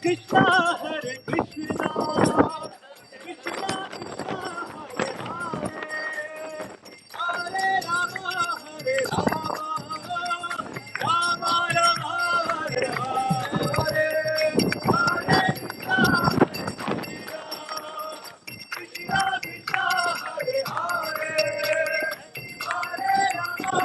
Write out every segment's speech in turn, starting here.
Krishna, Hare Krishna, Krishna Krishna, Hare Hare, Hare Rama, Hare Rama, Rama Rama, Hare Hare, Hare Krishna, Krishna Krishna, Hare Hare, Hare Rama,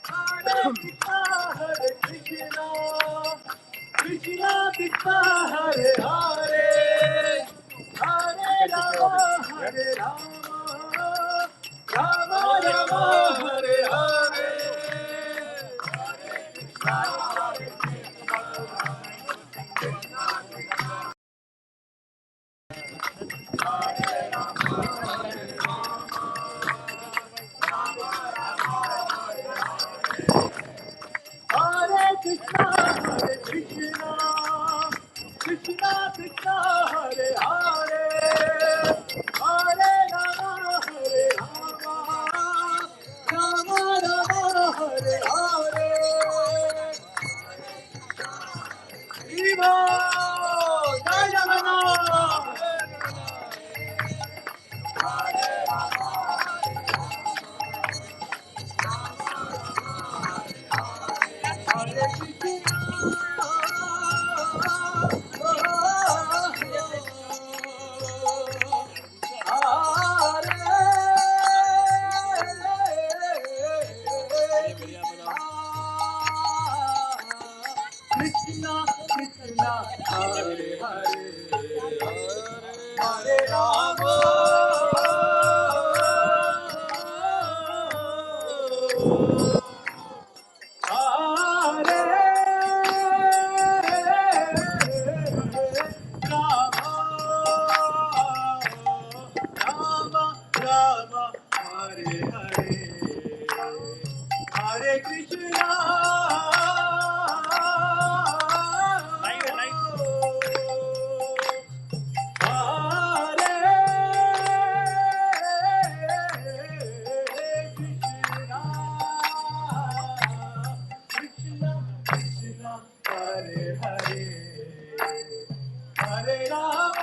Hare Hare Krishna, Krishna Krishna, Hare Hare, Hare Rama, Hare Rama, Rama Rama, Hare Hare, Hare Krishna, Hare Krishna, Krishna Krishna, Hare Hare, Hare Rama, Hare Rama, Rama Rama, Hare Hare. Viva Jai Jagannath. Krishna Krishna, Hare Hare, Hare Rama, Hare Rama, Rama Rama, Hare Hare, Hare Krishna. Hare Hare, Hare Rama,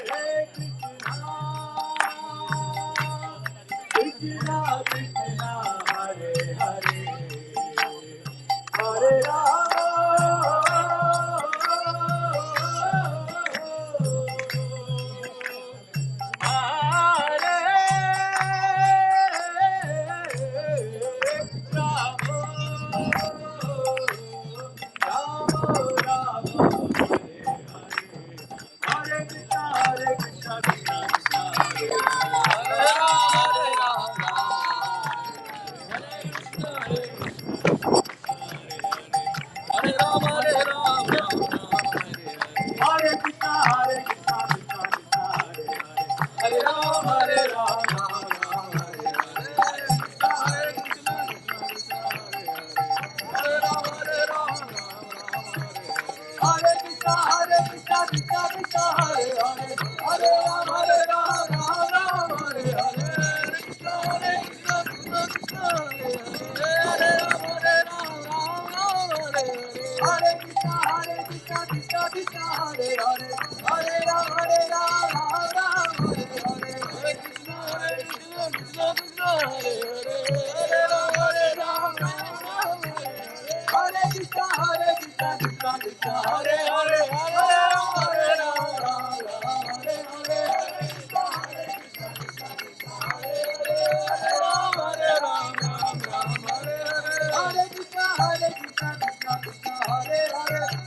Hare Krishna. Krishna Krishna, Hare Hare,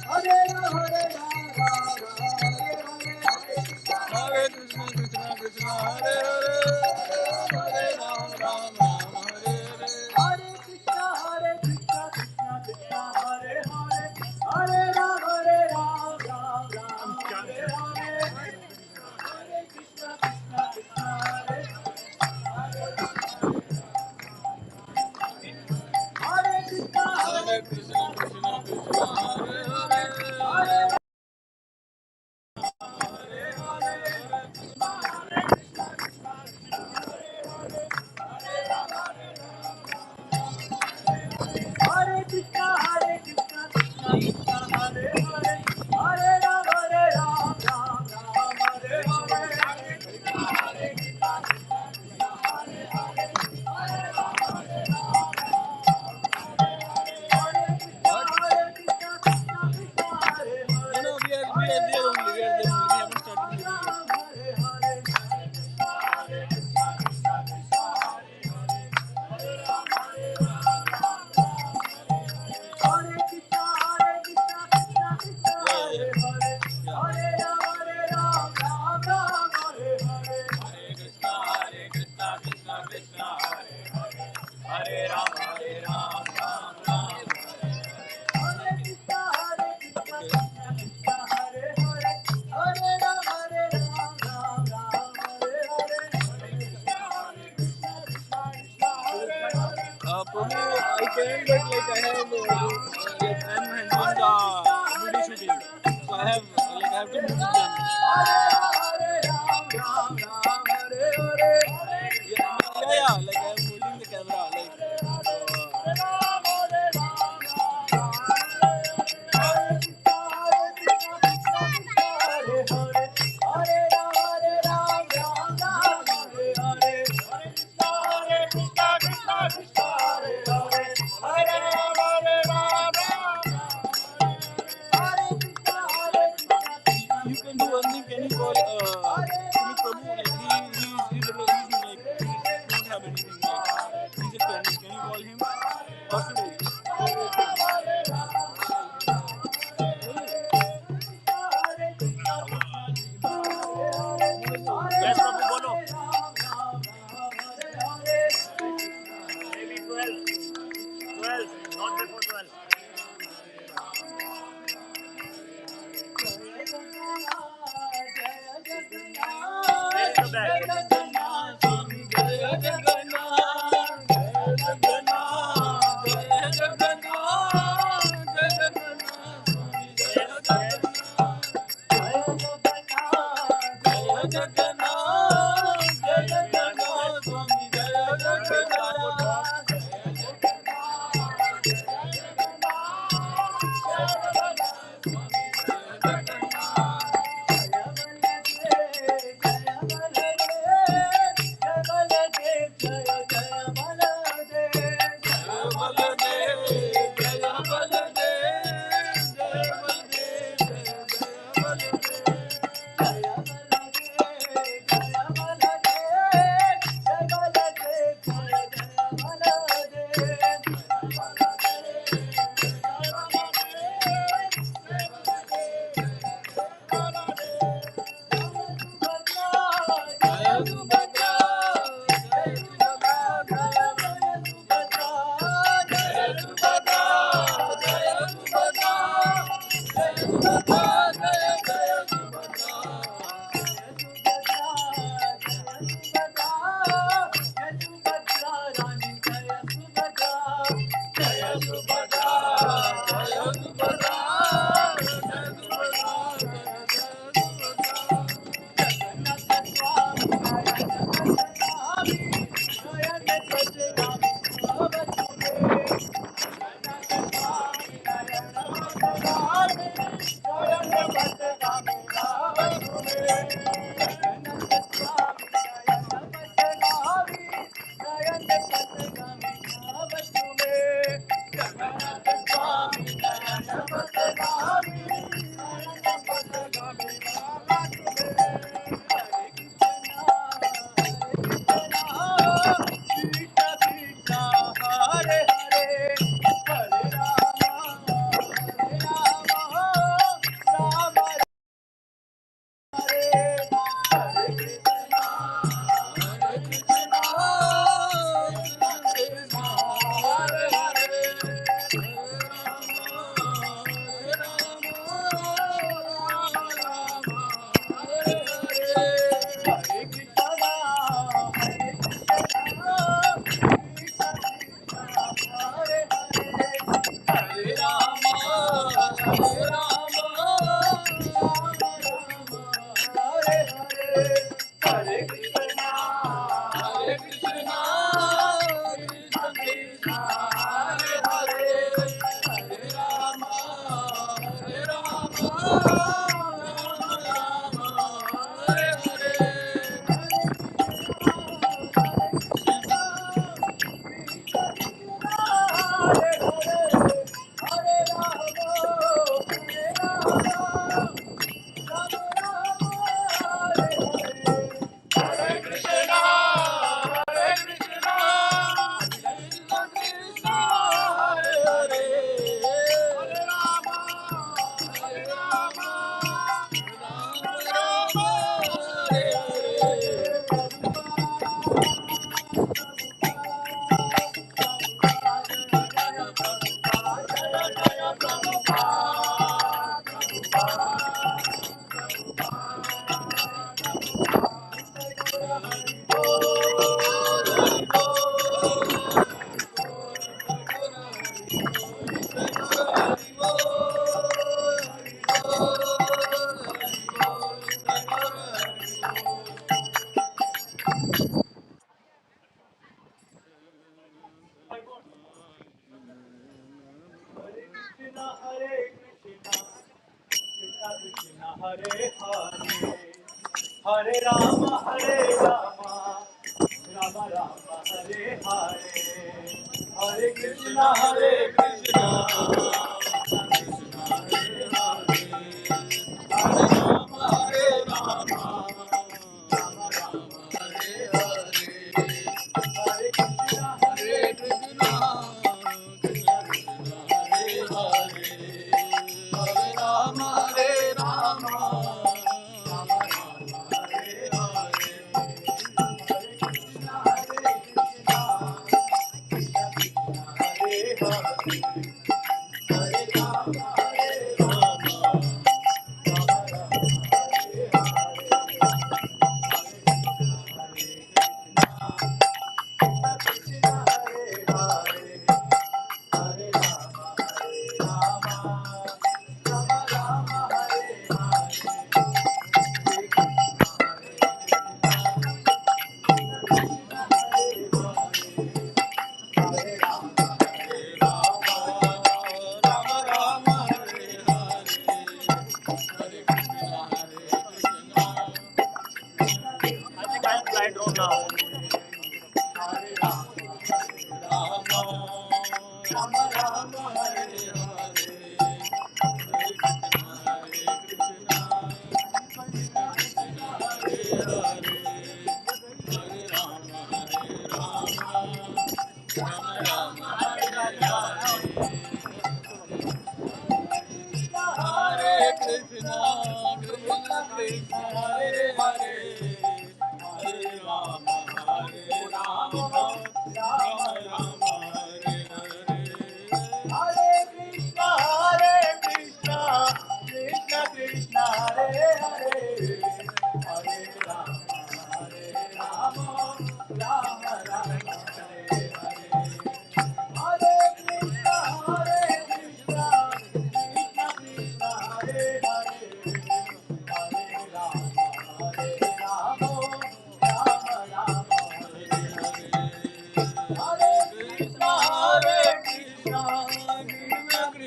Hare Rama, Hare Krishna, Krishna Krishna, Hare Hare, Hare Rama, Rama Rama, can, but like I have like I'm handling the video shooting, so I have to move them. Yeah, like I'm holding the camera, like. You can do one thing. Can you call Prabhu? Like he's like he don't have anything. Like he's just pending. Can you call him? Or should I? Yes, Prabhu, bolo. Maybe 12. 12, not before 12. Where is the bag? Hare Rama, Rama Rama Hare Hare, Hare Krishna Hare Krishna, Krishna Hare Hare, Hare Rama Hare Rama, Rama Rama Hare Hare, Hare Krishna Hare Krishna, Krishna Krishna Hare Hare, Hare Rama Hare Rama, Rama Rama Hare Hare, Hare Krishna Hare Krishna, Krishna Krishna Hare Hare, Hare Rama Hare Rama, Rama Rama Hare I think I'll fly drone now. Hare Krishna, Krishna Krishna, Hare Hare, Hare Rama, Hare Rama, Rama Rama, Hare Hare, Hare Krishna, Krishna Krishna, Hare Hare, Hare Rama, Rama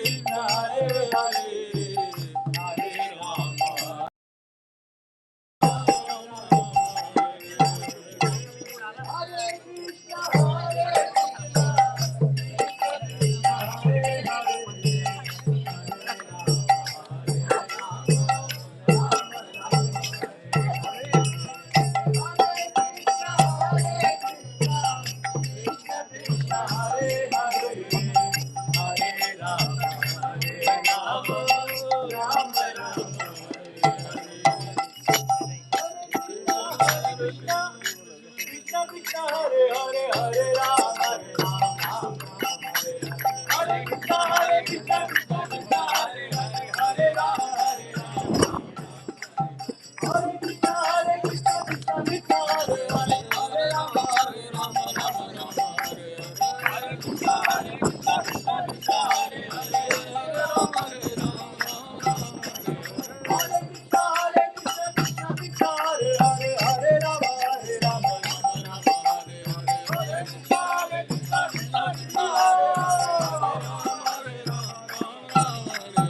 Rama,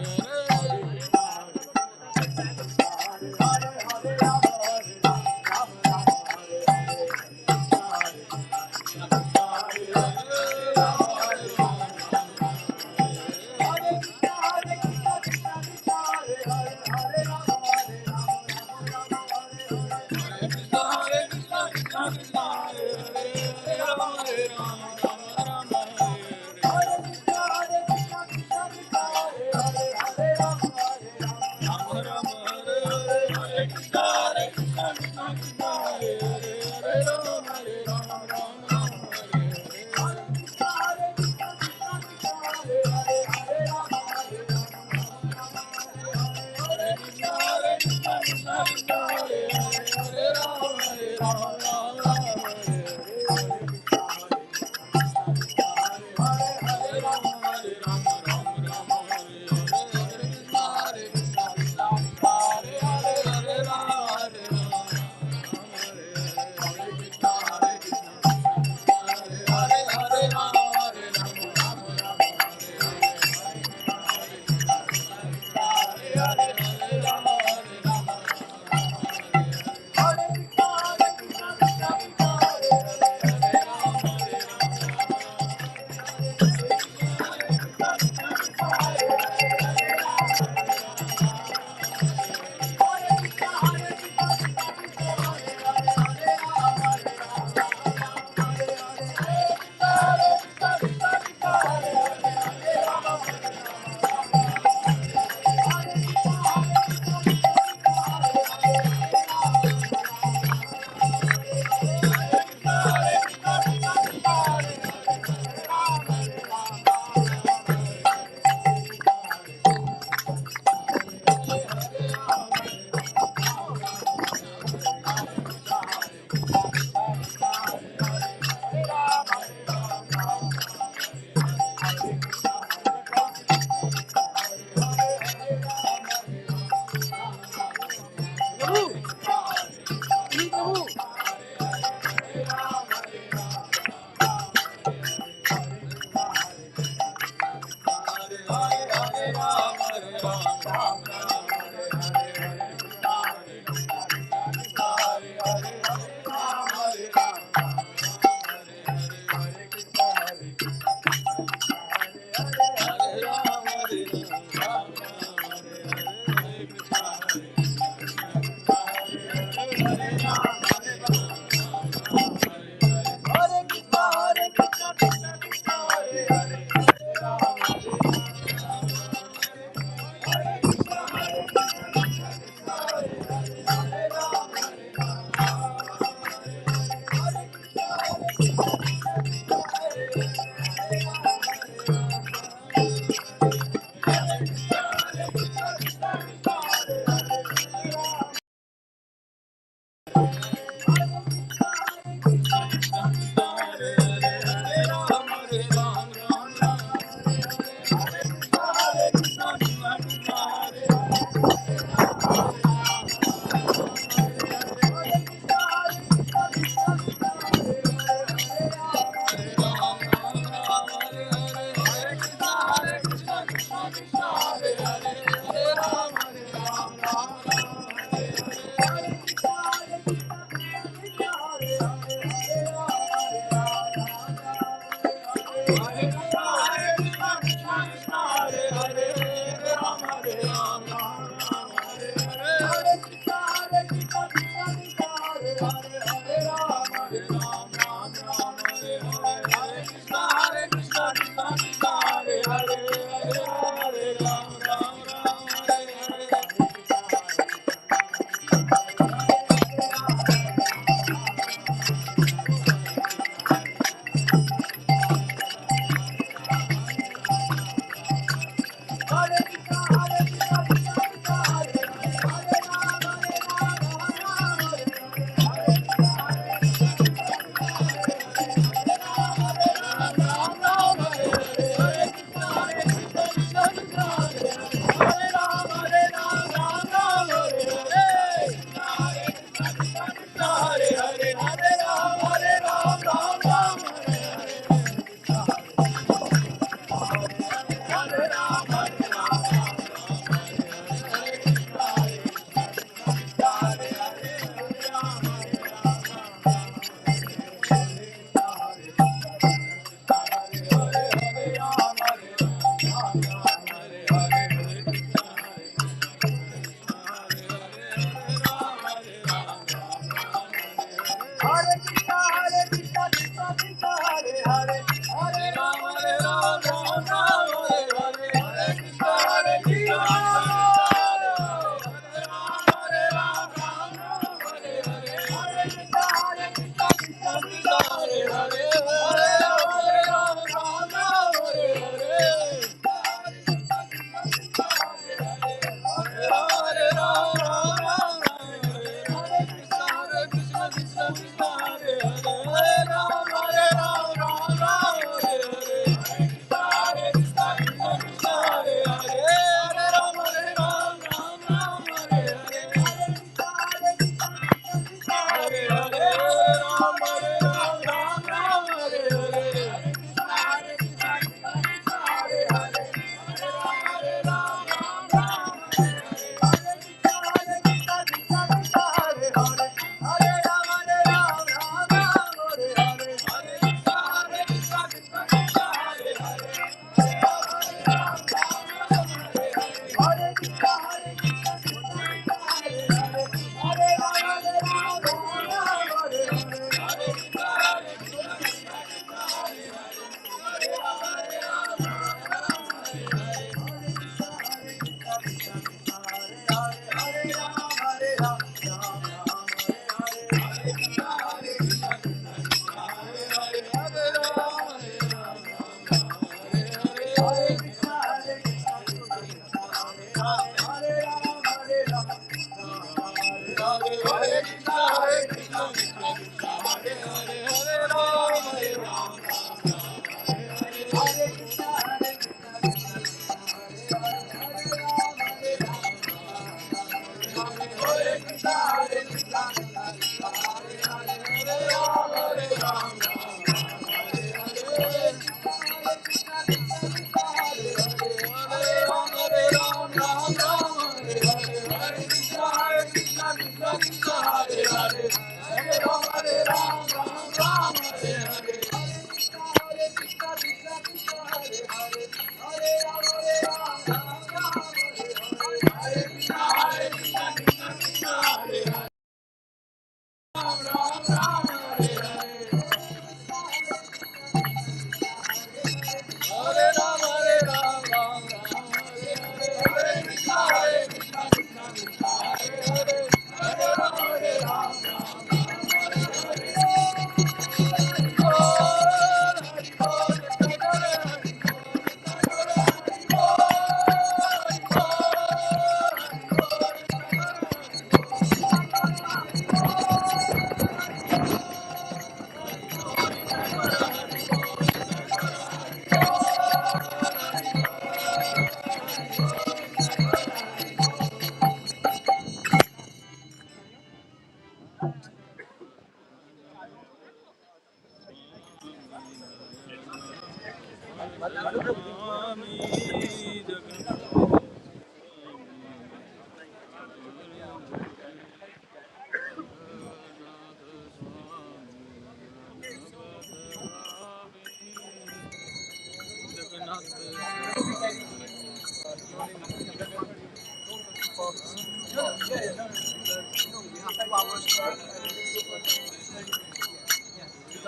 Hare Hare. Hare Krishna, Krishna Krishna, Hare Hare, Hare Rama, Rama Rama, Hare Hare. Hare Krishna, Krishna Krishna, Hare Hare, Hare Rama, Hare Krishna,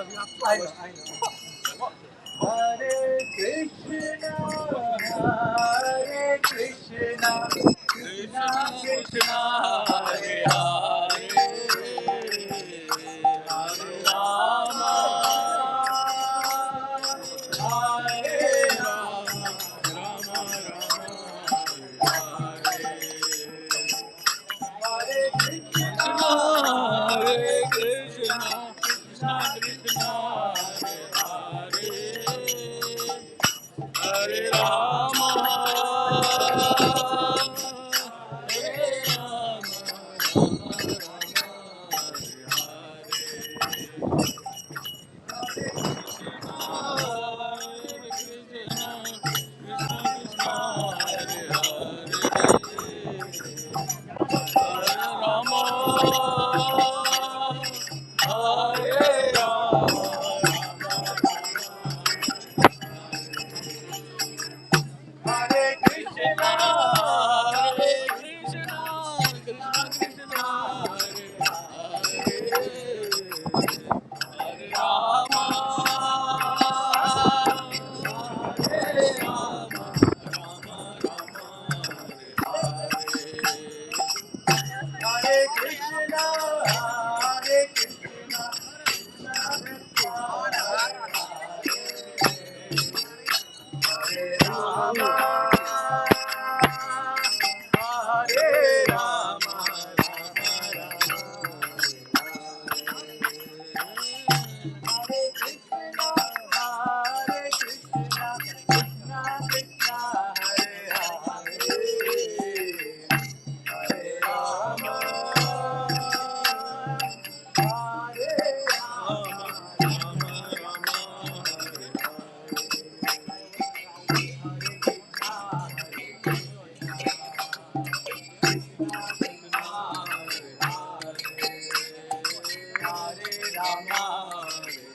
stuff you have to I watch. know, I know. Hare Krishna, Hare Krishna, Krishna Krishna Krishna Krishna, Hare Hare Hare, Hare Hare Rama, Hare Hare Rama, Rama, Rama Rama, Hare Krishna Krishna, Hare Hare Krishna, Krishna, Krishna Krishna Krishna Krishna, Hare Hare, Hare Hare Rama, Rama, Hare Hare Rama, Rama, Rama Rama, Hare Hare. Hare Krishna, Hare Hare Krishna, Hare Krishna, Hare Rama, Hare Rama, Hare Krishna, Hare Krishna, Krishna Krishna, Hare Hare, Hare Rama, Hare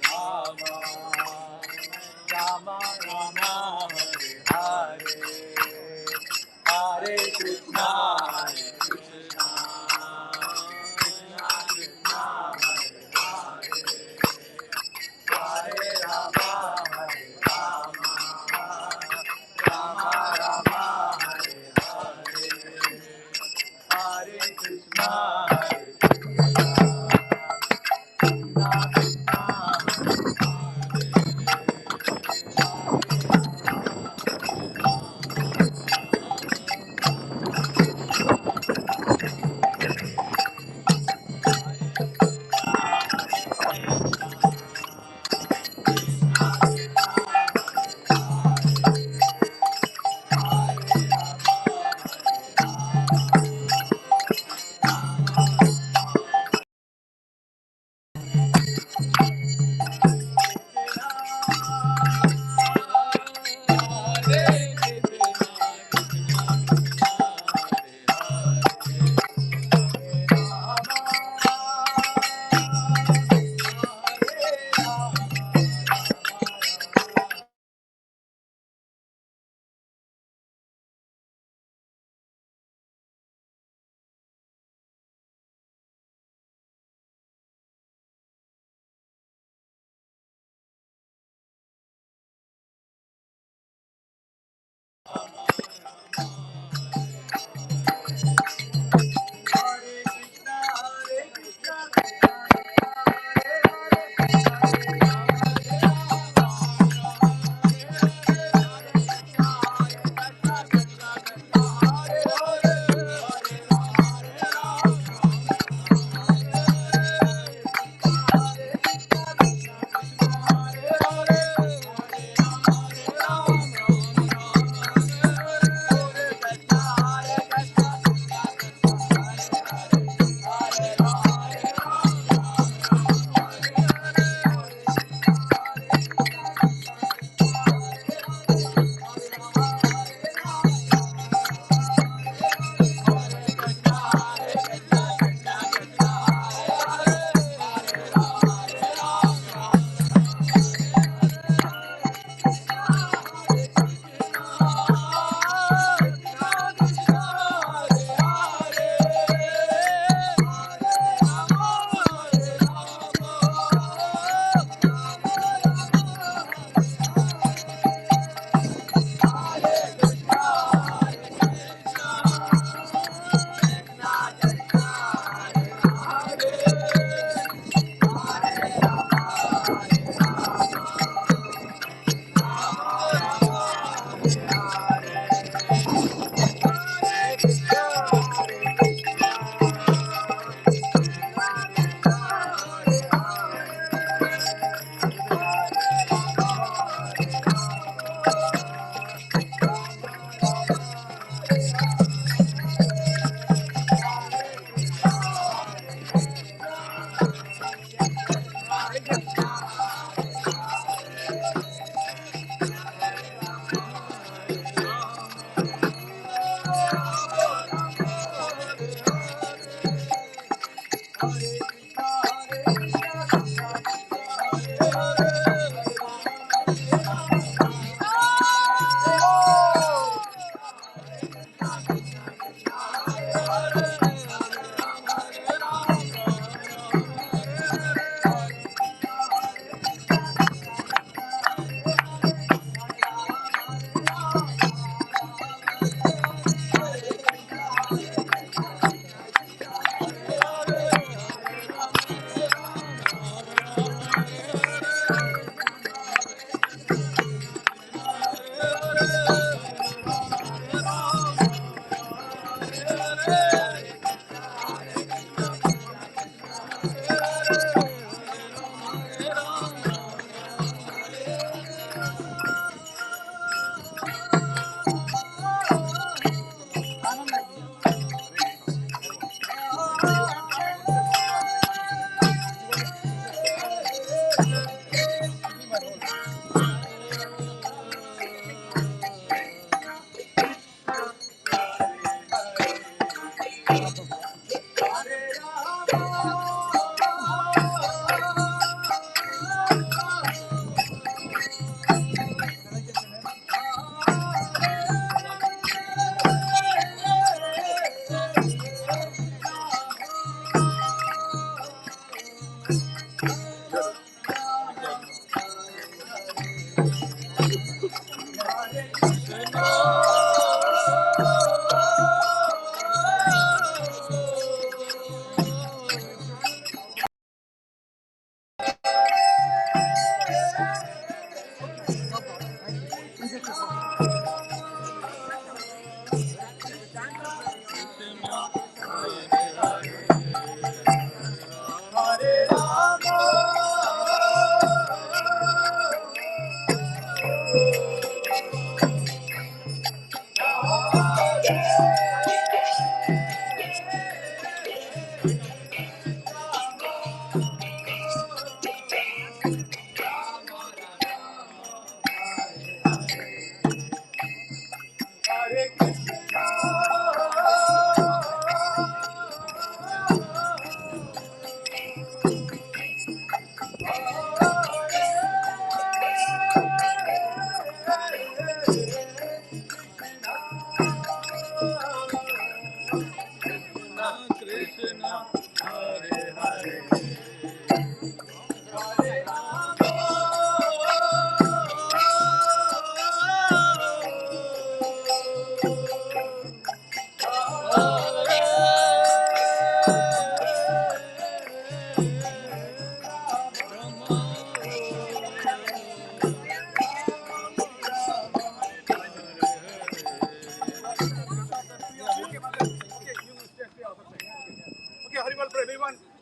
Rama, Rama Rama, Hare Hare, Hare Krishna, Hare Krishna, Krishna Krishna, Hare Rama, Hare Rama, Rama Rama, Hare Hare, Hare Krishna,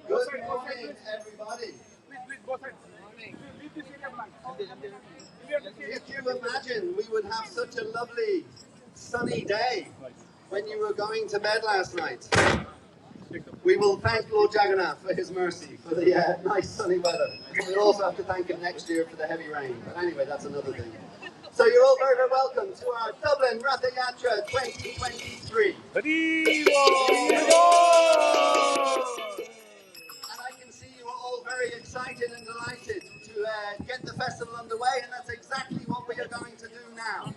Good morning, everybody. If you imagine we would have such a lovely sunny day when you were going to bed last night, we will thank Lord Jagannath for his mercy, for the nice sunny weather. We'll also have to thank him next year for the heavy rain. But anyway, that's another thing. So you're all very, very welcome to our Dublin Rathayatra 2023. And I can see you are all very excited and delighted to get the festival underway, and that's exactly what we are going to do now.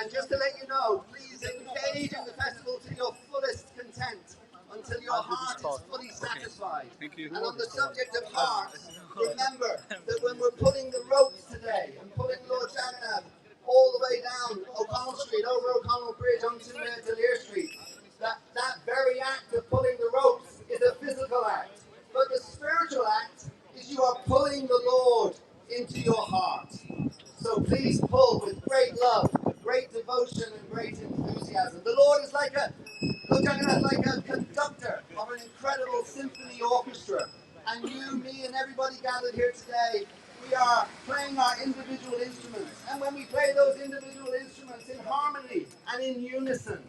And just to let you know, please engage in the festival to your fullest content until your heart is fully satisfied. And on the subject of hearts, remember that when we're pulling the ropes today and pulling Lord Jagannath all the way down O'Connell Street, over O'Connell Bridge onto Lear Street, that very act of pulling the ropes is a physical act. But the spiritual act is you are pulling the Lord into your heart. So please pull with great love, great devotion, and great enthusiasm. The Lord is like a conductor of an incredible symphony orchestra. And you, me, and everybody gathered here today, we are playing our individual instruments. And when we play those individual instruments in harmony and in unison,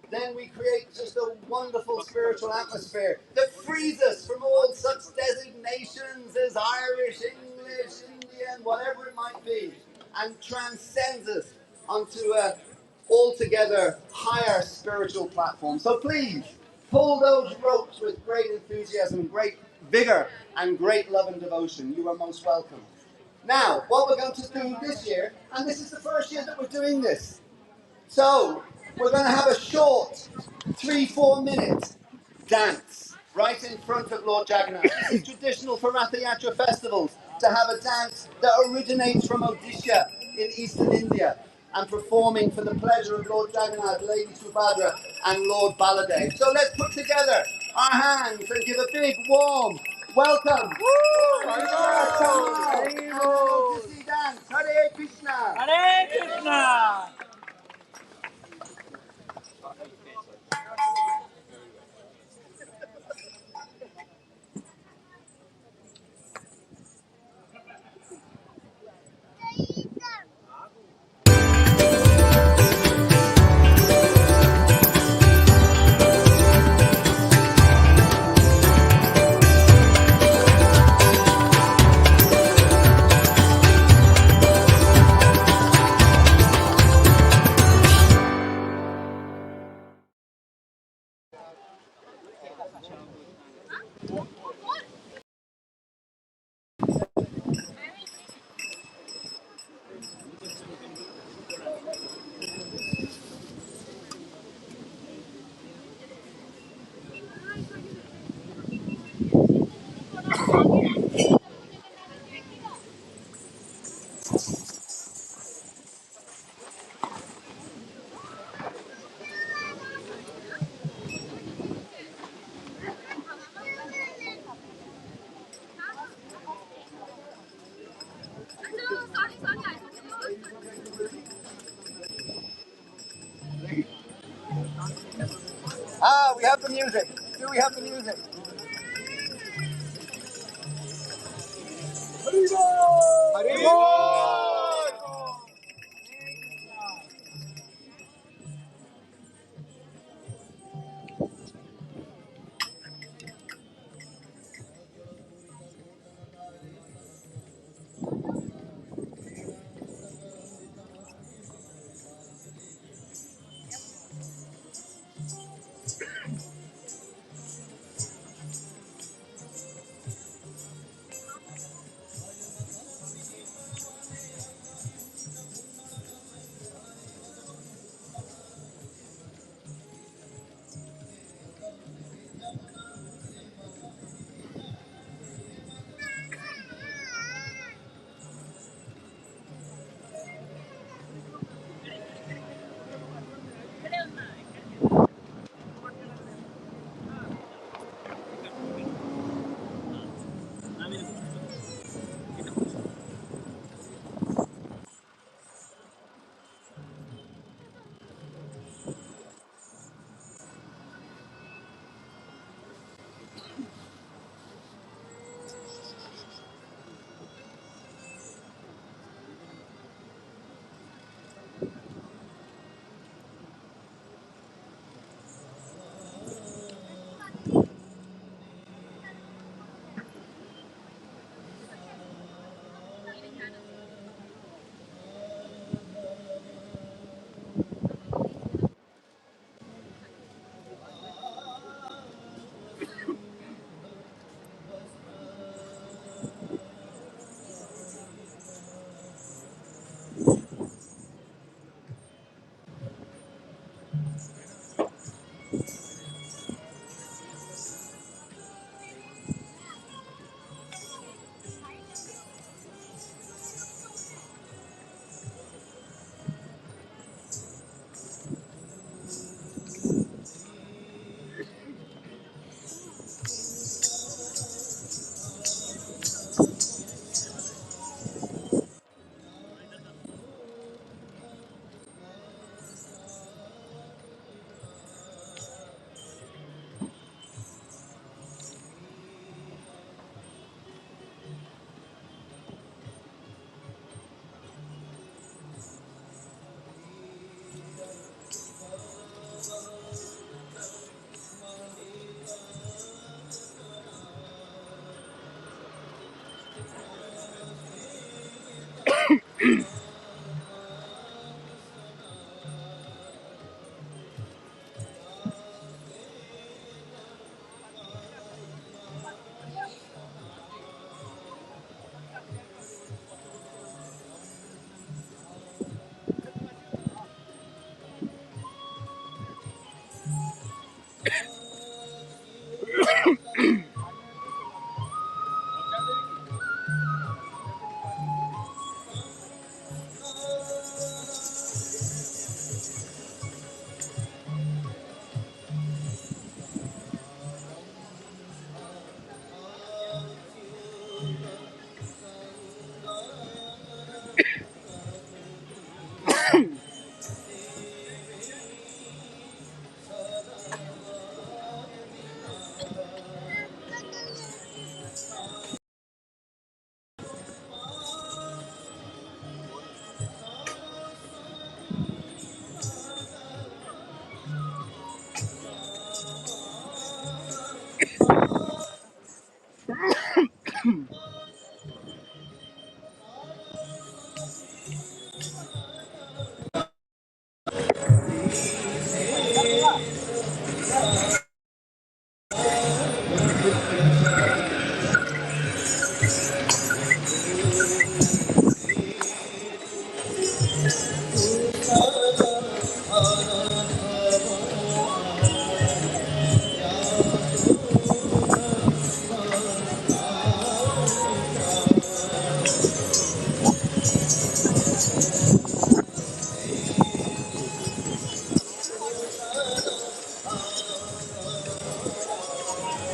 then we create just a wonderful spiritual atmosphere that frees us from all such designations as Irish, English, Indian, whatever it might be, and transcends us onto a altogether higher spiritual platform. So please, pull those ropes with great enthusiasm, great vigor, and great love and devotion. You are most welcome. Now, what we're going to do this year, and this is the first year that we're doing this, so we're going to have a short 3-4 minute dance right in front of Lord Jagannath. This is traditional for Rathayatra festivals to have a dance that originates from Odisha in eastern India and performing for the pleasure of Lord Jagannath, Lady Subhadra and Lord Baladev. So let's put together our hands and give a big warm welcome. Odyssey dance. Hare Krishna. Hare Krishna. Ah, we have the music. Do we have the music?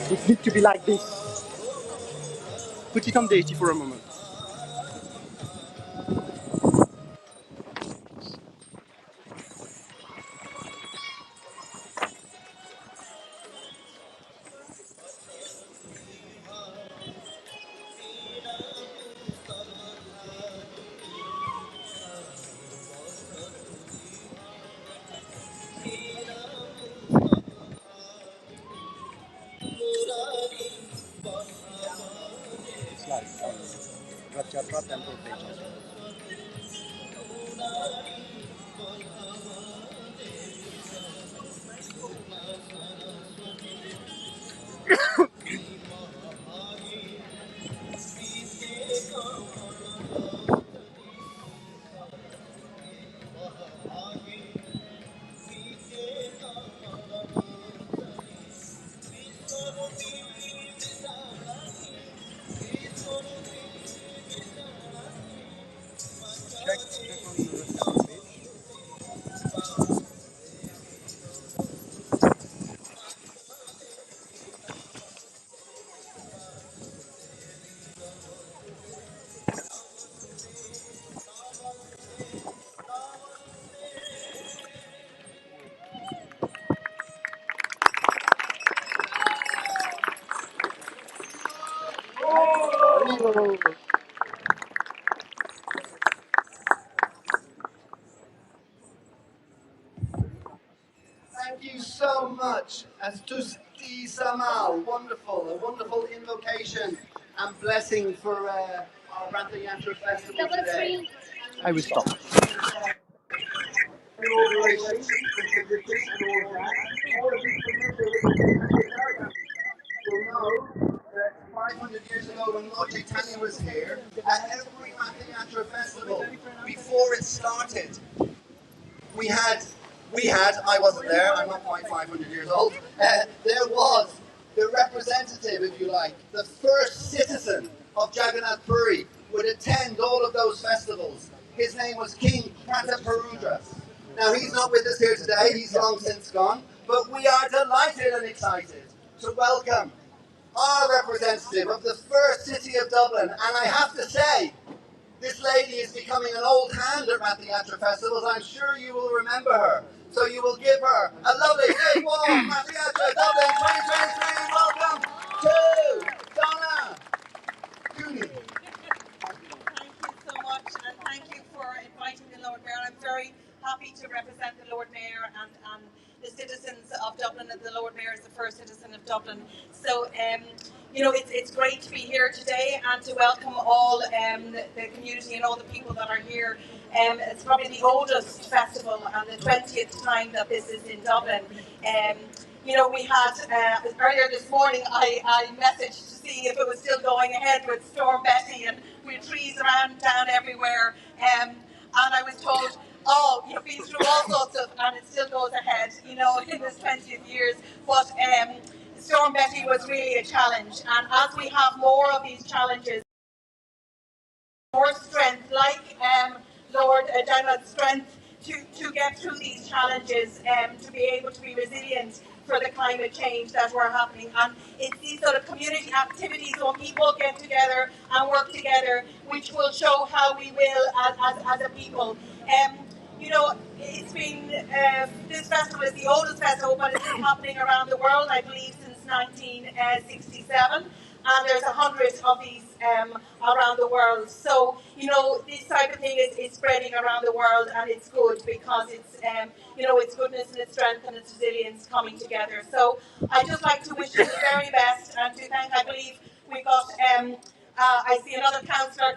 It needs to be like this. Put it on daisy for a moment. It's like Rathayatra temple pages. Check on the Rathayatra page. Thank you so much. As Tusti Samal, wonderful, a wonderful invocation and blessing for our Rathayatra festival today. I will stop. Inauguration, all of you familiar with the will know that 500 years ago when Lord Chaitanya was here, at every Rathayatra festival, before it started, we had, I wasn't there, I'm not quite 500 years old, there was the representative, if you like, the first citizen of Jagannath Puri would attend all of those festivals. His name was King Prataparudra. Now he's not with us here today, he's long since gone, but we are delighted and excited to welcome our representative of the first city of Dublin, and I have to say, this lady is becoming an old hand at Rathayatra festivals. I'm sure you will remember her. So you will give her a lovely big warm Rathayatra Dublin 2023. Welcome to Donna Cooney. Thank you so much, and thank you for inviting the Lord Mayor. I'm very happy to represent the Lord Mayor and the citizens of Dublin, and the Lord Mayor is the first citizen of Dublin. So, you know, it's great to be here today and to welcome all the community and all the people that are here. It's probably the oldest festival and the 20th time that this is in Dublin. You know, we had, earlier this morning, I messaged to see if it was still going ahead with Storm Betty, and we had trees around down everywhere. And I was told, oh, you've been through all sorts of, and it still goes ahead, you know, in this 20th years. But Storm Betty was really a challenge. And as we have more of these challenges, more strength, like Lord Jagannath's strength to get through these challenges, to be able to be resilient for the climate change that were happening. And it's these sort of community activities when people get together and work together, which will show how we will as a people. You know, it's been, this festival is the oldest festival, but it's been happening around the world, I believe, since 1967. And there's 100 of these around the world. So, you know, this type of thing is spreading around the world, and it's good because it's, you know, it's goodness and its strength and its resilience coming together. So I'd just like to wish you the very best and to thank, I believe we got, I see another councillor,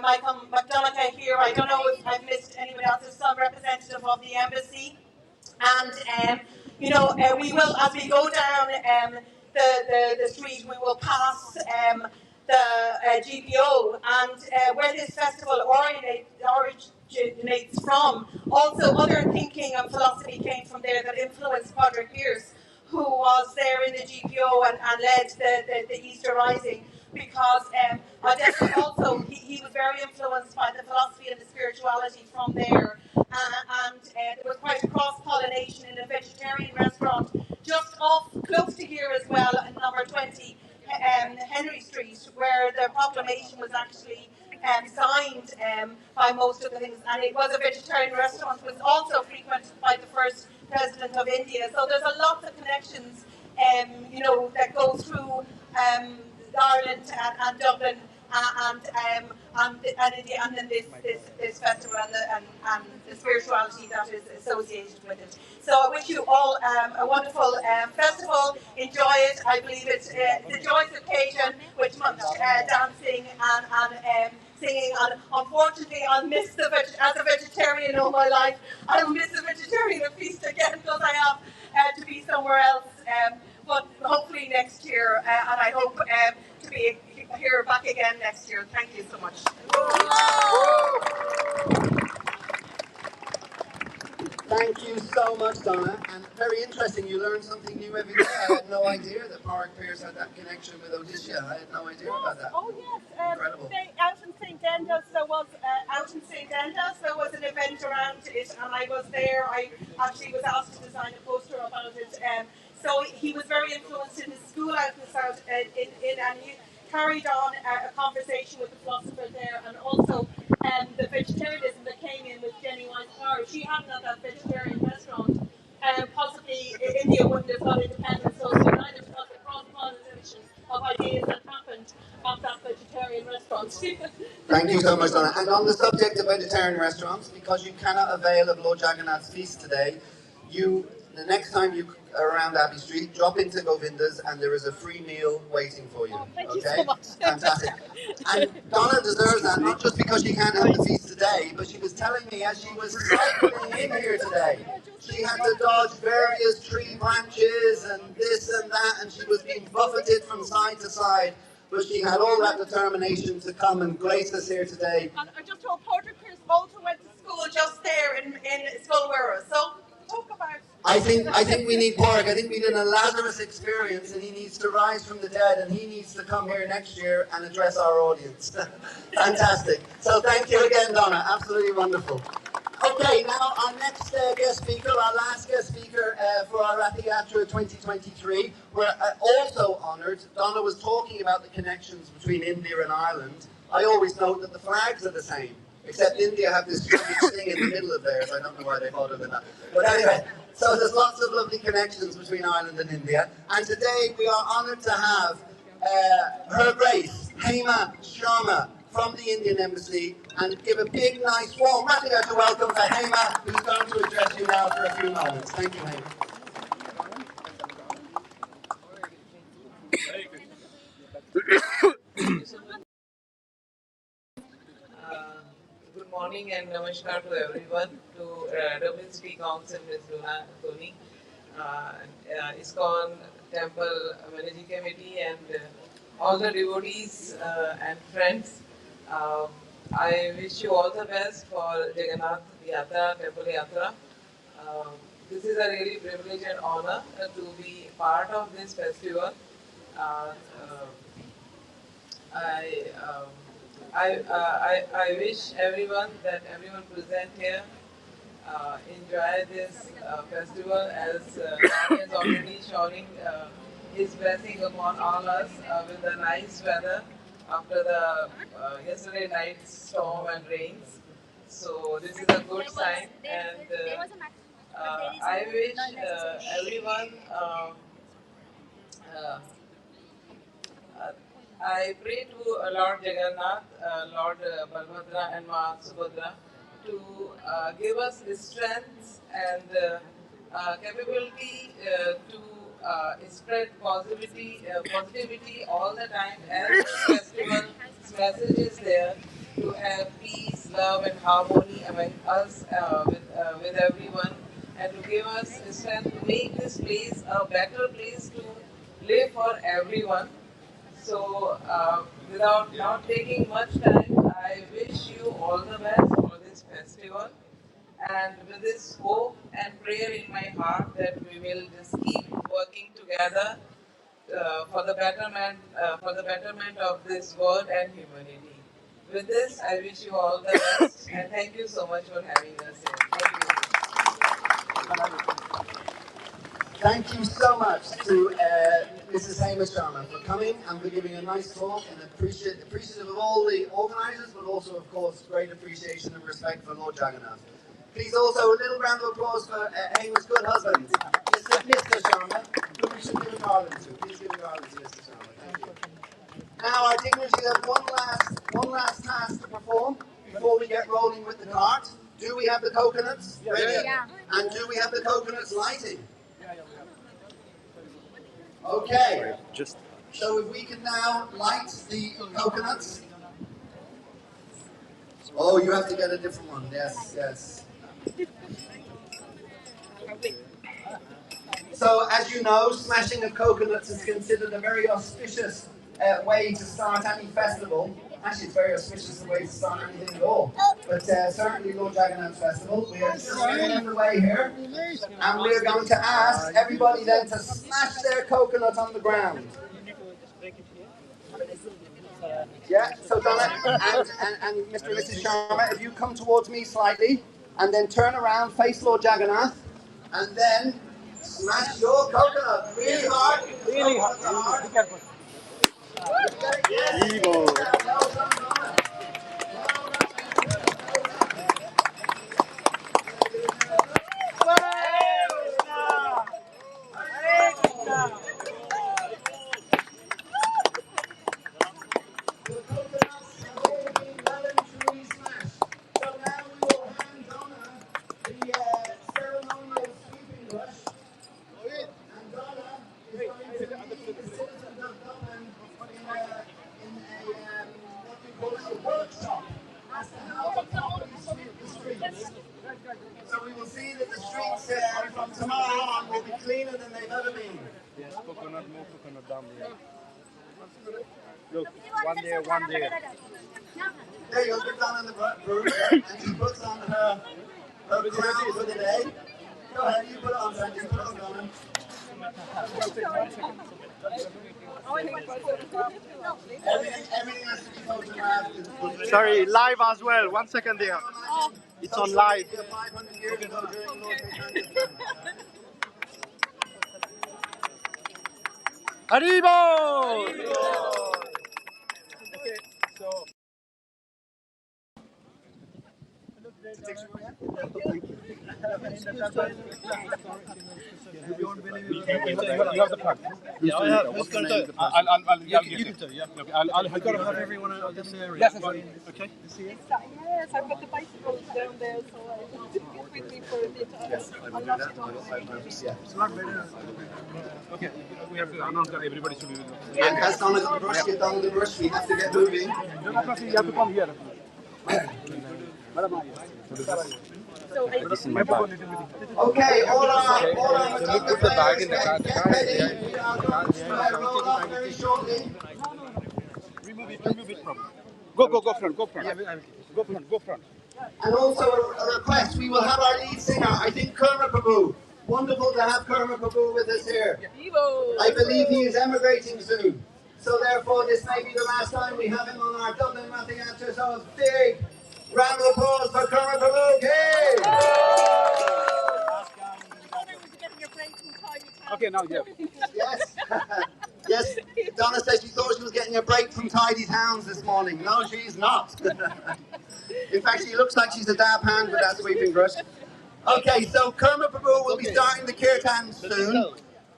Michael McDonough here. I don't know if I've missed anyone else. There's some representative of the embassy. And, you know, we will, as we go down the street, we will pass the GPO, and where this festival originates from. Also, other thinking and philosophy came from there that influenced Padraig Pearse, who was there in the GPO and led the Easter Rising. Because definitely also he was very influenced by the philosophy and the spirituality from there, and there was quite a cross-pollination in a vegetarian restaurant just off close to here as well, at number 20 Henry Street, where the proclamation was actually signed by most of the things, and it was a vegetarian restaurant. It was also frequented by the first president of India. So there's a lot of connections, you know, that go through Ireland and Dublin and India, and then this festival and the spirituality that is associated with it. So I wish you all a wonderful festival. Enjoy it. I believe it's the joyous occasion with much dancing and singing. And unfortunately, I'll miss as a vegetarian all my life. I'll miss the vegetarian feast again because I have to be somewhere else. But hopefully next year, and I hope to be here back again next year. Thank you so much. Thank you so much, Donna. And very interesting, you learn something new every day. I had no idea that Park Pearse had that connection with Odisha. I had no idea about that. Oh yes, incredible. Out in St. Dendas there was an event around it, and I was there. I actually was asked to design a poster about it. So he was very influenced in his school out in the south, and he carried on a conversation with the philosopher there, and also the vegetarianism that came in with Jenny Wise Power. If she hadn't had that vegetarian restaurant, possibly India wouldn't have got independence so soon either, because the cross-pollination of ideas that happened at that vegetarian restaurant. Thank you so much, Donna. And on the subject of vegetarian restaurants, because you cannot avail of Lord Jagannath's feast today, the next time you are around Abbey Street, drop into Govinda's and there is a free meal waiting for you. Thank you so much. Fantastic. And Donna deserves that, not just because she can't have the feast today, but she was telling me as she was cycling in here today, she had to dodge various tree branches and this and that, and she was being buffeted from side to side. But she had all that determination to come and grace us here today. And I just told Padraig Pearse also went to school just there in Sculwera. So talk about. I think we need Park. I think we need a Lazarus experience, and he needs to rise from the dead, and he needs to come here next year and address our audience. Fantastic. So thank you again, Donna. Absolutely wonderful. Okay, now our next guest speaker, our last guest speaker for our Rathayatra 2023. We're also honoured. Donna was talking about the connections between India and Ireland. I always note that the flags are the same, except India have this strange thing in the middle of theirs. I don't know why they bothered with that. But anyway, so there's lots of lovely connections between Ireland and India. And today we are honoured to have Her Grace, Hema Sharma, from the Indian Embassy, and give a big, nice, warm Rathayatra welcome to Hema, who's going to address you now for a few moments. Thank you, Hema. Good morning and namaskar to everyone, to Dublin City Council, Ms. Luna Tony, ISKCON Temple Managing Committee, and all the devotees and friends. I wish you all the best for Jagannath Yatra, Temple Yatra. This is a really privilege and honor to be part of this festival. I wish everyone present here enjoy this festival as God is already showering His blessing upon all us with the nice weather after the yesterday night's storm and rains. So this is a good sign, and I wish everyone. Uh, uh, I pray to Lord Jagannath, Lord Balbhadra and Ma Subhadra to give us strength and capability to spread positivity all the time as this festival message is there to have peace, love and harmony among us with everyone, and to give us strength to make this place a better place to live for everyone. So, without not taking much time, I wish you all the best for this festival. And with this hope and prayer in my heart that we will just keep working together for the betterment of this world and humanity. With this, I wish you all the best, and thank you so much for having us here. Thank you. Thank you so much to Mrs. Hamish Sharma for coming and for giving a nice talk, and appreciative of all the organisers, but also, of course, great appreciation and respect for Lord Jagannath. Please also a little round of applause for Hamish's good husband, Mr. Sharma, who we should give a garland to. Please give a garland to Mr. Sharma. Thank you. Now, our dignitaries have one last task to perform before we get rolling with the cart. Do we have the coconuts ready? Yeah. And do we have the coconuts lighting? Okay, so if we can now light the coconuts. Oh, you have to get a different one. Yes, yes. So, as you know, smashing of coconuts is considered a very auspicious way to start any festival. Actually, it's very auspicious way to start anything at all. But certainly Lord Jagannath's festival. We are just getting underway here. And we are going to ask everybody then to smash their coconut on the ground. Yeah, so Donna and Mr. and Mrs. Sharma, if you come towards me slightly, and then turn around, face Lord Jagannath, and then smash your coconut really hard. Really hard. Be careful. Yes. Evil. So we will see that the streets from tomorrow on will be cleaner than they've ever been. Yes, coconut, more coconut down there. Look, one there, one there. There you go, get down on the broom, and she puts on her crown for the day. Go ahead, you put it on, Sandy, put it on, Donna. Everything has to be photographed. Sorry, live as well. 1 second there. It's on live. 500 years ago during Lord Arrivo! Okay, so. You have the plug. Yeah, I have. What's the name of the person? You can tell, yeah. Okay, I'll I've got to have everyone out of this area. Yes, Okay. Yes, I've got the bicycles down there, so I get with me for a bit. Yes, I will do that. Okay, we have to announce that everybody should be with us. And as Donna got the brush, get Donna the brush. We have to get moving. You have to come here. Okay, all our put the bag in the car. Get ready. We are going to roll off very shortly. Remove it from. Go front. Go front. And also a request, we will have our lead singer, I think Kerma Prabhu. Wonderful to have Kerma Prabhu with us here. I believe he is emigrating soon. So therefore this may be the last time we have him on our Dublin Rathayatra. So a big round of applause for Kerma Prabhu. Hey! Okay, now, yeah. Yes. Yes, Donna said she thought she was getting a break from tidy towns this morning. No, she's not. In fact, she looks like she's a dab hand with that sweeping brush. Okay, so Kerma Prabhu will be starting the kirtan soon,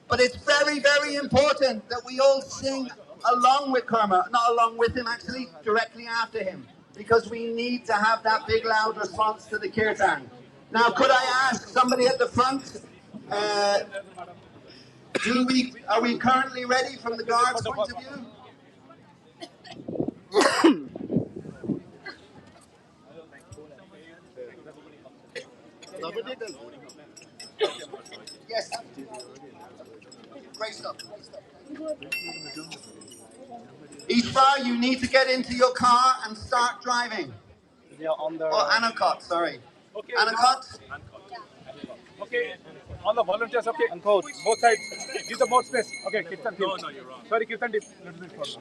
but it's very, very important that we all sing along with Kerma, not along with him actually, directly after him, because we need to have that big loud response to the kirtan. Now, could I ask somebody at the front, are we currently ready from the guard's point of view? Yes. Great stuff. Ishvar, you need to get into your car and start driving. Yeah, on the... Oh, Anakot, sorry. Okay, Anakot? Okay, all the volunteers, okay. And coach, both sides. Give the more space. Okay, Kirtan. No, you're wrong. Sorry, Kirtan. Little bit further.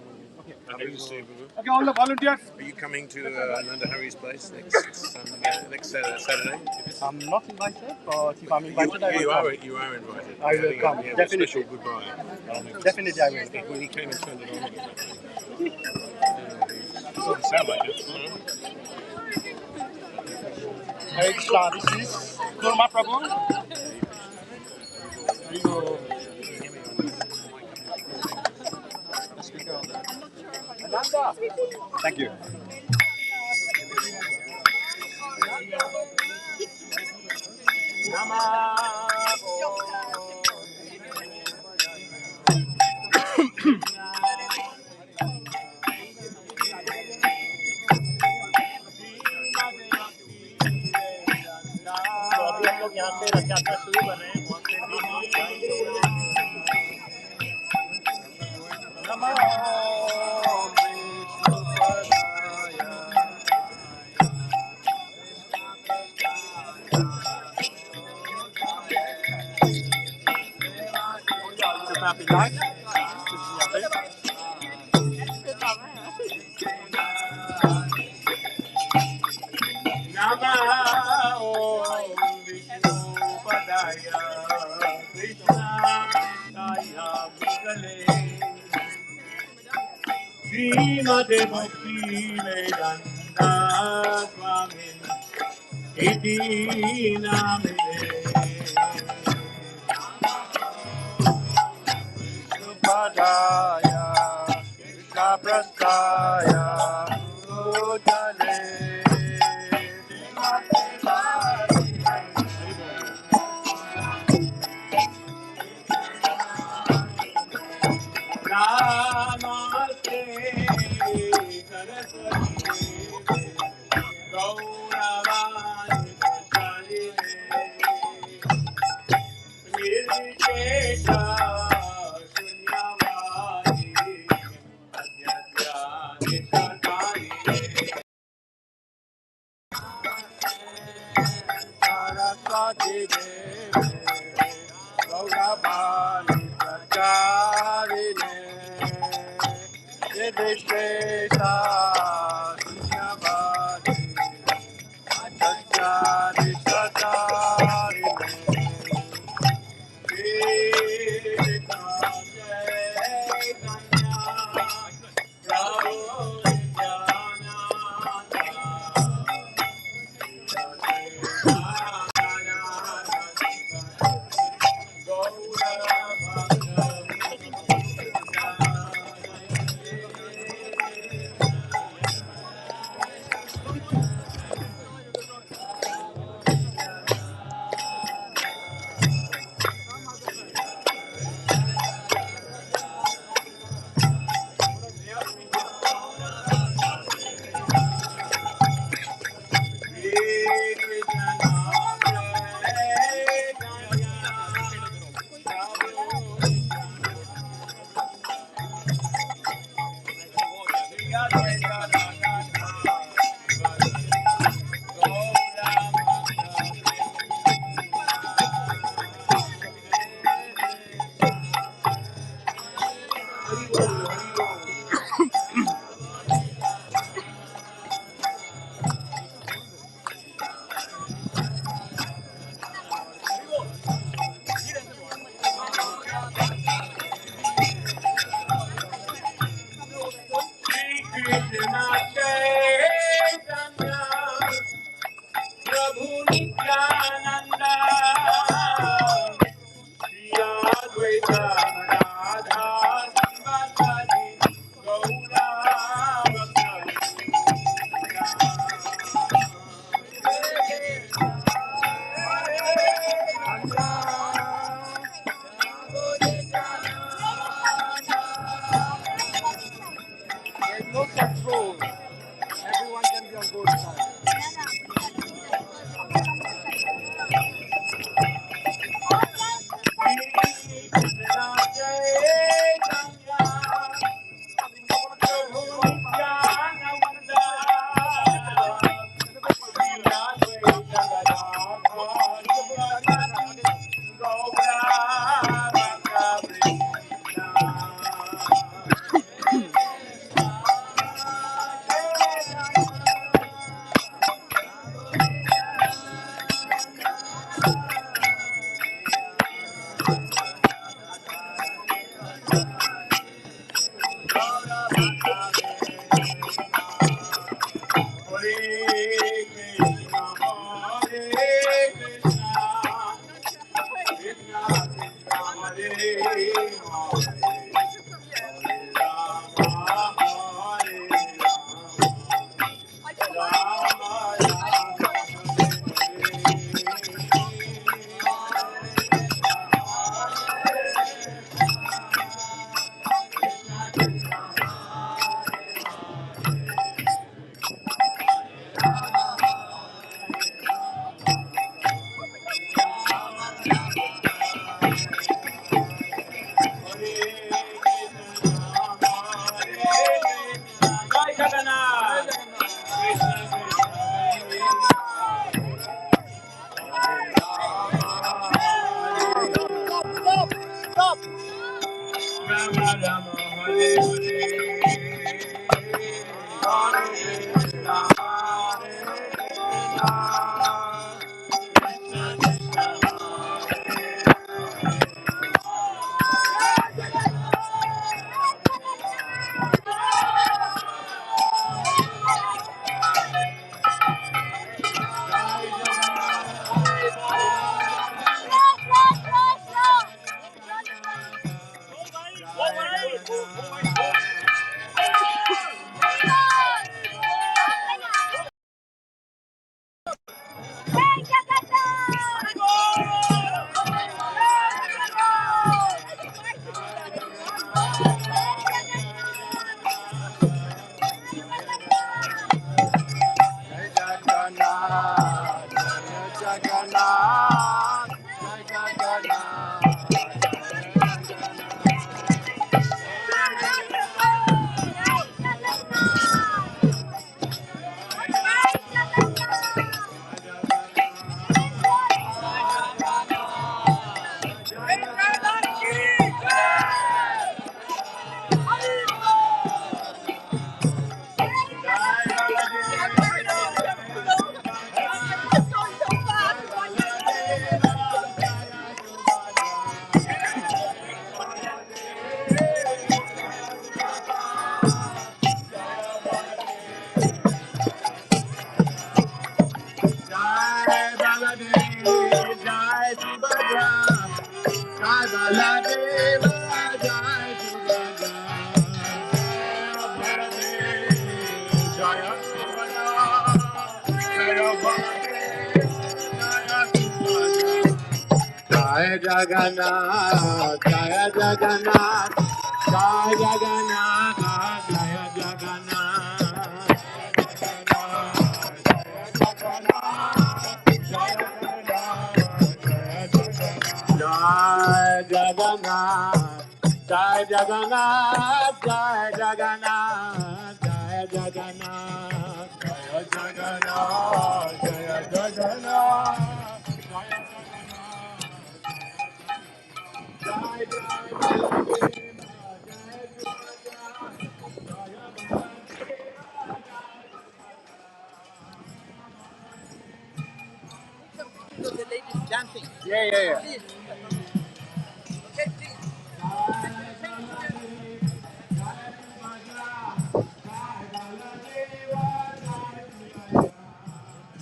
Okay, all the volunteers. Are you coming to Nanda Hari's place next Saturday? I'm not invited, but if I'm invited, I will you come. are invited. I will come, A definitely. special goodbye. Definitely, I will. When he came and turned it on. It doesn't sound like it. Hare Krishna, this is Kurma Prabhu. There you go. Thank you. तो अभी हम लोग यहाँ से रथ यात्रा शुरू कर रहे हैं वहाँ पे भी Srimate Bhakti Vedanta Swami Iti Namine Padaya, Krishna Prastaya, Ujale. Namaste Saraswati Gauravani Prasarine Nirvishesha Shunyavadi Adhyathyani Sakarine Saraswati Devi, Gauravani Prasarine, Nirvishesha Shunyavadi, Adhyathyani Sakarine. Chaitanya Prabhu Nityananda Shri Advaita Radha Sivasadi Gaura There's no control. Everyone can be on both sides. Jai Jagannath, Jai Jagannath, Jai Jagannath, Jai Jagannath. Jai Jagannath, Jai Jagannath, Jai Jagannath, Jai Jagannath, Jai Jagannath, Jai Jagannath. Yeah.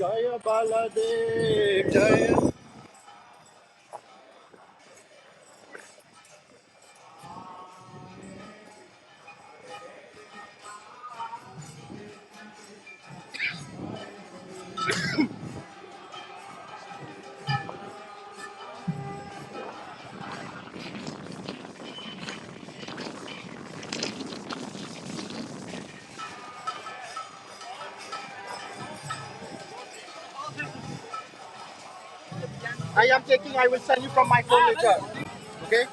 Jaya Baladev Jaya. I am taking, I will send you from my phone later. Okay?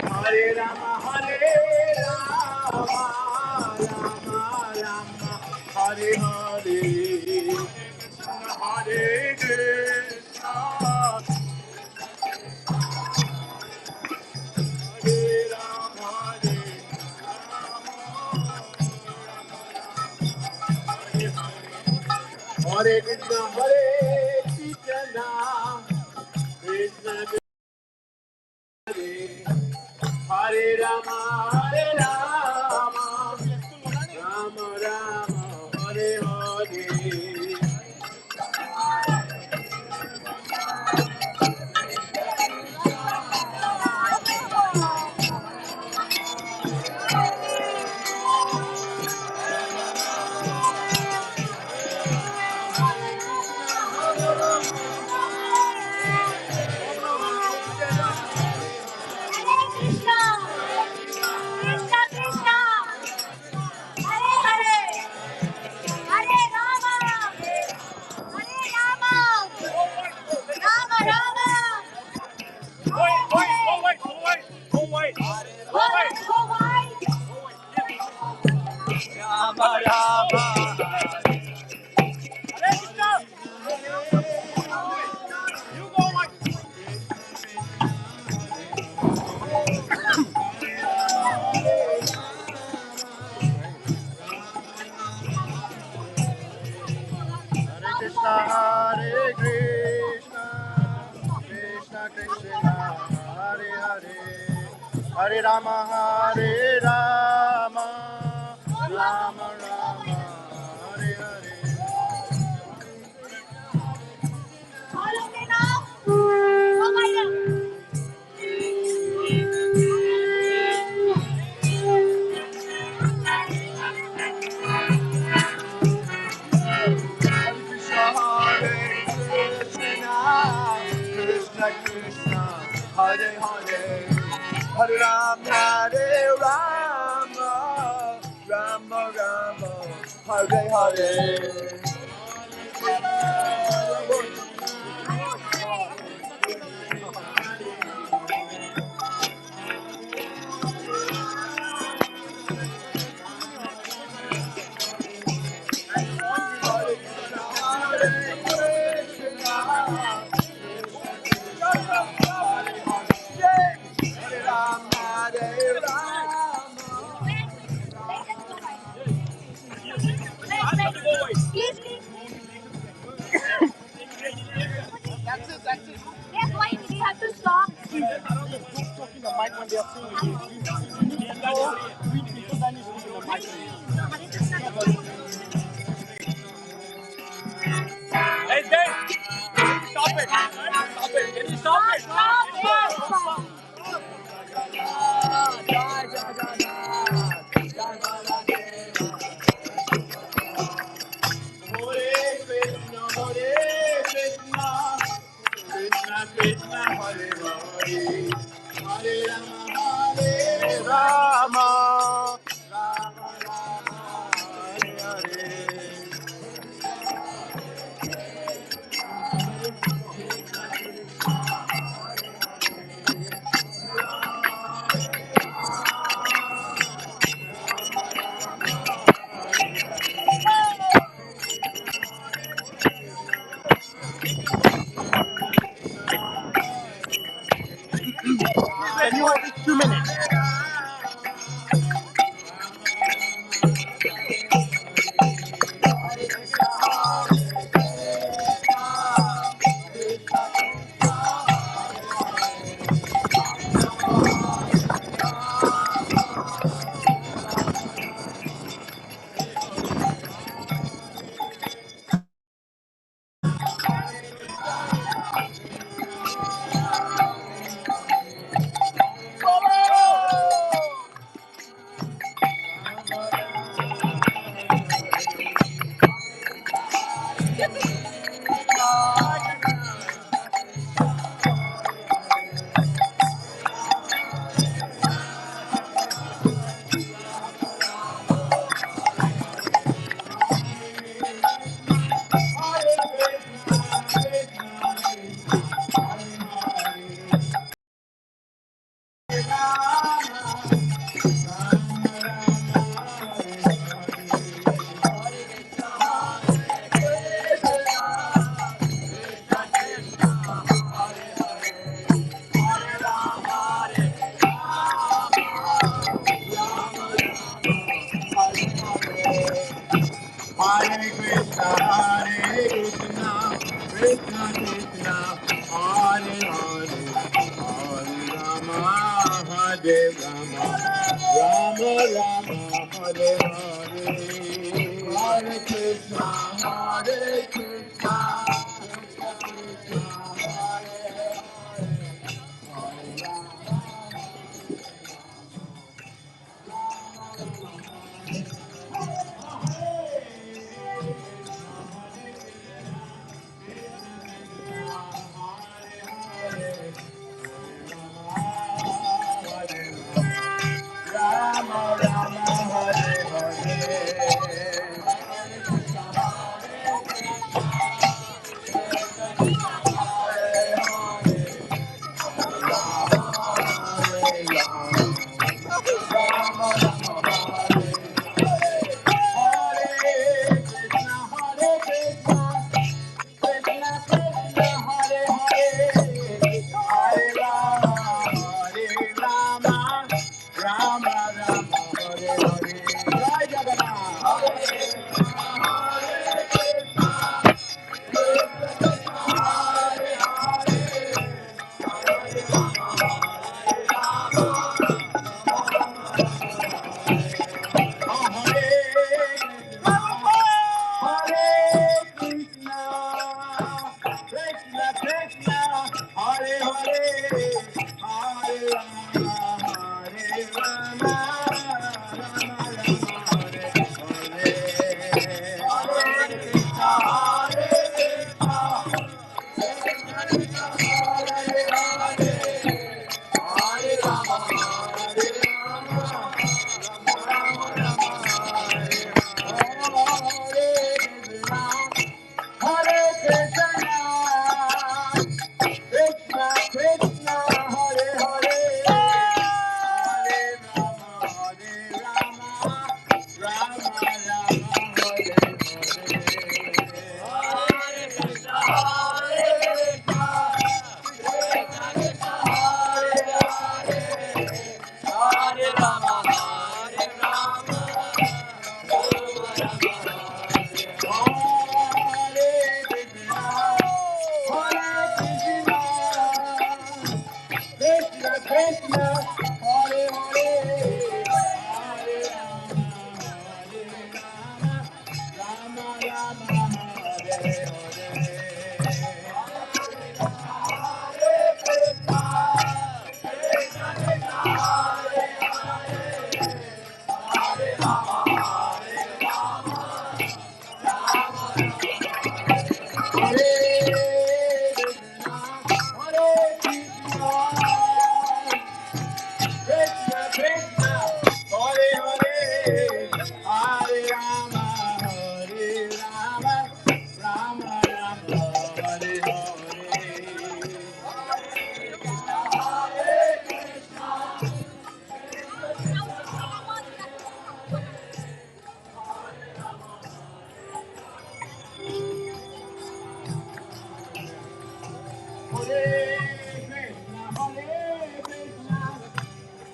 Hare Rama, Hare Rama, Rama Rama, Hare Hare, Hare Krishna, Hare Rama, Hare Krishna, Hare Krishna, Krishna Krishna, Hare Rama, Hare Rama, Rama Rama, Hare Hare. Hare Krishna, Krishna Krishna, Hare Hare, Hare Rama, Hare Rama, Rama Rama, Hare Hare. Krishna Krishna, Hare Hare, Hare Rama, Hare Rama, Rama Rama, Hare Hare. That's it. Yes, why did he have to stop? Don't talk in the mic when they are singing. You need to go read because I need to speak in the mic. Hey, Dave! Stop it! Stop it! Can you stop it? Stop it! Can you hold this 2 minutes?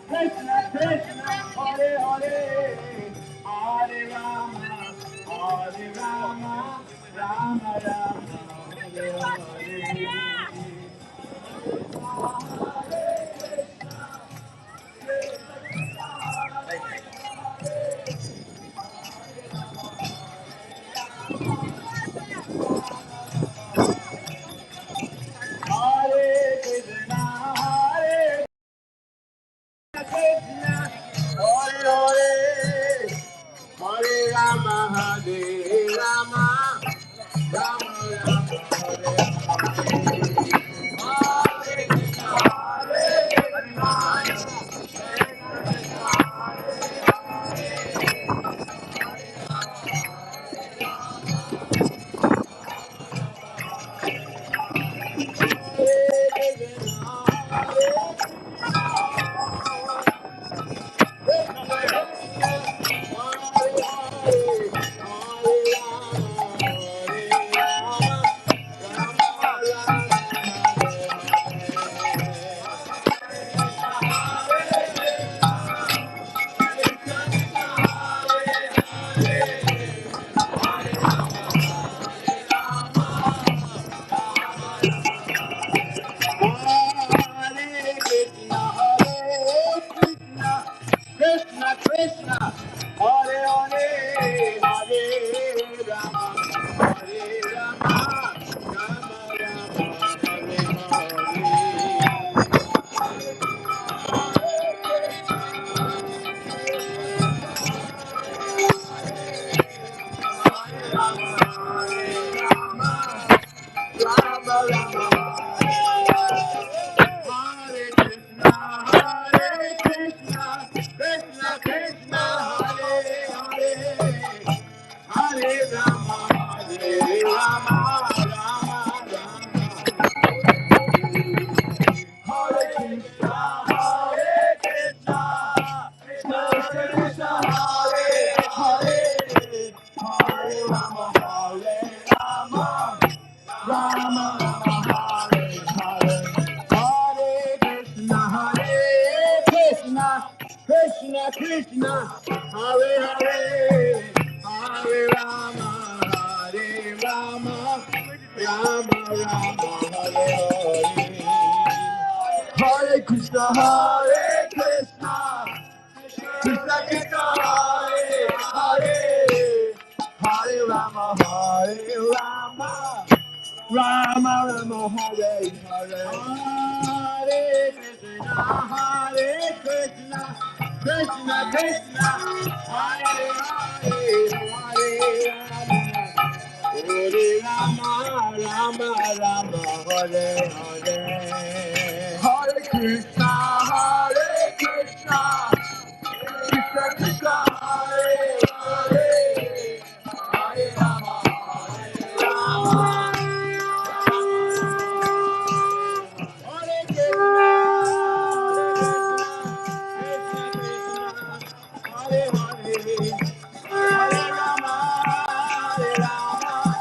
Krishna Krishna, Hare Hare, Hare Rama, Hare Rama, Rama Rama, Hare Hare. Hare Krishna, Krishna, Hare Hare, Hare Rama, Hare Rama, Rama Rama, Hare Krishna Krishna, Hare Hare, Hare Rama, Hare Rama, Rama Rama, Hare Rama Rama, Hare Krishna, Krishna Krishna, Hare Hare, Hare Rama, Hare Rama, Rama Rama, Hare Krishna, Krishna Krishna, Hare Hare, Hare Rama, Hare Rama, Rama Rama, Hare Hare, Hare Krishna, Krishna Krishna, Hare Hare, Hare Rama, Hare Rama, Rama Rama, Hare Hare, Hare Krishna, Krishna Krishna, Hare Hare, Hare Rama, Hare Rama, Rama Rama, Hare Hare, Hare Krishna, Krishna Krishna, Hare Hare, Hare Rama, Rama Rama, Hare Hare, Hare Krishna, Krishna Krishna, Hare Hare, Hare Rama, Rama, Hare Krishna, Hare Hare, Hare Rama, Hare Rama,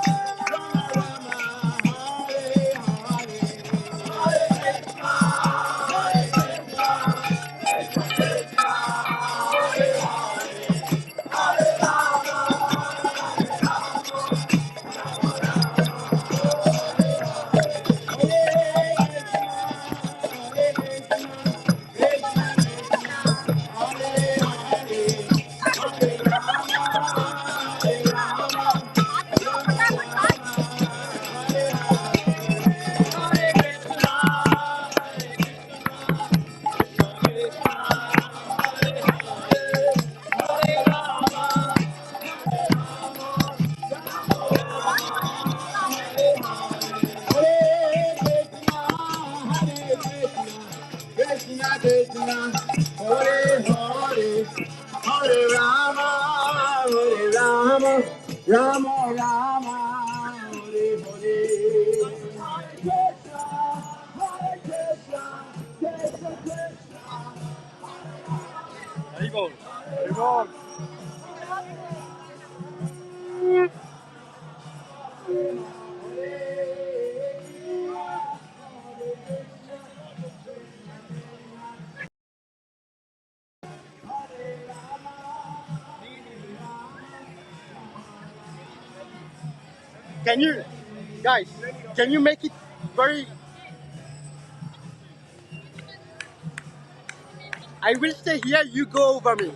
Rama Rama, Hare Hare, Hare Krishna, Krishna Krishna, Hare Hare, Hare Rama, Hare Rama, Rama Rama, Hare Hare, Hare Krishna, Krishna Krishna. Very good. Very good. Can you, guys, can you make it very... I will stay here, you go over me.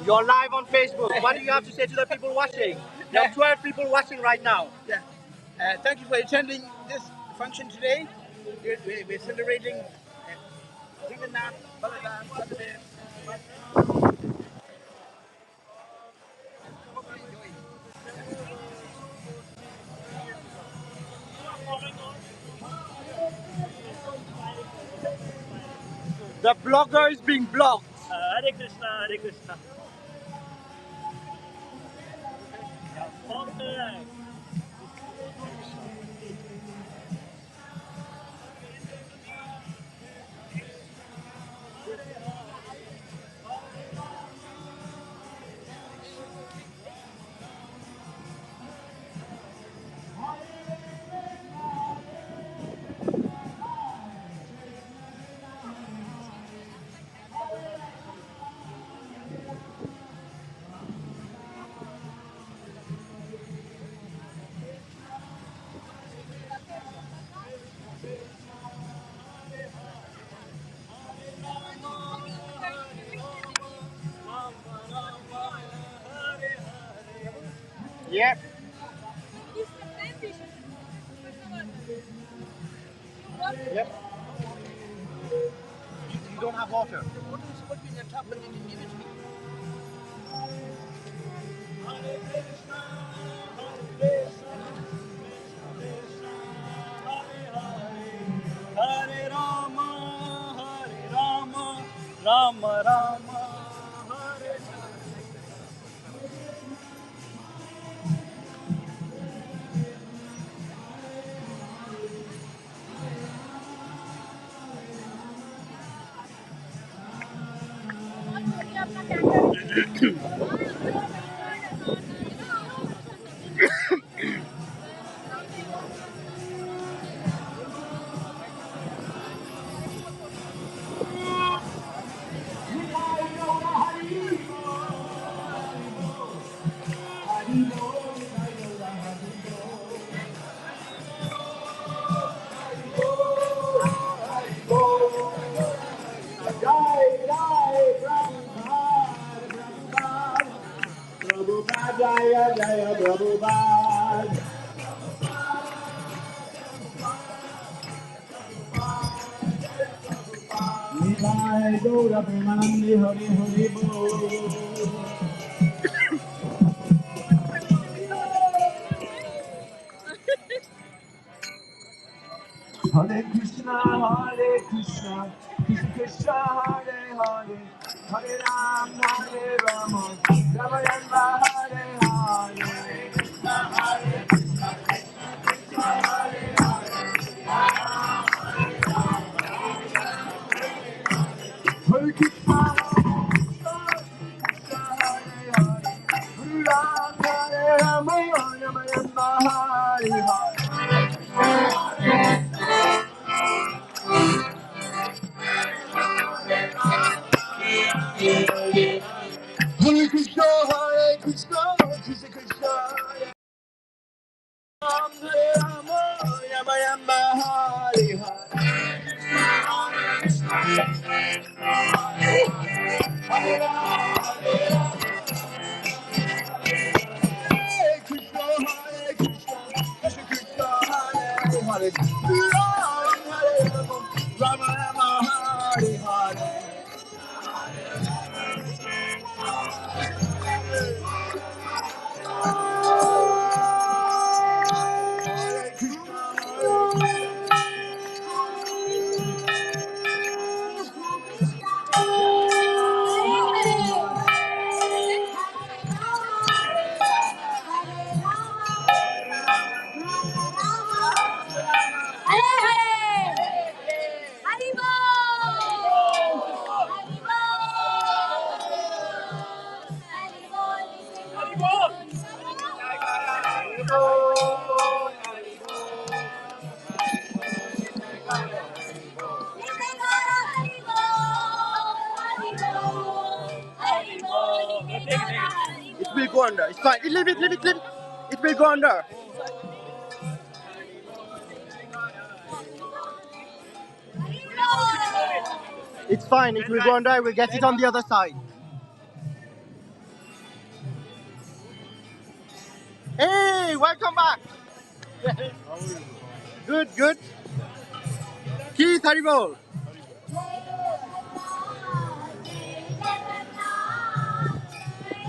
You're live on Facebook. What do you have to say to the people watching? There are 12 people watching right now. Yeah. Thank you for attending this function today. We're celebrating Jagannath, Balaram, Sunday. The blogger is being blocked. Hare Krishna, Hare Krishna. Okay. Yep. Yep. You don't have water. The water is supposed to be in the tub, but they didn't give it to me. Hare Krishna, Hare Krishna, Hare Rama, Rama Rama, Hare Hare. Jaya Jaya Prabhupada. Nidai Gaura Premanandi Hari Hari Bol. Hare Krishna, Krishna Krishna, Hare Hare, Hare Ram, Hare Rama, Rama Rama, Hare Hare. Krishna, Hare Krishna, Krishna Hare Hare, Hare Krishna, Hare Hare, Hare Ram, Hare Rama, Rama Rama, Hare Hare. Hare Krishna, Krishna Krishna, Ram, Hare Rama, Rama Rama, Hare Hare. Krishna, Hare Krishna, Krishna Krishna, Hare Hare, Ram, Hare Rama, Rama Rama, Hare Hare. It will go under. It's fine. Leave it. It will go under. It's fine. It will go under. We'll get it on the other side. Hey, welcome back. Good. Keith, Haribol.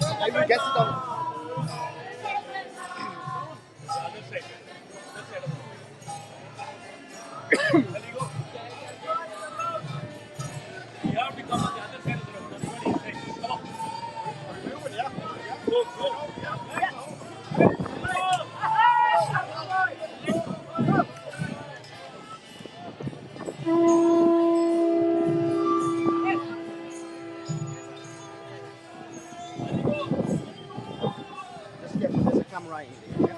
I will get it on. You have to come on the other side of the road. Everybody inside. Come on. Go. There's a camera in there.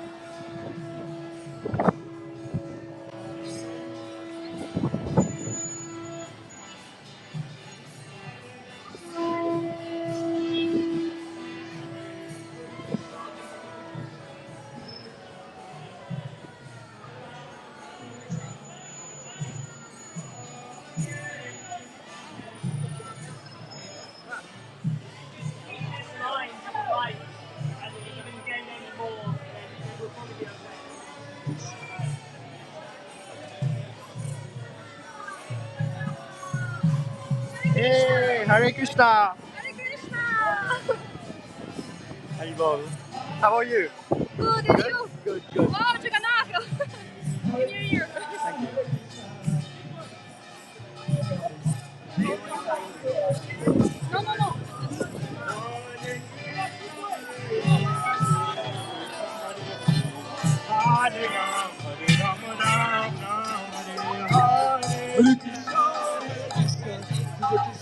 Hey, Hare Krishna. Haribol. How are you? Good, and you? Good. Wow, Jagannath! Happy New Year! Thank you. No.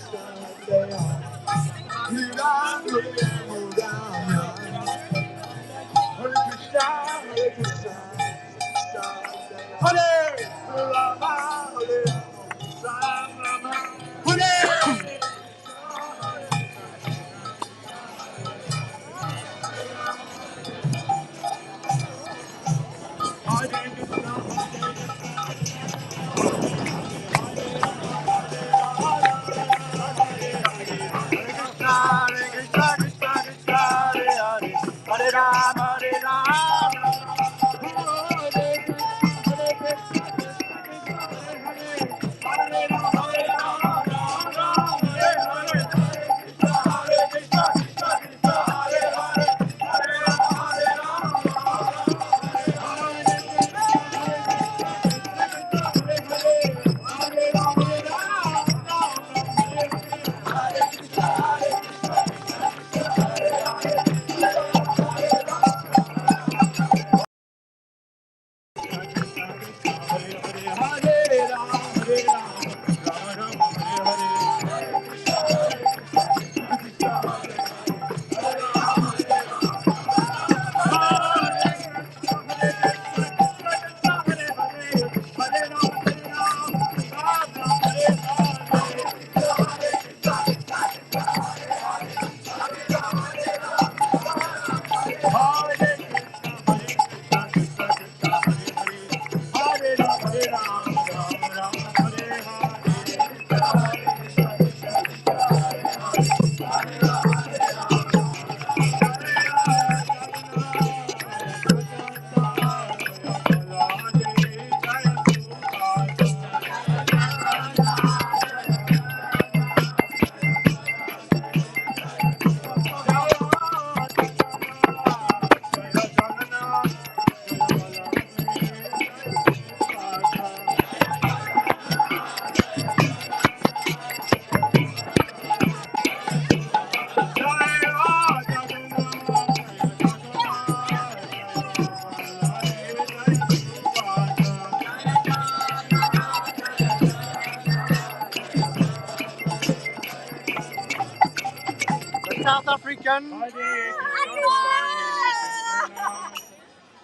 South African.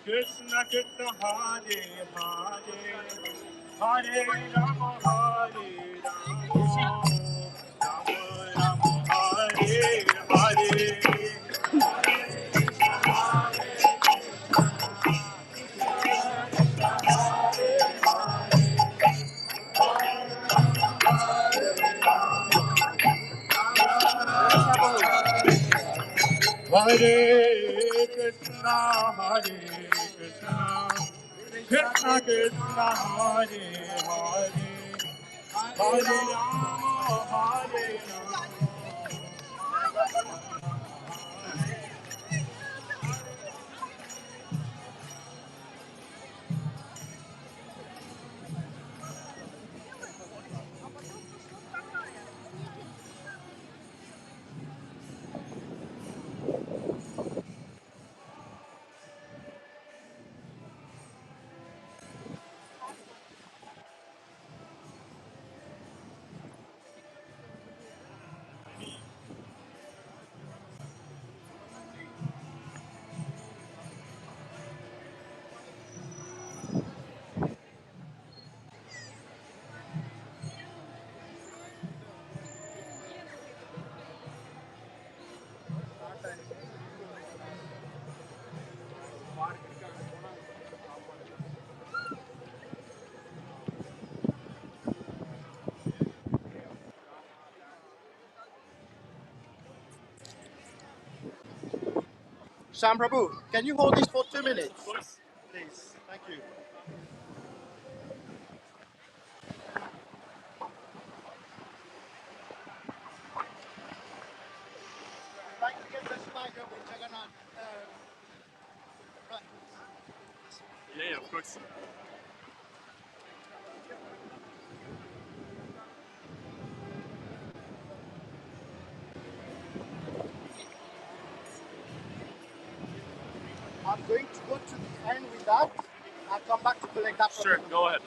Krishna Krishna Hare Hare, Hare Rama Hare Rama, Rama Rama Hare Hare. Hare Krishna, Hare Krishna, Krishna Krishna, Hare Hare, Hare Rama, Hare Rama. Sam Prabhu, can you hold this for 2 minutes? Please, thank you. I'd like to get the slide of Jagannath. Right. Yeah, of course. I'm going to go to the end with that. I'll come back to collect that. Sure, go ahead.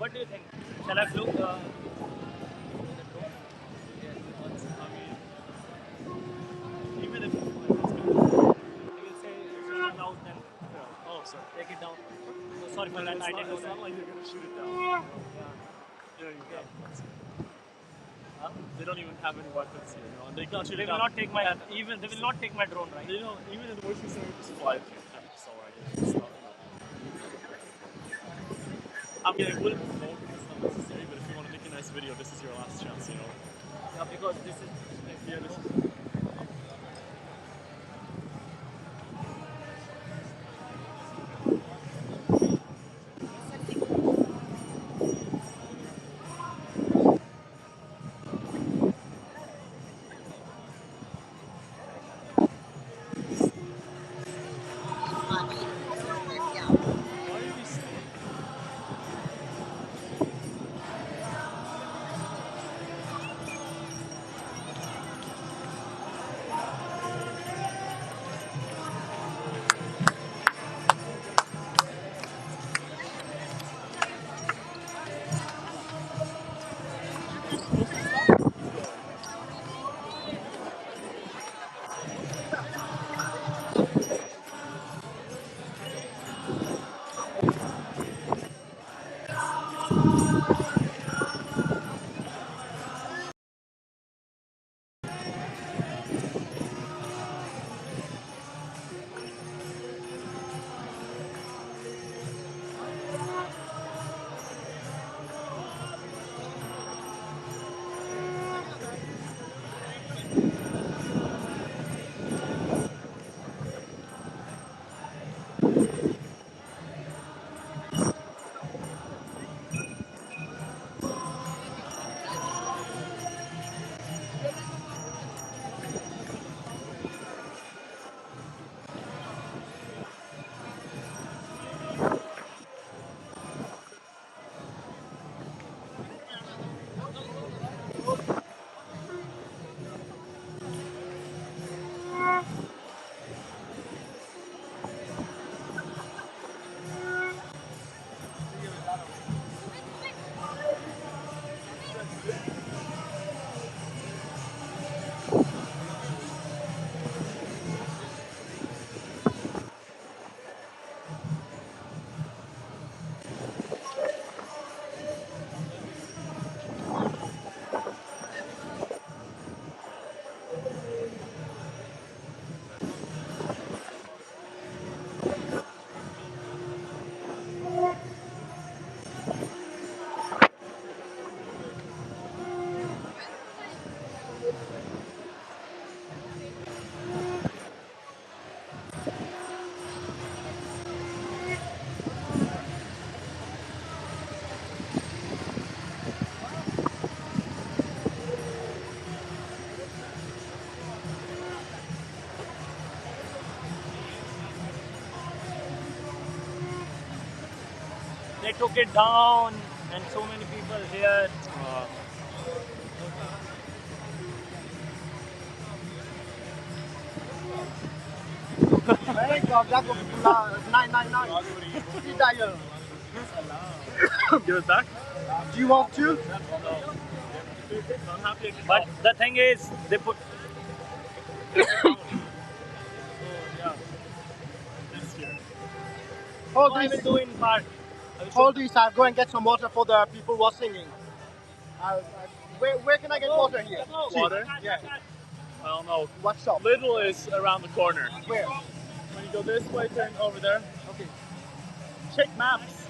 What do you think? Shall I flew? Even if it's say it's not allowed, then oh, sorry, take it down. Oh, sorry for that. I didn't know It's that. not like they're gonna shoot it down. They don't even have guns. Huh? They don't even have any weapons here. You know, and they can't shoot They it will down. not take my even. They will not take my drone, right? They don't even in the worst case scenario just fly it to your head. It's alright. It's not. I mean, I wouldn't promote it. It's not necessary. But if you want to make a nice video, this is your last chance. You know. Yeah, because this is. Yeah, this is. Why are you staying? They took it down, and so many people here. Hey, God, that was 999. Please dial. Give it back. Do you want to? I'm happy. But the thing is, they put. Next year. Hold I will this. do in part. Hold this. I'll go and get some water for the people who are singing. Where can I get water here? Water? Yeah. I don't know. What shop? Lidl is around the corner. Where? When you go this way, turn over there. Okay. Check maps.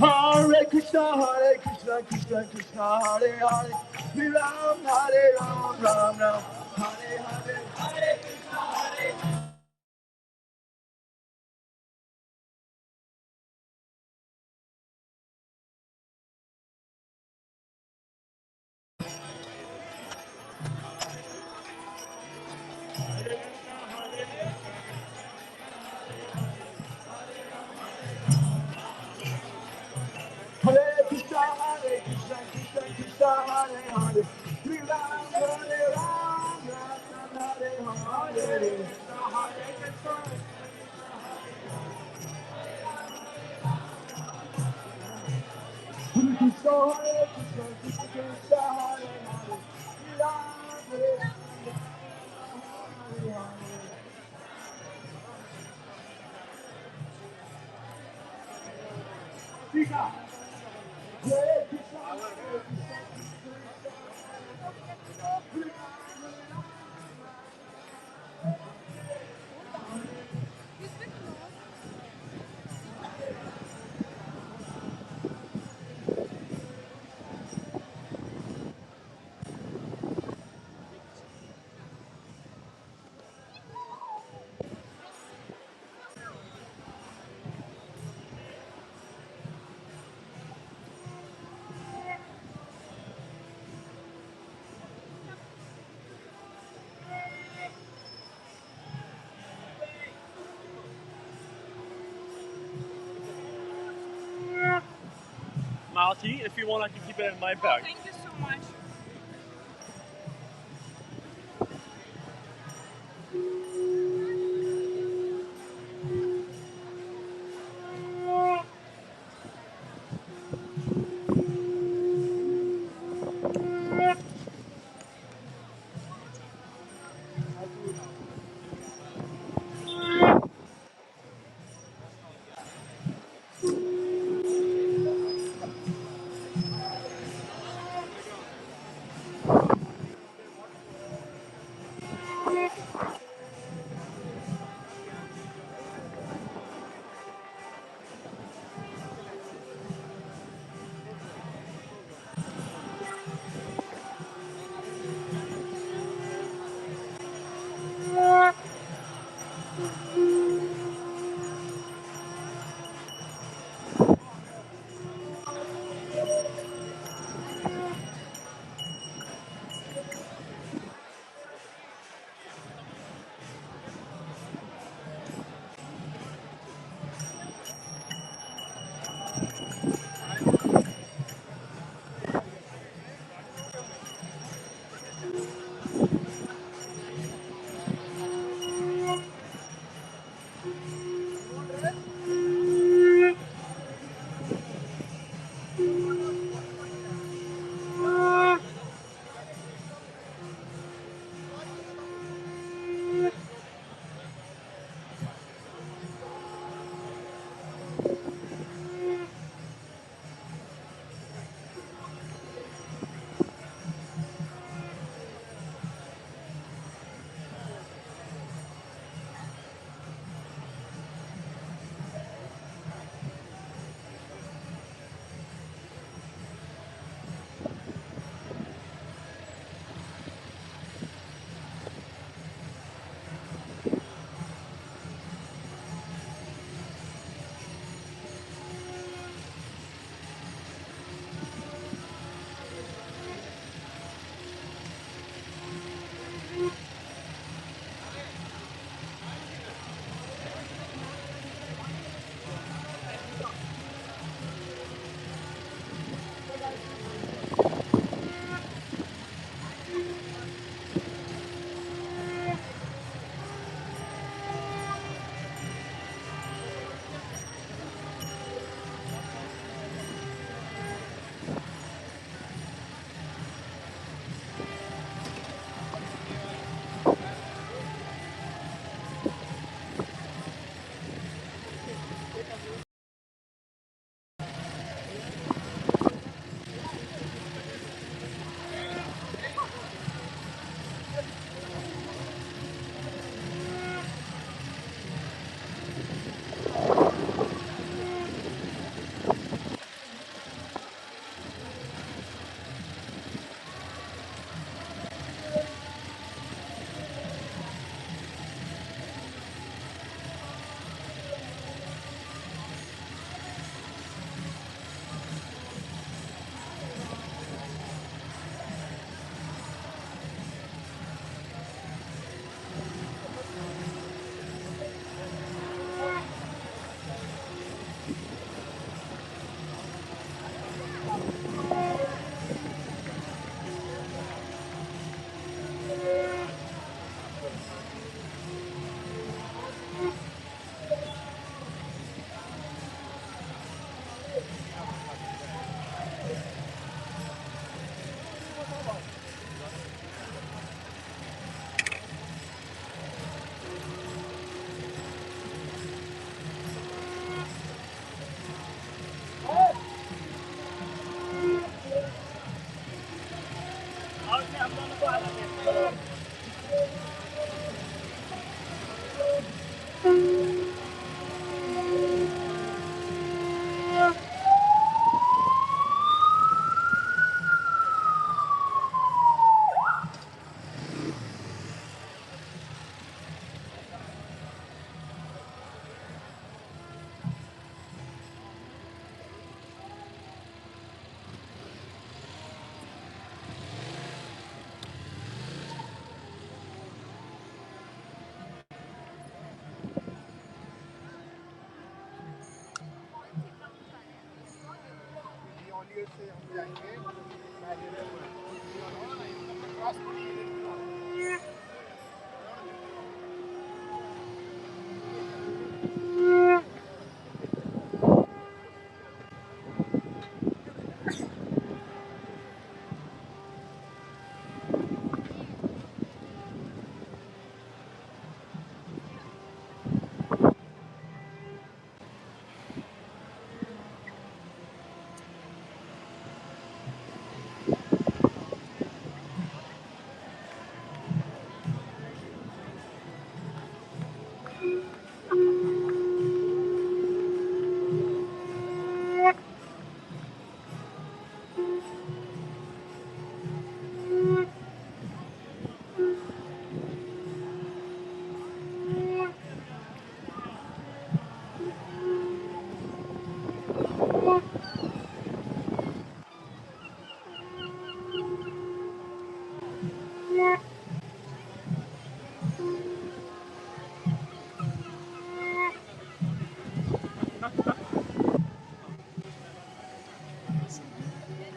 Hare Krishna, Krishna Krishna, Hare Hare, Hare Ram, Ram Ram, Hare Hare, Hare Krishna, Hare Krishna. Hare Krishna, Krishna Krishna, Hare Hare, Hare Ram, Hare Ram, Ram Ram, Hare Hare, Hare Krishna, Hare Krishna, Hare Krishna, Krishna Krishna, Hare Hare, Hare Ram, Hare Ram, Hare Hare. Krishna, Hare Krishna, Hare Krishna, Malti, if you want, I can keep it in my bag. Thank you so much.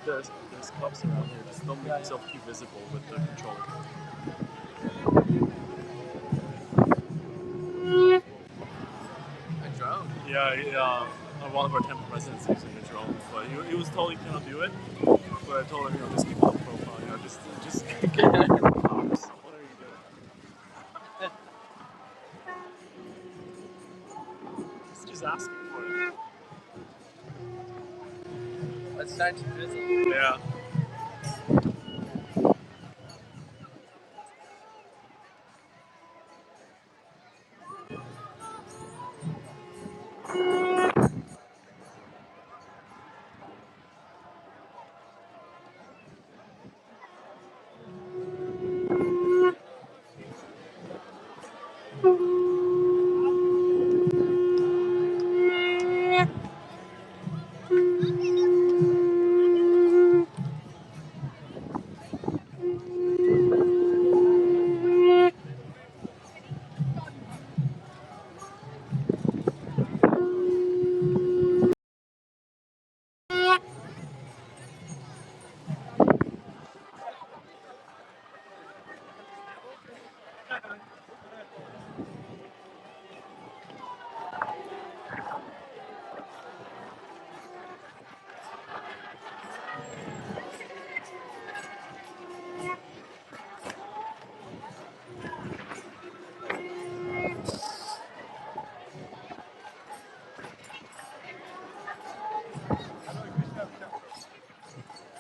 There's clubs around here. Just don't make yourself too visible with the controller. A drone? Yeah, one of our temple presidents using a drone, but he was told he cannot do it. But I told him, just keep a low profile, just get away from the cops. What are you doing? Just asking for it. Let's start to drizzle. Yeah.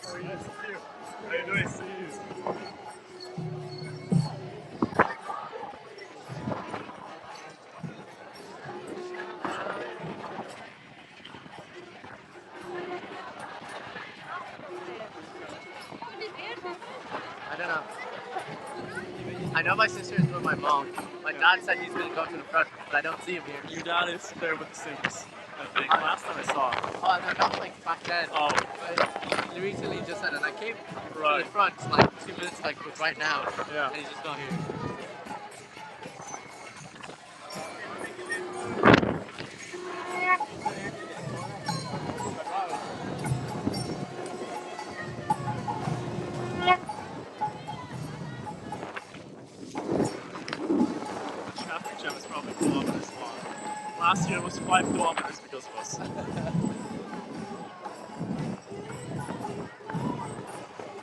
How you doing? See you. I don't know. I know my sister is with my mom. My dad said he's going to go to the front, but I don't see him here. Your dad is there with the Sims, I think. Last time I saw him. Oh, no, not like back then. Oh. But he recently just said it. I came to Right. the front like 2 minutes like right now. Yeah. And he's just not here. Traffic jam is probably kilometers long. Last year was 5 kilometers because of us.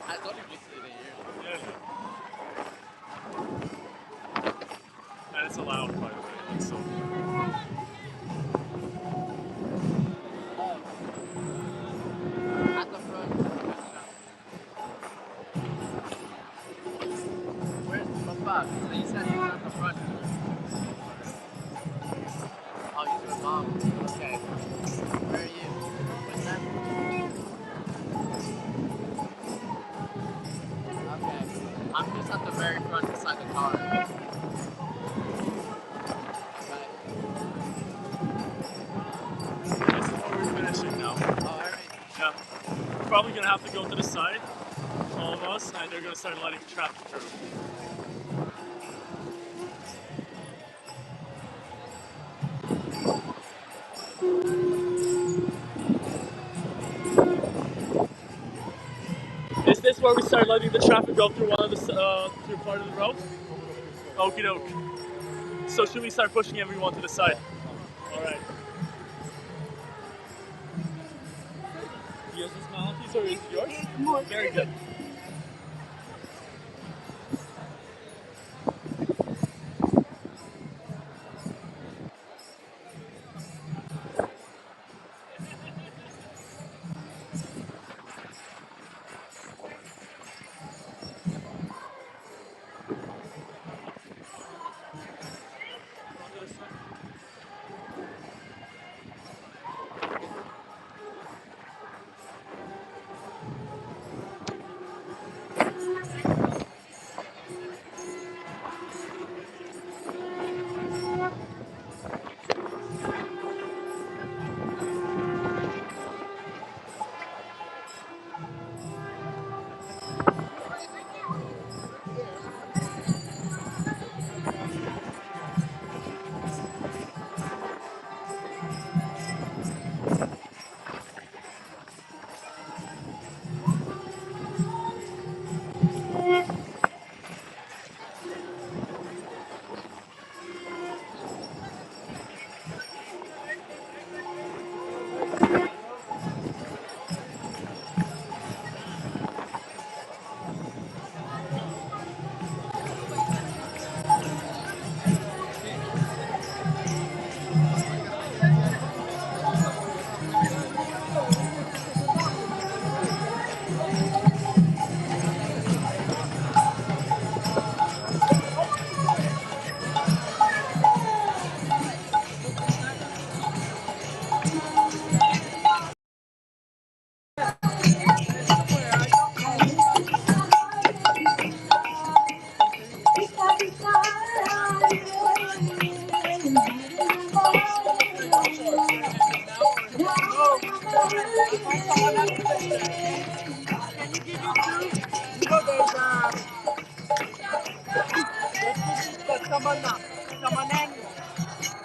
I thought he was in here. Yeah. And it's allowed, by the way. Like, so. At the front. Where's Papa? So you said he was at the front. Oh, he's with mom. Okay. Where are you? With them? Okay. I'm just at the very front beside the car. Okay. This is where we're finishing now. Oh, alright. Yeah. We're probably going to have to go to the side, all of us, and they're going to start letting traffic through. before we start letting the traffic go through through part of the road? Okie doke. So should we start pushing everyone to the side? All right. Yours is Malachy's or is it yours? Very good.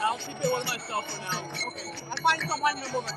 I'll keep it with myself for now. Okay. I'll find someone in a moment.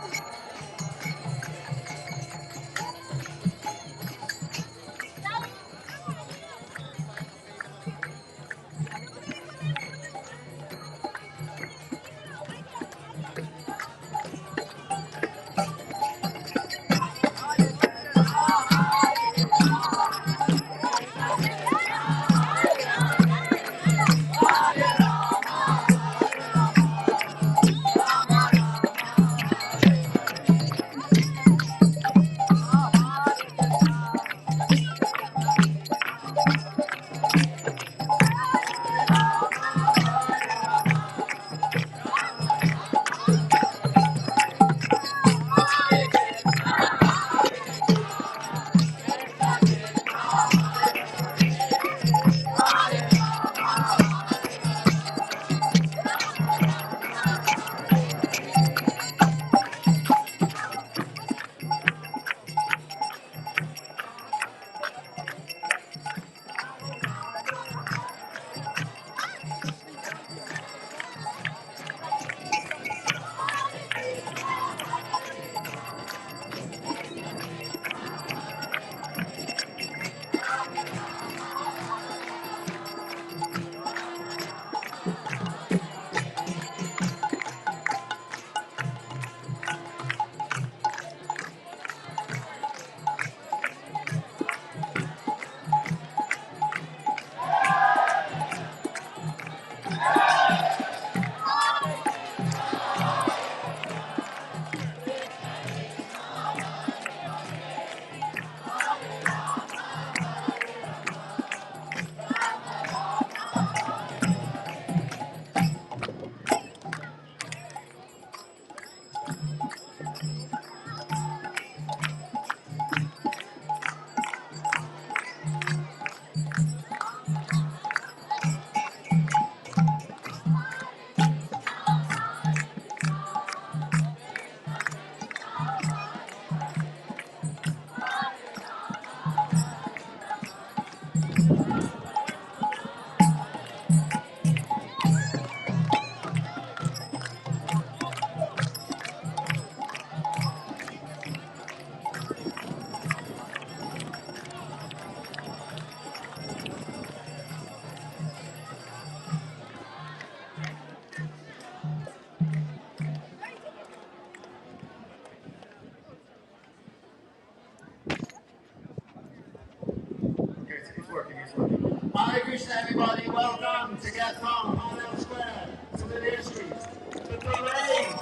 working, it's working. Hare Krishna, everybody. Welcome to get from Parnell Square to the Deer Street, the parade.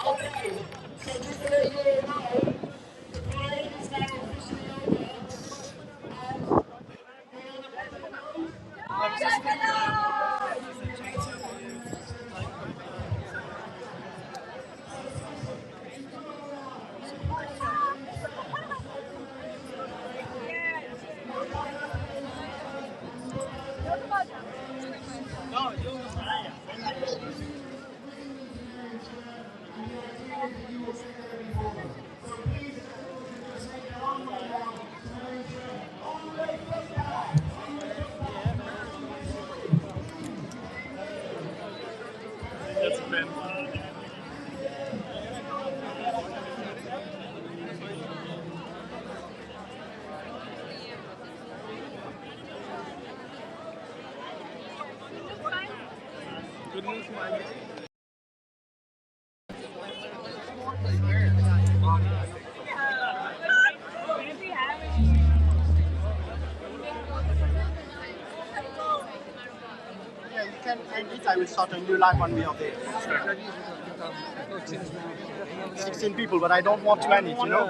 Okay, so just to let you all know, the parade is now officially over. That's been good news, man. Yeah, you can end it. I will start a new live on me of the 16 people, but I don't want to end it, you know?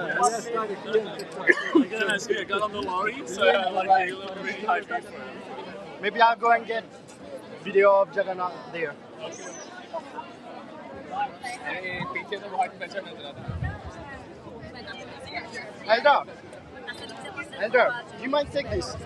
Again, I see I got on the lorry, so I like a little really high pace for it. Maybe I'll go and get video of Jagannath there. Elder, Elder, do you mind take this?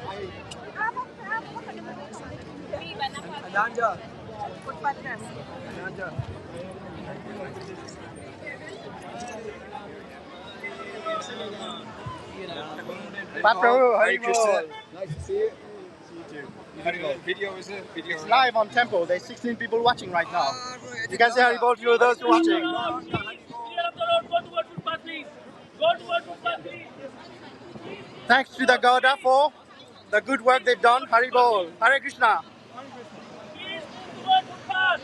Hare Krishna. Nice to see you. See you too. Video is it? Video. It's live on Temple. There's 16 people watching right now. You can say Haribol to those watching. Clear up the road, go toward footpath, please. Go toward footpath, please. Thanks to the Gauda for the good work they've done. Haribol. Hare Krishna. Please move toward footpath.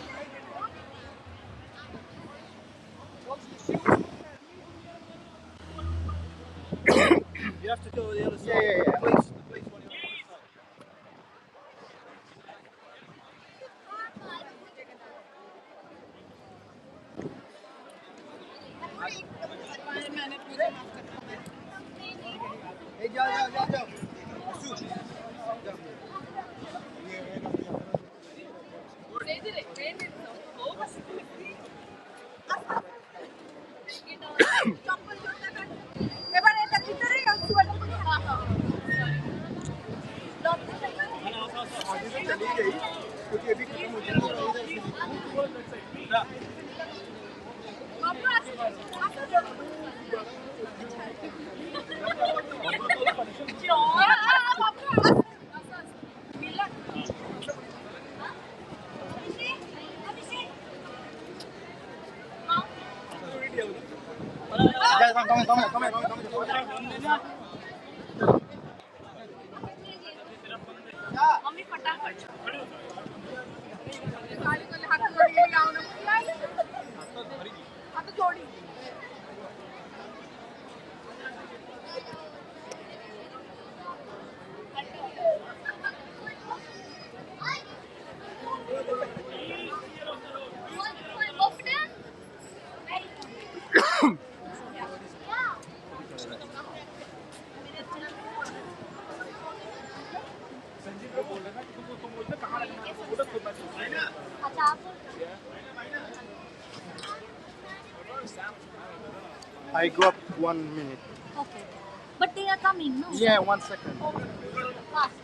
You have to go to the other side. Yeah. Please. Hey, Joe. Come here. Mummy फटाफट हाथ जोड़ी आओ ना हाथ जोड़ी I go up 1 minute. Okay. But they are coming, no? Yeah, 1 second. Fast.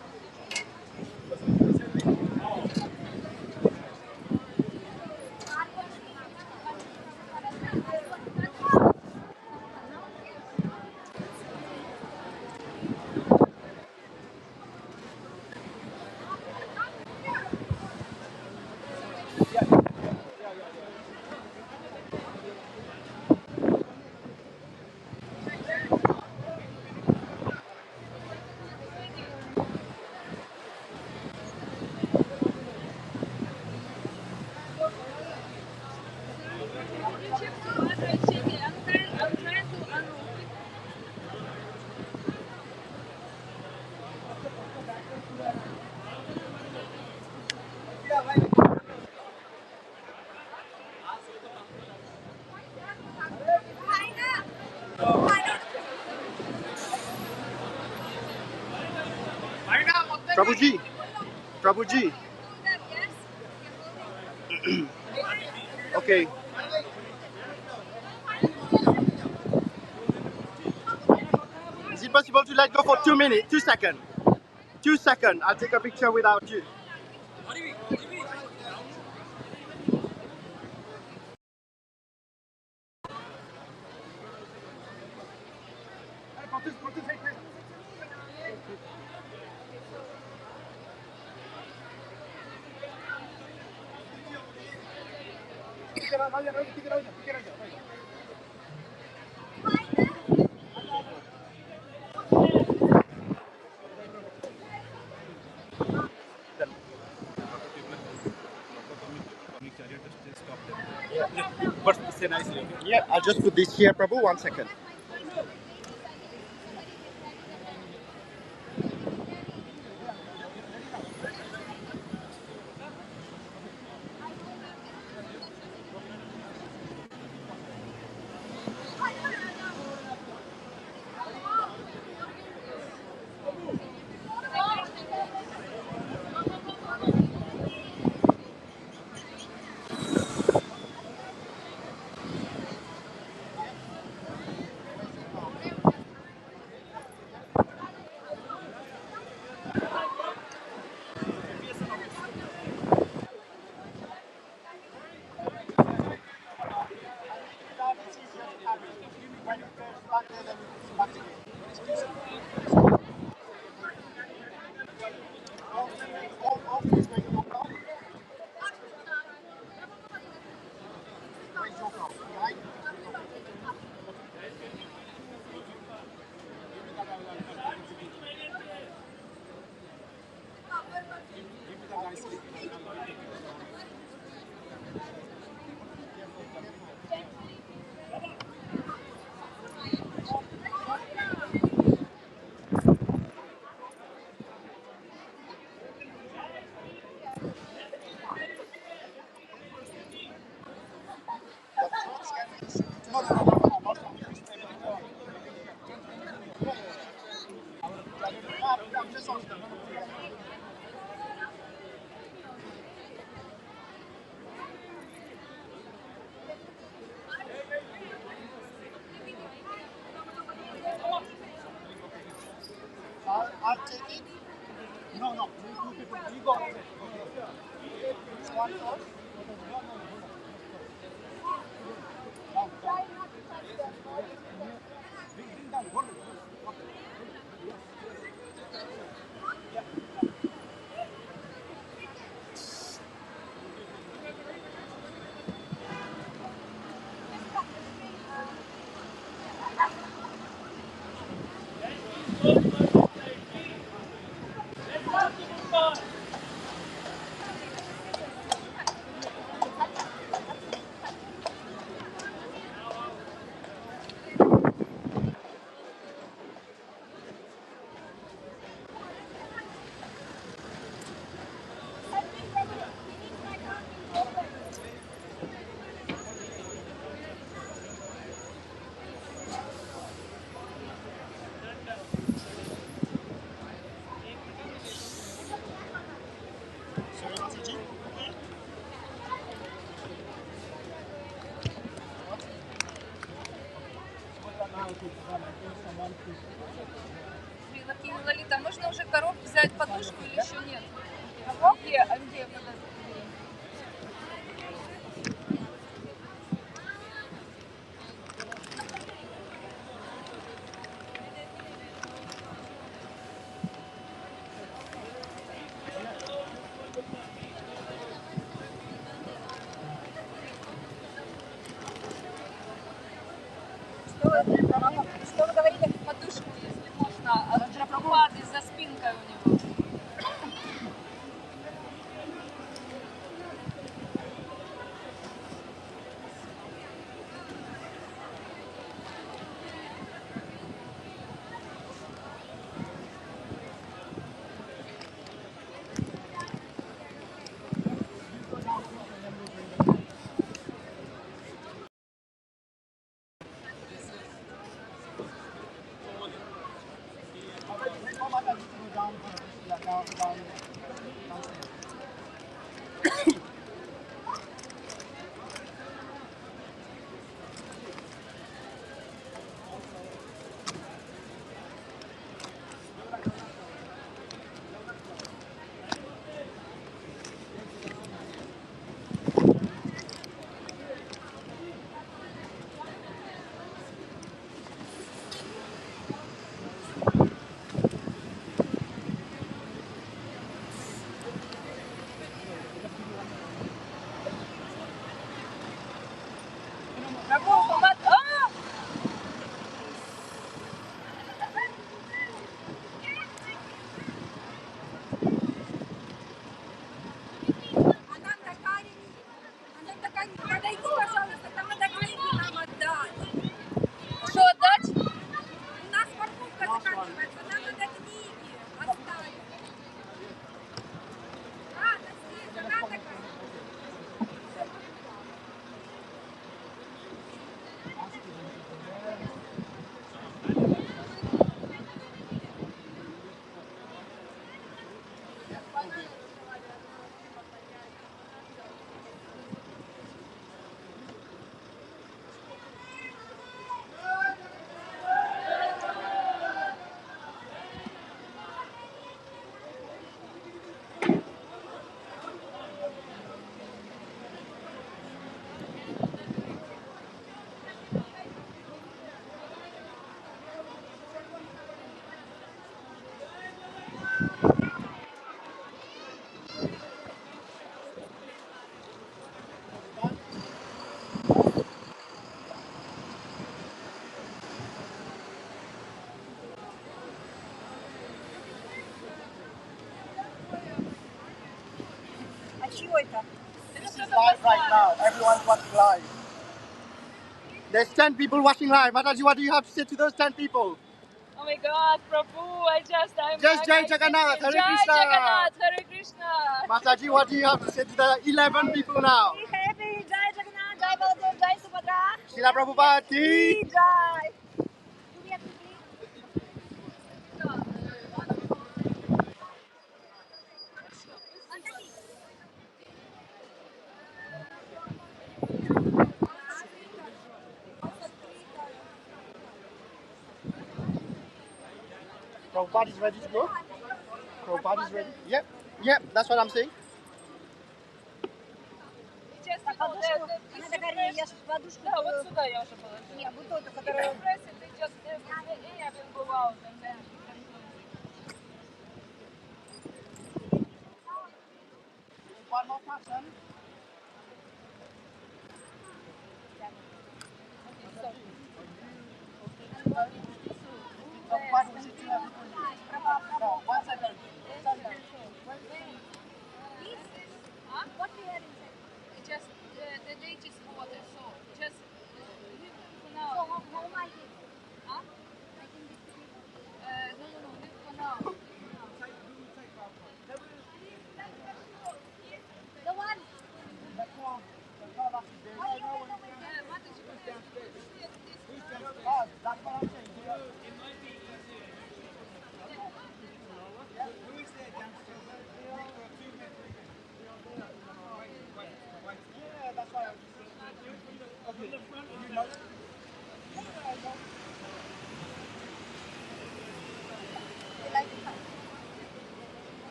Prabhuji. Prabhuji. Okay. Is it possible to let go for 2 minutes? 2 seconds. 2 seconds. I'll take a picture without you. But say nicely. Okay? Yeah, I'll just put this here, Prabhu. 1 second. I'll take it. No, no. You people, you go. One first. Bring down. Go. Лолита, можно уже коробку взять подушку или еще нет? Где? А где? Что вы говорите? Подушку, если можно, драпады за спинкой у него. everyone's watching live. There's 10 people watching live. Mataji, what do you have to say to those 10 people? Oh my God, Prabhu, I'm Just Jai Jagannath, Hare Jai Krishna. Jagannath, Hare Krishna. Mataji, what do you have to say to the 11 people now? Be happy, Jai Jagannath, Jai Baladev, Jai Subhadra. Srila Prabhupada ki Jai. Prabhupada is ready to go. Prabhupada is ready. Yep, that's what I'm saying. Честно, да, вот сюда я уже положила. Нет, вот эту, которая... Пресс, это идет, я бы бывал, One more person. Prabhupada will sit to everybody. No, 1 second. What we had inside? Just the date is water, so just leave for now. So how much? Huh? I can give to people. No, leave for now. The one. That's what I'm saying.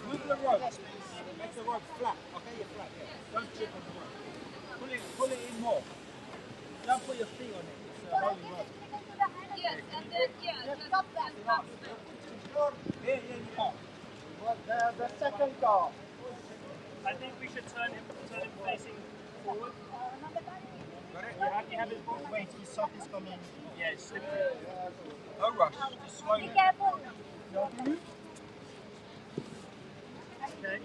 Move the rope. Make the rope flat. Okay, you're flat. Yeah. Don't chip on the rope. Pull it in more. Don't put your feet on it. It's a holy rope. Yes, and then, stop that. Yeah, you can't. The second car. I think we should turn him facing forward. Got it? You have his ball. Wait, his sock is coming. Yeah, it's slippery. No rush. Just slowly. Be careful. Okay.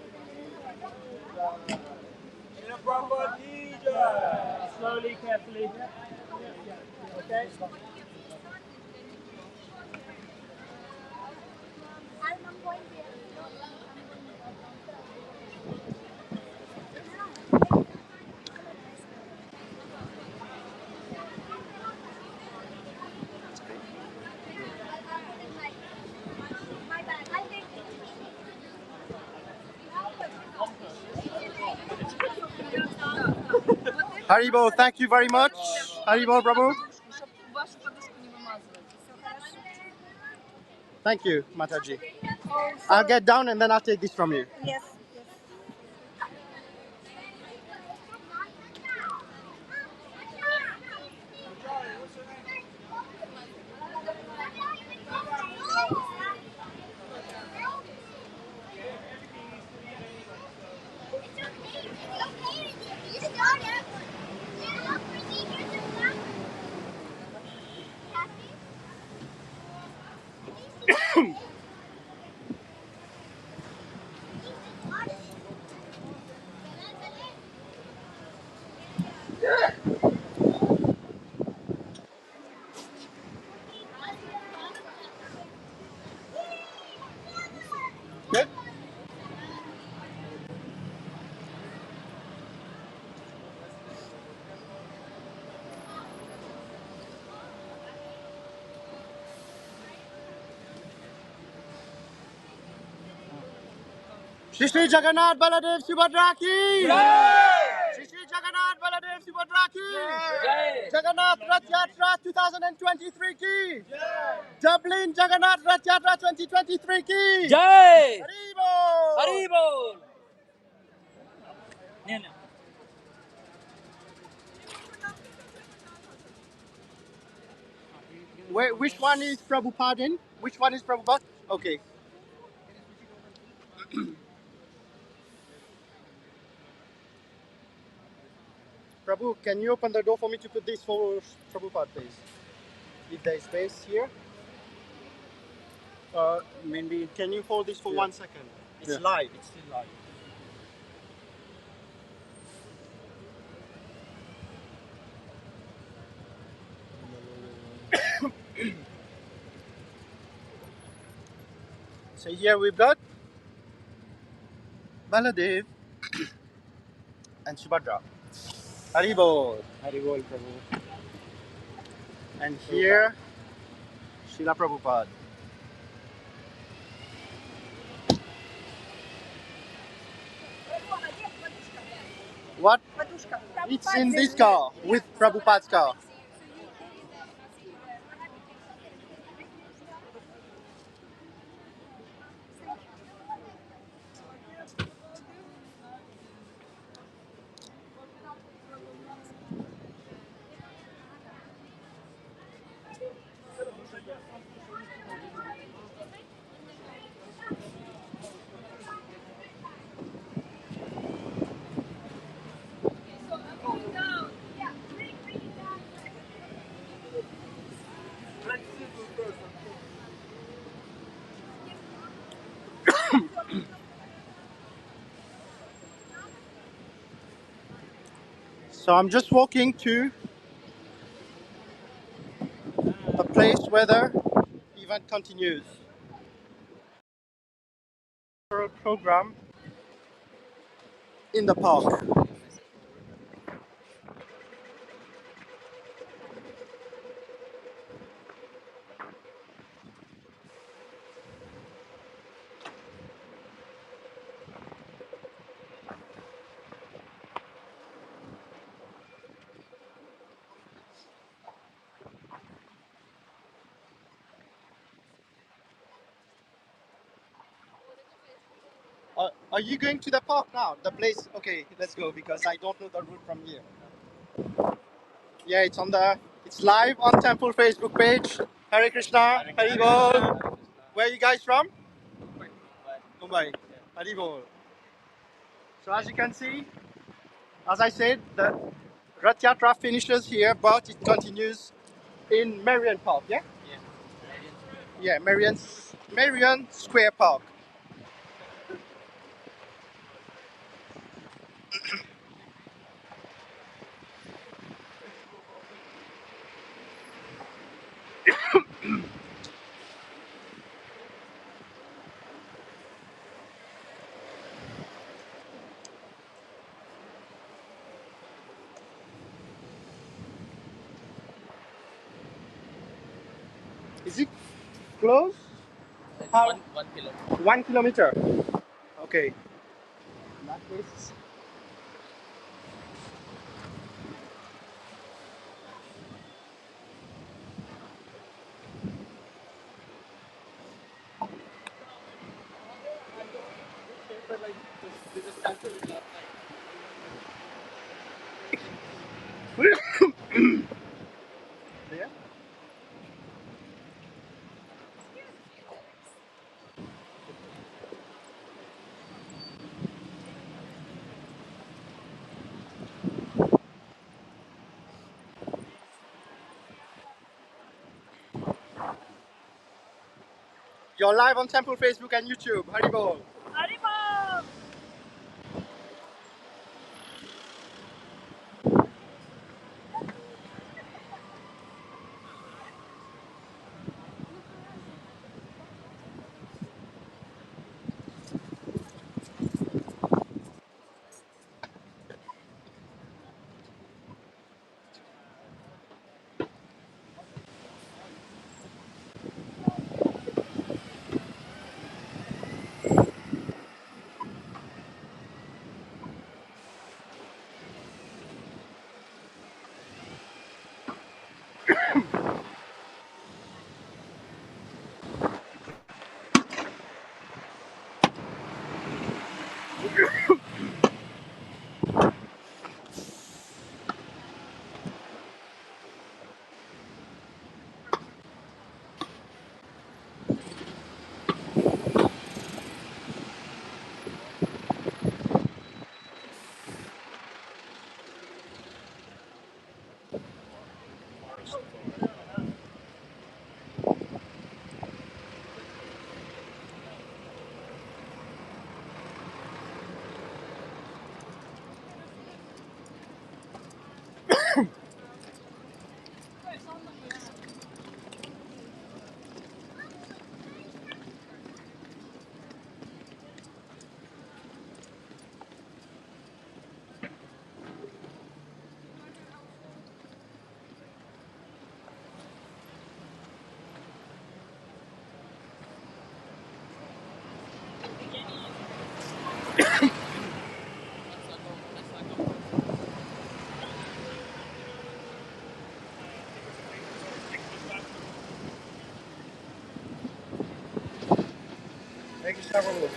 Srila Prabhupada ki jai. Slowly, carefully. Okay. Haribo, thank you very much. Haribo, Prabhu. Вашу подушку не вымазывайте. Thank you, Mataji. I'll get down and then I'll take this from you. Yes. Good? Shri Shri Jagannath Baladev Subhadra ki Shri Shri Jagannath Baladev Subhadra ki Jagannath Rathayatra 2023 ki Dublin Jagannath Rathayatra 2023 ki Jai! Haribo! Haribol! which one is Prabhupada in? Which one is Prabhupada? Okay. Prabhu, can you open the door for me to put this for Prabhupada, please? If there is space here. Maybe. Can you hold this for 1 second? It's Yeah. live. It's still live. So here we've got Baladev and Subhadra. Haribol. Haribol Prabhu. And here, Srila Prabhupada. What? It's in this car with Prabhupada's car. So I'm just walking to the place where the event continues. Program in the park. Are you going to the park now? The place? Okay, let's go because I don't know the route from here. Yeah, it's live on Temple Facebook page. Hare Krishna, Hare Bol. Where are you guys from? Mumbai. Hare Bol. So as you can see, as I said, the Rathayatra finishes here, but it continues in Merrion Park, yeah? Yeah, Merrion Square Park. Is it close? How? 1 kilometer. 1 kilometer. Okay. In that case, there. You're live on Temple Facebook and YouTube. Haribol. Haribol! jakiś zawód.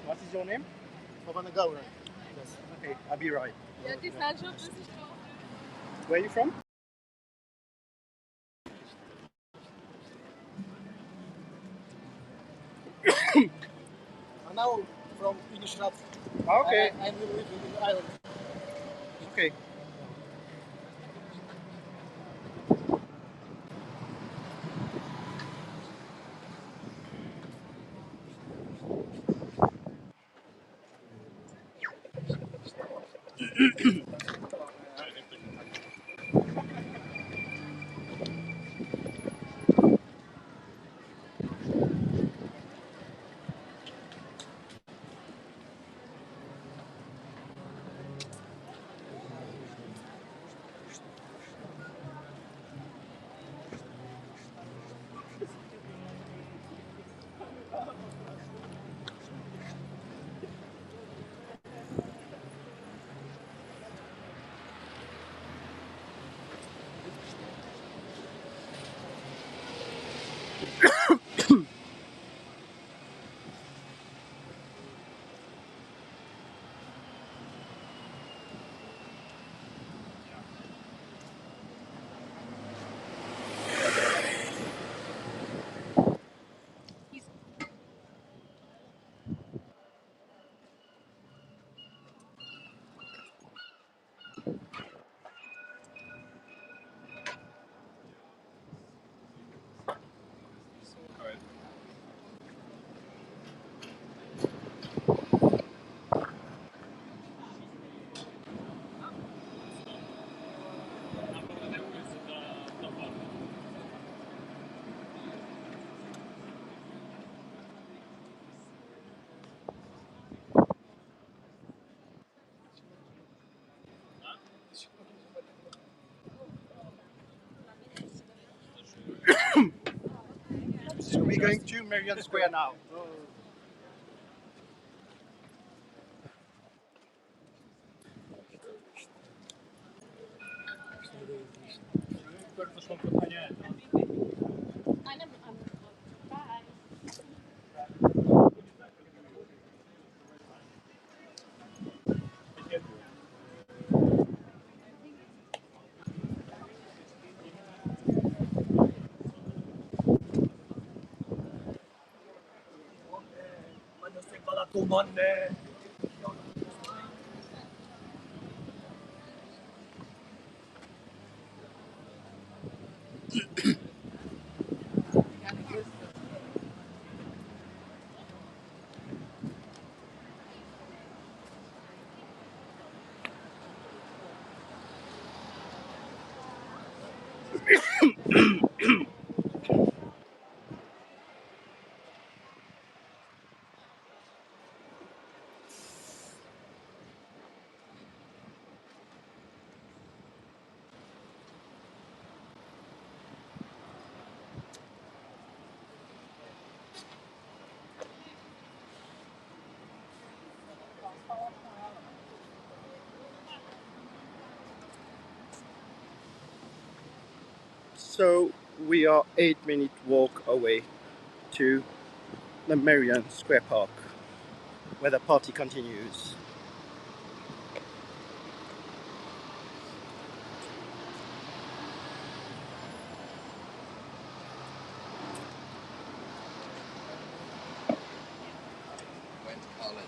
What is your name? I want to go now. Yes. Okay, I'll be right. Ja, die Fallschirm ist nicht drauf. Where are you from? I'm now from Innisfrad. Okay. I will live in the island. Okay. So we're going to Merrion Square now. So we are 8-minute walk away to the Merrion Square Park, where the party continues. Went to college.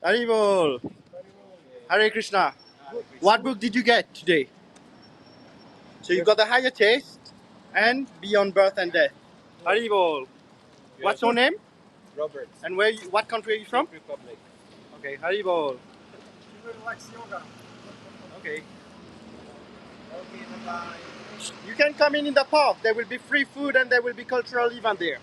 Haribol. Hare Krishna. What book did you get today? So you got the Higher Taste and Beyond Birth and Death. Haribol. What's your name? Robert. And what country are you from? Republic. Okay, Haribol. She really likes yoga. Okay. Okay, bye-bye. You can come in the park. There will be free food and there will be cultural event there.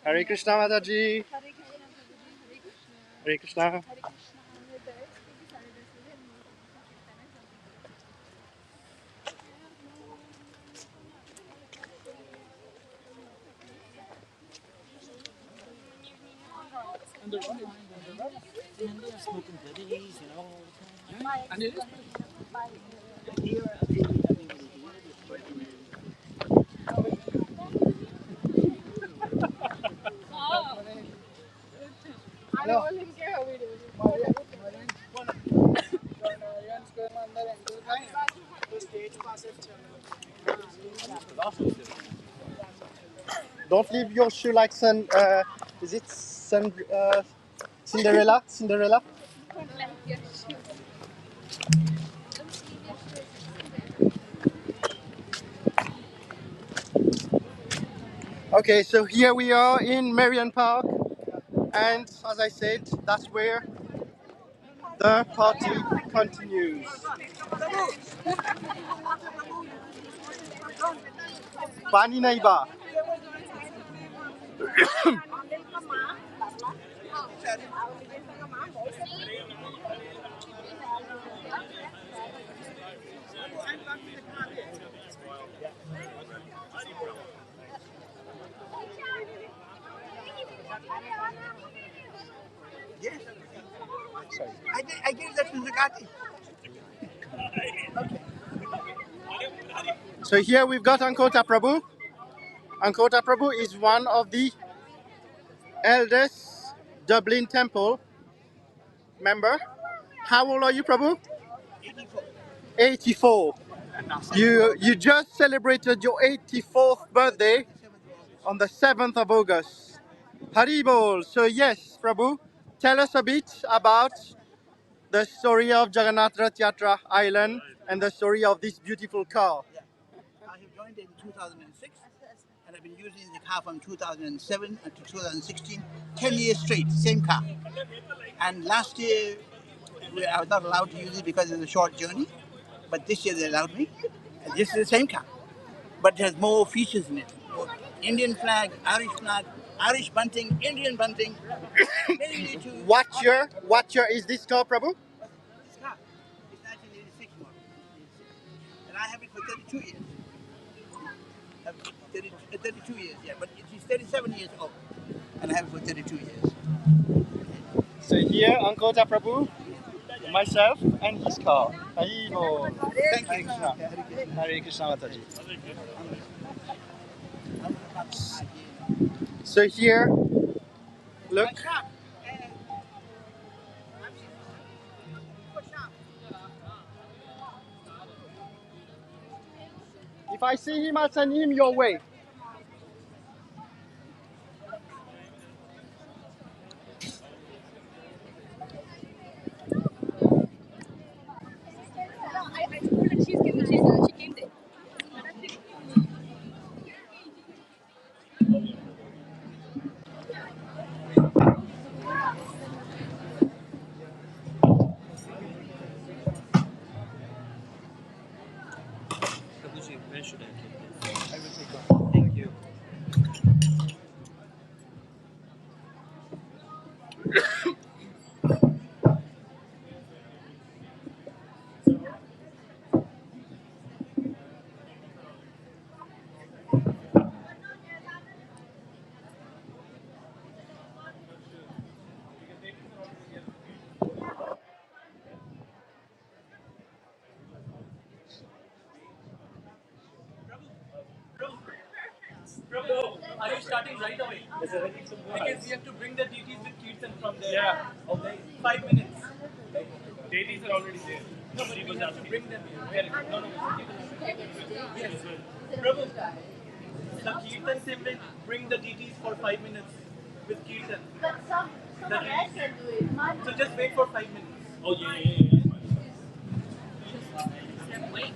Hare Krishna Mataji. Hare Krishna. And they're running. And they're smoking goodies, you know. And it is Don't leave your shoe like is it Cinderella? Cinderella? Don't let your shoes. Don't leave your shoes. Okay, so here we are in Merrion Park, and as I said, that's where the party continues. Pani Naiba. Yes. I gave that to Zagati. So here we've got Ankota Prabhu. Ankota Prabhu is one of the eldest Dublin Temple member. How old are you, Prabhu? 84. 84. You just celebrated your 84th birthday on the 7th of August. Haribol. So yes, Prabhu, tell us a bit about the story of Jagannath Rathayatra Island and the story of this beautiful car. Yeah. I have joined in 2006 and I've been using the car from 2007 to 2016, 10 years straight, same car. And last year I was not allowed to use it because of the short journey, but this year they allowed me. And this is the same car, but it has more features in it. Indian flag, Irish bunting, Indian bunting. What year is this car, Prabhu? This car is 1986 model. And I have it for 32 years. 32 years, yeah, but she's 37 years old, and I have it for 32 years. So here, Ankota Prabhu, myself, and his car. Haribol. Thank you. Hare Krishna Mataji. So here, look. If I see him, I'll send him your way. I told her she came there. Where should I keep this? I will take one. Thank you. Are you starting right away? Because we have to bring the DTs with Kirtan from there. Yeah. Okay. 5 minutes. Deities are already there. No, but we have to bring them here. No. Yes. Prabhu, the Kirtan team will bring the DTs for 5 minutes with Kirtan. But someone else can do it. So just wait for 5 minutes. Oh, yeah. Wait.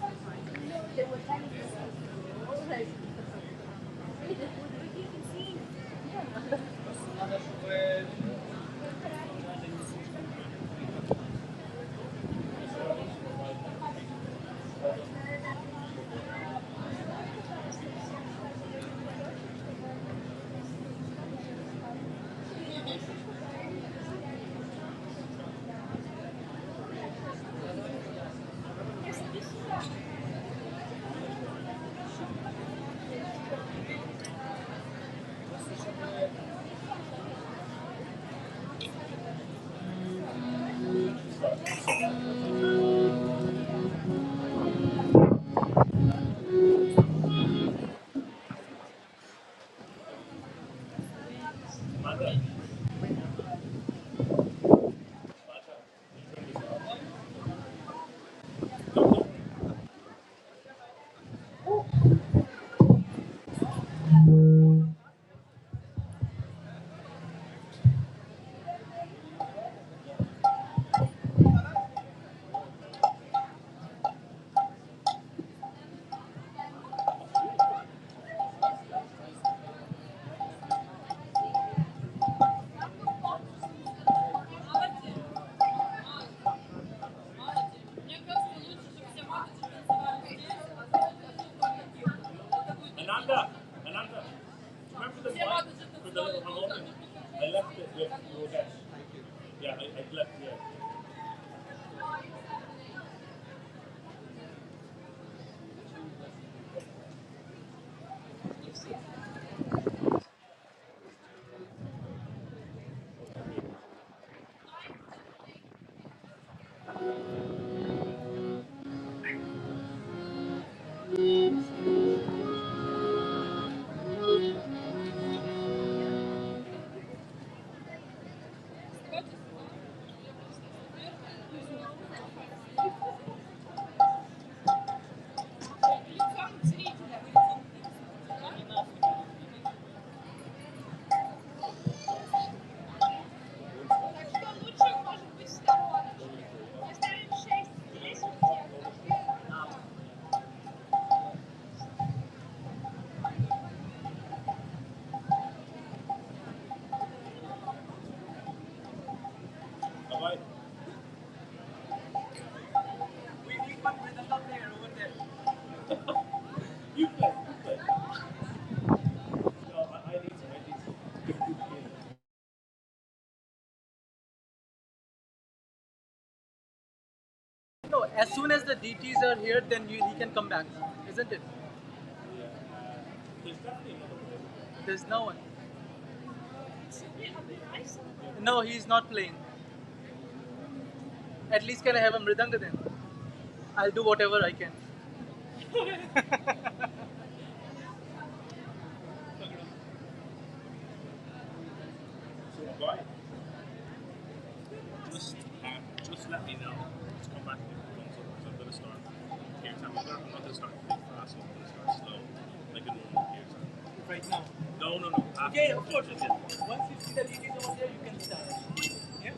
I left it with Rodesh. Yeah, I left here. Bye-bye. We need one rhythm up there over there. You play. No, I need some. No, as soon as the DTs are here, then he can come back, isn't it? There's no one. No, he's not playing. At least can I have a mridanga then? I'll do whatever I can. So bye. Just let me know to come back if it comes up, because I'm going to start gear time. I'm not going to start big fast, I'm going to start slow, like a normal gear time. Right now. No. Okay, of course. Once you see the DTs over there, you can start. Yeah?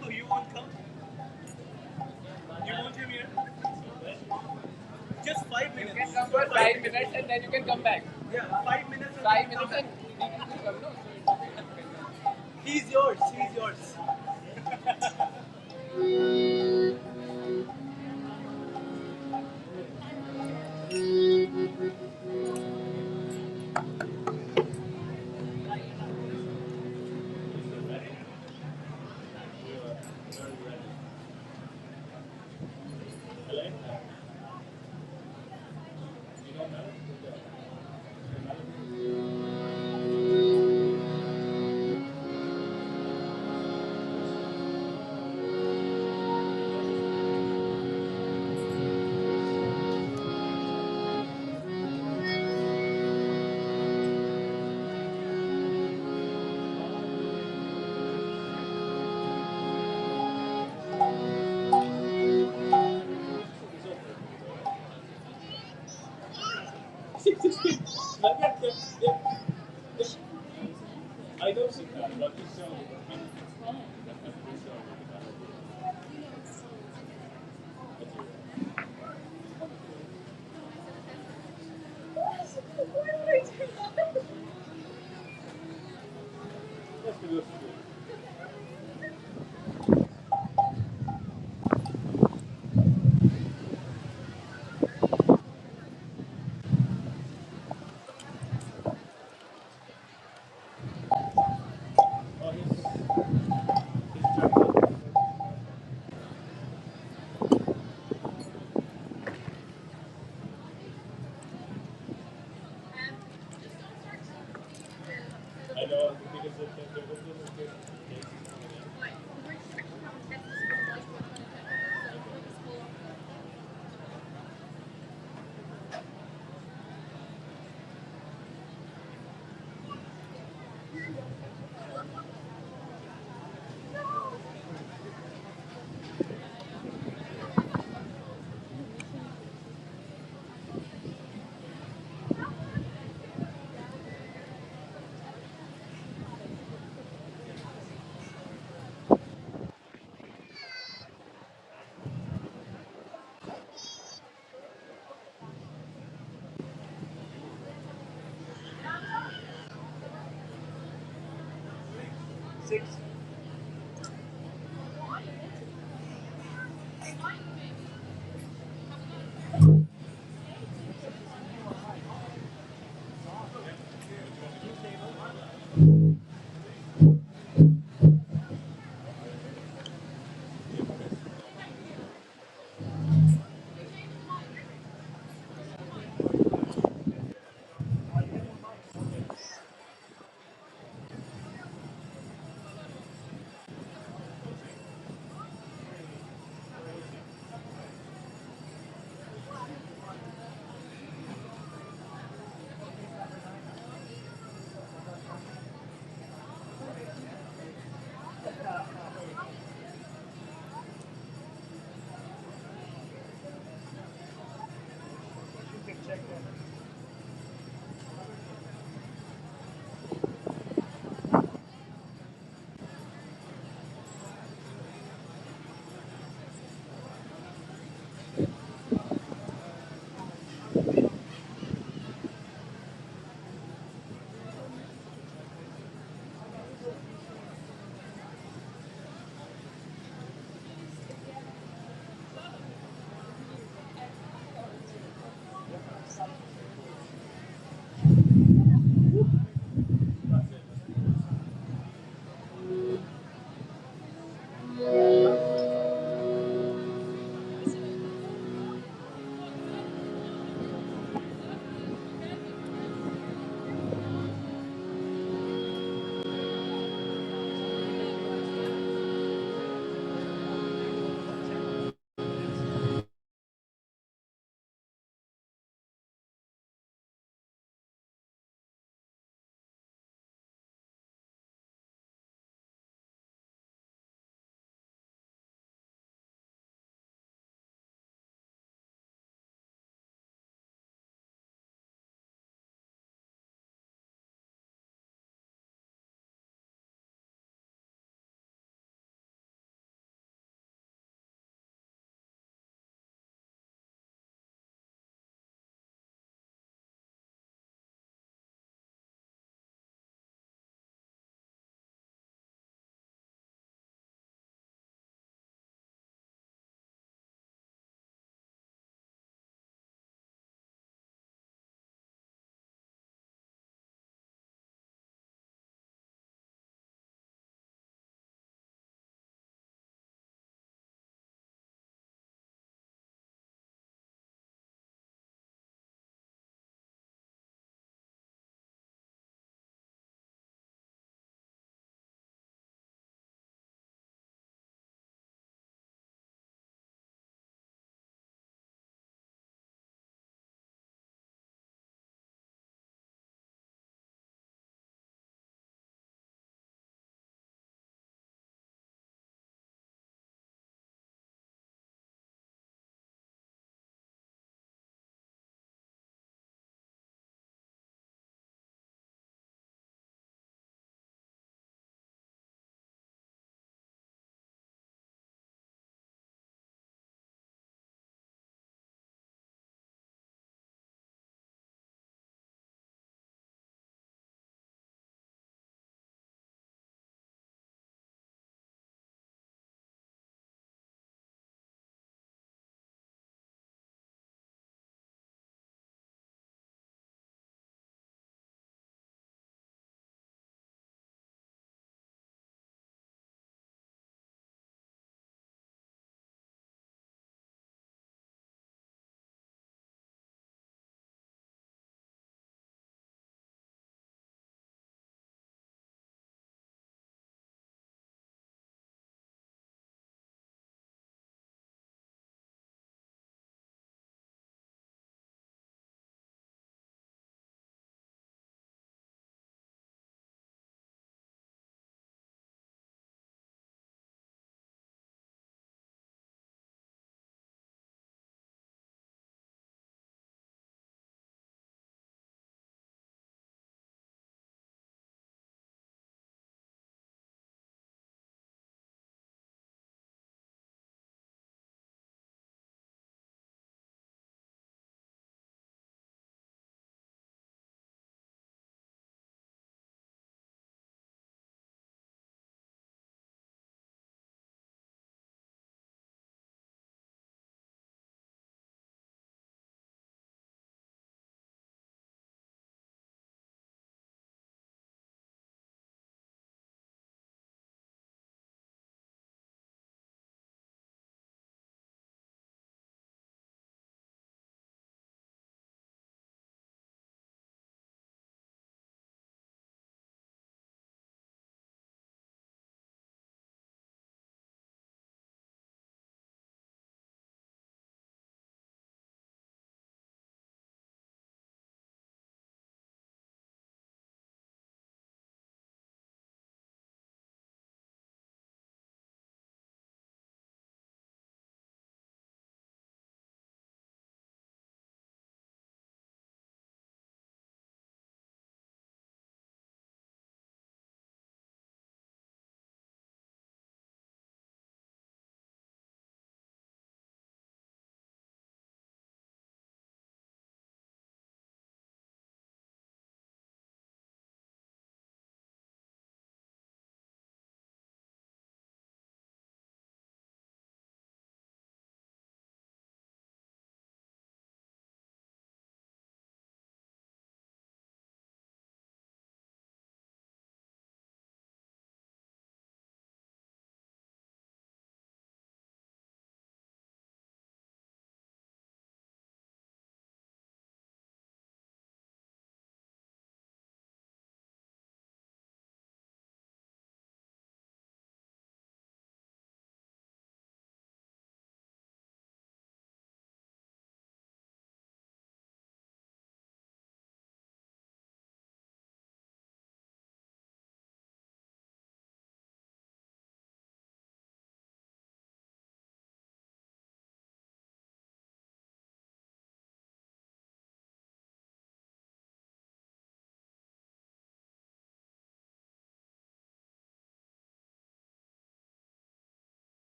No, you won't come? You want him here? Just 5 minutes. You can come for 5 minutes and then you can come back. Yeah, 5 minutes. 5 minutes and come, no? He's yours. He's yours. I don't see that, but it's so. I know, because there was a good case. Six.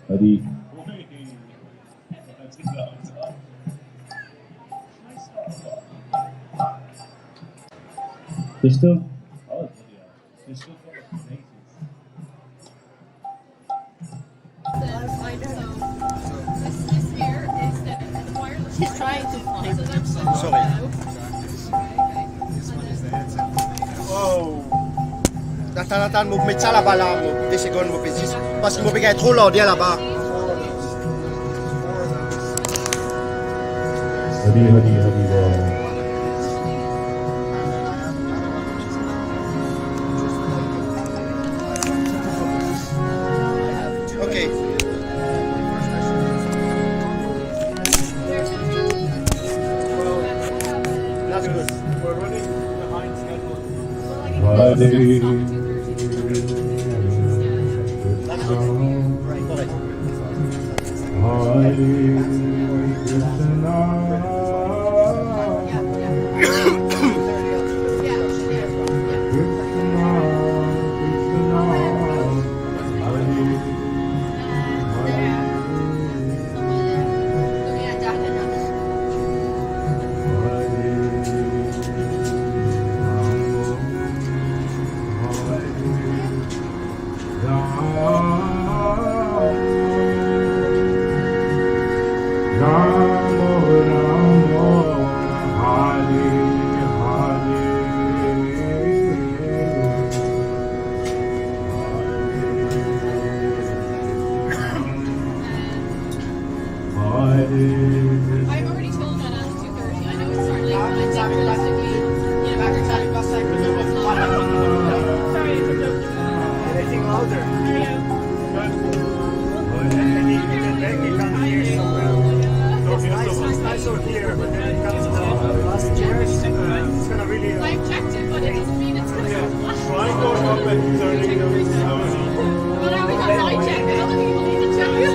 Hari. Pistol? Oh, yeah. Pistol for the He's trying to find them. Sorry. Oh. Nathan mo metsa là-bas là, 10 secondes mo petit. Parce qu'il m'a payé trop l'ordi là-bas. Hari. Okay. That's good. We're running behind schedule. I've already told that at 2:30. I know it's starting late, but it's realistically, you know, after chatting about cycle, it's not. Sorry, I took up. Anything louder? Yeah. And it comes here somewhere. It's nice over here, but then it comes to the last years. It's gonna really. I've checked it, but it doesn't mean it's gonna go. Try going up and turning those slowly. But I was on check it. Other people need to check it.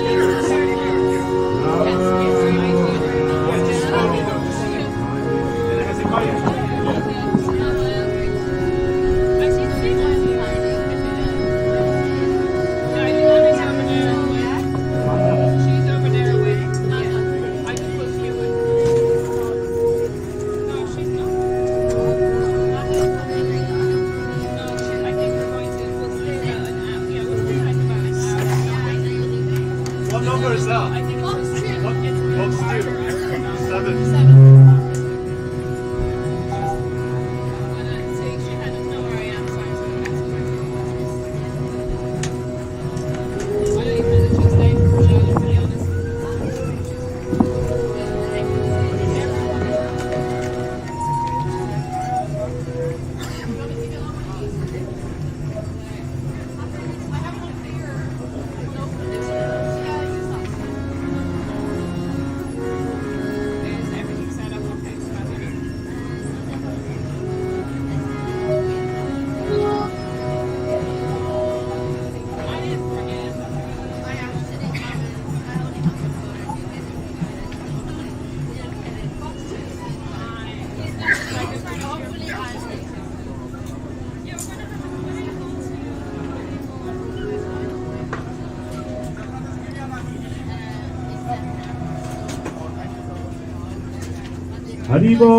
Haribo!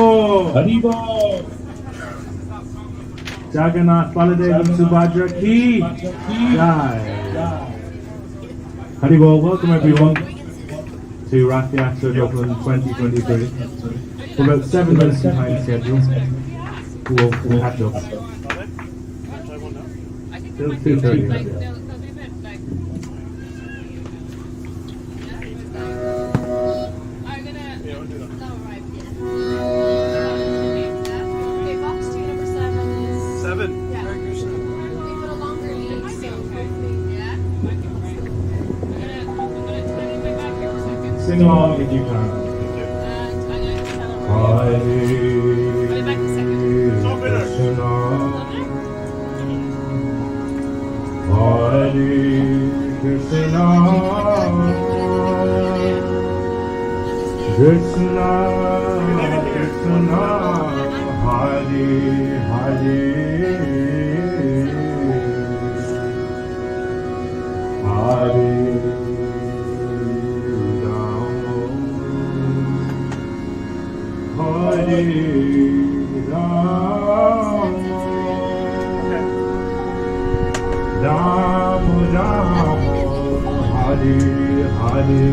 Haribo! Jagannath, Baladev, and Subhadra Ki Jai. Haribo, welcome everyone to Rathayatra Dublin 2023. We're about 7 minutes behind schedule. We'll catch up. Till 2:30. Sing along if you can. Hare Krishna, Hare Krishna, Krishna Krishna, Hare Hare, Hare Ram Ram Hare Hare,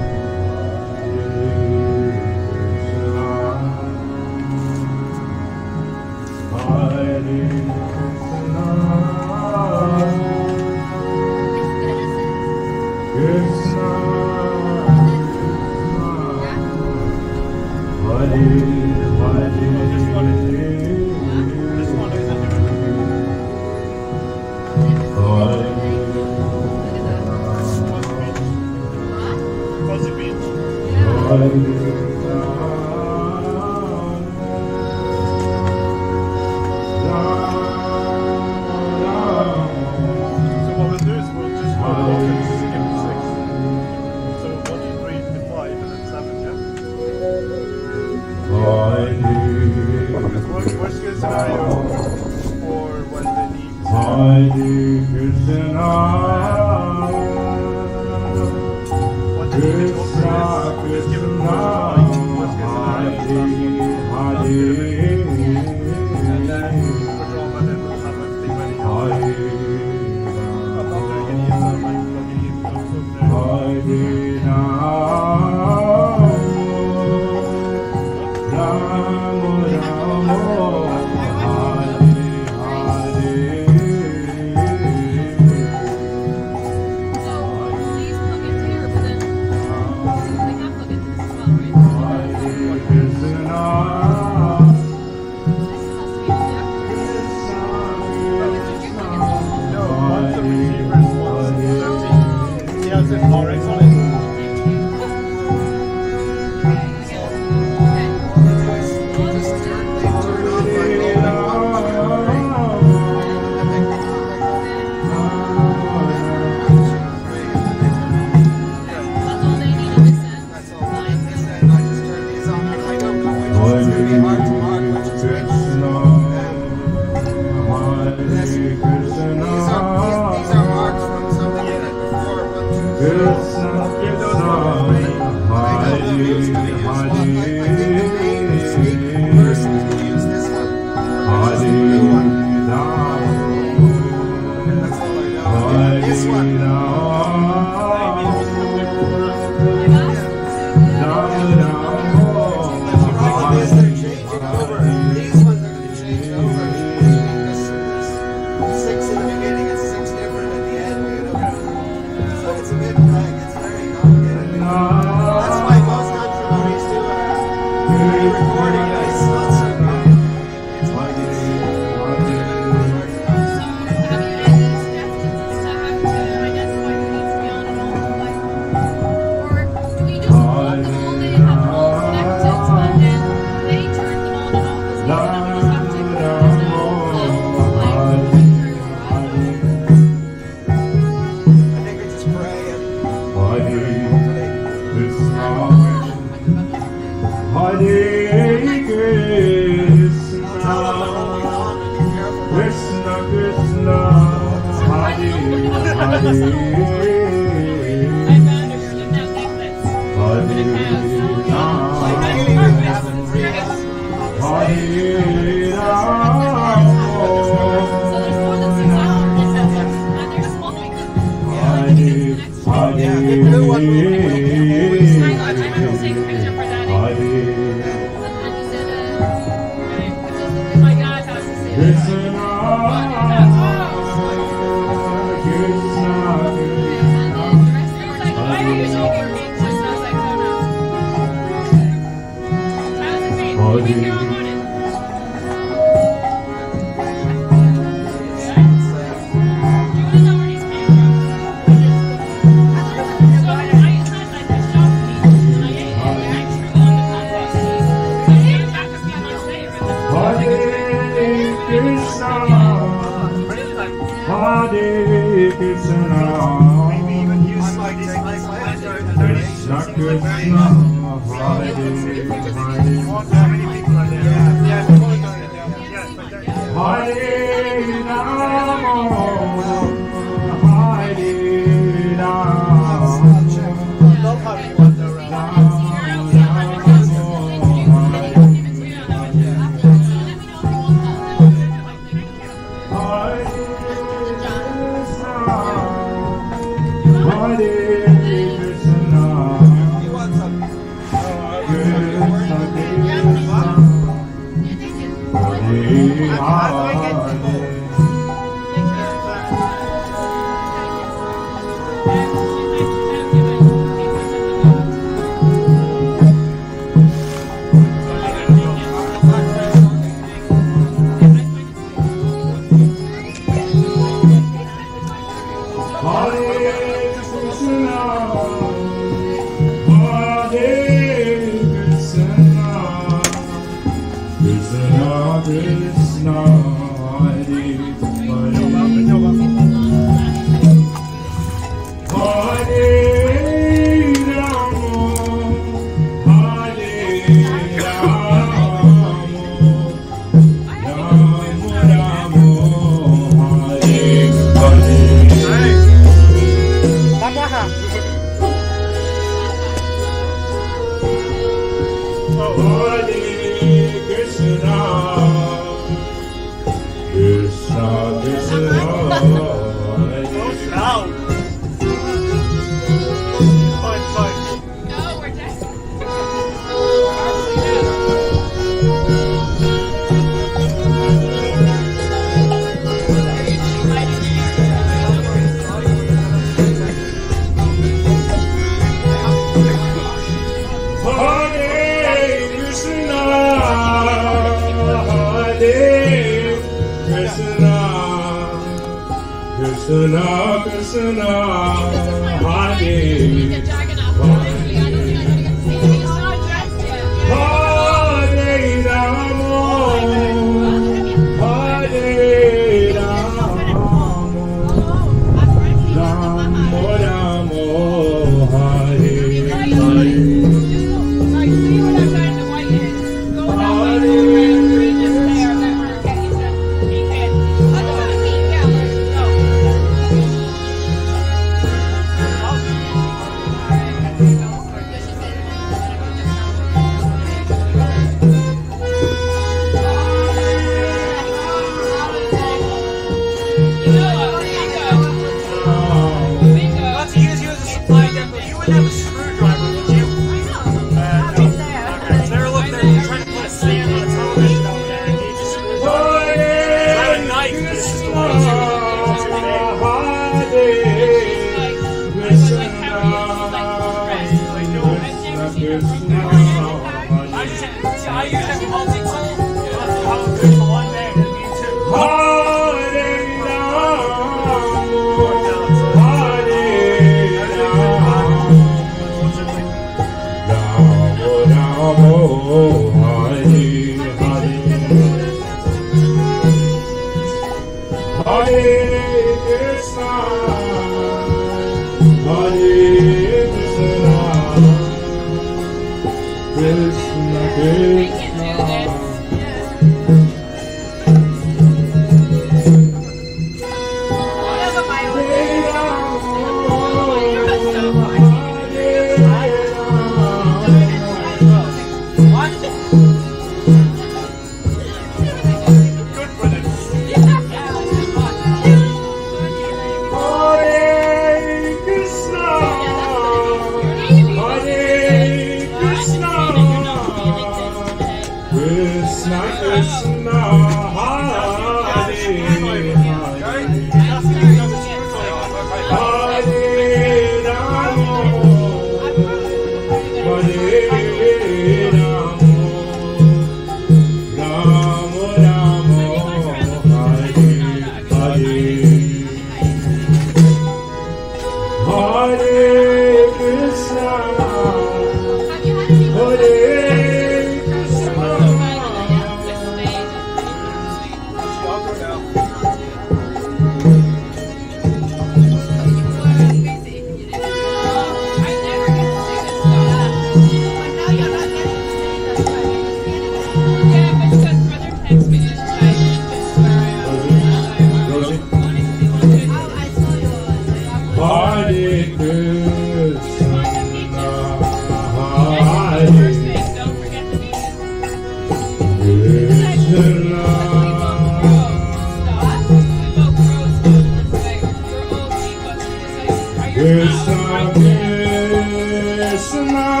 Krishna,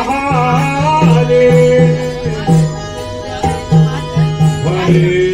Hare Hare.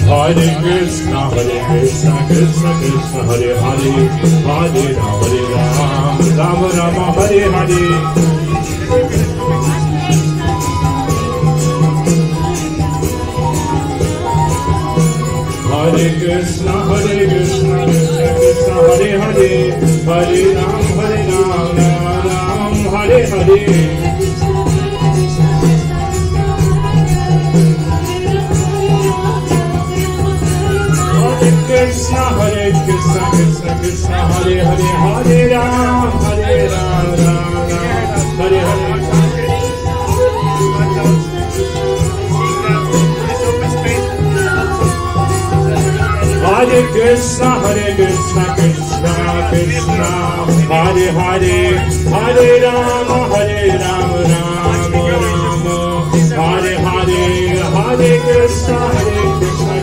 Hare Krishna, Krishna Krishna, Hare Hare, Hare Ram, Ram Ram, Hare Hare. Hare Krishna, Krishna Krishna, Hare Hare, Hare Ram, Ram Ram, Hare Hare. Krishna, Krishna Krishna, Hare Hare, Hare Ram, Ram Ram, Hare Hare. Hare Krishna, Krishna Krishna, Hare Hare, Hare Ram, Ram Ram, Hare Hare, Hare Krishna, Krishna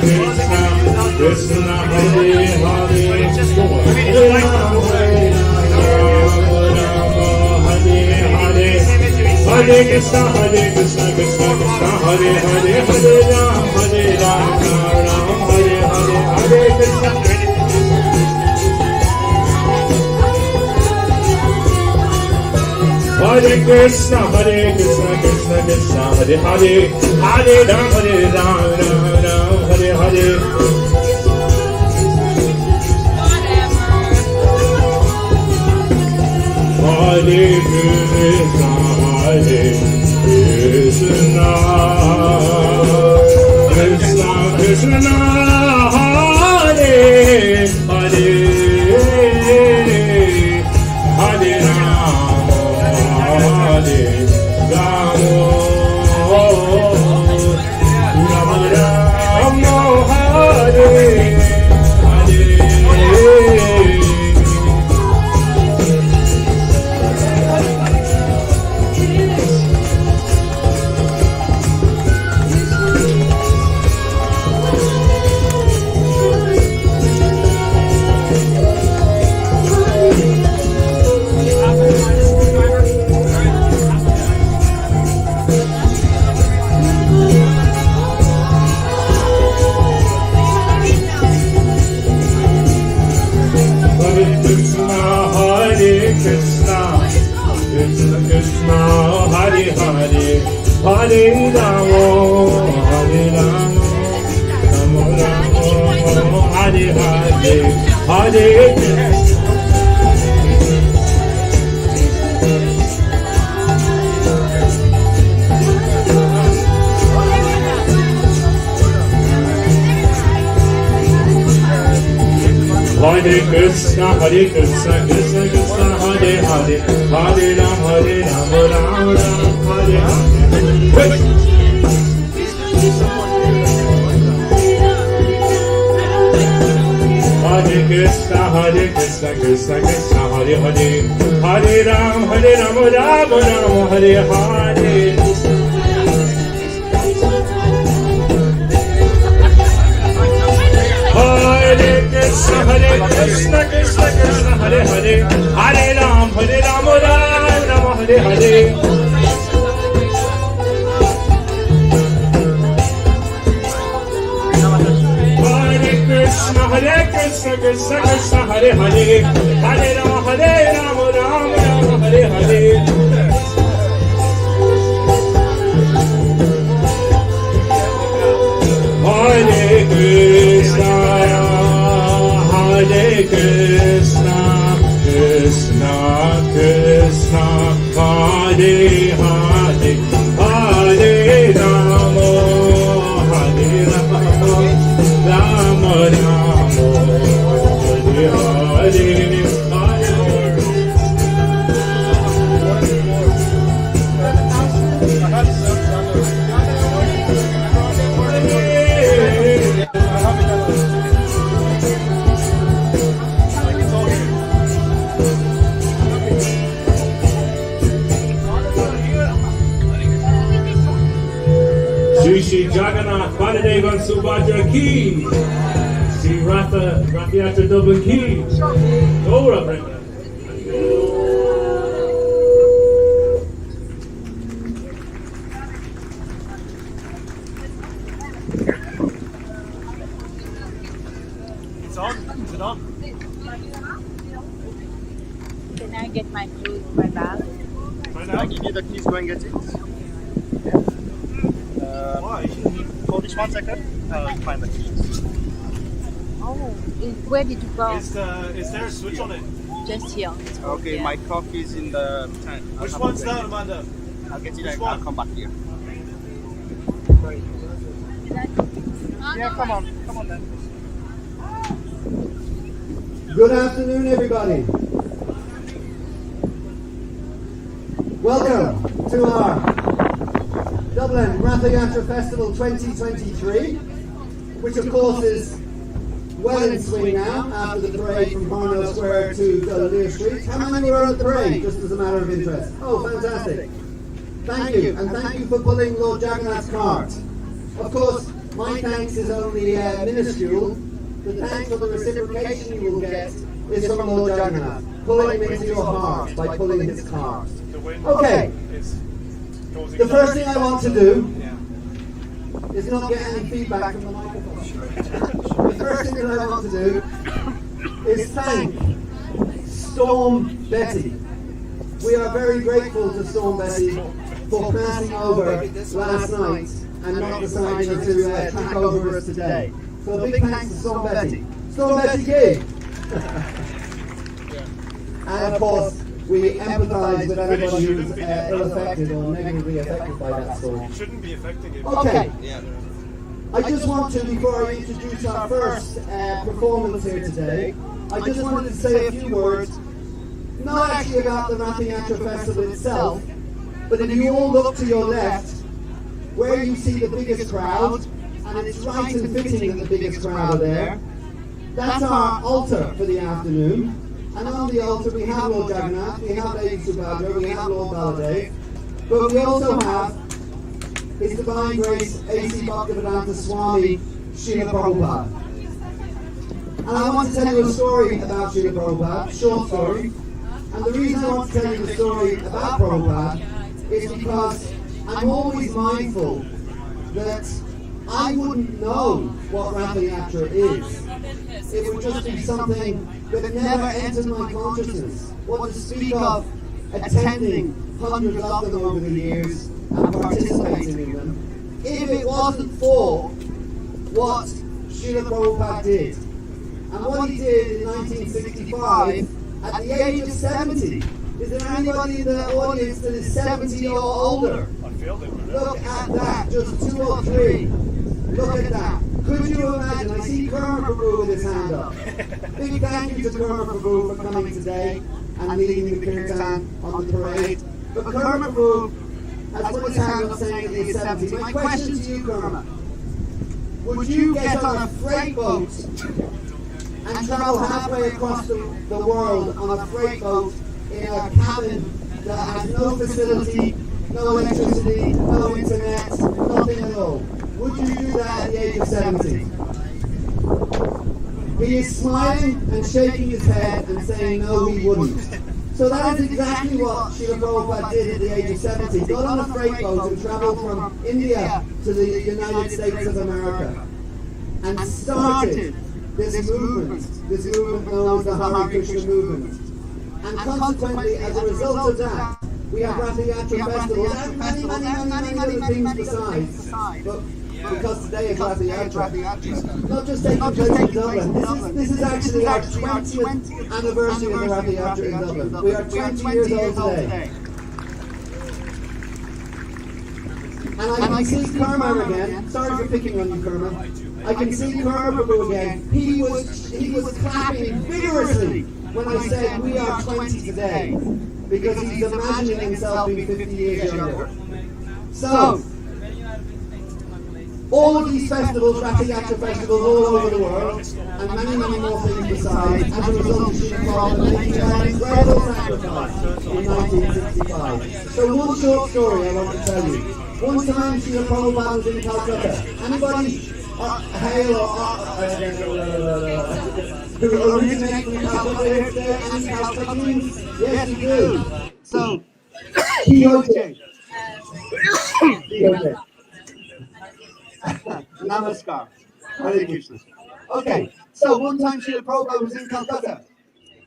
Krishna, Hare Hare, Hare Ram, Hare Hare, Hare Krishna, Krishna Krishna, Hare Hare, Hare Ram, Ram Hare Hare, Hare Krishna. Hare Krishna, Krishna Krishna, Hare Hare, Hare Ram, Ram Hare Hare. Hare Krishna, Krishna Krishna, Hare Hare, Hare Ram, Hare Ram, Ram Ram, Hare Hare. Hare Ramo, Hare Ramo, Ramo Ramo, Hare Hare, Hare Krishna, Krishna Krishna, Hare Hare, Hare Ram, Ram Ram, Hare Hare. Hare Krishna, Krishna Krishna, Hare Hare, Hare Ram, Ram Ram, Hare Hare. Hare Krishna, Krishna Krishna, Hare Hare, Hare Ram, Ram Ram, Hare Hare. Krishna, Krishna Krishna, Hare Hare, Hare Ram, Ram Ram, Hare Hare. Hare Krishna, Krishna Krishna, Hare Hare, Hare Ram, Ram Ram, Hare Hare. Shri Jagannath, Baladevan Subhadra Ki, Shri Rathayatra Dublin Ki, Gora Brenda. Can I get my clothes, my bag? I give you the keys, go and get it. Why? Hold this 1 second. I'll find the keys. Oh, where did you go? Is there a switch on it? Just here. Okay, my coffee is in the tank. Which one's that, Amanda? I'll get it Which and one? I'll come back here. Yeah, come on then. Good afternoon, everybody. Welcome to our Dublin Rathayatra Festival 2023, which of course is well in swing now after the parade from Parnell Square to Dublin Street. How many were at the parade, just as a matter of interest? Oh, fantastic. Thank you, and thank you for pulling Lord Jagannath's cart. Of course, my thanks is only minuscule. The thanks for the reciprocation you will get is from Lord Jagannath, pulling him into your heart by pulling his cart. Okay, the first thing I want to do is not get any feedback from the microphone. The first thing that I want to do is thank Storm Betty. We are very grateful to Storm Betty for passing over last night and not deciding to track over us today. So a big thanks to Storm Betty. Storm Betty Gig! And of course, we empathise with anybody who's ill-affected or negatively affected by that storm. You shouldn't be affecting it. Okay. I just want to, before I introduce our first performance here today, I just wanted to say a few words, not actually about the Rathayatra Festival itself, but if you all look to your left, where you see the biggest crowd, and it's right and fitting that the biggest crowd are there, that's our altar for the afternoon. And on the altar we have Lord Jagannath, we have Lady Subhadra, we have Lord Baladev, but we also have His Divine Grace A.C. Bhaktivedanta Swami Srila Prabhupada. And I want to tell you a story about Srila Prabhupada, a short story. And the reason I want to tell you the story about Prabhupada is because I'm always mindful that I wouldn't know what Rathayatra is. It would just be something that never entered my consciousness. What to speak of attending hundreds of them over the years and participating in them, if it wasn't for what Srila Prabhupada did. And what he did in 1965, at the age of 70. Is there anybody in the audience that is 70 or older? Look at that, just 2 or 3. Look at that. Could you imagine? I see Kurma Prabhu with his hand up. Big thank you to Kurma Prabhu for coming today and leading the kirtan on the parade. But Kurma Prabhu has put his hand up saying that he's 70. My question to you, Kurma, would you get on a freight boat and travel halfway across the world on a freight boat in a cabin that has no facility, no electricity, no internet, nothing at all? Would you do that at the age of 70? He is smiling and shaking his head and saying no, he wouldn't. So that is exactly what Srila Prabhupada did at the age of 70. Got on a freight boat and travelled from India to the United States of America and started this movement known as the Hare Krishna movement. And consequently, as a result of that, we have Rathayatra festivals and many other things besides. But because today is Rathayatra, not just taking place in Dublin, this is actually our 20th anniversary of the Rathayatra in Dublin. We are 20 years old today. And I can see Kurma again. Sorry for picking on you, Kurma. I can see Kurma Prabhu again. He was clapping vigorously when I said we are 20 today, because he's imagining himself being 50 years younger. So, all of these festivals, Rathayatra festivals all over the world, and many more things besides, as a result of Srila Prabhupada making an incredible sacrifice in 1965. So one short story I want to tell you. One time Srila Prabhupada was in Calcutta. Anybody hail or who originate from Calcutta here today? Any Calcuttans? Yes, you do. So, Quixote. Namaskar. Hare Krishna. Okay, So one time Srila Prabhupada was in Calcutta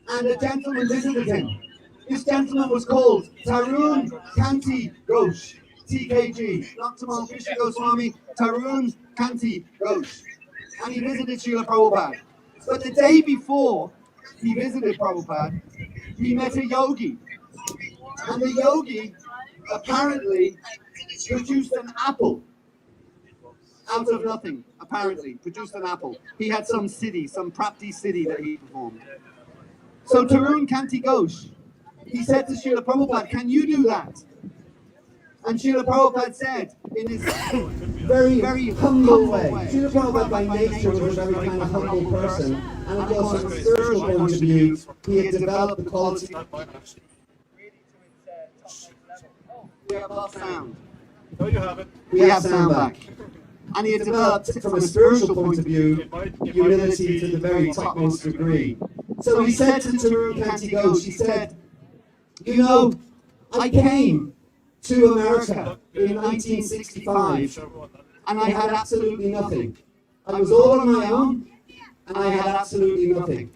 and a gentleman visited him. This gentleman was called Tarun Kanti Ghosh, TKG, not Tamal Krishna Goswami, Tarun Kanti Ghosh. And he visited Srila Prabhupada. But the day before he visited Prabhupada, he met a yogi. And the yogi apparently produced an apple out of nothing, apparently, produced an apple. He had some siddhi, some prapti siddhi that he performed. So Tarun Kanti Ghosh, he said to Srila Prabhupada, can you do that? And Srila Prabhupada said, in his very, very humble way. Srila Prabhupada by nature was a very kind of humble person, and of course from a spiritual point of view, he had developed the quality. We have lost sound. No, you have it. We have sound back. And he had developed, from a spiritual point of view, humility to the very topmost degree. So he said to Tarun Kanti Ghosh, he said, you know, I came to America in 1965 and I had absolutely nothing. I was all on my own and I had absolutely nothing.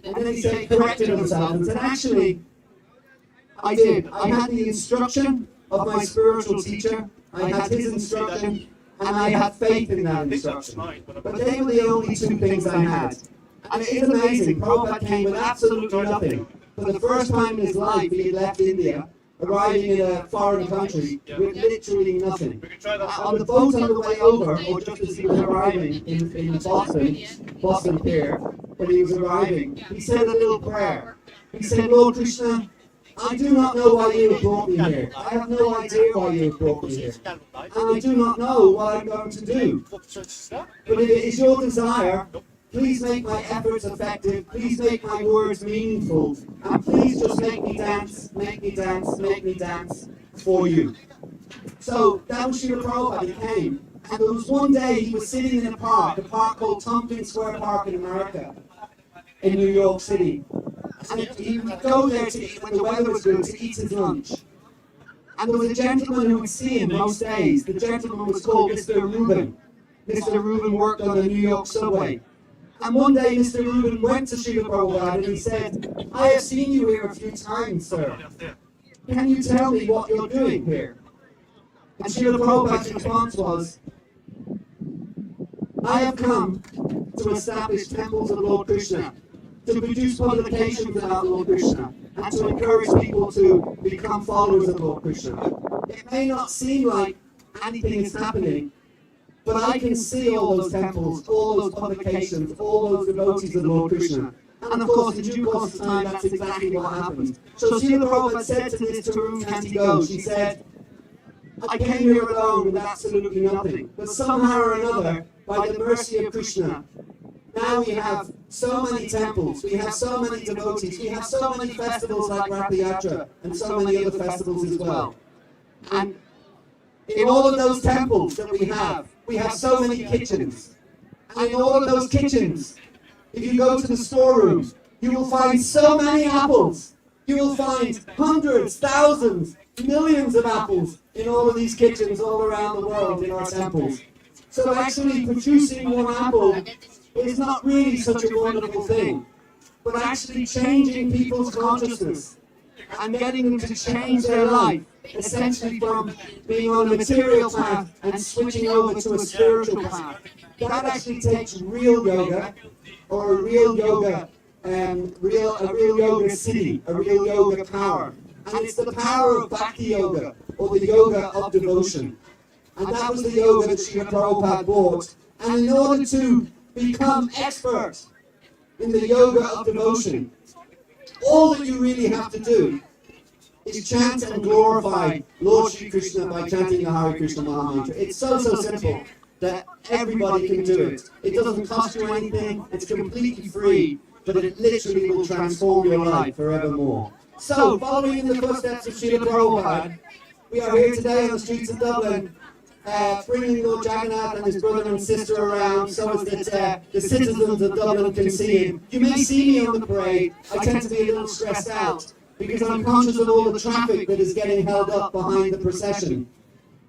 And then he corrected himself and said, actually, I did. I had the instruction of my spiritual teacher, I had his instruction, and I had faith in that instruction. But they were the only two things I had. And it is amazing, Prabhupada came with absolutely nothing. For the first time in his life, he had left India, arriving in a foreign country with literally nothing. On the boat on the way over, or just as he was arriving in Boston Pier, when he was arriving, he said a little prayer. He said, Lord Krishna, I do not know why you have brought me here. I have no idea why you have brought me here. And I do not know what I'm going to do. But if it is your desire, please make my efforts effective, please make my words meaningful, and please just make me dance, make me dance, make me dance for you. So that was Srila Prabhupada. He came, and there was one day he was sitting in a park called Tompkins Square Park in America, in New York City. And he would go there to eat, when the weather was good, to eat his lunch. And there was a gentleman who would see him most days. The gentleman was called Mr. Rubin. Mr. Rubin worked on the New York subway. And one day Mr. Rubin went to Srila Prabhupada and he said, I have seen you here a few times, sir. Can you tell me what you're doing here? And Srila Prabhupada's response was, I have come to establish temples of Lord Krishna, to produce publications about Lord Krishna, and to encourage people to become followers of Lord Krishna. It may not seem like anything is happening, but I can see all those temples, all those publications, all those devotees of Lord Krishna. And of course, in due course of time, that's exactly what happened. So Srila Prabhupada said to this Tarun Kanti Ghosh, he said, I came here alone with absolutely nothing, but somehow or another, by the mercy of Krishna, now we have so many temples, we have so many devotees, we have so many festivals like Rathayatra, and so many other festivals as well. And in all of those temples that we have so many kitchens. And in all of those kitchens, if you go to the storeroom, you will find so many apples. You will find hundreds, thousands, millions of apples in all of these kitchens all around the world in our temples. So actually producing one apple is not really such a wonderful thing, but actually changing people's consciousness and getting them to change their life, essentially from being on a material path and switching over to a spiritual path. That actually takes real yoga, or a real yoga, a real yoga siddhi, a real yoga power. And it's the power of bhakti yoga, or the yoga of devotion. And that was the yoga that Srila Prabhupada brought. And in order to become expert in the yoga of devotion, all that you really have to do is chant and glorify Lord Shri Krishna by chanting the Hare Krishna Maha Mantra. It's so simple that everybody can do it. It doesn't cost you anything, it's completely free, but it literally will transform your life forevermore. So, following in the footsteps of Srila Prabhupada, we are here today on the streets of Dublin, bringing Lord Jagannath and his brother and sister around so as that the citizens of Dublin can see him. You may see me on the parade. I tend to be a little stressed out because I'm conscious of all the traffic that is getting held up behind the procession.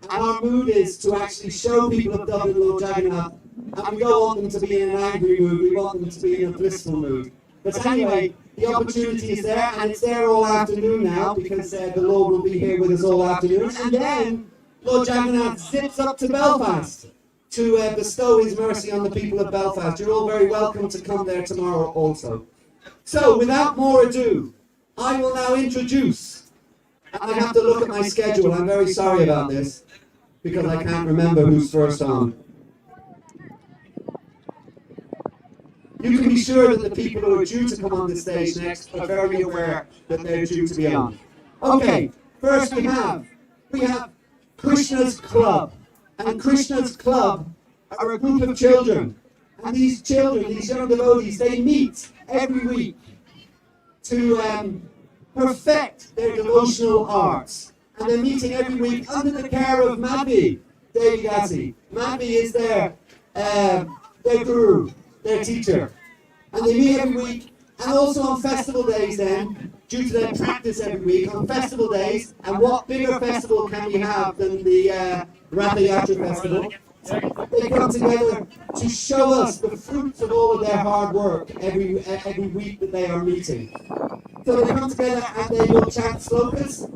And our mood is to actually show people of Dublin Lord Jagannath And we don't want them to be in an angry mood, we want them to be in a blissful mood. But anyway, the opportunity is there, and it's there all afternoon now, because the Lord will be here with us all afternoon. And then Lord Jagannath zips up to Belfast to bestow his mercy on the people of Belfast. You're all very welcome to come there tomorrow also. So, without more ado, I will now introduce, I have to look at my schedule, I'm very sorry about this, because I can't remember who's first on. You can be sure that the people who are due to come on the stage next are very aware that they're due to be on. Okay, first we have Krishna's Club. And Krishna's Club are a group of children. And these children, these young devotees, they meet every week to perfect their devotional arts. And they're meeting every week under the care of Madhvi Devi Dasi. Madhvi is their guru, their teacher. And they meet every week, and also on festival days then, due to their practice every week, on festival days, and what bigger festival can you have than the Rathayatra festival? They come together to show us the fruits of all of their hard work every week that they are meeting. So they come together and they will chant slokas,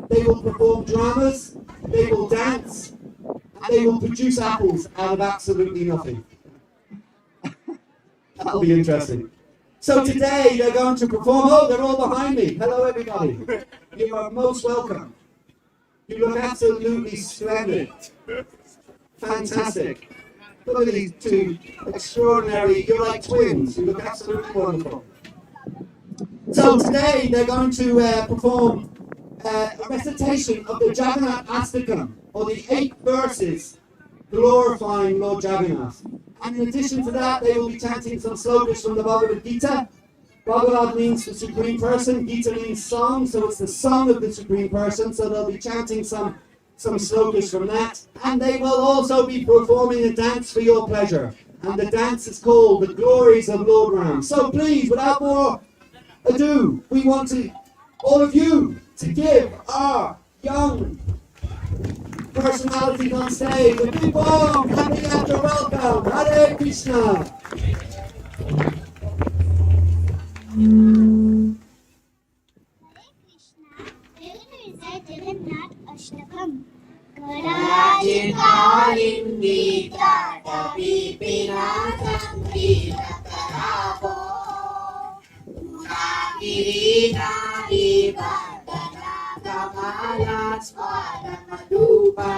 they will perform dramas, they will dance, and they will produce apples out of absolutely nothing. That'll be interesting. So today they're going to perform. Oh, they're all behind me. Hello, everybody. You are most welcome. You look absolutely splendid. Fantastic. Look at these two extraordinary, you're like twins. You look absolutely wonderful. So today they're going to perform a recitation of the Jagannath Astakam, or the 8 verses glorifying Lord Jagannath. And in addition to that, they will be chanting some slokas from the Bhagavad Gita. Bhagavad means the Supreme Person, Gita means song, so it's the song of the Supreme Person, so they'll be chanting some slokas from that. And they will also be performing a dance for your pleasure. And the dance is called The Glories of Lord Ram. So please, without more ado, we want all of you to give our young personalities on stage a big warm Rathayatra welcome. Hare Krishna. We're going to recite Jagannath Ashtakam. Karajithalindi tata pipina sangita karabo Unagirina ibadana kamala swadamadupa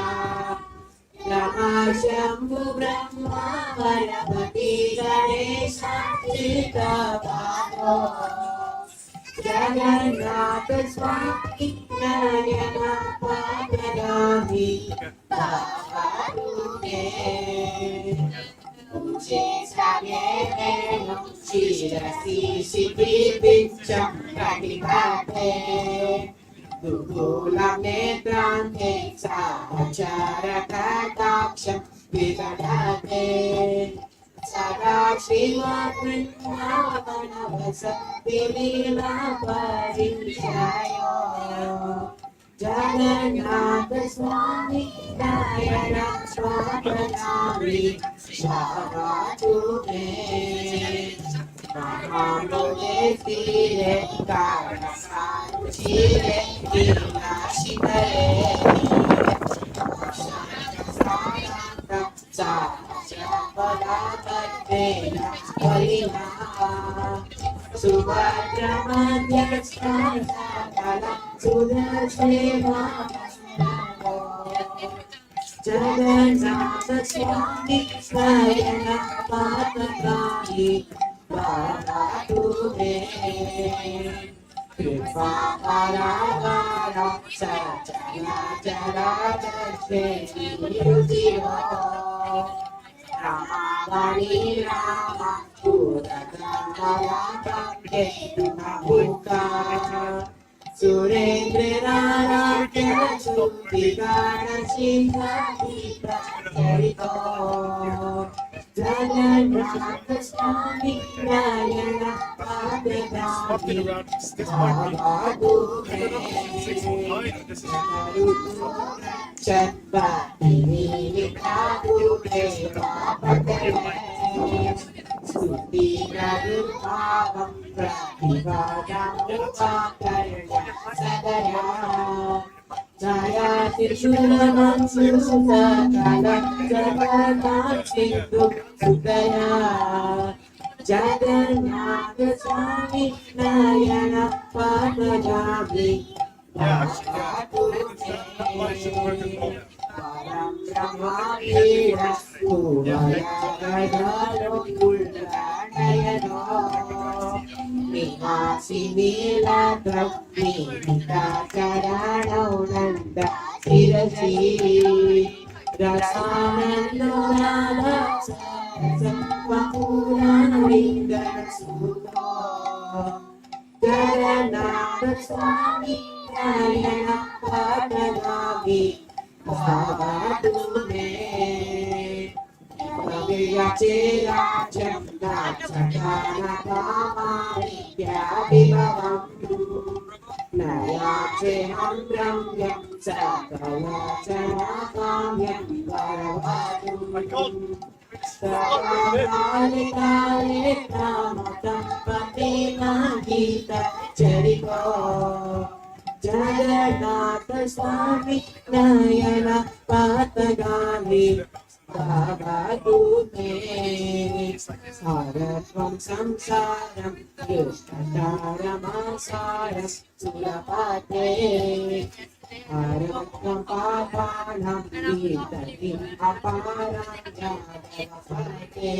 Rama Shambhu Brahma Varapati Ganesha Chita Bhado Jagannath Swami Nayana Padadami Bhavadune Uche Savyene Shirasi Siddhi Vicham Radikate Dukulam Netrante Sahachara Kataksham Vidadate Sada Srivat Vrindavana Vasa Vilila Parishayo Jagannath Swami Nayana Swatanami Shavatume Mahamode Sire Karasanu Chire Ila Shikare Subhadramanya Skandala Sudasheva Jagannath Swami Nayana Padadami Bhavadune Kripa Paravara Sajana Jala Dashveti Yudhiyo Rama Vani Rama Puratamaya Bhakti Mahuka Surendra Rara Kyachuti Gana Shinha Vita Sarito Jagannath Swami Nayana Padadami Bhavadune Jaya Tirshulaman Susakala Jagannath Sindhu Sudaya Jagannath Swami Nayana Padagami Param Brahmavira Uvaya Gayalo Kullanayano Mihasi Niladra Mihita Charanau Nanda Sirasi Rasananda Radha Sampurana Linda Suto Jagannath Swami Nayana Padagami Bhavatume Bhaviyachira Jamna Chakana Bhamari Vyabhivavantu Nayache Hamramyam Sakala Chanakamyam Bharavatu Sakale Kale Namatam Patima Gita Chariko Jagannath Swami Nayana Patagami Bhavatume Saratvam Samsaram Yushtataramasara Surapate Aratam Papanam Vitatim Aparam Jadavapate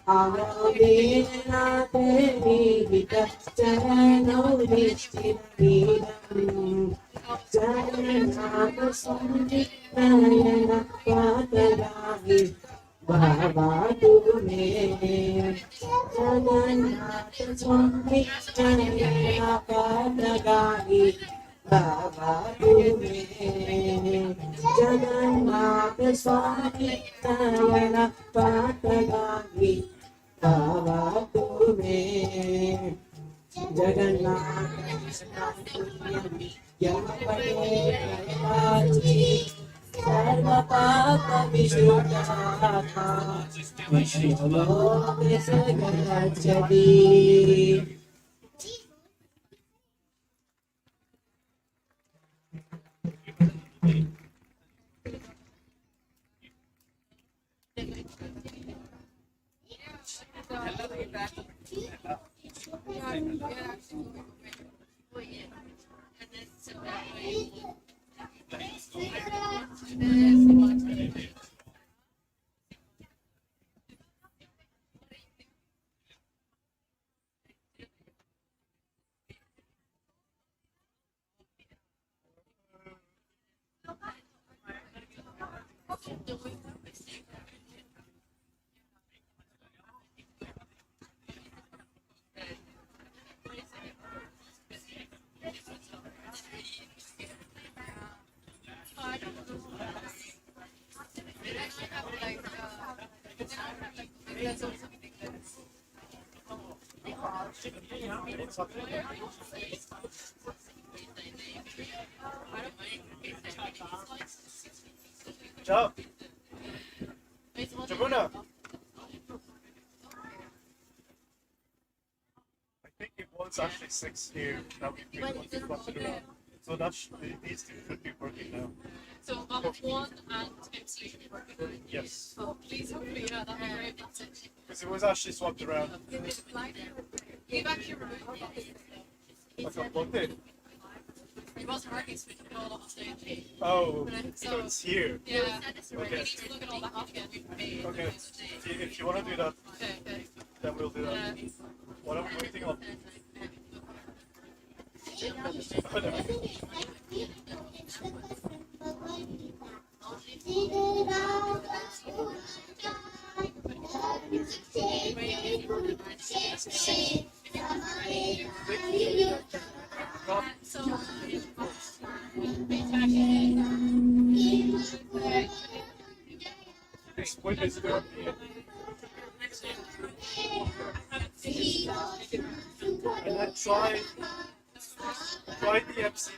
Avavednate Vita Charanau Vishtiridam Jagannath Swami Nayana Patagami Bhavatume Jagannath Swami Nayana Patagami Bhavatume Jagannath Swami Nayana Patagami Bhavatume Jagannath Swami Yamapati Sarva Papa Vishuddhata Vishnuloke Sagachati Ciao. Jabuna. I think it was actually 6 here. Now we've been what to do. So these two should be working now. So one and MC should be working. Yes. Oh, please, hopefully, yeah, that'd be great. Because it was actually swapped around. You've actually removed it. I got plugged in. It wasn't working, so we took it all off stage. Oh, so it's here. Yeah. Okay. We need to plug it all back off again. Okay. If you want to do that, then we'll do that. What are we waiting on? When is it going to be? And then try Join the MC.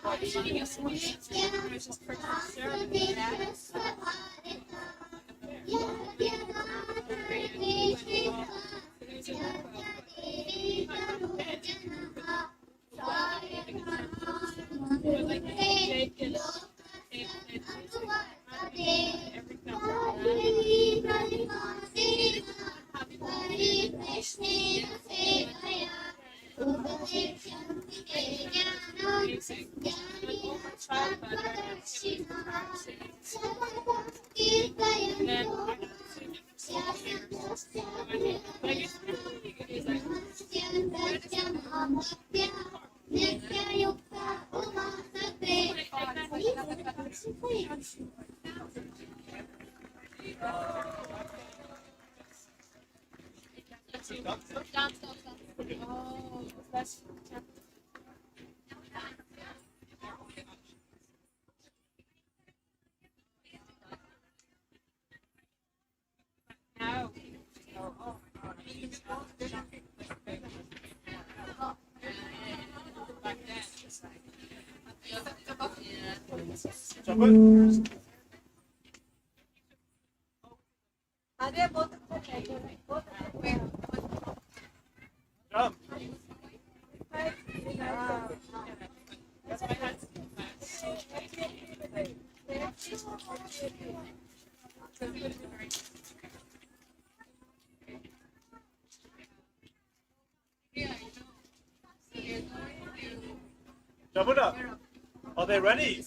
Jamuna, are they ready?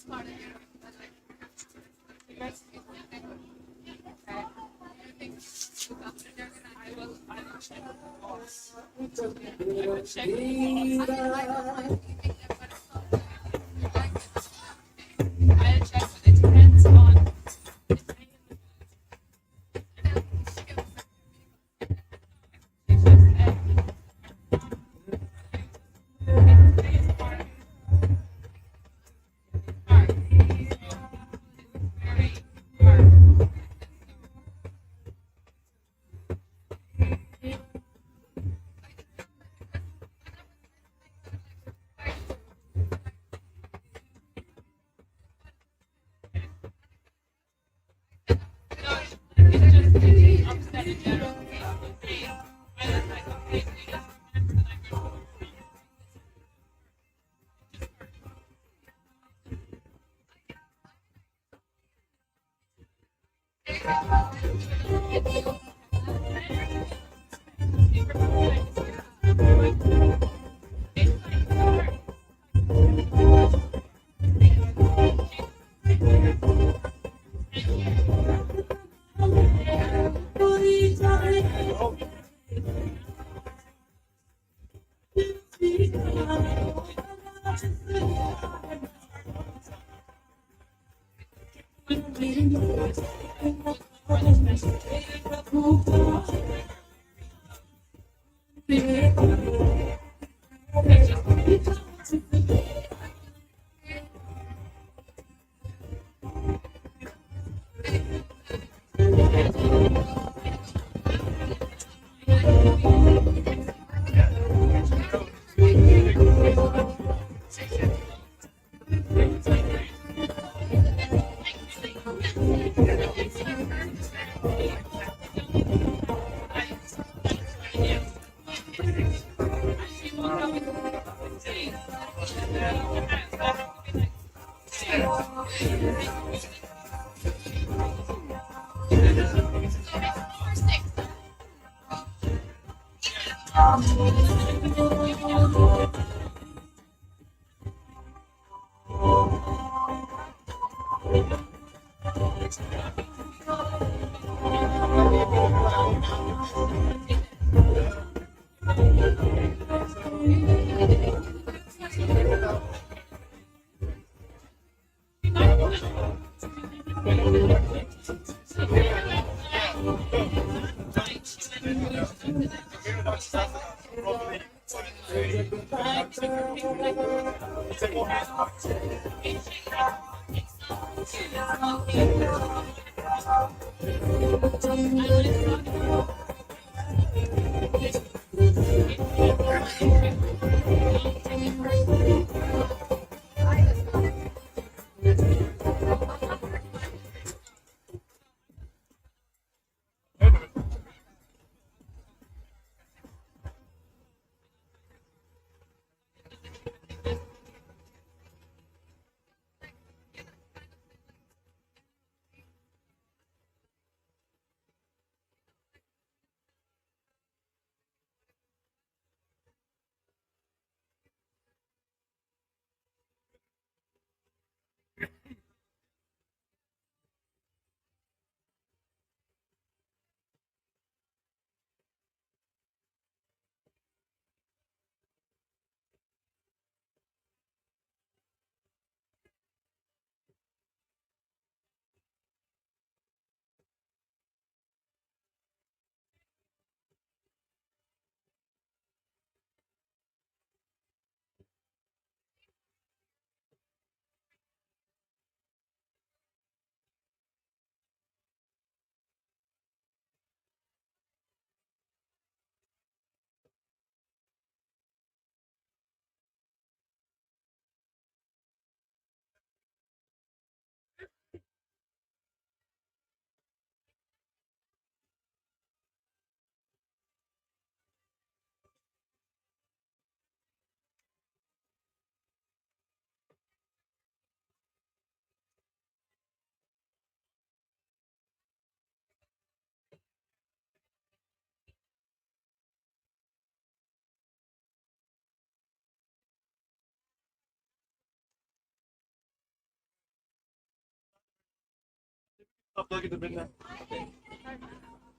Plug it in there.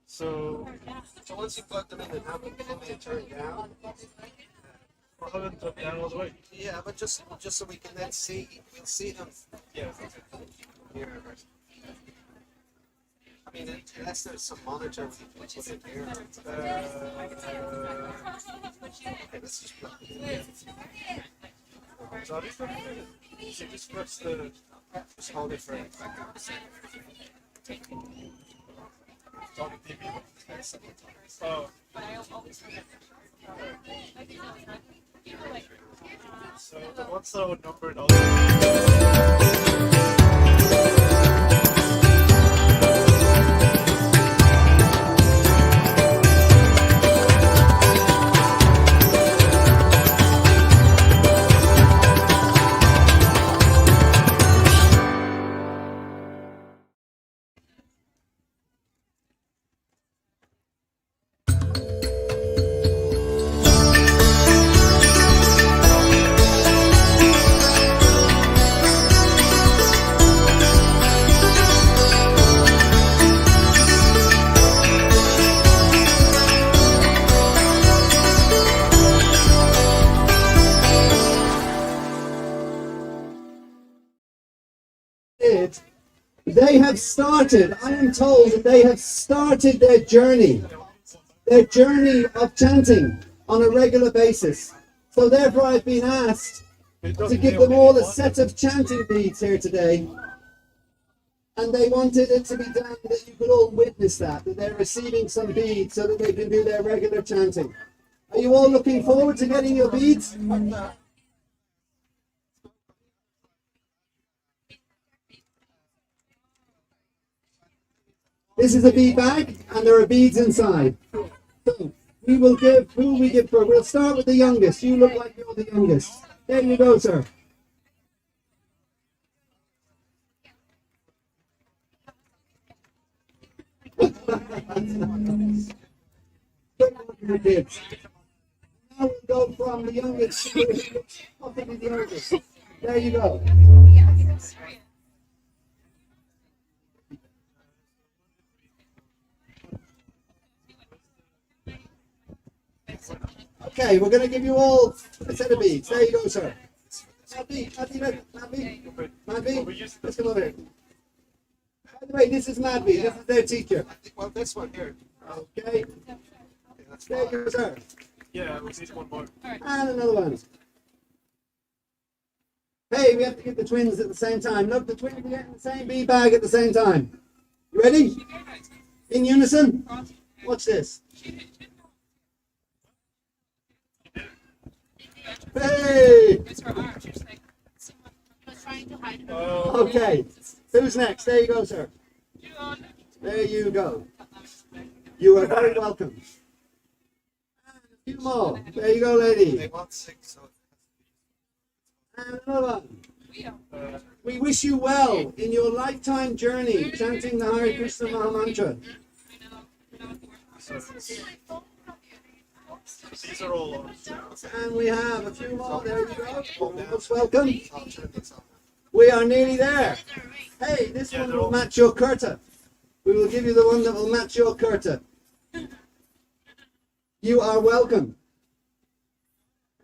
So once you plug them in, then have them fully turned down. I haven't turned down all the way. Yeah, but just so we can then we'll see them. Yeah. Here. I mean, unless there's some monitor we can put in here. Okay, let's just plug it in. Sorry? So just press the... Just hold it for a Oh. So what's the number now? They have started, I am told that they have started their journey of chanting on a regular basis. So therefore I've been asked to give them all a set of chanting beads here today. And they wanted it to be done that you could all witness that they're receiving some beads so that they can do their regular chanting. Are you all looking forward to getting your beads? This is a bead bag, and there are beads inside. So we will give, who we give for? We'll start with the youngest. You look like you're the youngest. There you go, sir. Now we go from the youngest to the oldest. There you go. Okay, we're going to give you all a set of beads. There you go, sir. Madby, let's come over here. By the way, this is Madby. This is their teacher. Well, this one here. Okay. There you go, sir. Yeah, we'll need one more. And another one. Hey, we have to get the twins at the same time. Look, the twins are getting the same bead bag at the same time. You ready? In unison? Watch this. Hey! Okay, who's next? There you go, sir. There you go. You are very welcome. And a few more. There you go, lady. They want 6. And another one. We wish you well in your lifetime journey chanting the Hare Krishna Mahamantra. These are all on. And we have a few more. There you go. Most welcome. We are nearly there. Hey, this one will match your kurta. We will give you the one that will match your kurta. You are welcome.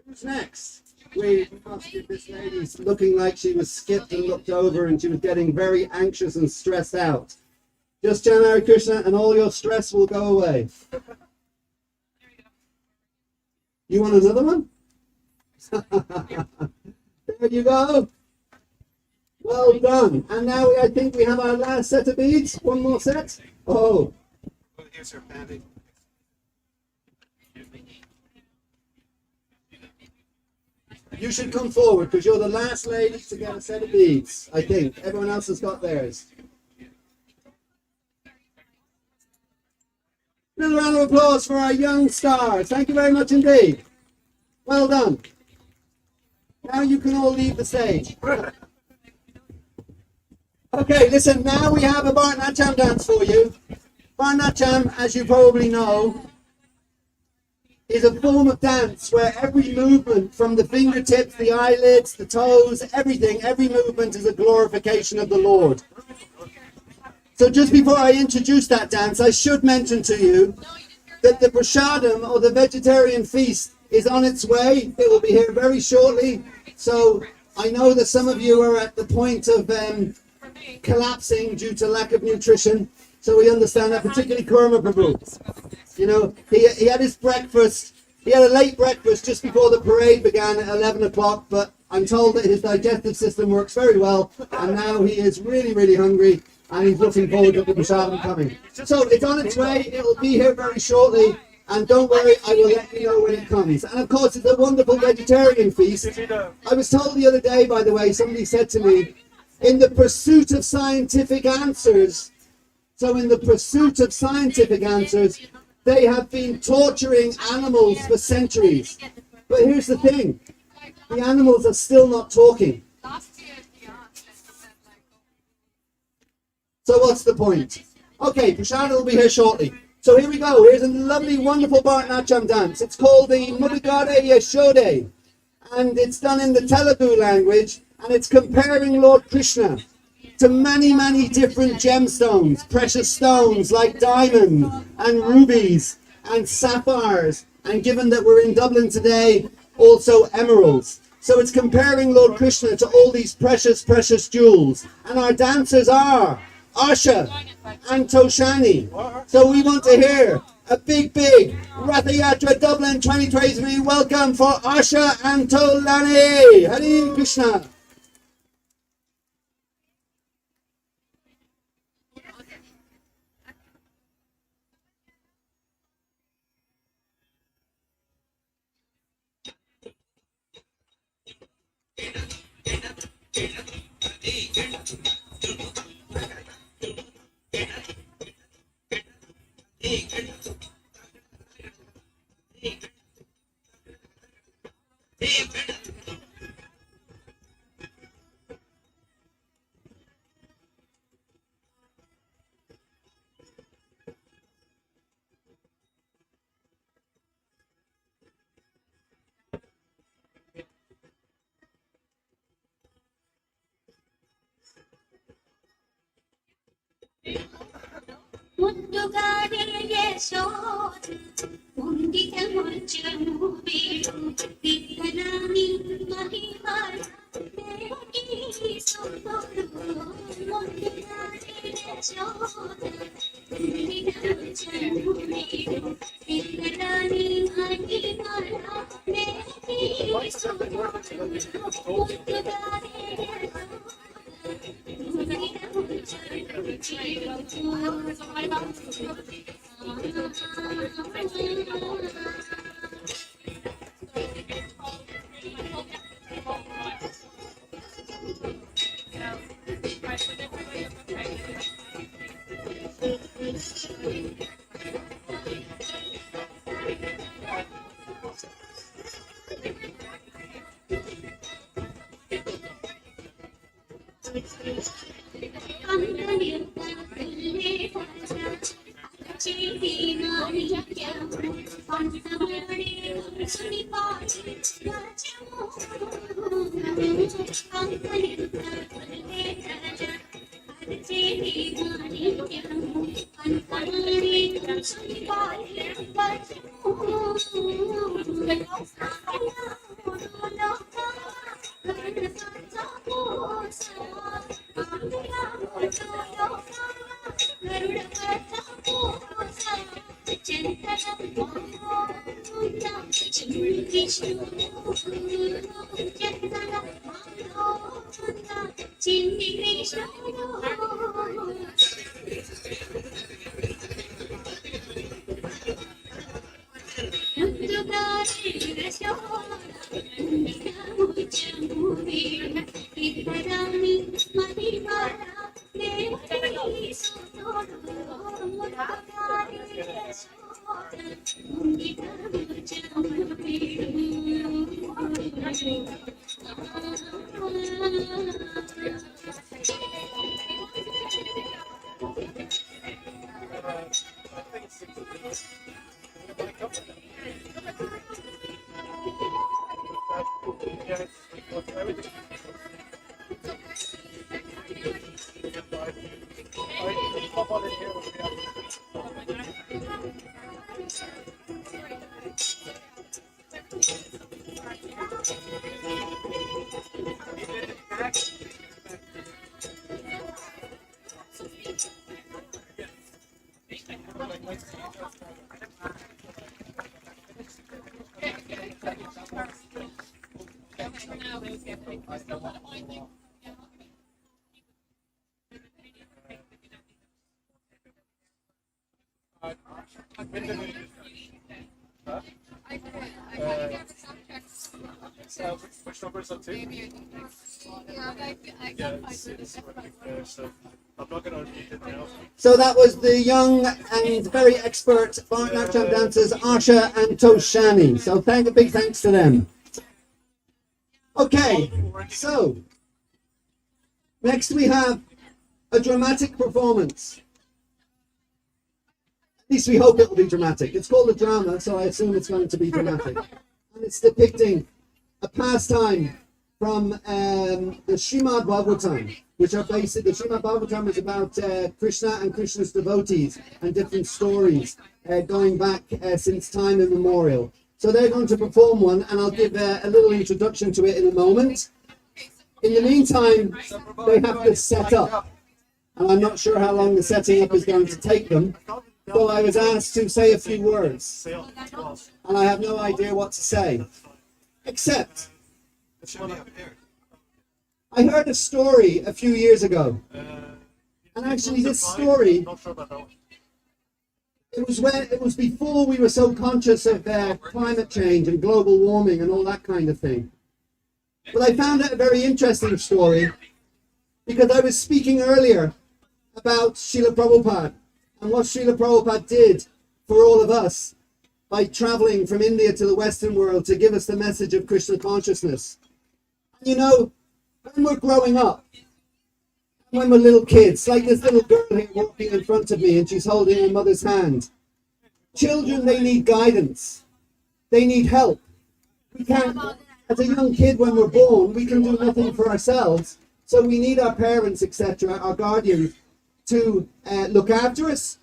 Who's next? We must give this lady looking like she was skipped and looked over and she was getting very anxious and stressed out. Just chant Hare Krishna and all your stress will go away. You want another one? There you go. Well done. And now I think we have our last set of beads. One more set. Oh. Here's her panty. You should come forward because you're the last lady to get a set of beads, I think. Everyone else has got theirs. Another round of applause for our young stars. Thank you very much indeed. Well done. Now you can all leave the stage. Okay, listen, now we have a Bharatanatyam dance for you. Bharatanatyam, as you probably know, is a form of dance where every movement from the fingertips, the eyelids, the toes, everything, every movement is a glorification of the Lord. So just before I introduce that dance, I should mention to you that the prasadam, or the vegetarian feast, is on its way. It will be here very shortly. So I know that some of you are at the point of collapsing due to lack of nutrition. So we understand that, particularly Kurma Prabhu. You know, he had his breakfast. He had a late breakfast just before the parade began at 11 o'clock, but I'm told that his digestive system works very well, and now he is really, really hungry, and he's looking forward to the prasadam coming. So it's on its way. It will be here very shortly, and don't worry, I will let you know when it comes. And of course, it's a wonderful vegetarian feast. I was told the other day, by the way, somebody said to me, in the pursuit of scientific answers, they have been torturing animals for centuries. But here's the thing, the animals are still not talking. So what's the point? Okay, Prashant will be here shortly. So here we go. Here's a lovely, wonderful Bharatanatyam dance. It's called the Mudugade Yashode. And it's done in the Telugu language. And it's comparing Lord Krishna to many, many different gemstones, precious stones like diamond and rubies and sapphires. And given that we're in Dublin today, also emeralds. So it's comparing Lord Krishna to all these precious, precious jewels. And our dancers are Asha and Toshani. So we want to hear a big, big Rathayatra Dublin 2023 welcome for Asha and Tolani. Hare Krishna. Which numbers are two? I'm not going to repeat it now. So that was the young and very expert Bharatanatyam dancers Asha and Toshani. So a big thanks to them. Okay, so next we have a dramatic performance. At least we hope it will be dramatic. It's called a drama, so I assume it's going to be dramatic. And it's depicting a pastime from the Srimad Bhagavatam, which are basically, the Srimad Bhagavatam is about Krishna and Krishna's devotees and different stories going back since time immemorial. So they're going to perform one, and I'll give a little introduction to it in a moment. In the meantime, they have to set up, and I'm not sure how long the setting up is going to take them. So I was asked to say a few words, and I have no idea what to say, except I heard a story a few years ago, and actually this story, it was before we were so conscious of climate change and global warming and all that kind of thing. But I found it a very interesting story because I was speaking earlier about Srila Prabhupada and what Srila Prabhupada did for all of us by traveling from India to the Western world to give us the message of Krishna consciousness. You know, when we're growing up, when we're little kids, like this little girl here walking in front of me and she's holding her mother's hand. Children, they need guidance. They need help. We can't, as a young kid when we're born, we can do nothing for ourselves. So we need our parents, etc., our guardians, to look after us,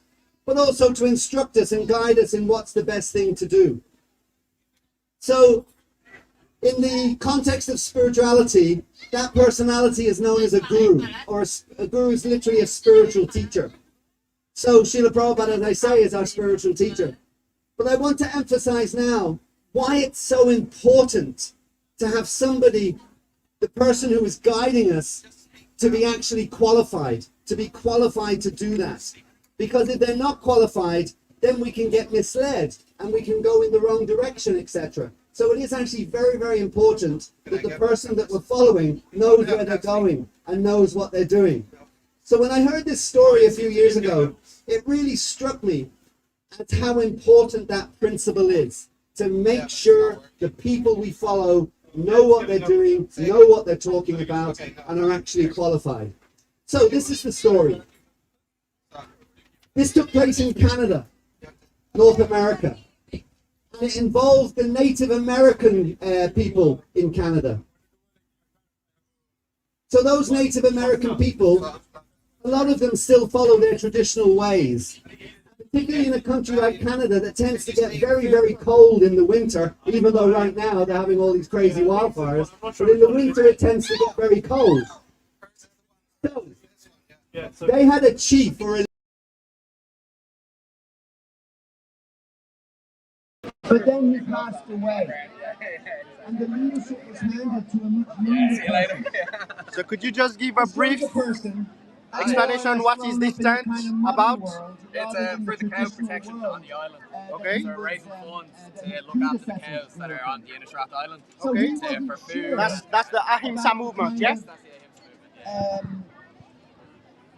but also to instruct us and guide us in what's the best thing to do. So, in the context of spirituality, that personality is known as a guru, or a guru is literally a spiritual teacher. So Srila Prabhupada, as I say, is our spiritual teacher. But I want to emphasize now why it's so important to have somebody, the person who is guiding us, to be actually qualified, to be qualified to do that. Because if they're not qualified, then we can get misled and we can go in the wrong direction, etc. So it is actually very, very important that the person that we're following knows where they're going and knows what they're doing. So when I heard this story a few years ago, it really struck me at how important that principle is, to make sure the people we follow know what they're doing, know what they're talking about, and are actually qualified. So this is the story. This took place in Canada, North America. And it involved the Native American people in Canada. So those Native American people, a lot of them still follow their traditional ways. Particularly in a country like Canada that tends to get very, very cold in the winter, even though right now they're having all these crazy wildfires. But in the winter it tends to get very cold. So they had a chief or a... But then he passed away, and the leadership was handed to a much younger person. So could you just give a brief explanation what is this tent about? It's for the cow protection on the island. Okay. So we're raising funds to look after the cows that are on the Innisfrott Island. Okay. For food. That's the Ahimsa movement, yes? That's the Ahimsa movement,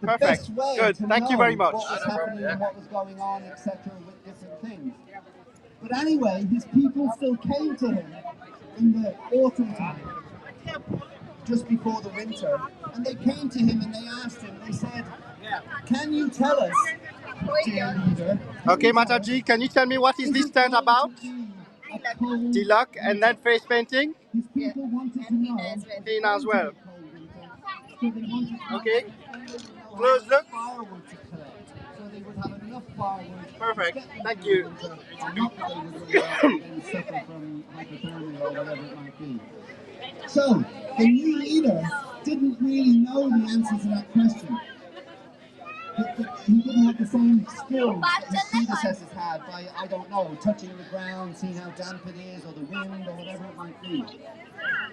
The best way Good. to Thank you know very much. what was happening and what was going on, etc., with different things. But anyway, his people still came to him in the autumn time, just before the winter, and they came to him and they asked him, they said, can you tell us, dear leader... Okay, Mataji, can you tell me what is this tent about? Tilak, and then face painting? His people wanted to know... Tina as well. Okay. Close look. Firewood to collect. enough firewood. Perfect. Thank you. And not that they would then suffer from hypothermia or whatever it might be. So, the new leader didn't really know the answer to that question. He didn't have the same skills his predecessors had by, I don't know, touching the ground, seeing how damp it is, or the wind, or whatever it might be.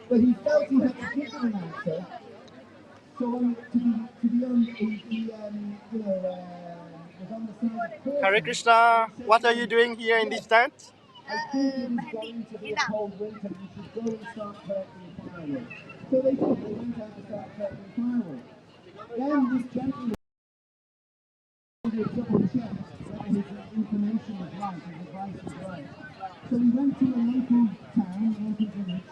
But he felt he had to give them an answer. So to be on the, was on the side of Hare Krishna, what are you doing here in this tent? I think it was going to be a cold winter, you should go and start collecting firewood. So they did, they went out to start collecting firewood. Then this gentleman double checked whether his information was right, his advice was right. So he went to a local town, a local village,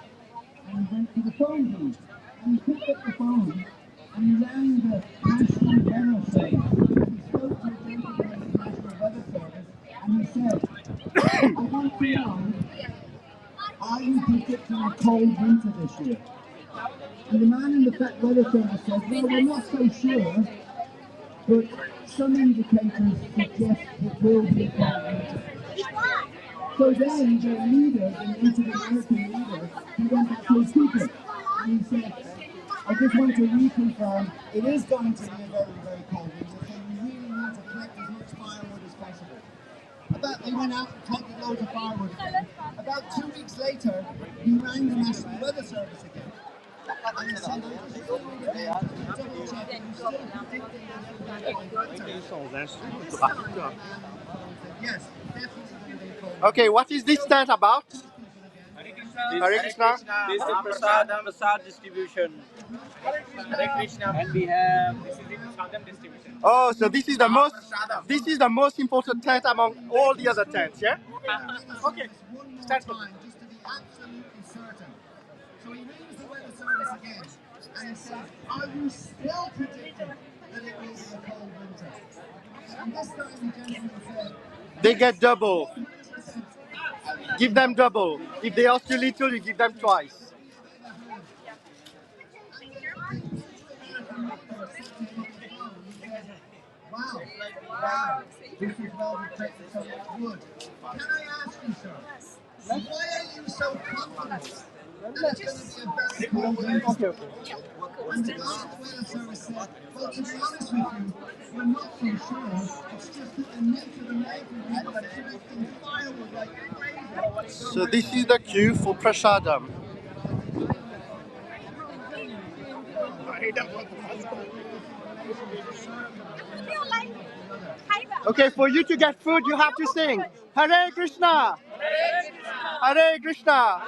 and he went to the phone booth. And he picked up the phone and he rang the National Weather Service. He spoke to a gentleman in the National Weather Service and he said, I want to know, are you predicting a cold winter this year? And the man in the Weather Service said, well, we're not so sure, but some indicators suggest it will be a cold winter. So then the leader, the Native American leader, he went back to his people and he said, I just want to reconfirm, it is going to be a very, very cold winter, so you really need to collect as much firewood as possible. They went out and collected loads of firewood. About 2 weeks later, he rang the National Weather Service again. And he said, I'm just calling again to double check, and you still predicting that it will be a cold winter. Yes, definitely. Okay, what is this tent about? Hare Krishna. This is Prasad distribution. Hare Krishna. And we have this is the Prasadam distribution. Oh, so this is the most important tent among all the other tents, yeah? Okay. Start time, just to be absolutely certain. So he rings the weather service again and he says, are you still predicting that it will be a cold winter? And this time the gentleman said, They get double. Give them double. If they ask you little, you give them twice. Wow, this is well protected, so it's wood. Can I ask you, sir, why are you so confident that it's going to be a very cold winter? And the guy at the weather service said, well, to be honest with you, we're not so sure. It's just that the Native American people are collecting firewood like crazy. So this is the queue for Prasadam. Okay, for you to get food, you have to sing Hare Krishna, Hare Krishna,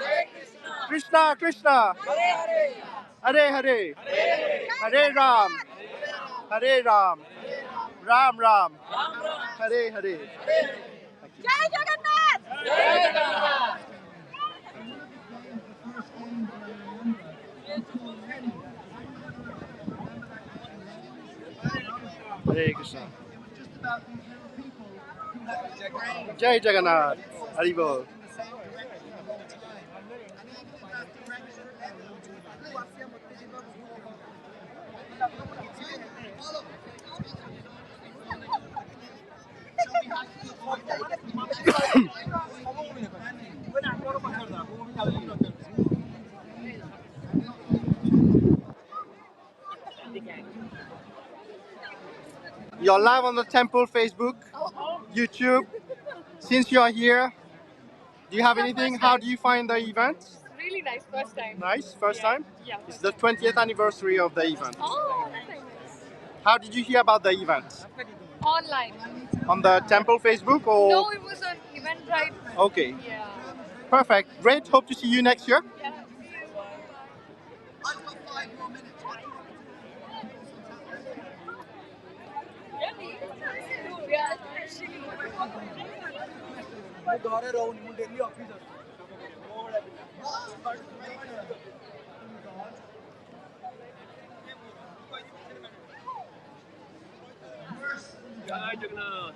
Krishna Krishna, Hare Hare, Hare Ram, Hare Ram, Ram Ram, Hare Hare. Jai Jagannath! Jai Jagannath! Hare Krishna. Jai Jagannath. Haribol. You're live on the temple Facebook, YouTube. Since you're here, do you have anything? How do you find the event? Really nice, first time. Nice, first time? Yeah. It's the 20th anniversary of the event. Oh, that's very nice. How did you hear about the event? Online. On the temple Facebook or? No, it was on Eventbrite. Okay. Yeah. Perfect. Great. Hope to see you next year. Yeah. Jai Jagannath.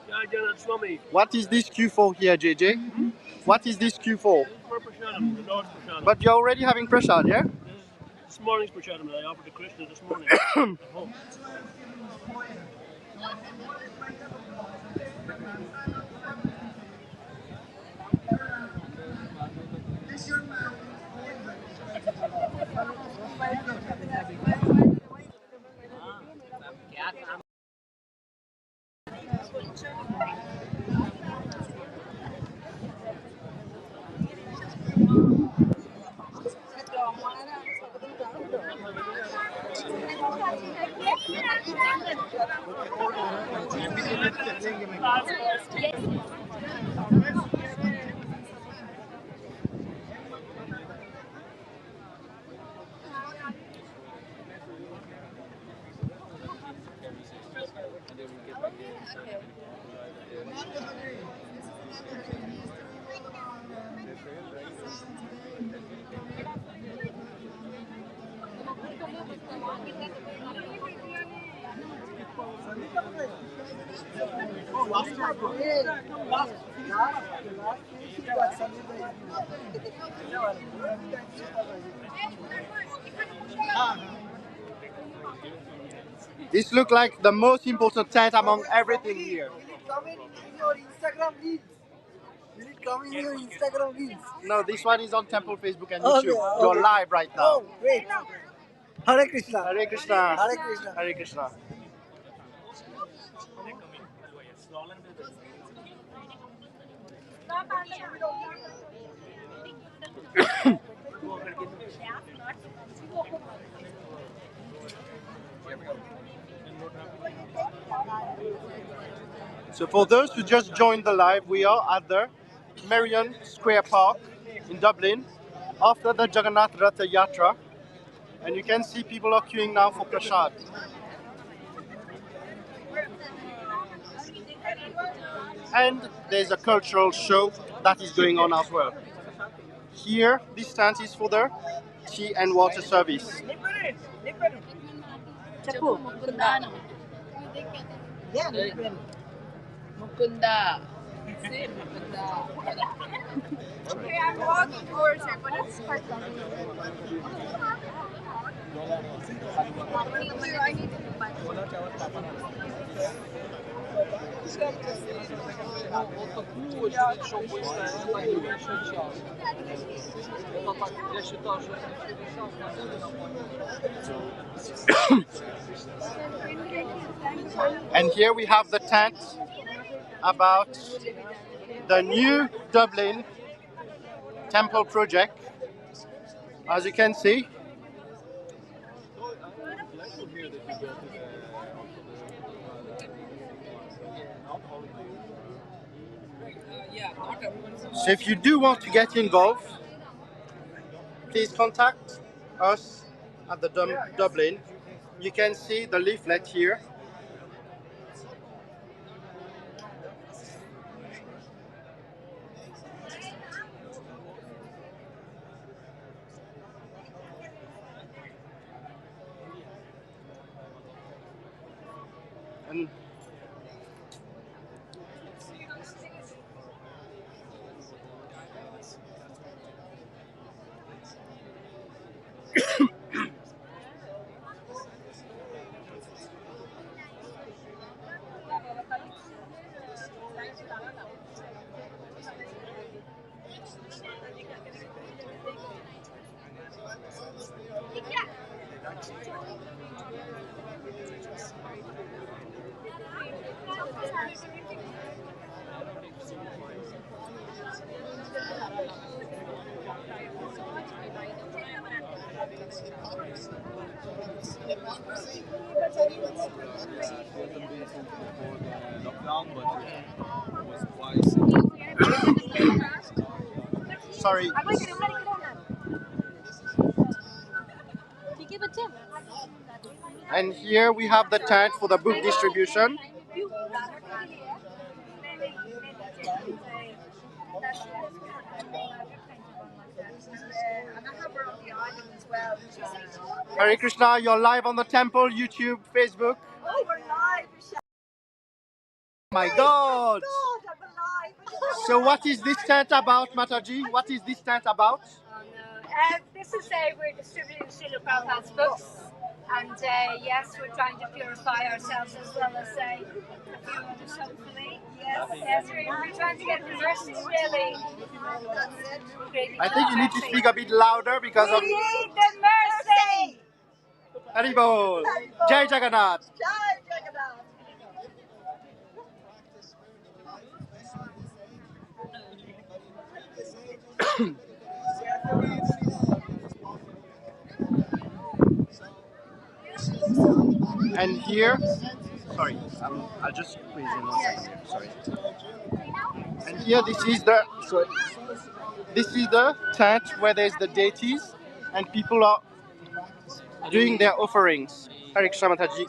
Jai Jagannath Swami. What is this queue for here, JJ? What is this queue for? For Prasadam, the Lord's Prasadam. But you're already having prasad, yeah? This morning's Prasadam that I offered to Krishna this morning. At home. This looks like the most important tent among everything here. Comment in your Instagram reels. Will it come in your Instagram reels? No, this one is on Temple Facebook and Okay, YouTube. You're live right now. Oh, great. Hare Krishna. Hare Krishna. Hare Krishna. Hare Krishna. So for those who just joined the live, we are at the Merrion Square Park in Dublin after the Jagannath Rathayatra, and you can see people are queuing now for prasad. And there's a cultural show that is going on as well. Here, this stand is for the tea and water service. Mukunda. See, Mukunda. Okay, I'm walking towards it, but it's quite long. I need to do my And here we have the tent about the new Dublin temple project. As you can see, so if you do want to get involved, please contact us at the Dublin. You can see the leaflet here. And sorry. And here we have the tent for the book distribution. Hare Krishna, you're live on the temple, YouTube, Facebook. Oh, we're live. My God! So what is this tent about, Mataji? What is this tent about? This is we're distributing Srila Prabhupada's books, And yes, we're trying to purify ourselves as well as a few others, hopefully. Yes, we're trying to get the mercy, really. I think you need to speak a bit louder because of... We need the mercy! Haribol! Jai Jagannath! Jai Jagannath! And here, sorry, I'll just squeeze in 1 second here, sorry. And here, this is the tent where there's the deities and people are doing their offerings. Hare Krishna Mataji.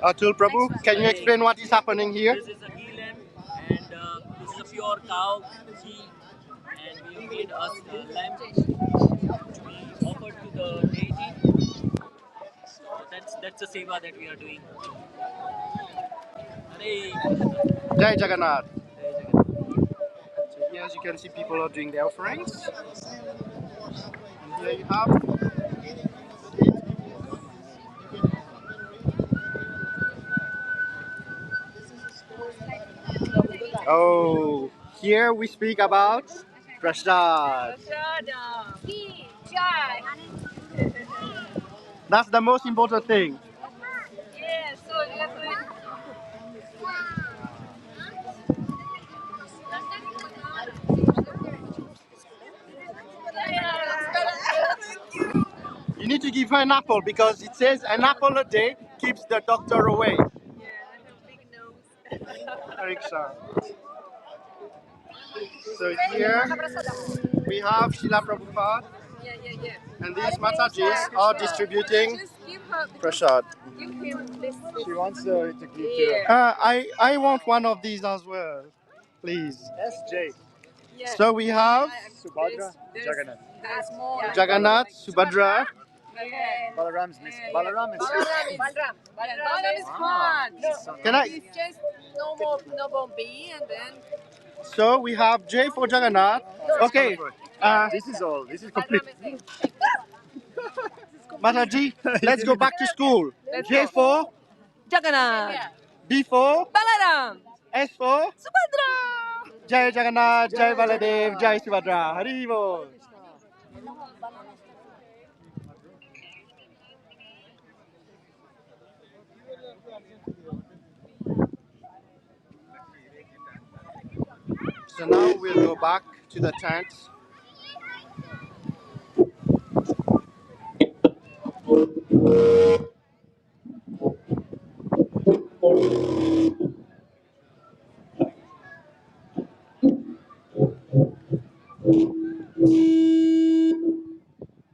Atul Prabhu, can you explain what is happening here? This is a ghee lamp, and this is a pure cow ghee, and we made us a lamp to be offered to the deity. So that's the seva that we are doing. Jai Jagannath. So here, as you can see, people are doing their offerings. And here you have. Oh, here we speak about prasad. That's the most important thing. Yes, so You need to give her an apple because it says an apple a day keeps the doctor away. Ariksha. So here we have Srila Prabhupada and these Matajis are distributing prasad. She wants to give to I want one of these as well, please. SJ. So we have Subhadra, Jagannath. Jagannath, Subhadra. Balaram's missing. Balaram is Balaram is gone. Can I? It's just no Bombay and then. So we have J for Jagannath. Okay. This is all. This is complete. Mataji, let's go back to school. J for Jagannath. B for Balaram. S for Subhadra. Jai Jagannath, Jai Baladev, Jai Subhadra. Hari Bol. So now we'll go back to the tent.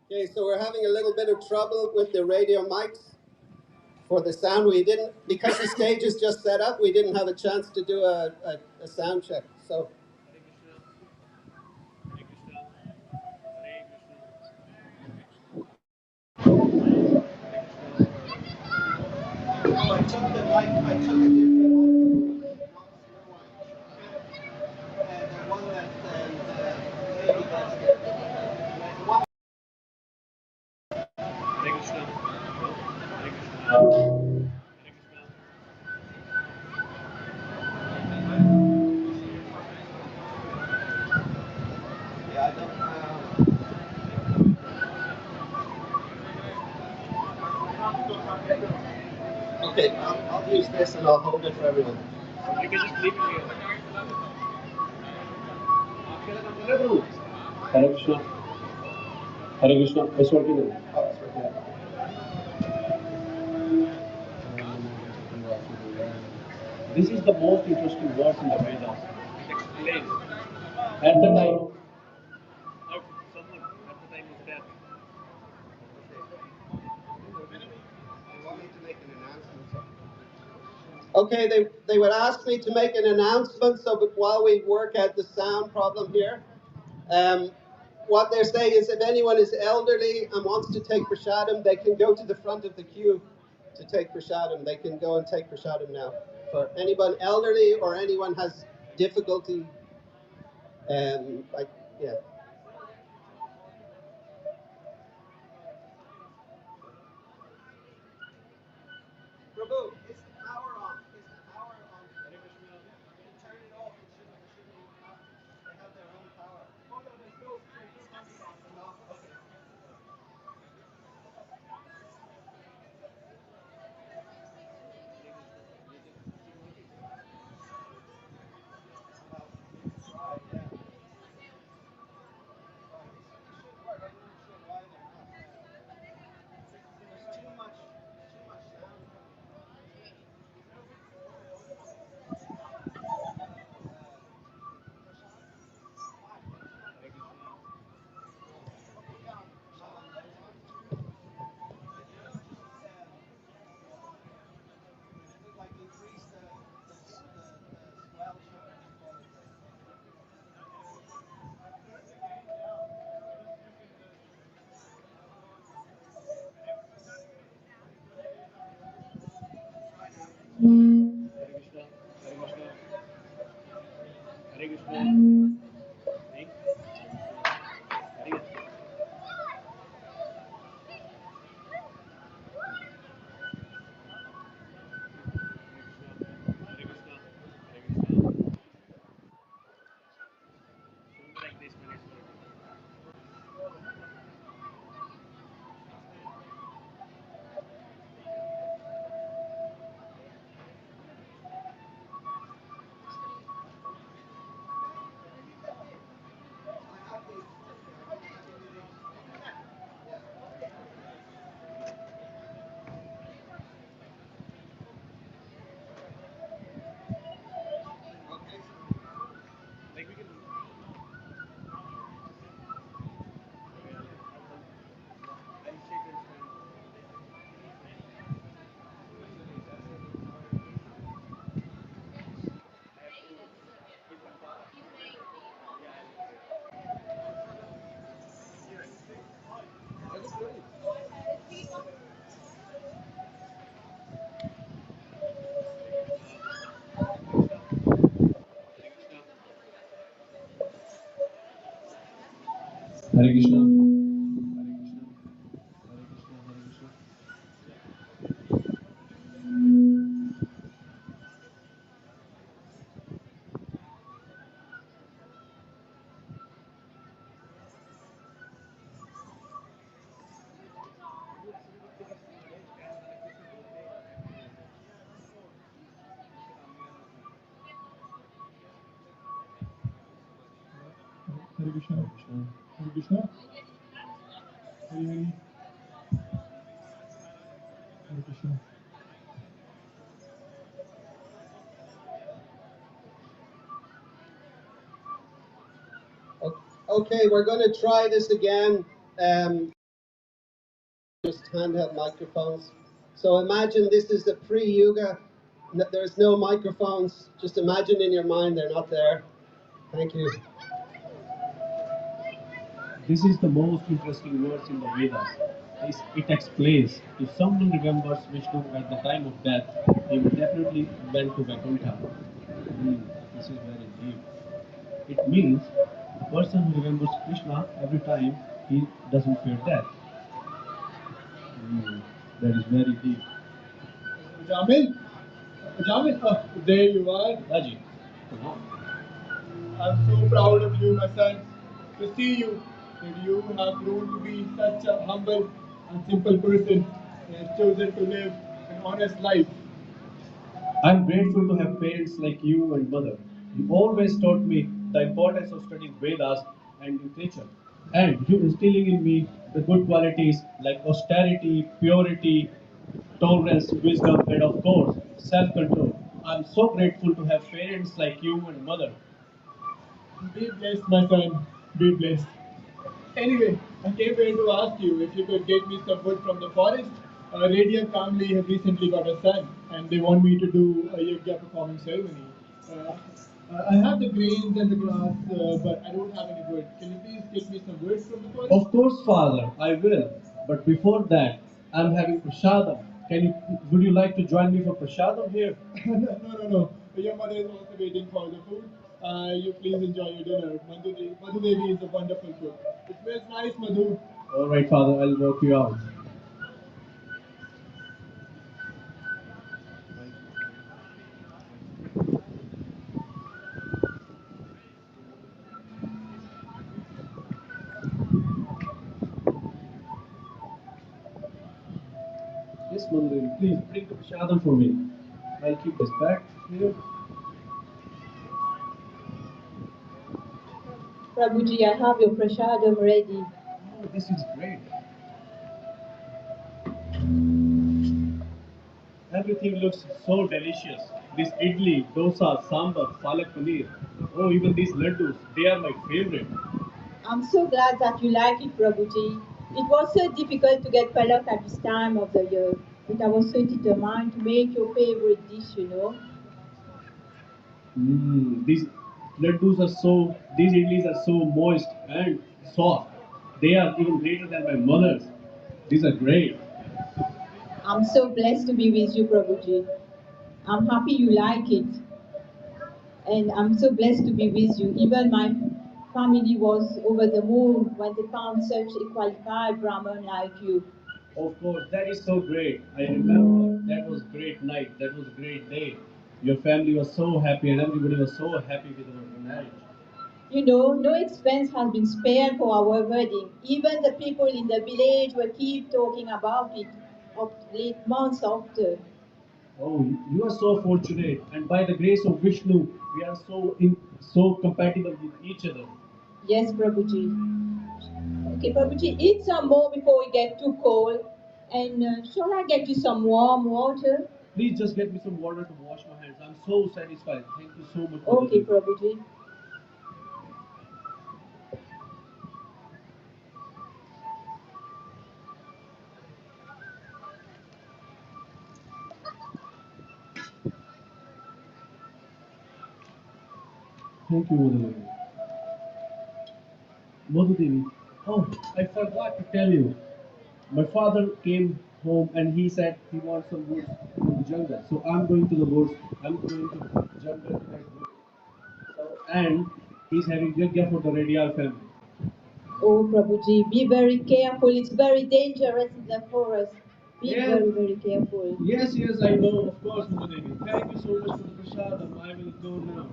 Okay, so we're having a little bit of trouble with the radio mics for the sound. We didn't, because the stage is just set up, we didn't have a chance to do a sound check. So. I took the mic, I took a different one. And the one that maybe that's the one. Yeah, I don't Okay, I'll use this and I'll hold it for everyone. You can just leave it here. Hare Krishna. Hare Krishna. It's working now. Oh, it's working. This is the most interesting verse in the Vedas. explain. At the time of death. Okay, they would ask me to make an announcement, so while we work out the sound problem here, what they're saying is if anyone is elderly and wants to take prasadam, they can go to the front of the queue to take prasadam. They can go and take prasadam now. For anyone elderly or anyone has difficulty, yeah. Prabhu, is the power on? Is the power on? Can you turn it off? It shouldn't even happen. They have their own power. Oh no, there's no. No, okay. Hare Krishna. Hare Krishna. Hare Krishna. Hare Krishna. Hare Hare. Hare Krishna. Okay, we're going to try this again. Just handheld microphones. So imagine this is the pre-yuga. There's no microphones. Just imagine in your mind they're not there. Thank you. This is the most interesting verse in the Vedas. It explains if someone remembers Vishnu at the time of death, he will definitely went to Vaikuntha. This is very deep. It means a person who remembers Krishna every time he doesn't fear death. That is very deep. Jamin, there you are. Raji. I'm so proud of you, my son, to see you. That you have grown to be such a humble and simple person and have chosen to live an honest life. I'm grateful to have parents like you and mother. You always taught me the importance of studying Vedas and literature. And you instilling in me the good qualities like austerity, purity, tolerance, wisdom, and of course, self-control. I'm so grateful to have parents like you and mother. Be blessed, my son. Be blessed. Anyway, I came here to ask you if you could get me some wood from the forest. A radiant family have recently got a son, and they want me to do a yajna performing ceremony. I have the grains and the grass, but I don't have any wood. Can you please get me some wood from the forest? Of course, Father, I will. But before that, I'm having prasadam. Would you like to join me for prasadam here? No. Your mother is also waiting for the food. You please enjoy your dinner. Madhu Devi is a wonderful cook. It smells nice, Madhu. All right, Father, I'll work you out. Yes, Mandir, please bring the prasadam for me. I'll keep this back here. Prabhuji, I have your prasadam ready. Oh, this is great. Everything looks so delicious. This idli, dosa, sambar, palak paneer. Oh, even these laddus, they are my favorite. I'm so glad that you like it, Prabhuji. It was so difficult to get palak at this time of the year, but I was so determined to make your favorite dish, you know. These these idlis are so moist and soft. They are even greater than my mother's. These are great. I'm so blessed to be with you, Prabhuji. I'm happy you like it. And I'm so blessed to be with you. Even my family was over the moon when they found such a qualified Brahmin like you. Of course, that is so great. I remember that was great night. That was a great day. Your family was so happy and everybody was so happy with our marriage. You know, no expense has been spared for our wedding. Even the people in the village will keep talking about it of late months after. Oh, you are so fortunate, and by the grace of Vishnu, we are so compatible with each other. Yes, Prabhuji. Okay, Prabhuji, eat some more before it gets too cold. And shall I get you some warm water? Please just get me some water to wash my hands. I'm so satisfied. Thank you so much. Okay, Prabhuji. Thank you, Mother Devi. Mother Devi. Oh, I forgot to tell you. My father came home and he said he wants some woods from the jungle. So I'm going to the woods. I'm going to the jungle to get wood. And he's having yajna for the Radial family. Oh, Prabhuji, be very careful. It's very dangerous in the forest. Be very, very careful. Yes, I know. Of course, Mother Devi. Thank you so much for the prasadam. I will go now.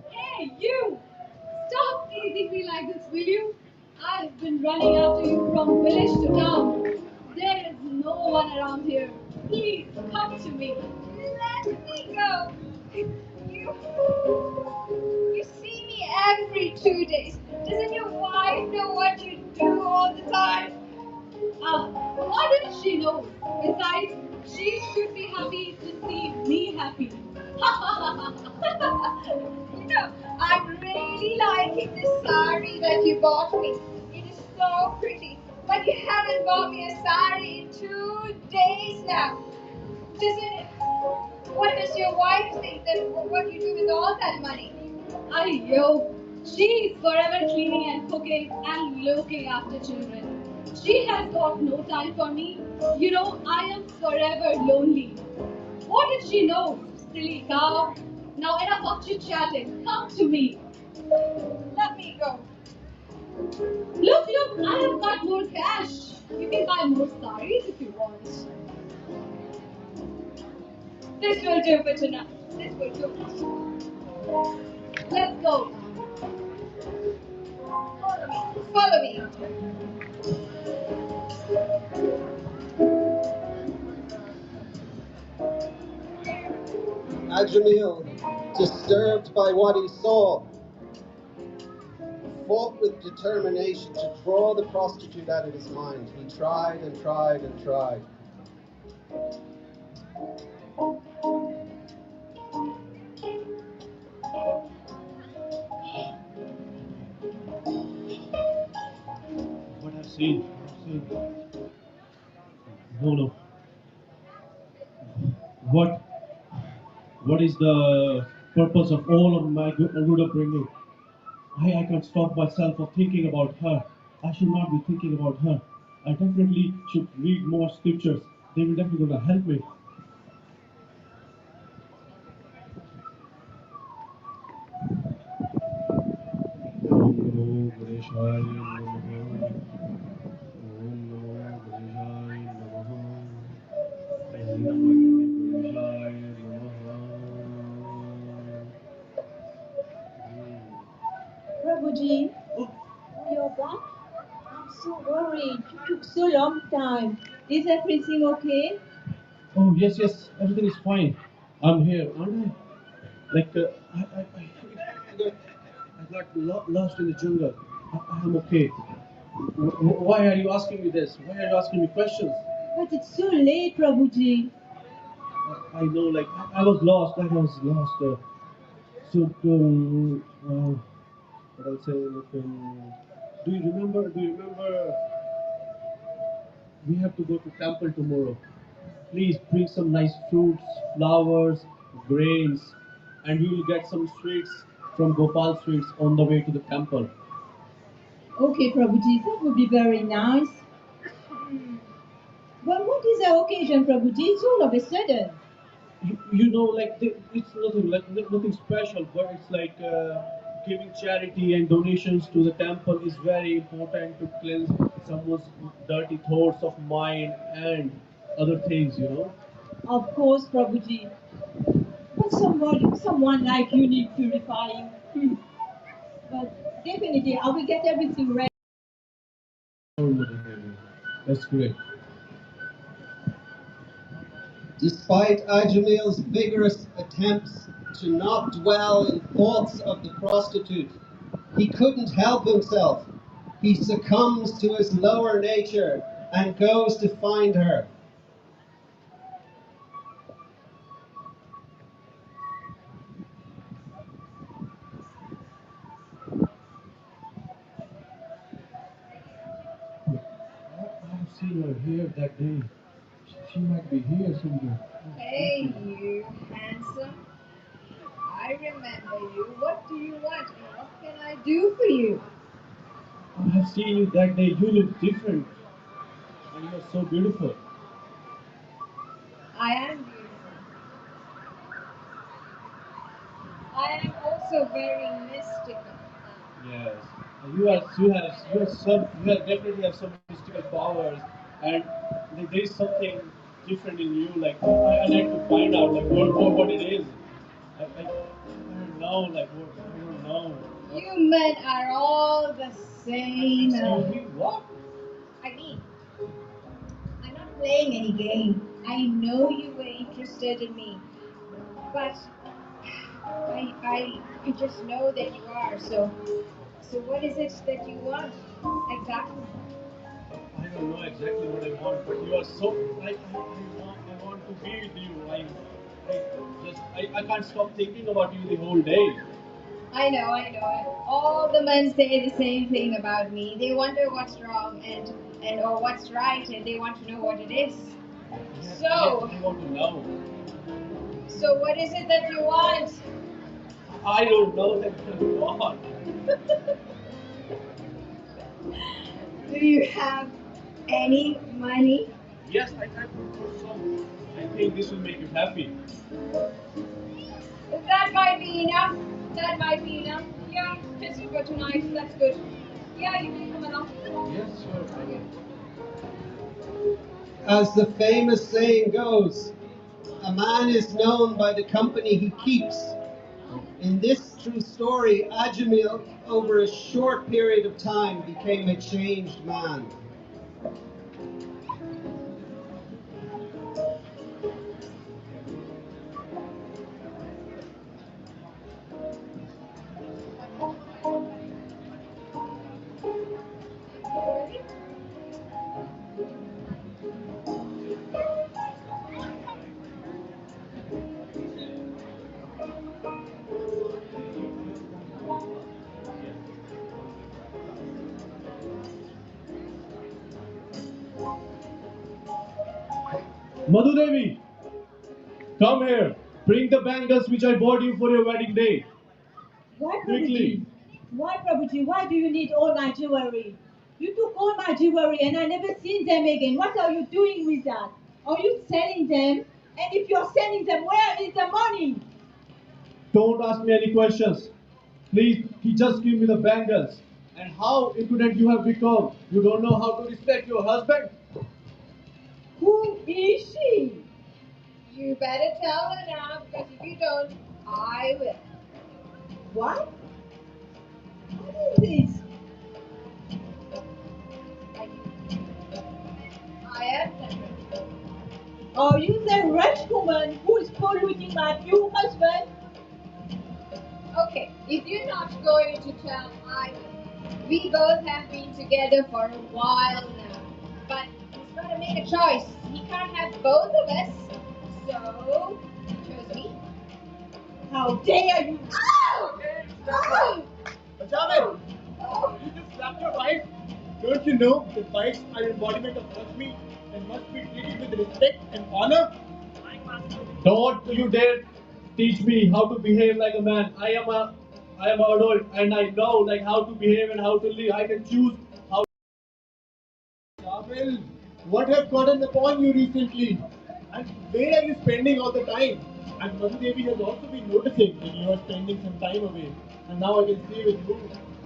Hey, you! Stop teasing me like this, will you? I've been running after you from village to town. There is no one around here. Please, come to me. Let me go. You see me every 2 days. Doesn't your wife know what you do all the time? What does she know? Besides, she should be happy to see me happy. I'm really liking this sari that you bought me. It is so pretty. But you haven't bought me a sari in 2 days now. What does your wife think that what you do with all that money? Ayyo, she's forever cleaning and cooking and looking after children. She has got no time for me. I am forever lonely. What did she know silly cow. Now enough of chit-chatting. Come to me. Let me go. Look, I have got more cash. You can buy more saris if you want. This will do for tonight. This will do. Let's go. Follow me. Ajamil, disturbed by what he saw, fought with determination to draw the prostitute out of his mind. He tried and tried and tried. What I've seen. No. What is the purpose of all of my good upbringing? I can't stop myself from thinking about her. I should not be thinking about her. I definitely should read more scriptures. They will definitely gonna help me. Prabhuji, you're back? I'm so worried. You took so long time. Is everything okay? Oh yes, everything is fine. I'm here, aren't I? Like I got lost in the jungle. I'm okay. Why are you asking me this? Why are you asking me questions? But it's so late, Prabhuji. I know, like I was lost. What I'll say, do you remember? We have to go to temple tomorrow. Please bring some nice fruits, flowers, grains, and we will get some sweets from Gopal Sweets on the way to the temple. Okay, Prabhuji, that would be very nice. But what is the occasion, Prabhuji? It's all of a sudden. You know, like it's nothing special, but it's like giving charity and donations to the temple is very important to cleanse someone's dirty thoughts of mind and other things, you know. Of course, Prabhuji. But someone like you need purifying. But definitely, I will get everything ready. That's great. Despite Ajamil's vigorous attempts to not dwell in thoughts of the prostitute, he couldn't help himself. He succumbs to his lower nature and goes to find her. I've seen her here that day. She might be here somewhere. Hey, you handsome. I remember you. What do you want? And what can I do for you? I've seen you that day. You look different. And you're so beautiful. I am beautiful. I am also very mystical. Yes. You definitely have some mystical powers, and there is something different in you. Like I like to find out like what it is. I don't know. Like I don't know. You men are all the same. Excuse me, what? I mean, I'm not playing any game. I know you were interested in me, but I just know that you are. So what is it that you want exactly? I don't know exactly what I want, but you are so. I want to be with you. I can't stop thinking about you the whole day. I know. All the men say the same thing about me. They wonder what's wrong and or what's right, and they want to know what it is. So I want to know. So what is it that you want? I don't know that you want. Do you have any money? Yes, I can put some. I think this will make you happy. be enough. That might be enough. Yeah, just for tonight. That's good. Yeah, you can come along. Yes, sure. Okay. As the famous saying goes, a man is known by the company he keeps. In this true story, Ajamil, over a short period of time, became a changed man. Madhudevi, come here. Bring the bangles which I bought you for your wedding day. Why, Quickly. Prabhuji? Why, Prabhuji? Why do you need all my jewelry? You took all my jewelry and I never seen them again. What are you doing with that? Are you selling them? And if you're selling them, where is the money? Don't ask me any questions. Please, just give me the bangles. And how impudent you have become. You don't know how to respect your husband? Who is she? You better tell her now, because if you don't, I will. What? What is this? I am the Are you the rich woman who is polluting my new husband? Okay, if you're not going to tell, I will. We both have been together for a while now. But he's got to make a choice. He can't have both of us. So, he chose me. How dare you? Oh! Oh! Jagannath, Oh! you just slapped your wife. Don't you know that wives are an embodiment of Lakshmi and must be treated with respect and honor? Don't you dare teach me how to behave like a man. I am an adult and I know like how to behave and how to live. I can choose how. Jagannath, what has gotten upon you recently? And where are you spending all the time? And Madhu Devi has also been noticing that you are spending some time away. And now I can see with you.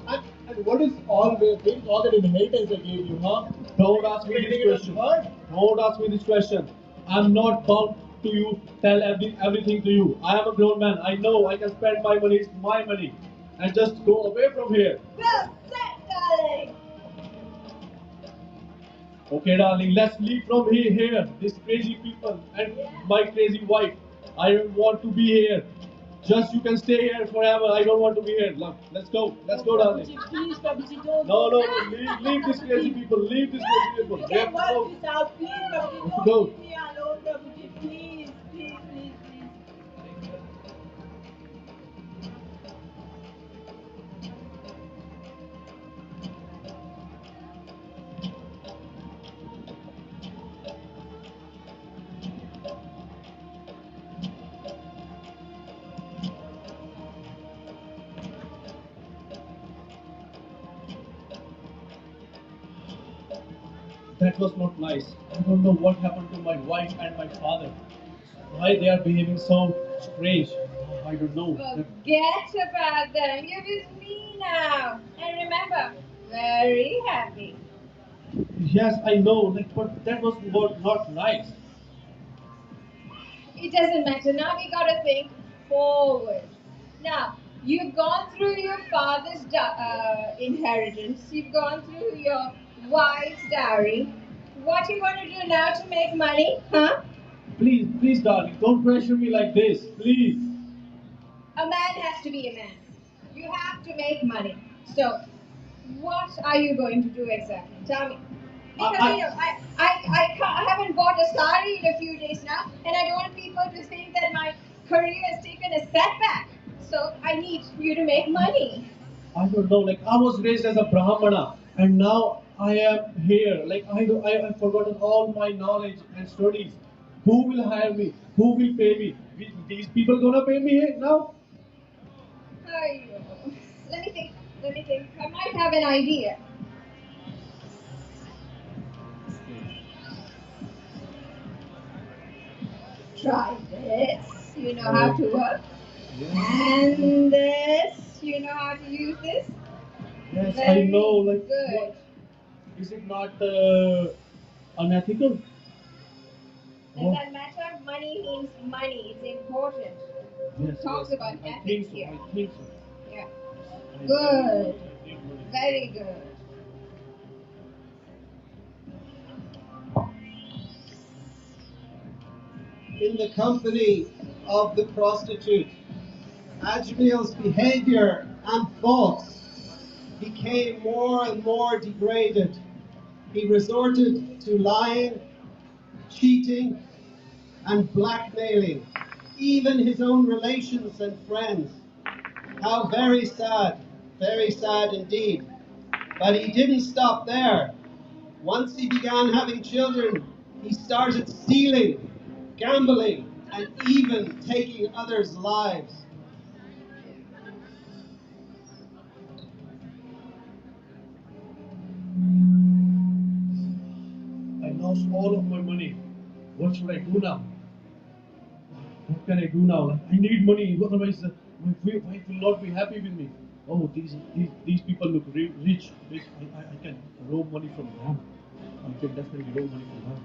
And what is all that inheritance I gave you, huh? Don't ask me this question. Don't ask me this question. I'm not bound to you. Tell everything to you. I am a grown man. I know I can spend my money. It's my money, and just go away from here. Well said, darling. Okay, darling. Let's leave from here. These crazy people and my crazy wife. I don't want to be here. Just you can stay here forever. I don't want to be here. Let's go. Let's go, darling. Please, Prabhuji, don't. No. Leave these crazy people. Leave these crazy people. You We have can to go. work this out, please, Prabhuji. Let's Don't go. leave me alone, Prabhuji. Please, please, please, please. That was not nice. I don't know what happened to my wife and my father. Why they are behaving so strange. I don't know. Forget about them. You're with me now. And remember, very happy. Yes, I know. But that was not nice. It doesn't matter. Now we gotta think forward. Now, you've gone through your father's inheritance. You've gone through your wife's dowry. What are you going to do now to make money, huh? Please, darling, don't pressure me like this. Please. A man has to be a man. You have to make money. So, what are you going to do exactly? Tell me. Because I haven't bought a sari in a few days now, and I don't want people to think that my career has taken a setback. So I need you to make money. I don't know. I was raised as a Brahmana, and now I am here. I have forgotten all my knowledge and studies. Who will hire me? Who will pay me? These people gonna pay me here now? Let me think. I might have an idea. Try this. You know how to work. And this, you know how to use this? Yes, I Very know. Like, good. what, is it not unethical? Does that matter? Money means money. It's important. Yes, Talks yes, about I ethics think so. here. I think so. Yeah. I Good. need money. Very good. In the company of the prostitute, Ajmal's behavior and thoughts became more and more degraded. He resorted to lying, cheating, and blackmailing, even his own relations and friends. How very sad indeed. But he didn't stop there. Once he began having children, he started stealing, gambling, and even taking others' lives. I lost all of my money. What should I do now? What can I do now? Like, I need money, otherwise my wife will not be happy with me. Oh, these people look rich. I can rob money from them. I can definitely rob money from them.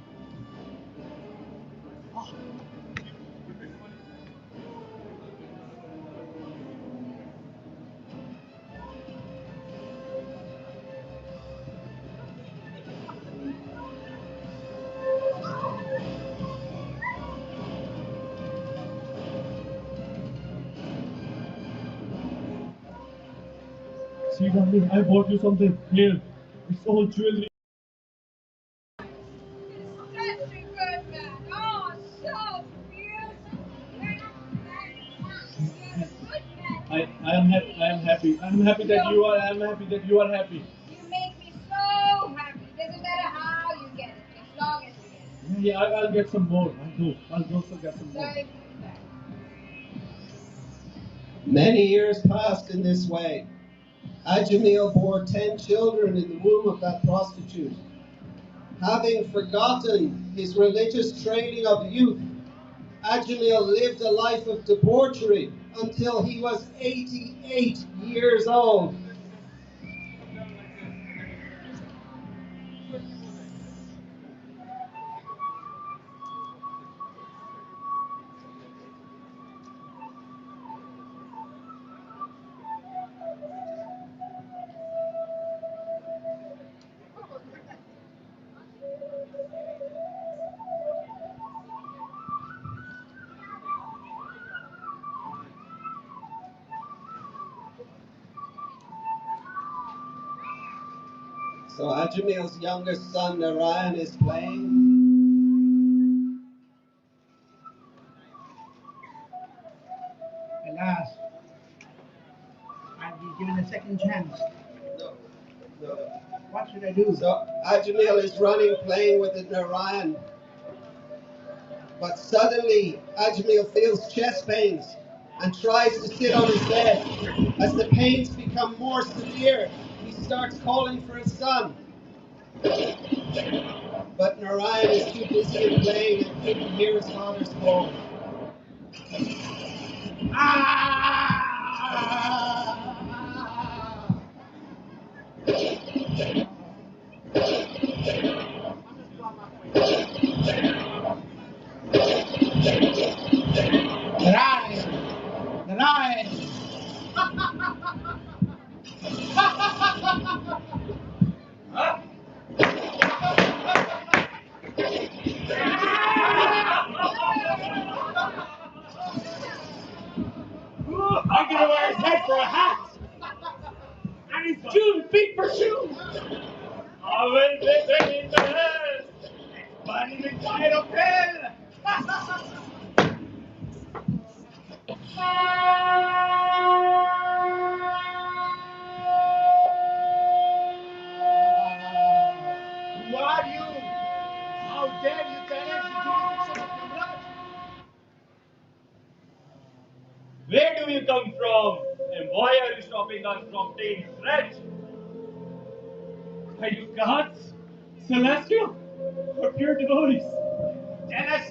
See, darling, I bought you something. Here, it's all jewelry. Such a good man. Oh, so beautiful. I am happy. I am happy. I am happy that you are. I am happy that you are happy. You make me so happy. Doesn't matter how you get it, as long as you get it. Yeah, I'll get some more. I'll also get some more. Many years passed in this way. Ajmal bore 10 children in the womb of that prostitute. Having forgotten his religious training of youth, Ajmal lived a life of debauchery until he was 88 years old. So Ajmal's youngest son, Merrion, is playing. Alas, I'll be given a second chance. No. What should I do? So Ajmal is running, playing with it, Merrion. But suddenly, Ajmal feels chest pains and tries to sit on his bed. As the pains become more severe, he starts calling for his son. But Merrion is too busy in playing and couldn't hear his father's call. Narayan! I give away his head for a hat! And his 2 feet for shoes! I will be bringing the head! Burning inside of hell! Who are you? How dare you challenge the jurisdiction of the blood? Where do you come from? And why are you stopping us from taking rent? Are you gods? Celestial? Or pure devotees? Tell us,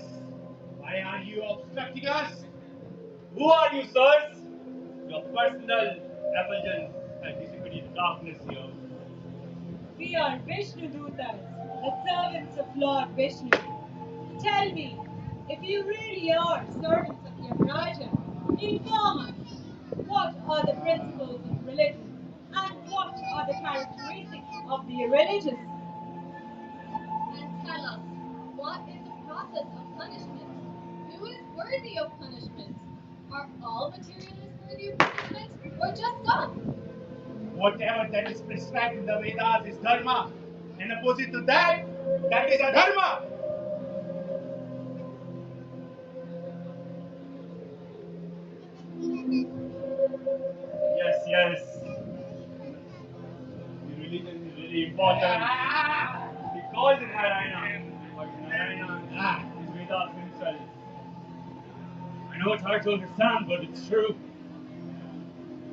why are you obstructing us? Who are you, sirs? Your personal effulgence has dissipated the darkness here. We are Vishnu Dutas, the servants of Lord Vishnu. Tell me, if you really are servants of Yamaraja, inform us, what are the principles of religion and what are the characteristics of the irreligious? And tell us, what is the process of punishment? Who is worthy of punishment? Are all materialists worthy of punishment, or just some? Whatever that is prescribed in the Vedas is dharma, and opposite to that, that is adharma. Yes. The religion is really important. He calls it Narayana, but Narayana is Vedas himself. I know it's hard to understand, but it's true.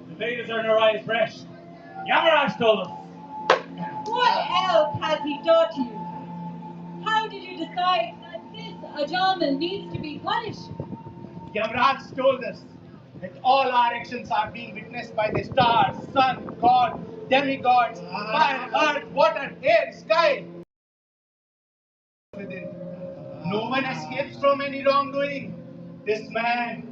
The Vedas are Narayan's breast. Yamaraj told us. What else has he taught you? How did you decide that this Ajamal needs to be punished? Yamaraj told us that all our actions are being witnessed by the stars, sun, God, demigods, fire, earth, water, air, sky. No one escapes from any wrongdoing. This man,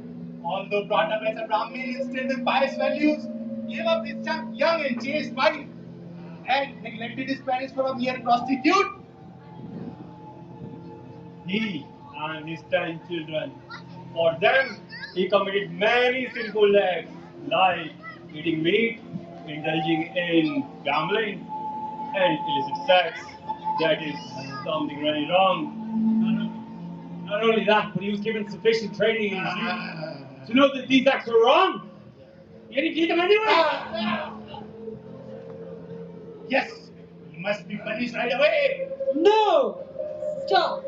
although brought up as a Brahmin instead with pious values, gave up his young and chaste wife and neglected his parents for a mere prostitute. He and his 10 children, for them, he committed many sinful acts like eating meat, indulging in gambling, and illicit sex. That is something really wrong. Not only that, but he was given sufficient training in his youth to know that these acts were wrong. Yet he did them anyway. Yes, he must be punished right away. No! Stop!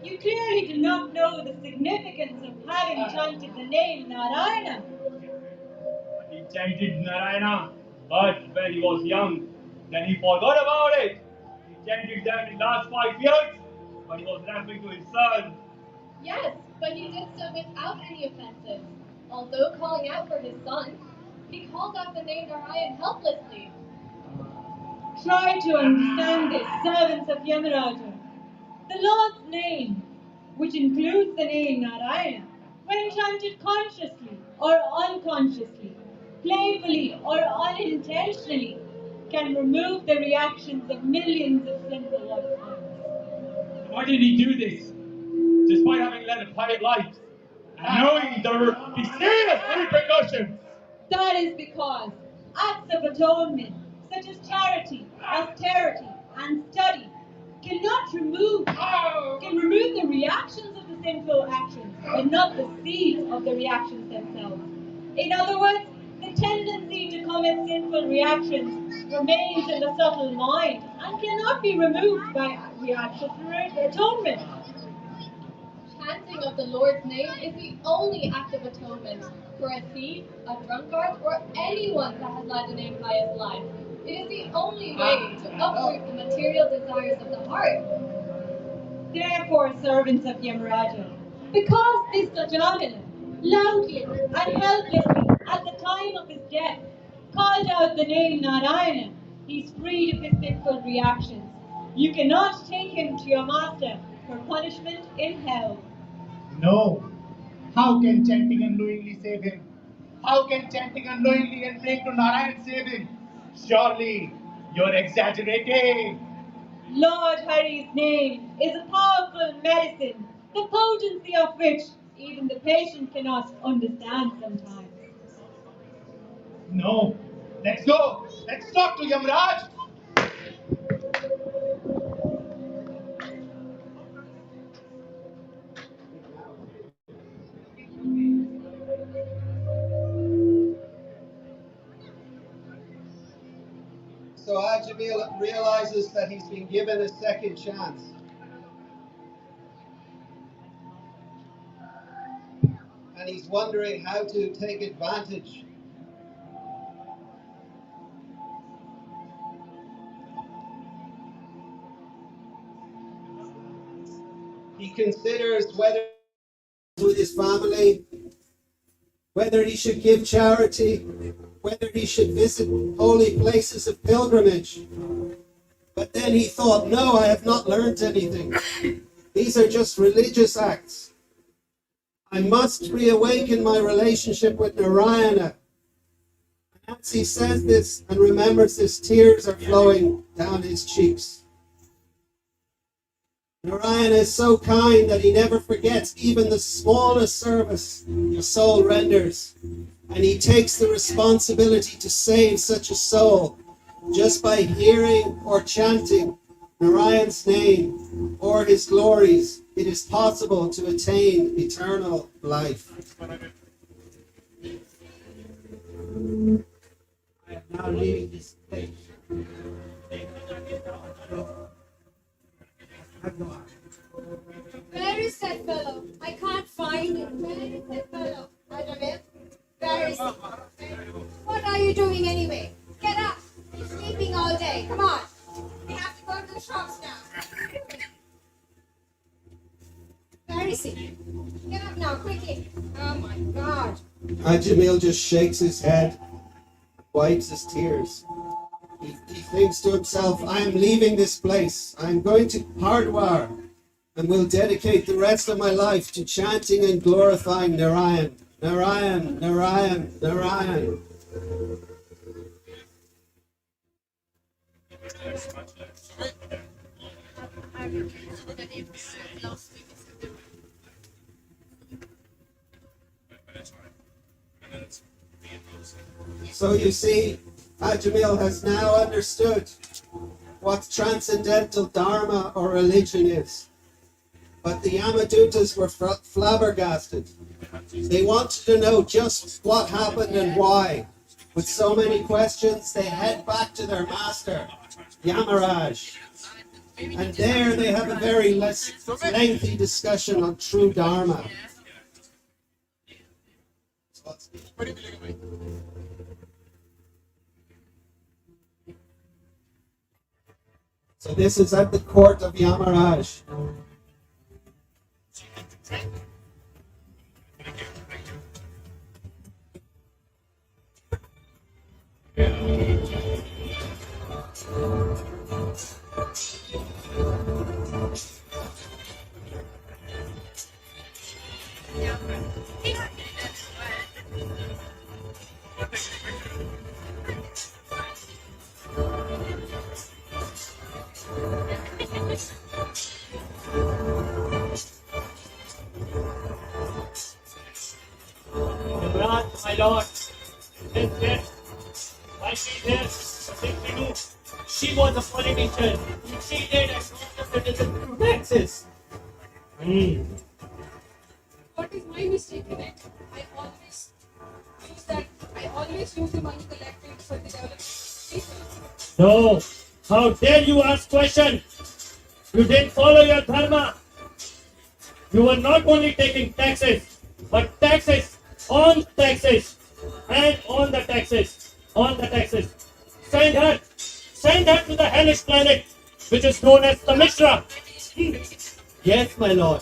You clearly do not know the significance of having chanted the name Narayana. He chanted Narayana, but when he was young, then he forgot about it. He chanted them in the last 5 years, but he was referring to his son. Yes, but he did so without any offenses. Although calling out for his son, he called out the name Narayan helplessly. Try to understand this, servants of Yamaraja. The Lord's name, which includes the name Narayana, when chanted consciously or unconsciously, playfully or unintentionally, can remove the reactions of millions of sinful lifetimes. Why did he do this? Despite having led a pious life, and knowing there would be serious repercussions. That is because acts of atonement, such as charity, austerity, and study, can remove the reactions of the sinful actions, but not the seeds of the reactions themselves. In other words, the tendency to commit sinful reactions remains in the subtle mind and cannot be removed by reactions through atonement. Chanting of the Lord's name is the only act of atonement for a thief, a drunkard, or anyone that has led an impious life. It is the only way to uproot the material desires of the heart. Therefore, servants of Yamaraja, because this Sajamila, loudly and helplessly at the time of his death, called out the name Narayana, he is freed of his sinful reactions. You cannot take him to your master for punishment in hell. No. How can chanting unknowingly save him? How can chanting unknowingly and praying to Narayan save him? Surely you're exaggerating. Lord Hari's name is a powerful medicine, the potency of which even the patient cannot understand sometimes. No. Let's go. Let's talk to Yamraj. So Ajamil realizes that he's been given a second chance. And he's wondering how to take advantage. He considers whether with his family whether he should give charity, whether he should visit holy places of pilgrimage. But then he thought, no, I have not learned anything. These are just religious acts. I must reawaken my relationship with Narayana. As he says this and remembers this, tears are flowing down his cheeks. Narayana is so kind that he never forgets even the smallest service the soul renders. And he takes the responsibility to save such a soul just by hearing or chanting Narayan's name or his glories. It is possible to attain eternal life. I am now leaving this place. Where is that fellow? I can't find him. Where is that fellow? I don't know. Where is he? What are you doing anyway? Get up. You're sleeping all day. Come on. We have to go to the shops now. Where is he? Get up now, quickly. Oh my God. Ajamil just shakes his head, wipes his tears. He thinks to himself, I am leaving this place. I am going to Hardwar and will dedicate the rest of my life to chanting and glorifying Narayan. Narayan, Narayan, Narayan. So you see, Ajamil has now understood what transcendental dharma or religion is. But the Yamadutas were flabbergasted. They wanted to know just what happened and why. With so many questions, they head back to their master, Yamaraj. And there they have a very lengthy discussion on true dharma. So this is at the court of Yamaraj. My lord, this, I see this, she was a politician. She did as long as it is in Texas. What is my mistake in it? I always use the money collected for the development. No, how dare you ask question? You didn't follow your dharma. You were not only taking taxes, but taxes on taxes and on the taxes, on the taxes. Send her to the hellish planet, which is known as the Mishra. Yes, my lord.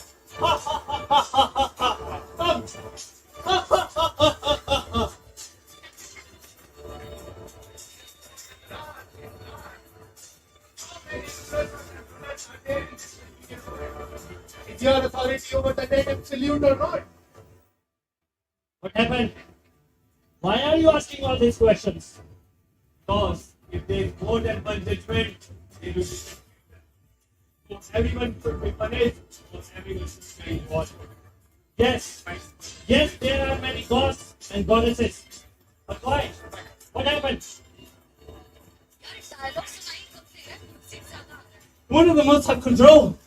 Is your authority over the dead absolute or not? What happened? Why are you asking all these questions? Because if there is more than one judgment, it will be. So everyone should be punished, or everyone should be watched. Yes, there are many gods and goddesses. But why? What happened? One of them must have control.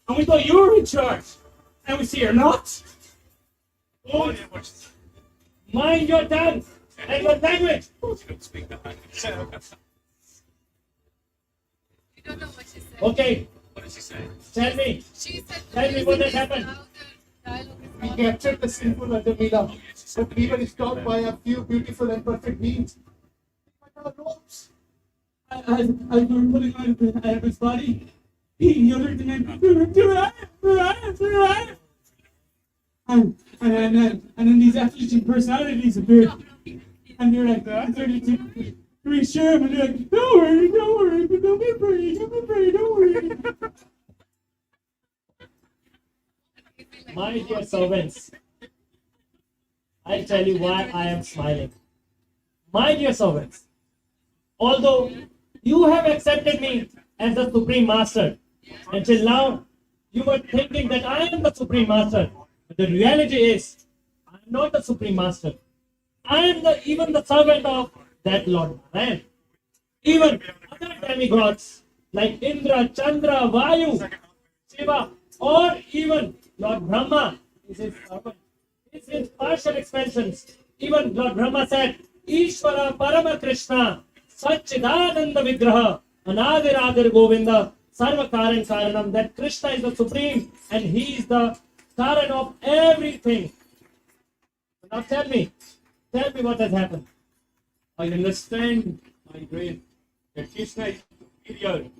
And we thought you were in charge. And we see you're not. Oh, mind your tongue and your language. You don't speak the language. You don't know what she said. Okay. What did she say? Tell me. She said Tell me what has happened. We captured the sinful Ajamila, but we were stopped by a few beautiful and perfect beings. As we were putting on his body, he yelled the name. And then these afflicting personalities appeared. And they're like, I started to reassure him, and they're like, don't worry, but don't be afraid, don't worry. My dear servants, I'll tell you why I am smiling. My dear servants, although you have accepted me as the Supreme Master, until now you were thinking that I am the Supreme Master. But the reality is, I am not the Supreme Master. I am even the servant of that Lord Narayan. Even other demigods like Indra, Chandra, Vayu, Shiva, or even Lord Brahma is his servant. It's in partial expansions. Even Lord Brahma said, Ishvara Parama Krishna, Satchidananda Vigraha, Anadiradir Govinda, Sarva Karan Karanam, that Krishna is the Supreme and he is the Karan of everything. Now tell me what has happened. I understand, my brain, that Krishna is superior,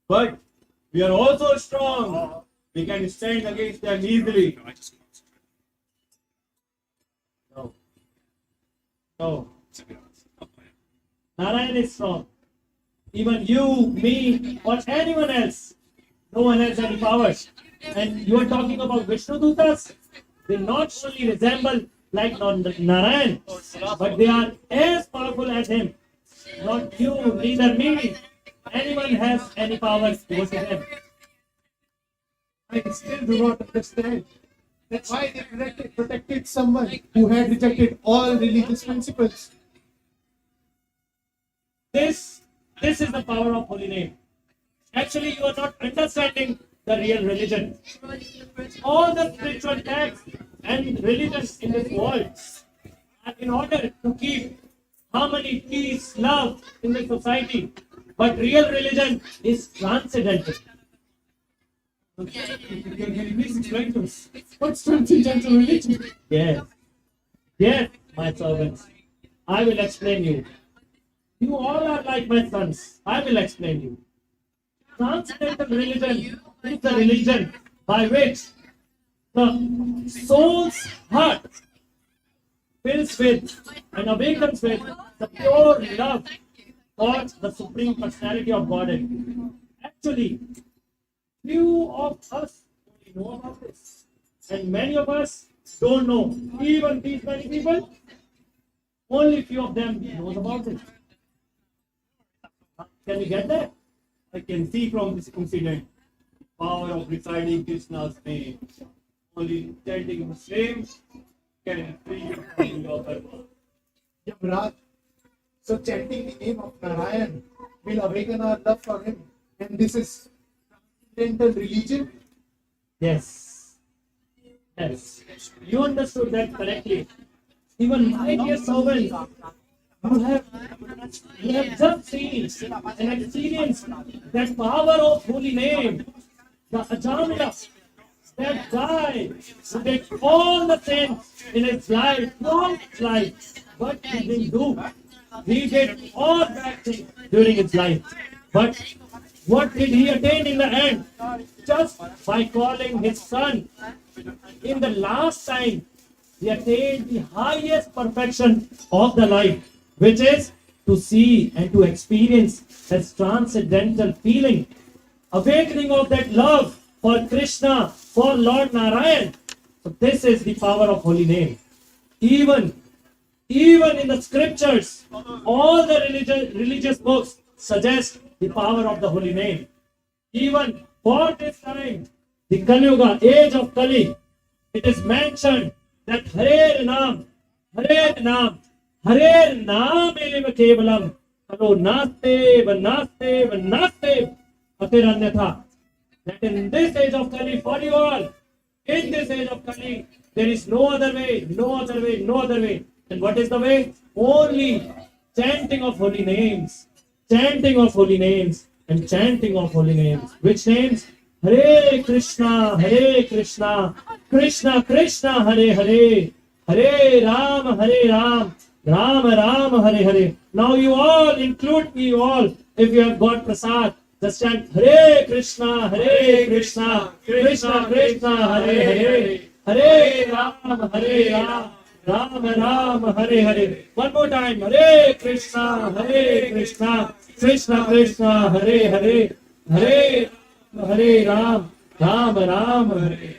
but we are also strong. We can stand against them easily. No. Narayan is strong. Even you, me, or anyone else, no one has any powers. And you are talking about Vishnu Dutas? They not only resemble like Narayan, but they are as powerful as him. Not you, neither me. Anyone has any powers over him. I still do not understand. That's why they protected someone who had rejected all religious principles. This is the power of holy name. Actually, you are not understanding the real religion. All the spiritual texts and religions in this world are in order to keep harmony, peace, love in the society. But real religion is transcendental. Please explain to us. What's transcendental religion? Yes, my servants. I will explain you. You all are like my sons. I will explain you. Transcendental religion is the religion by which the soul's heart fills with and awakens with the pure love for the Supreme Personality of Godhead. Actually, few of us only know about this, and many of us don't know. Even these many people, only few of them knows about it. Can you get that? I can see from this incident the power of reciting Krishna's name. Only chanting his name can free you from your karma. Yamaraj, so chanting the name of Narayan will awaken our love for him. And this is transcendental religion? Yes. You understood that correctly. Even my dear servants, you have just seen and experienced that power of holy name, the Ajamila, that guy who did all the things in his life, long life, but he didn't do. He did all bad things during his life. But what did he attain in the end? Just by calling his son. In the last time, he attained the highest perfection of the life, which is to see and to experience that transcendental feeling, awakening of that love for Krishna, for Lord Narayan. So this is the power of holy name. Even in the scriptures, all the religious books suggest the power of the holy name. Even for this time, the Kali-yuga, age of Kali, it is mentioned that Hare Naam eva kevalam, kalo naste atiranyatha. That in this age of Kali, for you all, in this age of Kali, there is no other way. And what is the way? Only chanting of holy names. And chanting of holy names. Which names? Hare Krishna, Krishna Krishna, Hare Hare, Hare Ram, Ram, Hare Hare. Now you all, include me all, if you have got prasad, just chant Hare Krishna, Krishna Krishna, Hare Hare, Hare Ram, Hare Ram, Ram Ram, Hare Hare. One more time. Hare Krishna, Krishna Krishna, Hare Hare, Hare Hare Ram, Ram Ram, Hare.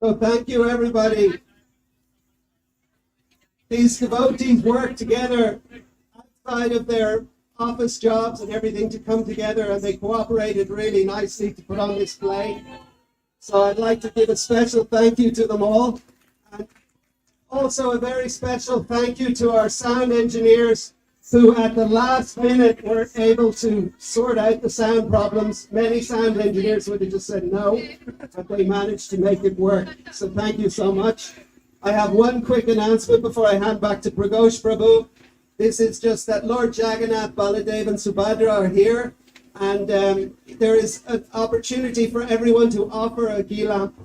So thank you, everybody. These devotees work together outside of their office jobs and everything to come together, and they cooperated really nicely to put on this play. So I'd like to give a special thank you to them all. And also a very special thank you to our sound engineers who at the last minute were able to sort out the sound problems. Many sound engineers would have just said no, but they managed to make it work. So thank you so much. I have one quick announcement before I hand back to Pragosh Prabhu. This is just that Lord Jagannath, Baladev and Subhadra are here, and there is an opportunity for everyone to offer a ghee lamp.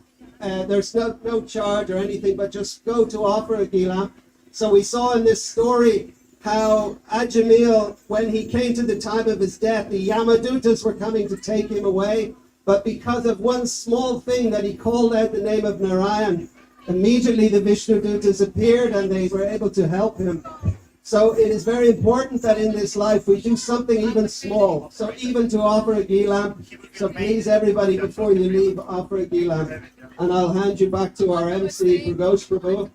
There's no charge or anything, but just go to offer a ghee lamp. So we saw in this story how Ajamil, when he came to the time of his death, the Yamadutas were coming to take him away, but because of one small thing that he called out the name of Narayan, immediately the Vishnudutas appeared and they were able to help him. So it is very important that in this life we do something even small. So even to offer a ghee lamp. So please everybody, before you leave, offer a ghee lamp. And I'll hand you back to our MC, Pragosh Prabhu.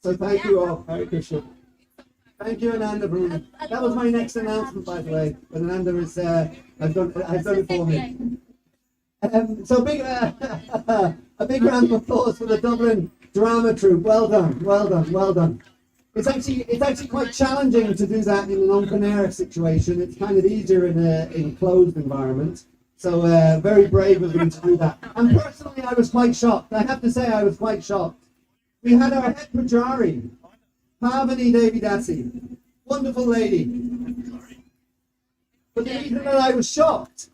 So thank you all. Hare Krishna. Thank you, Ananda Bruni. That was my next announcement, by the way. But Ananda is, I've done it for me. So big, a big round of applause for the Dublin Drama Troupe. Well done, well done, well done. It's actually quite challenging to do that in an open air situation. It's kind of easier in a enclosed environment. So very brave of them to do that. And personally, I was quite shocked. I have to say, I was quite shocked. We had our head pujari, Pavani Devi Dasi, wonderful lady. But the reason that I was shocked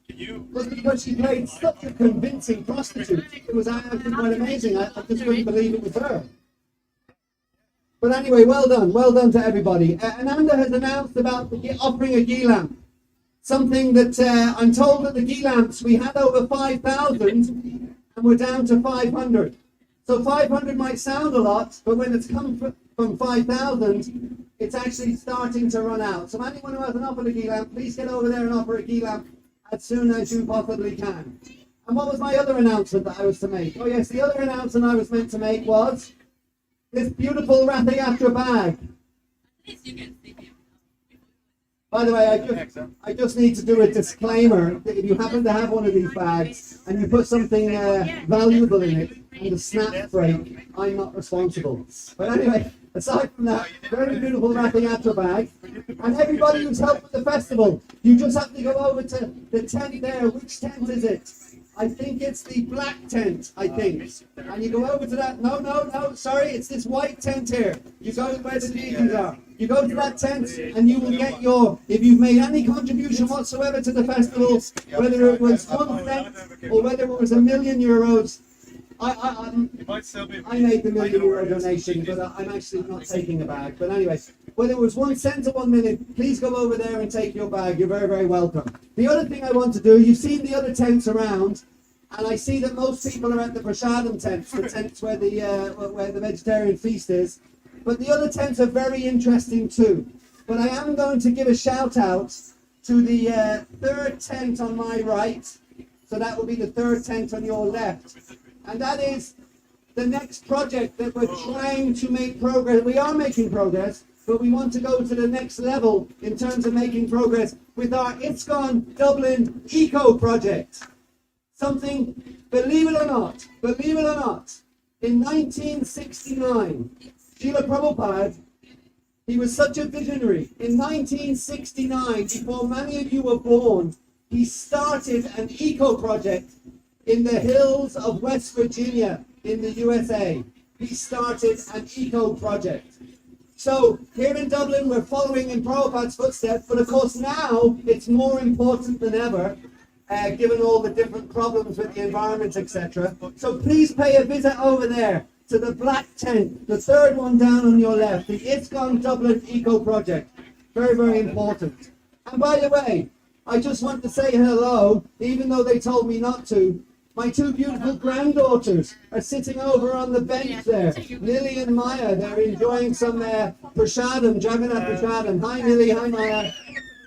was because she played such a convincing prostitute. It was actually quite amazing. I just couldn't believe it was her. But anyway, well done to everybody. Ananda has announced about offering a ghee lamp. Something that I'm told that the ghee lamps, we had over 5,000 and we're down to 500. So 500 might sound a lot, but when it's come from 5,000, it's actually starting to run out. So anyone who hasn't offered a ghee lamp, please get over there and offer a ghee lamp as soon as you possibly can. And what was my other announcement that I was to make? Oh yes, the other announcement I was meant to make was this beautiful Rathayatra bag. By the way, I just need to do a disclaimer that if you happen to have one of these bags and you put something valuable in it and the snaps break, I'm not responsible. But anyway, aside from that, very beautiful Rathayatra bag. And everybody who's helped with the festival, you just have to go over to the tent there. Which tent is it? I think it's the black tent, I think. And you go over to that. No, sorry, it's this white tent here. You go where the deacons are. You go to that tent and you will get your, if you've made any contribution whatsoever to the festival, whether it was 1 cent or whether it was €1 million, I made the €1 million donation, but I'm actually not taking a bag. But anyway, whether it was 1 cent or 1 million, please go over there and take your bag. You're very, very welcome. The other thing I want to do, you've seen the other tents around, and I see that most people are at the Prasadam tents, the tents where the vegetarian feast is. But the other tents are very interesting too. But I am going to give a shout out to the third tent on my right. So that will be the third tent on your left. And that is the next project that we're trying to make progress. We are making progress, but we want to go to the next level in terms of making progress with our ISKCON Dublin Eco Project. Something, believe it or not, in 1969, Srila Prabhupada, he was such a visionary. In 1969, before many of you were born, he started an eco project in the hills of West Virginia in the USA. He started an eco project. So here in Dublin, we're following in Prabhupada's footsteps, but of course now it's more important than ever, given all the different problems with the environment, etc. So please pay a visit over there to the black tent, the third one down on your left, the ISKCON Dublin Eco Project. Very, very important. And by the way, I just want to say hello, even though they told me not to. My two beautiful granddaughters are sitting over on the bench there. Lily and Maya, they're enjoying some prasadam, Jagannath prasadam. Hi Lily, hi Maya.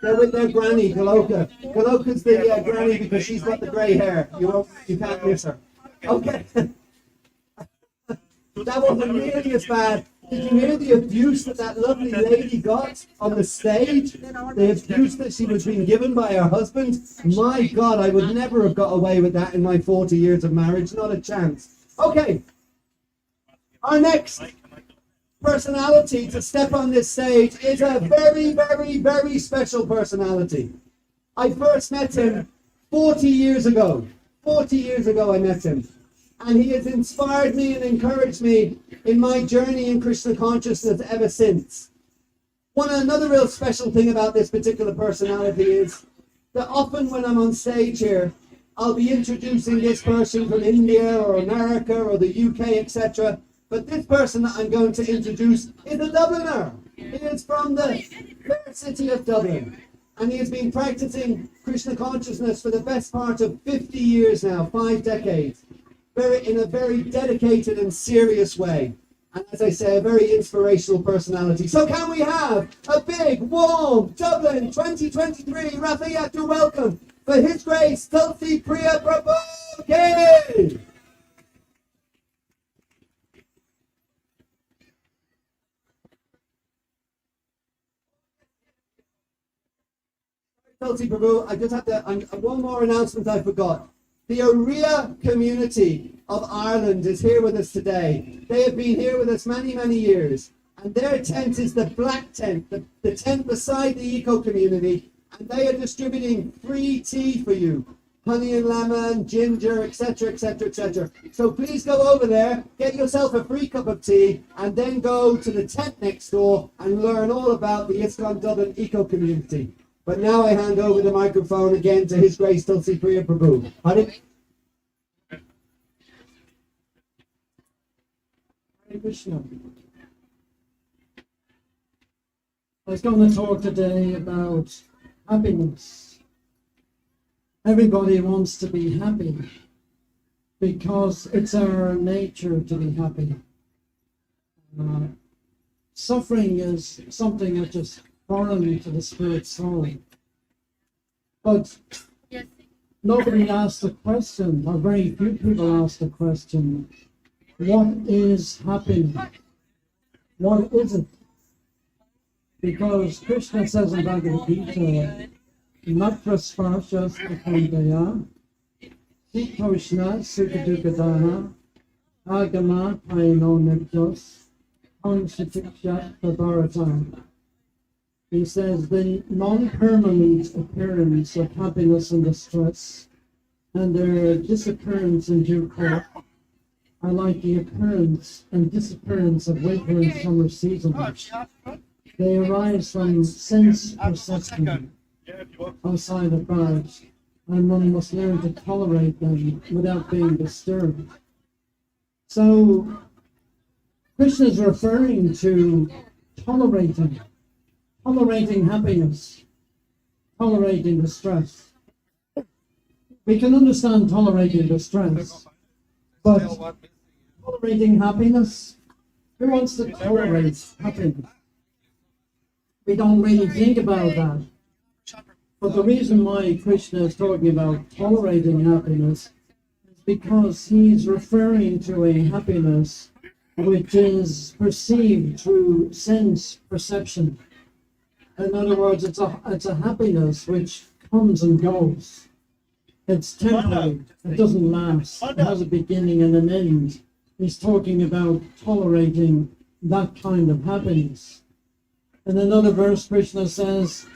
They're with their granny, Goloka. Goloka's the granny because she's got the grey hair. You can't miss her. Okay. That wasn't nearly as bad. Did you hear the abuse that lovely lady got on the stage? The abuse that she was being given by her husband? My God, I would never have got away with that in my 40 years of marriage. Not a chance. Okay. Our next personality to step on this stage is a very, very, very special personality. I first met him 40 years ago. 40 years ago I met him. And he has inspired me and encouraged me in my journey in Krishna consciousness ever since. Another real special thing about this particular personality is that often when I'm on stage here, I'll be introducing this person from India or America or the UK, etc. But this person that I'm going to introduce is a Dubliner. He is from the fair city of Dublin. And he has been practicing Krishna consciousness for the best part of 50 years now, 5 decades. In a very dedicated and serious way. And as I say, a very inspirational personality. So can we have a big, warm Dublin 2023 Rathayatra welcome for His Grace Tulsi Priya Prabhu? Tulsi Prabhu, I just have to, one more announcement I forgot. The Oriya community of Ireland is here with us today. They have been here with us many, many years. And their tent is the black tent, the tent beside the eco community. And they are distributing free tea for you. Honey and lemon, ginger, etc., etc., etc. So please go over there, get yourself a free cup of tea, and then go to the tent next door and learn all about the ISKCON Dublin eco community. But now I hand over the microphone again to His Grace Tulsi Priya Prabhu. Hare Krishna. I was going to talk today about happiness. Everybody wants to be happy because it's our nature to be happy. Suffering is something which is foreign to the spirit soul. But nobody asked the question, or very few people asked the question, what is happiness? What is it? Because Krishna says in Bhagavad Gita, Matra Sparsha Sthikandaya, Sitoshna Sukadukadaha, Agama Paino Niptos, Hansatiksha Prabharatam. He says the non-permanent appearance of happiness and distress and their disappearance in due course are like the appearance and disappearance of winter and summer seasons. They arise from sense perception outside of bars, and one must learn to tolerate them without being disturbed. So Krishna is referring to tolerating happiness, tolerating distress. We can understand tolerating distress, but tolerating happiness, who wants to tolerate happiness? We don't really think about that. But the reason why Krishna is talking about tolerating happiness is because he's referring to a happiness which is perceived through sense perception. In other words, it's a happiness which comes and goes. It's temporary. It doesn't last. It has a beginning and an end. He's talking about tolerating that kind of happiness. In another verse, Krishna says,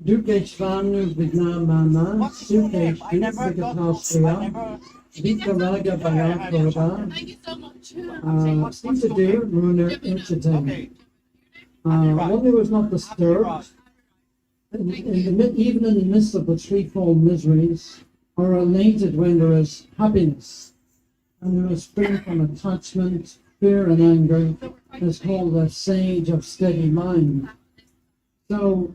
Dukeshvanu Vignamana Sukeshtu Vigatasya Vitaraga Bayakura, Sitadir Runer Inchitin. One who is not disturbed, even in the midst of the threefold miseries, or elated when there is happiness, and who is free from attachment, fear, and anger, is called a sage of steady mind. So,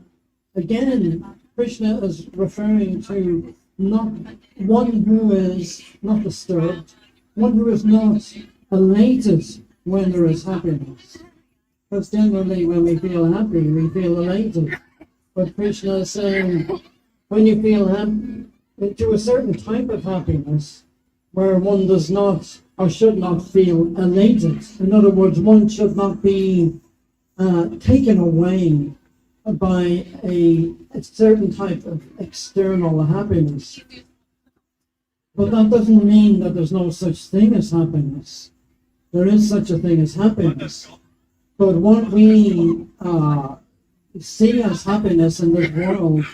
again, Krishna is referring to not one who is not disturbed, one who is not elated when there is happiness. Because generally when we feel happy, we feel elated. But Krishna is saying, when you feel happy, to a certain type of happiness, where one does not or should not feel elated. In other words, one should not be taken away by a certain type of external happiness. But that doesn't mean that there's no such thing as happiness. There is such a thing as happiness. But what we see as happiness in this world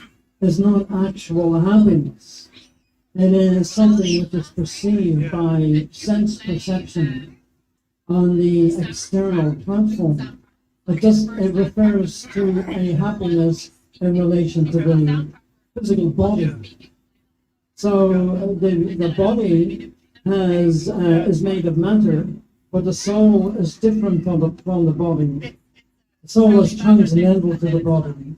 is not actual happiness. It is something which is perceived by sense perception on the external platform. It refers to a happiness in relation to the physical body. So the body is made of matter, but the soul is different from the body. The soul is transcendental to the body.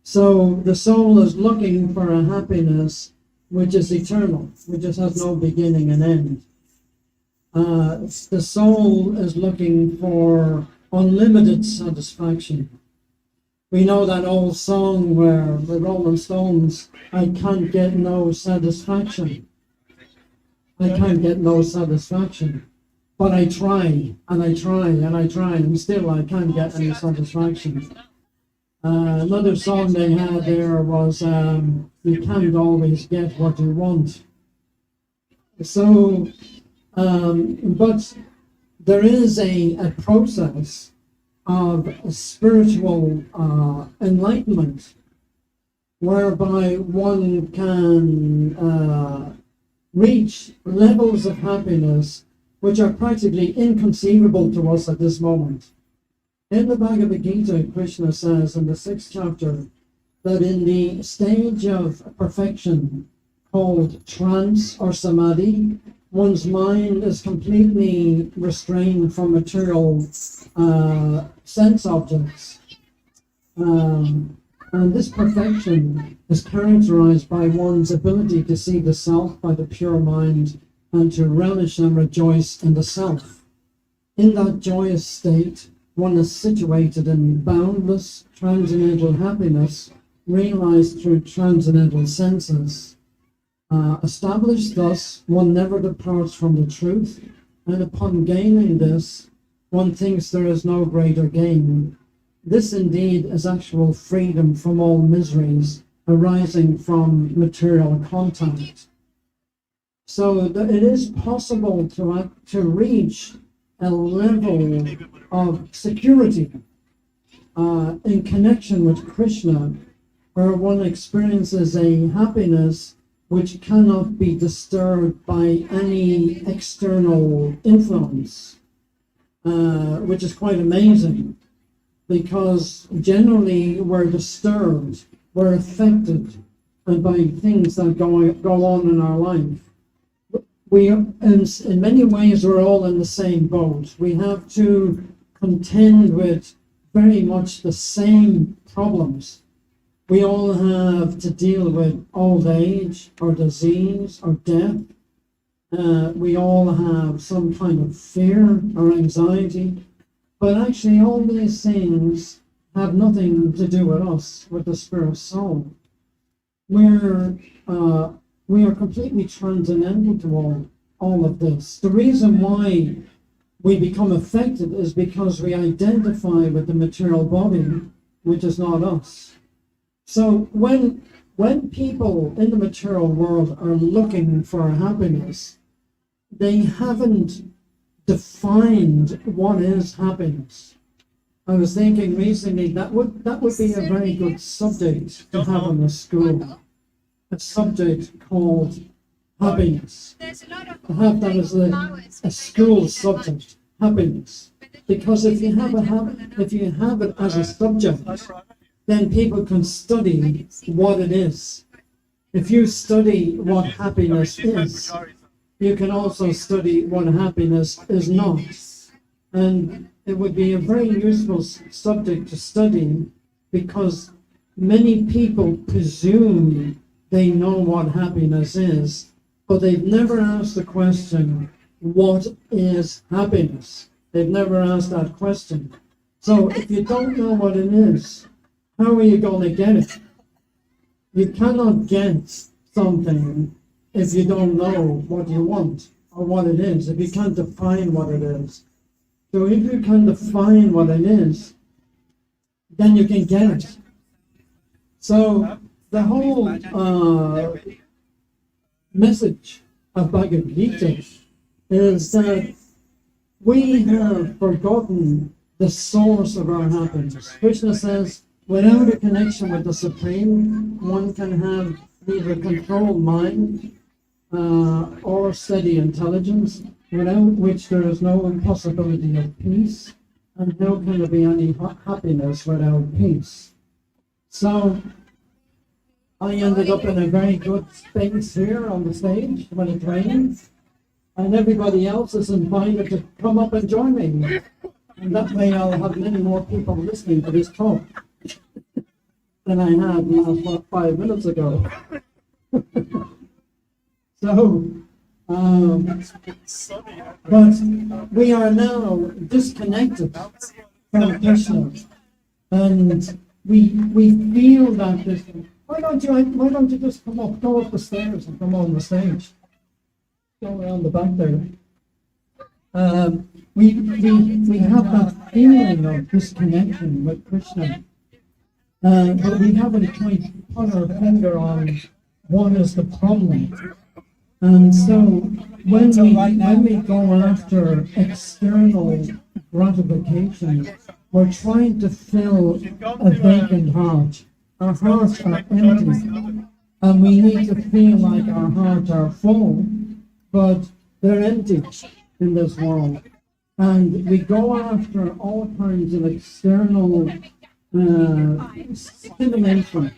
So the soul is looking for a happiness which is eternal, which just has no beginning and end. The soul is looking for unlimited satisfaction. We know that old song where the Rolling Stones, I can't get no satisfaction. I can't get no satisfaction. But I try, and I try, and I try, and still I can't get any satisfaction. Another song they had there was, you can't always get what you want. So, but there is a process of spiritual enlightenment whereby one can reach levels of happiness which are practically inconceivable to us at this moment. In the Bhagavad Gita, Krishna says in the 6th chapter that in the stage of perfection called trance or samadhi, one's mind is completely restrained from material sense objects. And this perfection is characterized by one's ability to see the self by the pure mind and to relish and rejoice in the self. In that joyous state, one is situated in boundless transcendental happiness, realized through transcendental senses. Established thus, one never departs from the truth, and upon gaining this, one thinks there is no greater gain. This indeed is actual freedom from all miseries arising from material contact. So it is possible to reach a level of security in connection with Krishna, where one experiences a happiness which cannot be disturbed by any external influence, which is quite amazing, because generally we're disturbed, we're affected by things that go on in our life. In many ways, we're all in the same boat. We have to contend with very much the same problems. We all have to deal with old age or disease or death. We all have some kind of fear or anxiety. But actually, all these things have nothing to do with us, with the spirit soul. We are completely transcendental to all of this. The reason why we become affected is because we identify with the material body, which is not us. So when people in the material world are looking for happiness, they haven't defined what is happiness. I was thinking recently that would be a very good subject to have in the school. A subject called happiness. To have that as a school subject, happiness. Because if you have it as a subject, then people can study what it is. If you study what happiness is, you can also study what happiness is not. And it would be a very useful subject to study, because many people presume they know what happiness is, but they've never asked the question, what is happiness? They've never asked that question. So if you don't know what it is, how are you going to get it? You cannot get something if you don't know what you want or what it is, if you can't define what it is. So if you can define what it is, then you can get it. So the whole message of Bhagavad Gita is that we have forgotten the source of our happiness. Krishna says, without a connection with the Supreme, one can have neither a controlled mind or steady intelligence, without which there is no impossibility of peace, and how can there be any happiness without peace? So I ended up in a very good space here on the stage when it rains, and everybody else is invited to come up and join me. And that way I'll have many more people listening to this talk than I had last 5 minutes ago. So, but we are now disconnected from Krishna, and we feel that this. Why don't you just go up the stairs and come on the stage? Go around the back there. We have that feeling of disconnection with Krishna, but we haven't quite put our finger on what is the problem. And so when we go after external gratification, we're trying to fill a vacant heart. Our hearts are empty, and we need to feel like our hearts are full, but they're empty in this world. And we go after all kinds of external stimulation.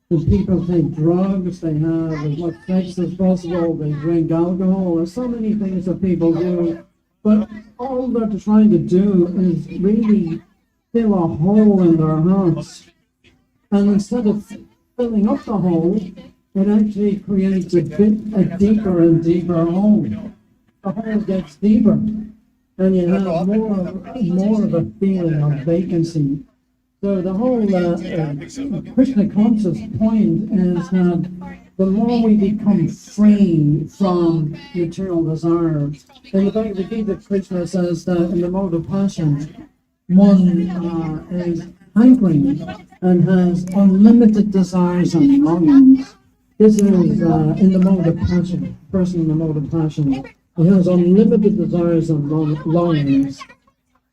The people take drugs, they have as much sex as possible, they drink alcohol, there's so many things that people do. But all they're trying to do is really fill a hole in their hearts. And instead of filling up the hole, it actually creates a deeper and deeper hole. The hole gets deeper, and you have more of a feeling of vacancy. So the whole Krishna conscious point is that the more we become free from material desires, in the Bhagavad Gita, Krishna says that in the mode of passion, one is hankering and has unlimited desires and longings. This is in the mode of passion, person in the mode of passion. He has unlimited desires and longings.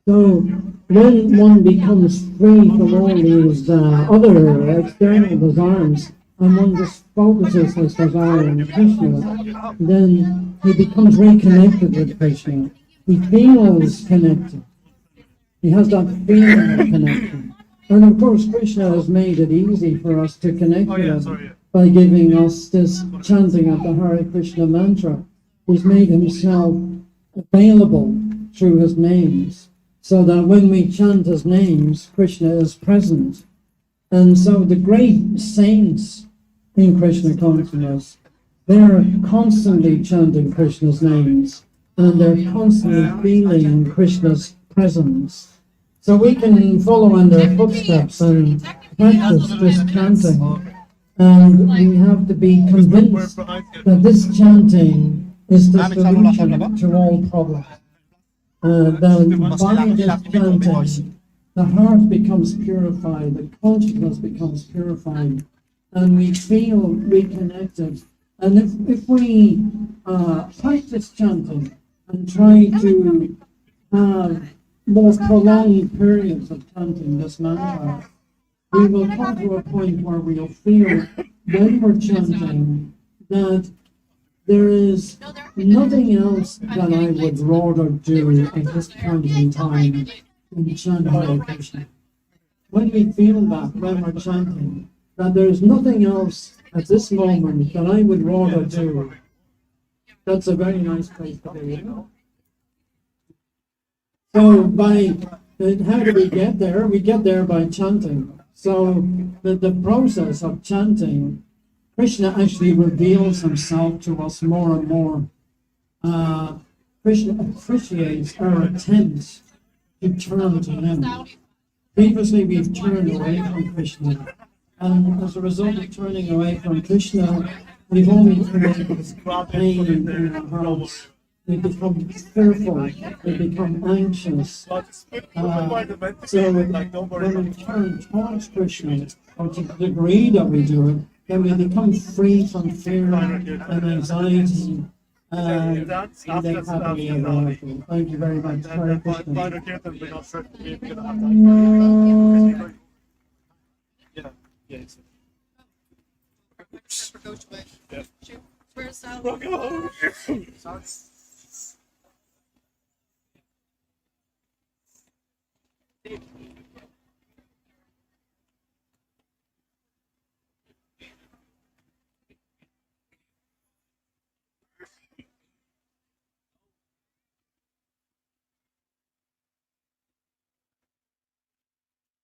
So when one becomes free from all these other external desires, and one just focuses his desire on Krishna, then he becomes reconnected with Krishna. He feels connected. He has that feeling of connection. And of course, Krishna has made it easy for us to connect with him by giving us this chanting of the Hare Krishna mantra. He's made himself available through his names, so that when we chant his names, Krishna is present. And so the great saints in Krishna consciousness, they're constantly chanting Krishna's names, and they're constantly feeling Krishna's presence. So we can follow in their footsteps and practice this chanting. And we have to be convinced that this chanting is the solution to all problems. Then by this chanting, the heart becomes purified, the consciousness becomes purified, and we feel reconnected. And if we practice chanting and try to have more prolonged periods of chanting this mantra, we will come to a point where we'll feel when we're chanting that There is nothing else that I would rather do at this point in time than chant Hare Krishna. When we feel that when we're chanting, that there is nothing else at this moment that I would rather do, that's a very nice place to be. So how do we get there? We get there by chanting. So the process of chanting, Krishna actually reveals himself to us more and more. Krishna appreciates our attempt to turn to him. Previously, we've turned away from Krishna, and as a result of turning away from Krishna, we've only created pain in our hearts. We become fearful, we become anxious. So when we turn towards Krishna, or to the degree that we do it, then we become free from fear and anxiety. And live happily ever after. Thank you very much. Hare Krishna.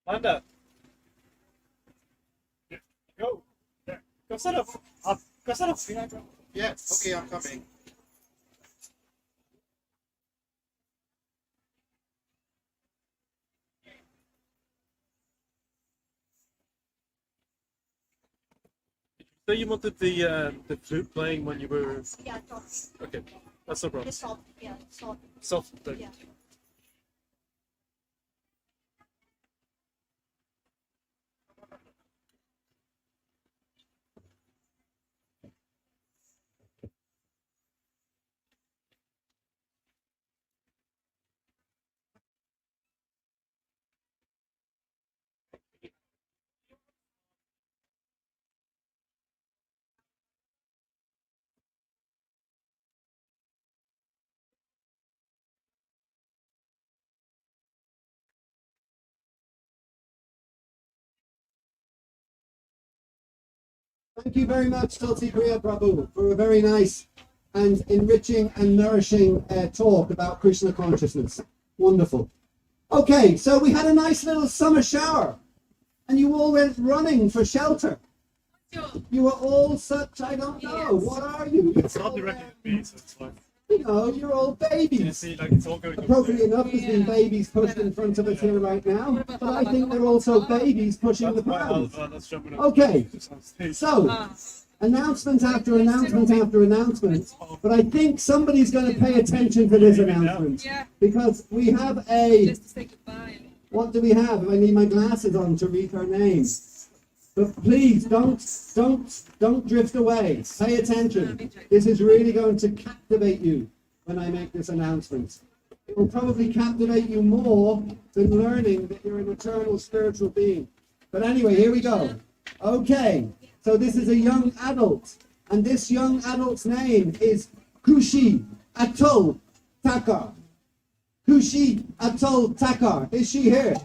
Amanda. Go. Go set up. Go set up. Yeah, okay, I'm coming. So you wanted the flute playing when you were... Yeah, okay, that's no problem. The soft, yeah, soft. Soft. Yeah. Thank you very much, Tulsi Priya Prabhu, for a very nice and enriching and nourishing talk about Krishna consciousness. Wonderful. Okay, so we had a nice little summer shower, and you all went running for shelter. You were all such, I don't know, what are you? It's not directed at me, so it's fine. You know, you're all babies. Yeah, see, like it's all going Appropriately enough, there's been babies pushed in front of us here right now, but I think they're also babies pushing the pram. Okay, so announcement after announcement after announcement, but I think somebody's going to pay attention to this announcement because we have a. What do we have? I need my glasses on to read her name. But please don't drift away. Pay attention. This is really going to captivate you when I make this announcement. It will probably captivate you more than learning that you're an eternal spiritual being. But anyway, here we go. Okay, so this is a young adult, and this young adult's name is Kushi Atul Thakur. Kushi Atul Thakur. Is she here?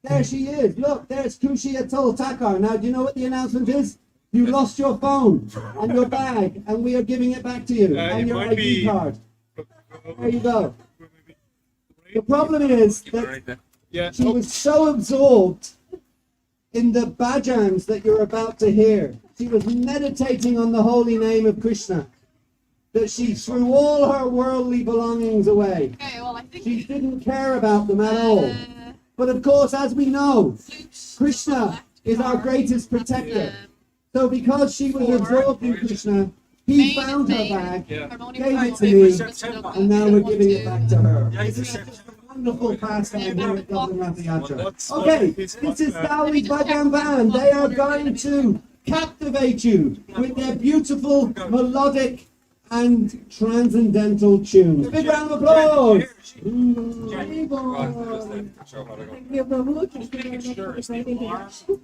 There she is. Look, there's Kushi Atul Thakur. Now, do you know what the announcement is? You lost your phone and your bag, and we are giving it back to you, and your ID card. There you go. The problem is that she was so absorbed in the bhajans that you're about to hear. She was meditating on the holy name of Krishna, that she threw all her worldly belongings away. She didn't care about them at all. But of course, as we know, Krishna is our greatest protector. So because she was absorbed in Krishna, he found her bag, gave it to me, and now we're giving it back to her. It's a wonderful pastime here at Dublin Rathayatra. Okay, this is Dali Bhajan Band. They are going to captivate you with their beautiful, melodic, and transcendental tunes. Big round of applause! Thank you, Prabhu.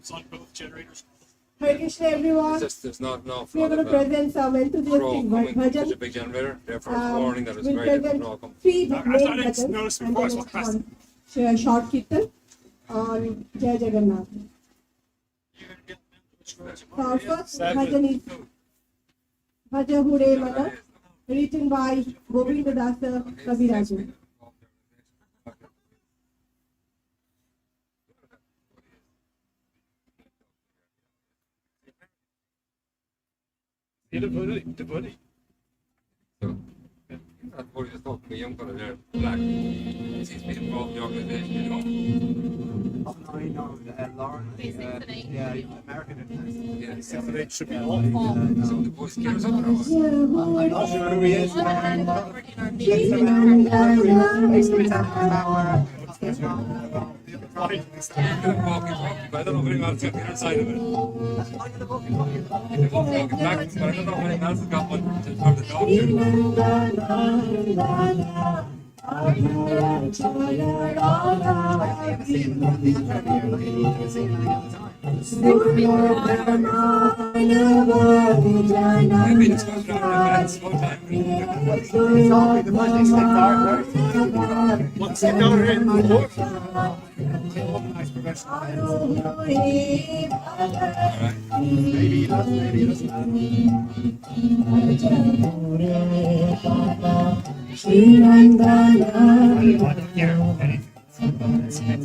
It's on both generators. Hare Krishna, everyone. It's just there's not enough. We are going to present some enthusiastic Coming bhajan. such a big generator. Therefore, it's warning that it's We'll very present difficult come. 3 main bhajans and then one short kirtan on Jai Jagannath. So our first bhajan is Bhaja Hure Mana, written by Govinda Dasa Kaviraju. The buddy. That boy just talked to me, young fella there, black. He's been involved in the organisation, you know. Oh, no, I know. Lauren, yeah, American. Yeah, 7-8 should be some of the boys care something or what? I'm not sure who he is. But I don't know if anyone else got the other side of it. The walkie back, but I don't know if anyone else has got one to turn the dog. Maybe he does, maybe he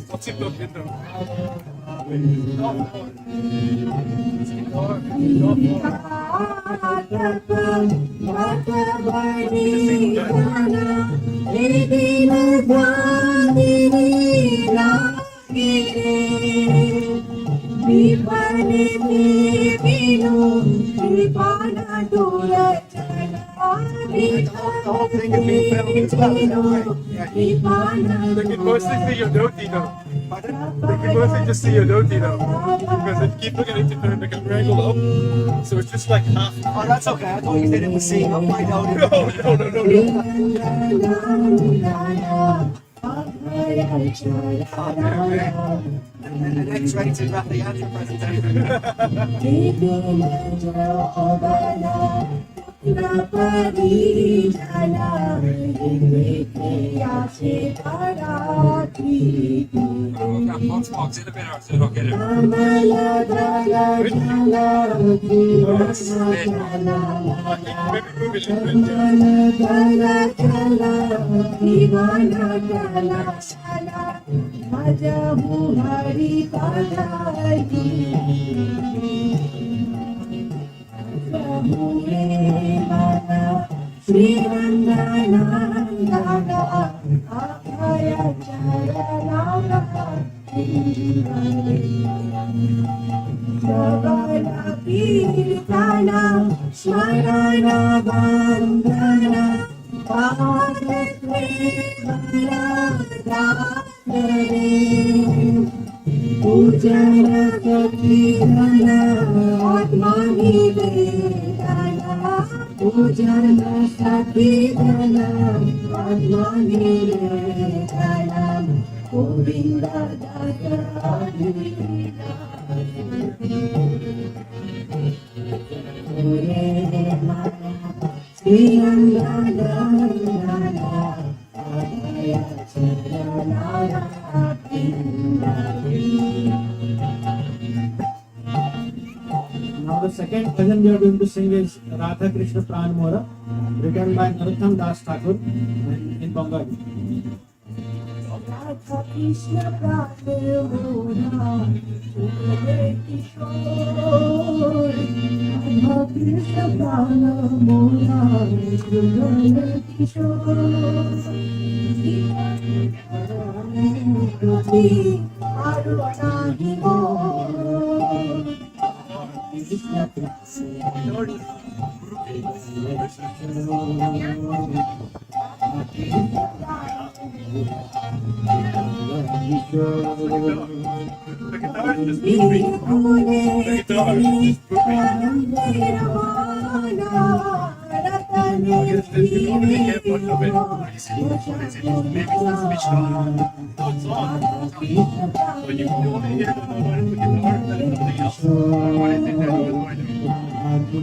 What's it looking The whole thing is being filmed as well. They can mostly see your dhoti though. They can mostly just see your dhoti though. Because if you keep looking at it, turn the camera angle up. So it's just like half. Oh, that's okay. I thought you said it was seeing up my dhoti. An X-rated Rathayatra presentation. Box in a bit or so don't get it. Now the second bhajan we are going to sing is Radha Krishna Pran Mora, written by Narottam Das Thakur in Bengali. Radha Krishna Pran Mora, Radha Krishna Pran Mora, guess that you don't really care much of it. Maybe it's not switched on. No, it's on. So you can only hear the guitar and then nothing else. Or what is it that you are going to do?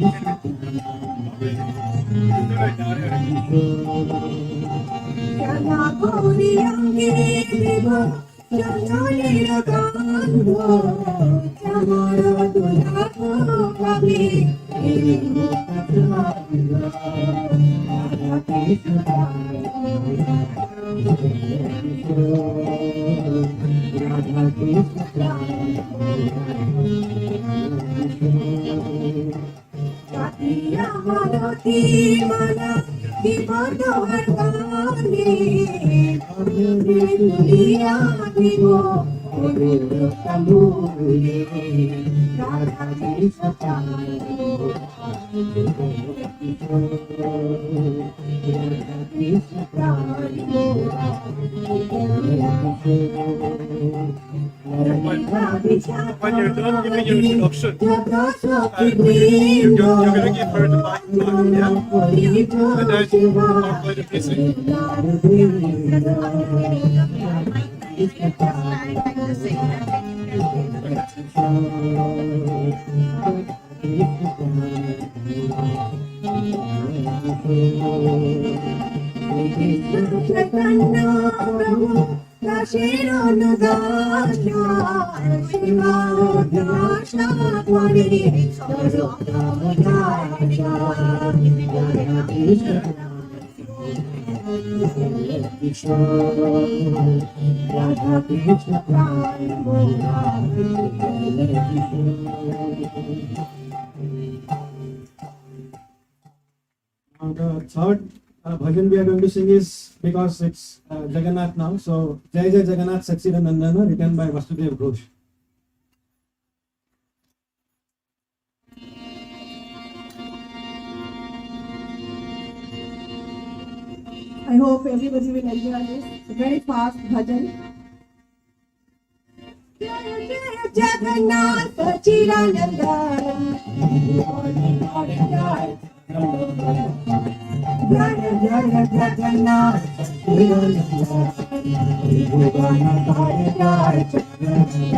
When you're done giving your introduction, you're going to give her the mic back, yeah? And then I'll play the music. The third bhajan we are going to sing is, because it's Jagannath now, so Jai Jai Jagannath Satsira Nandana, written by Vasudev Ghosh. I hope everybody will enjoy this. It's a very fast bhajan. Jagannath Chirananda, Jaya Jaya Jagannath Jaya Jaya Jagannath Chirananda, Bhuvani Pari Jai Charananda.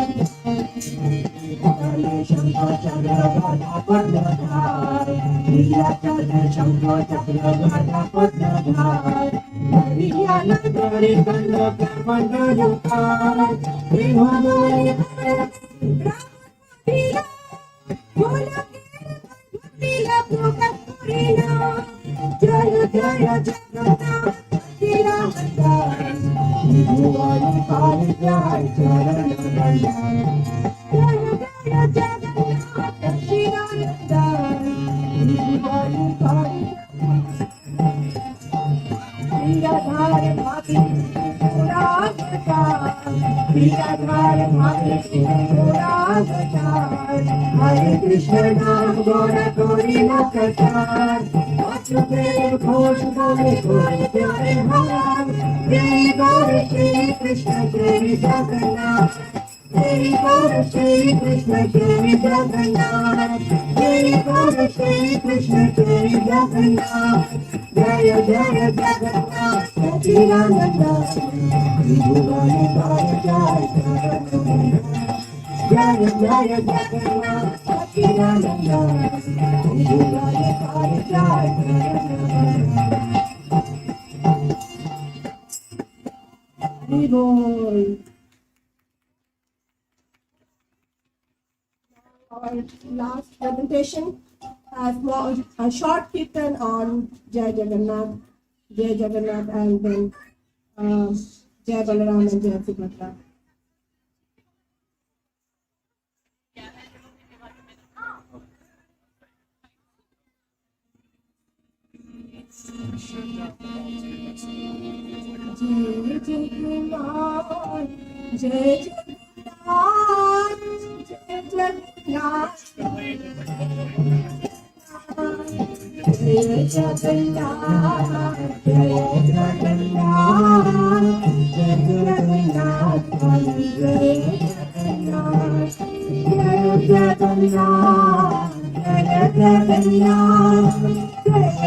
Jaya Jaya Jagannath Chirananda, Bhuvani Pari Viradhar Bhati Puragata, Viradhar Bhati Puragata, Hare Krishna Gora Gori Makatar, Vasudev Ghosh Gore Gore Pyare Bhalan, Jai Gore Shri Krishna Jai Jagannath, Jai Gore Shri Krishna Jai Jagannath, Jai Gore Shri Krishna Jai Jagannath, Jaya Jaya Jagannath Chirananda, Bhuvani Pari Jai Charananda. Jaya Jaya Jagannath Chirananda, Bhuvani Pari Jai Charananda. Our last presentation has a short kirtan on Jai Jagannath, and then Jai Balaram and Jai Subhadra. Jai Jagannath, Jai Jagannath, Jai Jagannath, Jai Jagannath, Jai Jagannath, Jai Jagannath, Jai Jagannath, Jai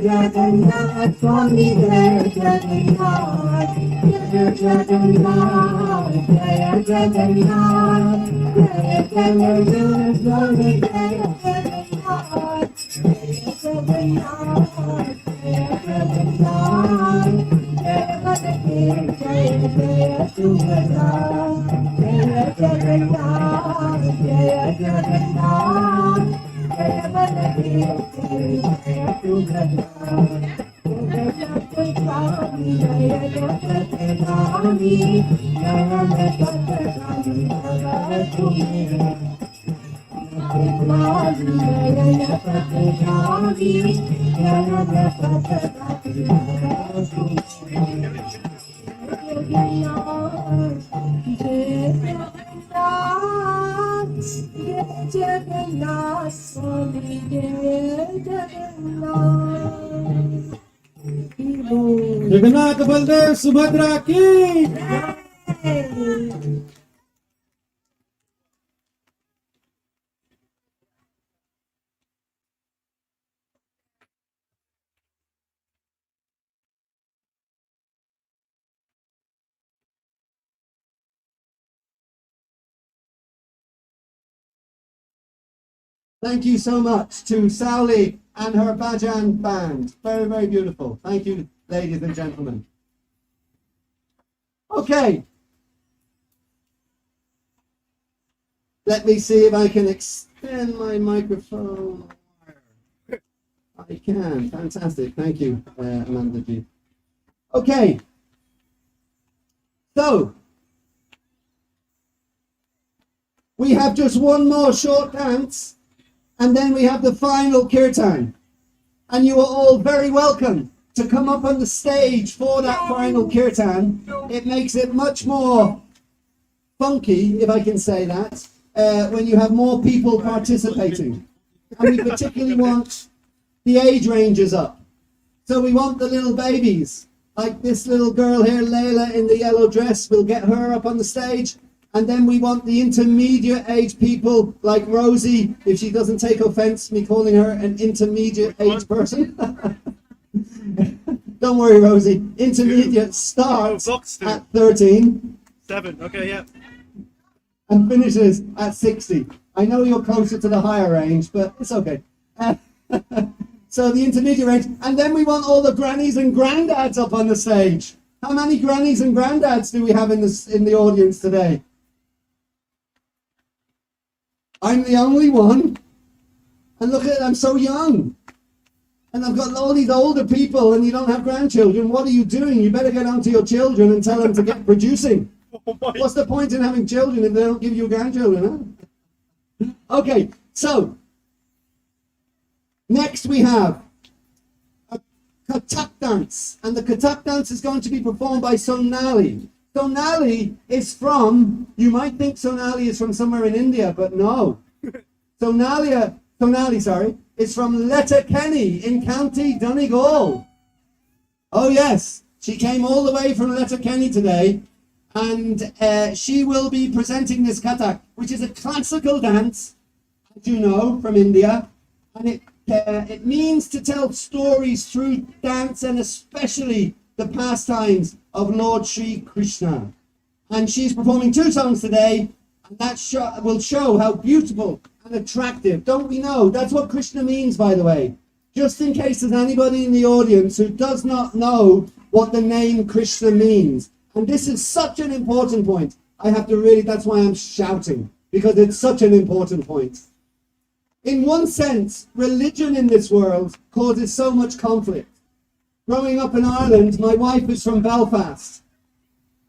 Jagannath, Swami Jaya Jagannath, Jaya Jagannath, Jaya Jagannath, Jaya Jagannath, Swami Jaya Jagannath, Jaya Jagannath, Jaya Jagannath, Jaya Baladev, Jaya Jaya Subhadra, Jaya Jagannath, Jaya Jagannath, Jaya Baladev, Jaya Subhadra. Jagannath, Swami Jagannath. Jagannath Baldev Subhadra ki. Thank you so much to Sauli and her Bhajan band. Very, very beautiful. Thank you, ladies and gentlemen. Okay. Let me see if I can extend my microphone. I can. Fantastic. Thank you, Amanda G. Okay. So, we have just one more short dance, and then we have the final kirtan. And you are all very welcome to come up on the stage for that final kirtan. It makes it much more funky, if I can say that, when you have more people participating. And we particularly want the age ranges up. So we want the little babies, like this little girl here, Layla, in the yellow dress. We'll get her up on the stage. And then we want the intermediate age people like Rosie, if she doesn't take offense me calling her an intermediate age person. Don't worry, Rosie. Intermediate starts at 13. 7, okay, yeah. And finishes at 60. I know you're closer to the higher range, but it's okay. So the intermediate range. And then we want all the grannies and granddads up on the stage. How many grannies and granddads do we have in the audience today? I'm the only one. And look at it, I'm so young. And I've got all these older people and you don't have grandchildren. What are you doing? You better get on to your children and tell them to get producing. What's the point in having children if they don't give you grandchildren, huh? Okay, so next we have a Kathak dance. And the Kathak dance is going to be performed by Sonali. Sonali is from, you might think Sonali is from somewhere in India, but no. Sonali, is from Letterkenny in County Donegal. Oh yes, she came all the way from Letterkenny today, and she will be presenting this Kathak, which is a classical dance, as you know, from India, and it means to tell stories through dance, and especially the pastimes of Lord Sri Krishna. And she's performing 2 songs today, and that will show how beautiful and attractive. Don't we know? That's what Krishna means, by the way. Just in case there's anybody in the audience who does not know what the name Krishna means. And this is such an important point. I have to really, that's why I'm shouting, because it's such an important point. In one sense, religion in this world causes so much conflict. Growing up in Ireland, my wife is from Belfast.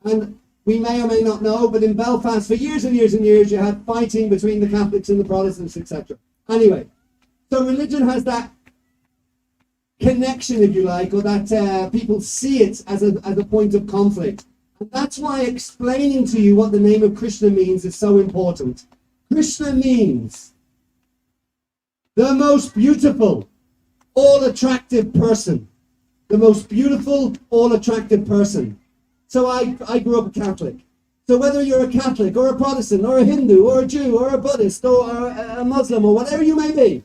And we may or may not know, but in Belfast, for years and years and years, you had fighting between the Catholics and the Protestants, etc. Anyway, so religion has that connection, if you like, or that people see it as a point of conflict. And that's why explaining to you what the name of Krishna means is so important. Krishna means the most beautiful, all-attractive person. The most beautiful, all-attractive person. So I grew up a Catholic. So whether you're a Catholic or a Protestant or a Hindu or a Jew or a Buddhist or a Muslim or whatever you may be,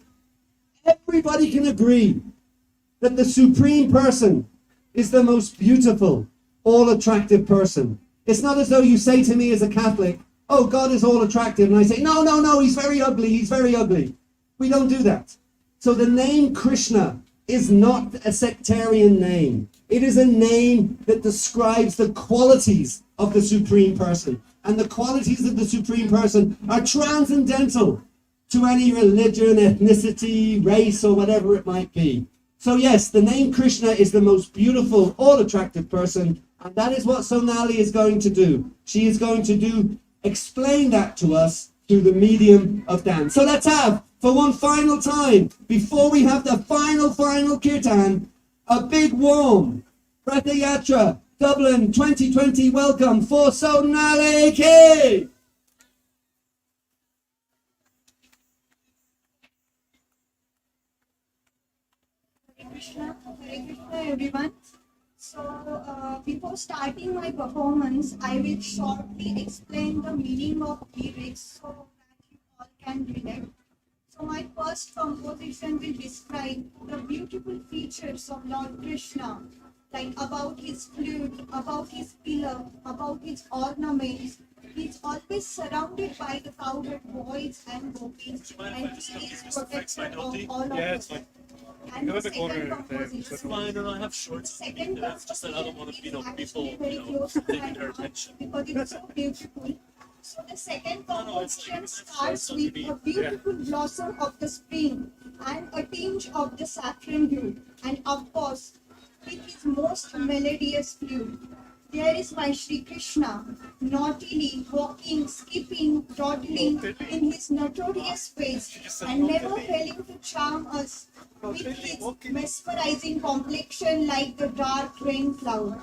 everybody can agree that the supreme person is the most beautiful, all-attractive person. It's not as though you say to me as a Catholic, oh, God is all-attractive, and I say, no, he's very ugly, he's very ugly. We don't do that. So the name Krishna is not a sectarian name. It is a name that describes the qualities of the Supreme Person. And the qualities of the Supreme Person are transcendental to any religion, ethnicity, race, or whatever it might be. So yes, the name Krishna is the most beautiful, all-attractive person, and that is what Sonali is going to do. She is going to explain that to us through the medium of dance. So let's have, for one final time, before we have the final kirtan, a big warm Rathayatra Dublin 2020 welcome for Sonali K. Hare Krishna, everyone. So, before starting my performance, I will shortly explain the meaning of lyrics so that you all can relate. So, my first composition will describe the beautiful features of Lord Krishna, like about his flute, about his pillar, about his ornaments. He's always surrounded by the cowherd boys and gopis, and he is protector of all of us. And the second composition, I have shorts. second Just that I don't want to, people, very close to my heart because it's so beautiful. So the second composition starts with a beautiful blossom of the spring and a tinge of the saffron hue, and of course, with his most melodious flute. There is my Sri Krishna, naughtily walking, skipping, dawdling in his notorious ways, and never failing to charm us with his mesmerizing complexion like the dark rain cloud.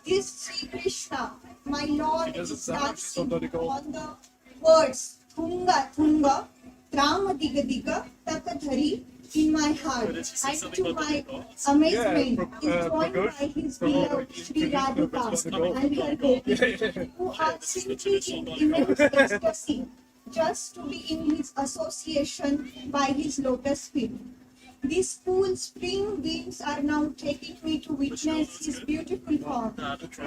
This Sri Krishna, my Lord, is dancing on the words Thunga Thunga, Trama Diga Diga, Takadhari in my heart, and to my amazement is joined by his beloved Sri Radhika and her gopis, who are simply in immense ecstasy just to be in his association by his lotus feet. These cool spring winds are now taking me to witness his beautiful form.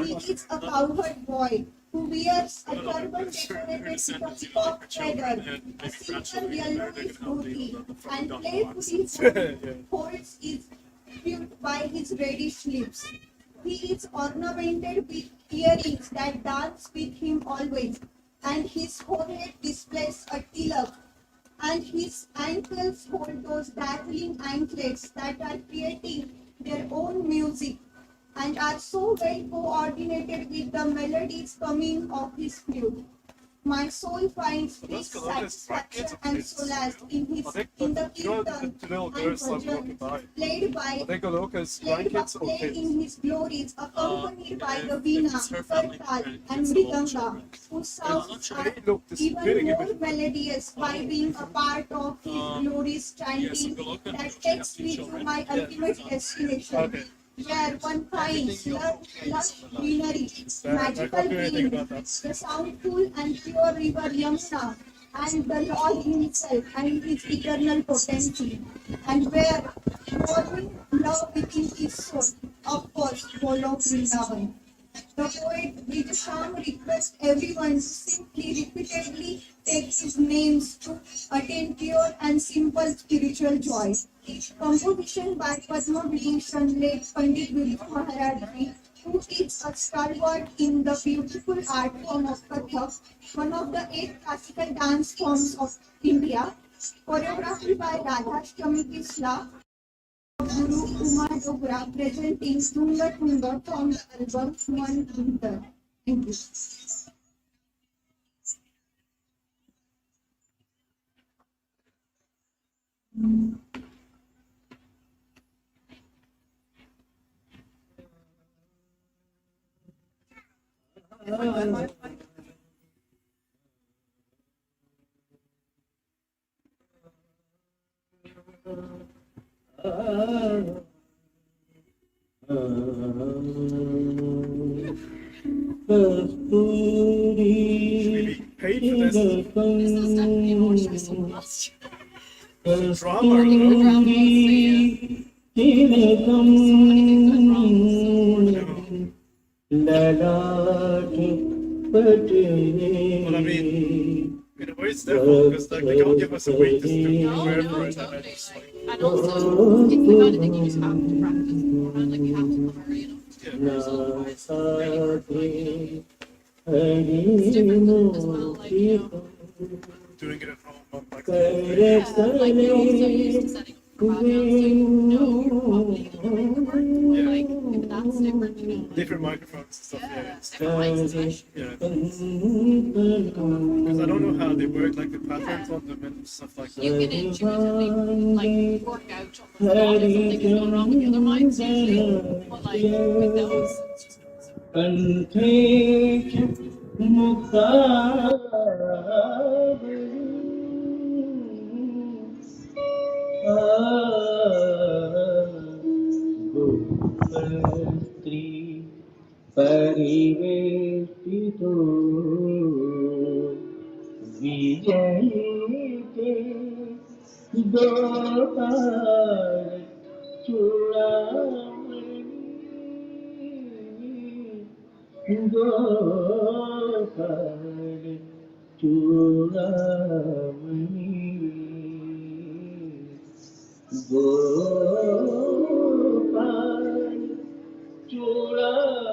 He is a cowherd boy who wears a turban decorated with a peacock feather, a silver yellowish booty, and playfully holds his flute by his reddish lips. He is ornamented with earrings that dance with him always, and his forehead displays a tilak, and his ankles hold those dazzling anklets that are creating their own music and are so well coordinated with the melodies coming off his flute. My soul finds peace, satisfaction, and solace in the kirtan and bhajan played in his glories, accompanied by the veena, kartal, and mridanga, whose sounds are even more melodious by being a part of his glorious chanting that takes me to my ultimate destination. Where one finds lush greenery, magical beings, the soundful and pure river Yamuna, and the Lord himself and his eternal potency, and where warming love within his soul, of course, follow Vrindavan. The poet Vijaysham requests everyone to simply repeatedly take his names to attain pure and simple spiritual joy. Composition by Padma Vibhushan late Pandit Vidu Maharaj Ji, who is a stalwart in the beautiful art form of Kathak, one of the 8 classical dance forms of India, Choreography by Radhashtami Kisla, Guru Umar Dogra, presenting Tunga Tunga from the album One Winter. Thank you. Well, I mean, in a way it's their fault because like, they can't give us a week to prepare for it, and then it's like. And also, it's the kind of thing you just have to practice beforehand, like you have to cover, you know. Rehearsal-wise, really hard for like, you know. It's different than as well, like, you know. Doing it at home on like. Yeah, like we're also used to setting up for background, so you know you're probably gonna make it work. Yeah. Like that's different, you know. Different microphones and stuff. Yeah, It's different mics especially. Yeah. Because I don't know how they work, like the patterns on them and stuff like that. You can intuitively like work out on the spot if something is going wrong with the other mics usually, but like with those, it's just परिवेष्टितो विजयते गोपाल चूड़ामणि गोपाल चूड़ामणि गोपाल चूड़ामणि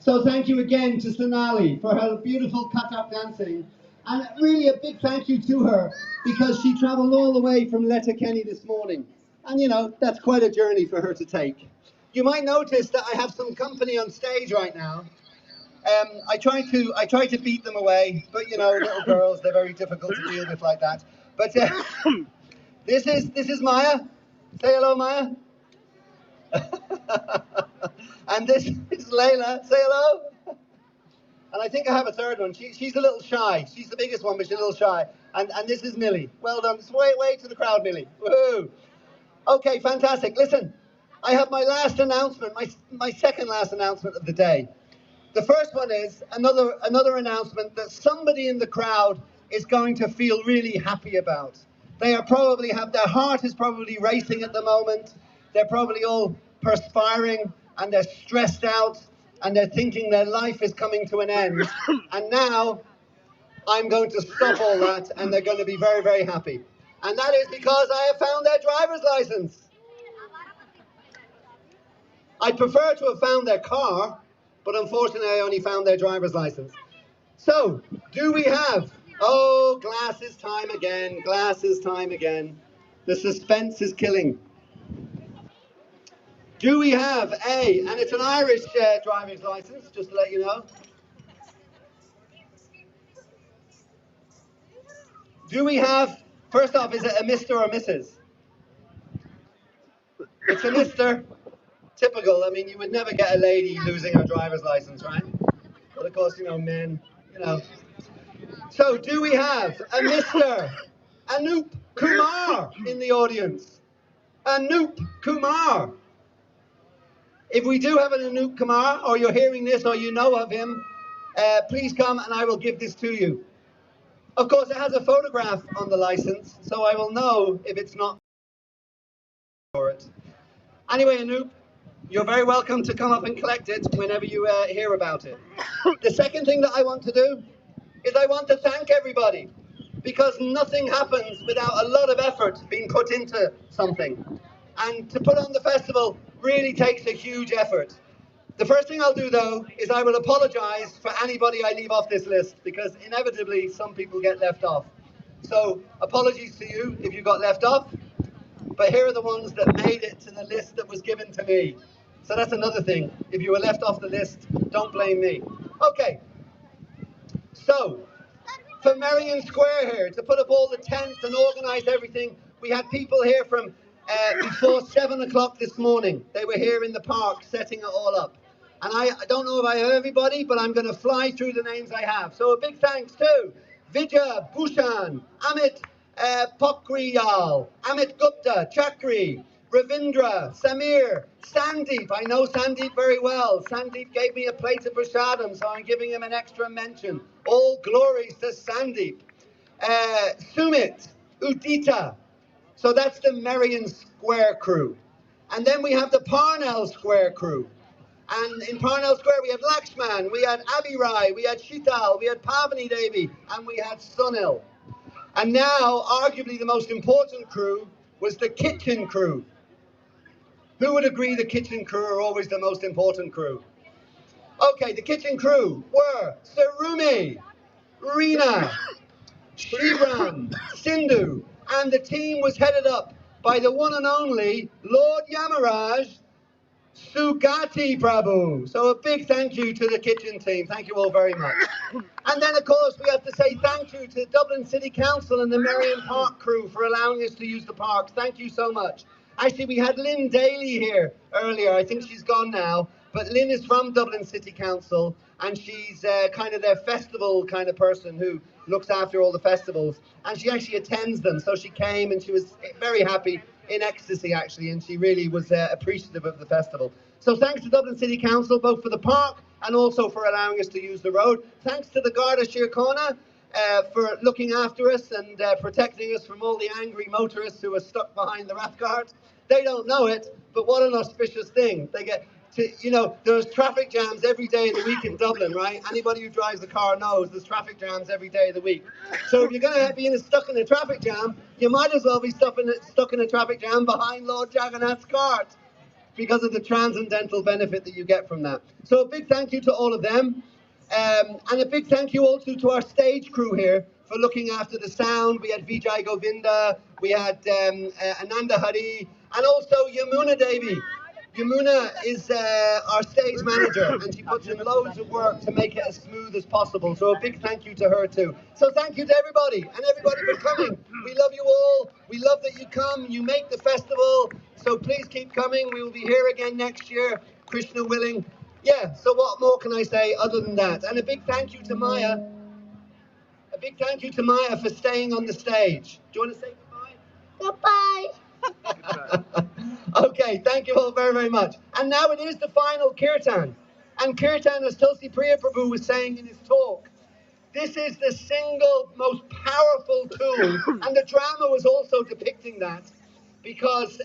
So thank you again to Sonali for her beautiful cut-up dancing. And really a big thank you to her because she travelled all the way from Letterkenny this morning. And you know, that's quite a journey for her to take. You might notice that I have some company on stage right now. I try to beat them away, but you know, little girls, they're very difficult to deal with like that. But this is Maya. Say hello, Maya. And this is Layla. Say hello. And I think I have a third one. She's a little shy. She's the biggest one, but she's a little shy. And this is Millie. Well done. Way to the crowd, Millie. Woohoo. Okay, fantastic. Listen, I have my last announcement, my second last announcement of the day. The first one is another announcement that somebody in the crowd is going to feel really happy about. They are probably their heart is probably racing at the moment. They're probably all perspiring and they're stressed out and they're thinking their life is coming to an end. And now I'm going to stop all that and they're going to be very, very happy. And that is because I have found their driver's license. I'd prefer to have found their car, but unfortunately I only found their driver's license. So, do we have... Oh, glasses time again, glasses time again. The suspense is killing. Do we have and it's an Irish driver's license, just to let you know. Do we have, first off, is it a Mr. or Mrs.? It's a Mr. Typical. I mean, you would never get a lady losing her driver's license, right? But of course, you know, men, you know. So, do we have a Mr. Anoop Kumar in the audience? Anoop Kumar. If we do have an Anoop Kumar, or you're hearing this, or you know of him, please come and I will give this to you. Of course, it has a photograph on the license, so I will know if it's not for it. Anyway, Anoop, you're very welcome to come up and collect it whenever you hear about it. The second thing that I want to do is I want to thank everybody, because nothing happens without a lot of effort being put into something. And to put on the festival really takes a huge effort. The first thing I'll do, though, is I will apologise for anybody I leave off this list, because inevitably some people get left off. So apologies to you if you got left off, but here are the ones that made it to the list that was given to me. So that's another thing. If you were left off the list, don't blame me. Okay. So, for Merrion Square here, to put up all the tents and organise everything, we had people here from before 7 o'clock this morning. They were here in the park setting it all up. And I don't know if I have everybody, but I'm going to fly through the names I have. So a big thanks to Vijay Bhushan, Amit Pokhriyal, Amit Gupta, Chakri, Ravindra, Samir, Sandeep. I know Sandeep very well. Sandeep gave me a plate of prasadam, so I'm giving him an extra mention. All glories to Sandeep. Sumit, Udita. So that's the Merrion Square crew. And then we have the Parnell Square crew. And in Parnell Square we had Lakshman, we had Abhirai, we had Shital, we had Pavani Devi, and we had Sunil. And now, arguably the most important crew was the kitchen crew. Who would agree the kitchen crew are always the most important crew? Okay, the kitchen crew were Sarumi, Reena, Shivram, Sindhu, and the team was headed up by the one and only Lord Yamaraj Sugati Prabhu. So a big thank you to the kitchen team. Thank you all very much. And then, of course, we have to say thank you to Dublin City Council and the Merrion Park crew for allowing us to use the parks. Thank you so much. Actually, we had Lynn Daly here earlier. I think she's gone now. But Lynn is from Dublin City Council, and she's kind of their festival kind of person who looks after all the festivals. And she actually attends them. So she came and she was very happy, in ecstasy actually, and she really was appreciative of the festival. So thanks to Dublin City Council, both for the park and also for allowing us to use the road. Thanks to the Garda Síochána for looking after us and protecting us from all the angry motorists who are stuck behind the Rathcart. They don't know it, but what an auspicious thing. They get to, you know, there's traffic jams every day of the week in Dublin, right? Anybody who drives a car knows there's traffic jams every day of the week. So if you're going to be stuck in a traffic jam, you might as well be stuck in a traffic jam behind Lord Jagannath's cart. because of the transcendental benefit that you get from that. So a big thank you to all of them. And a big thank you also to our stage crew here for looking after the sound. We had Vijay Govinda, we had Ananda Hari, and also Yamuna Devi. Yamuna is our stage manager, and she puts in loads of work to make it as smooth as possible. So a big thank you to her too. So thank you to everybody, and everybody for coming. We love you all. We love that you come. You make the festival. So please keep coming. We will be here again next year, Krishna willing. Yeah, so what more can I say other than that? And a big thank you to Maya. A big thank you to Maya for staying on the stage. Do you want to say goodbye? Goodbye. Okay, thank you all very, very much. And now it is the final kirtan. And kirtan, as Tulsi Priya Prabhu was saying in his talk, this is the single most powerful tool, and the drama was also depicting that, because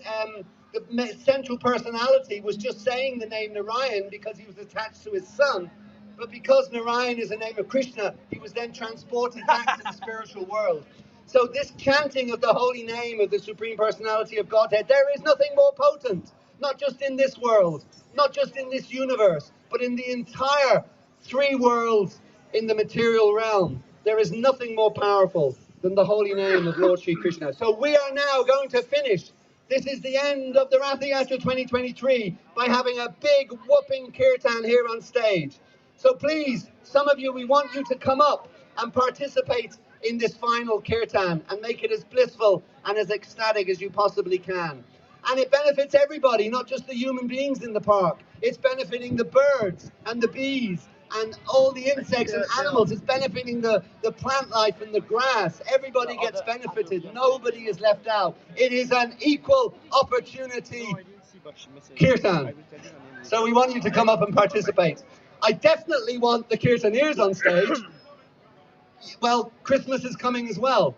the central personality was just saying the name Narayan because he was attached to his son, but because Narayan is a name of Krishna, he was then transported back to the spiritual world. So this chanting of the holy name of the Supreme Personality of Godhead, there is nothing more potent, not just in this world, not just in this universe, but in the entire three worlds in the material realm. There is nothing more powerful than the holy name of Lord Sri Krishna. So we are now going to finish. This is the end of the Rathayatra 2023 by having a big whooping kirtan here on stage. So please, some of you, we want you to come up and participate in this final kirtan and make it as blissful and as ecstatic as you possibly can. And it benefits everybody, not just the human beings in the park. It's benefiting the birds and the bees and all the insects and animals. It's benefiting the plant life and the grass. Everybody gets benefited. Nobody is left out. It is an equal opportunity kirtan. So we want you to come up and participate. I definitely want the kirtaniers on stage. Well, Christmas is coming as well.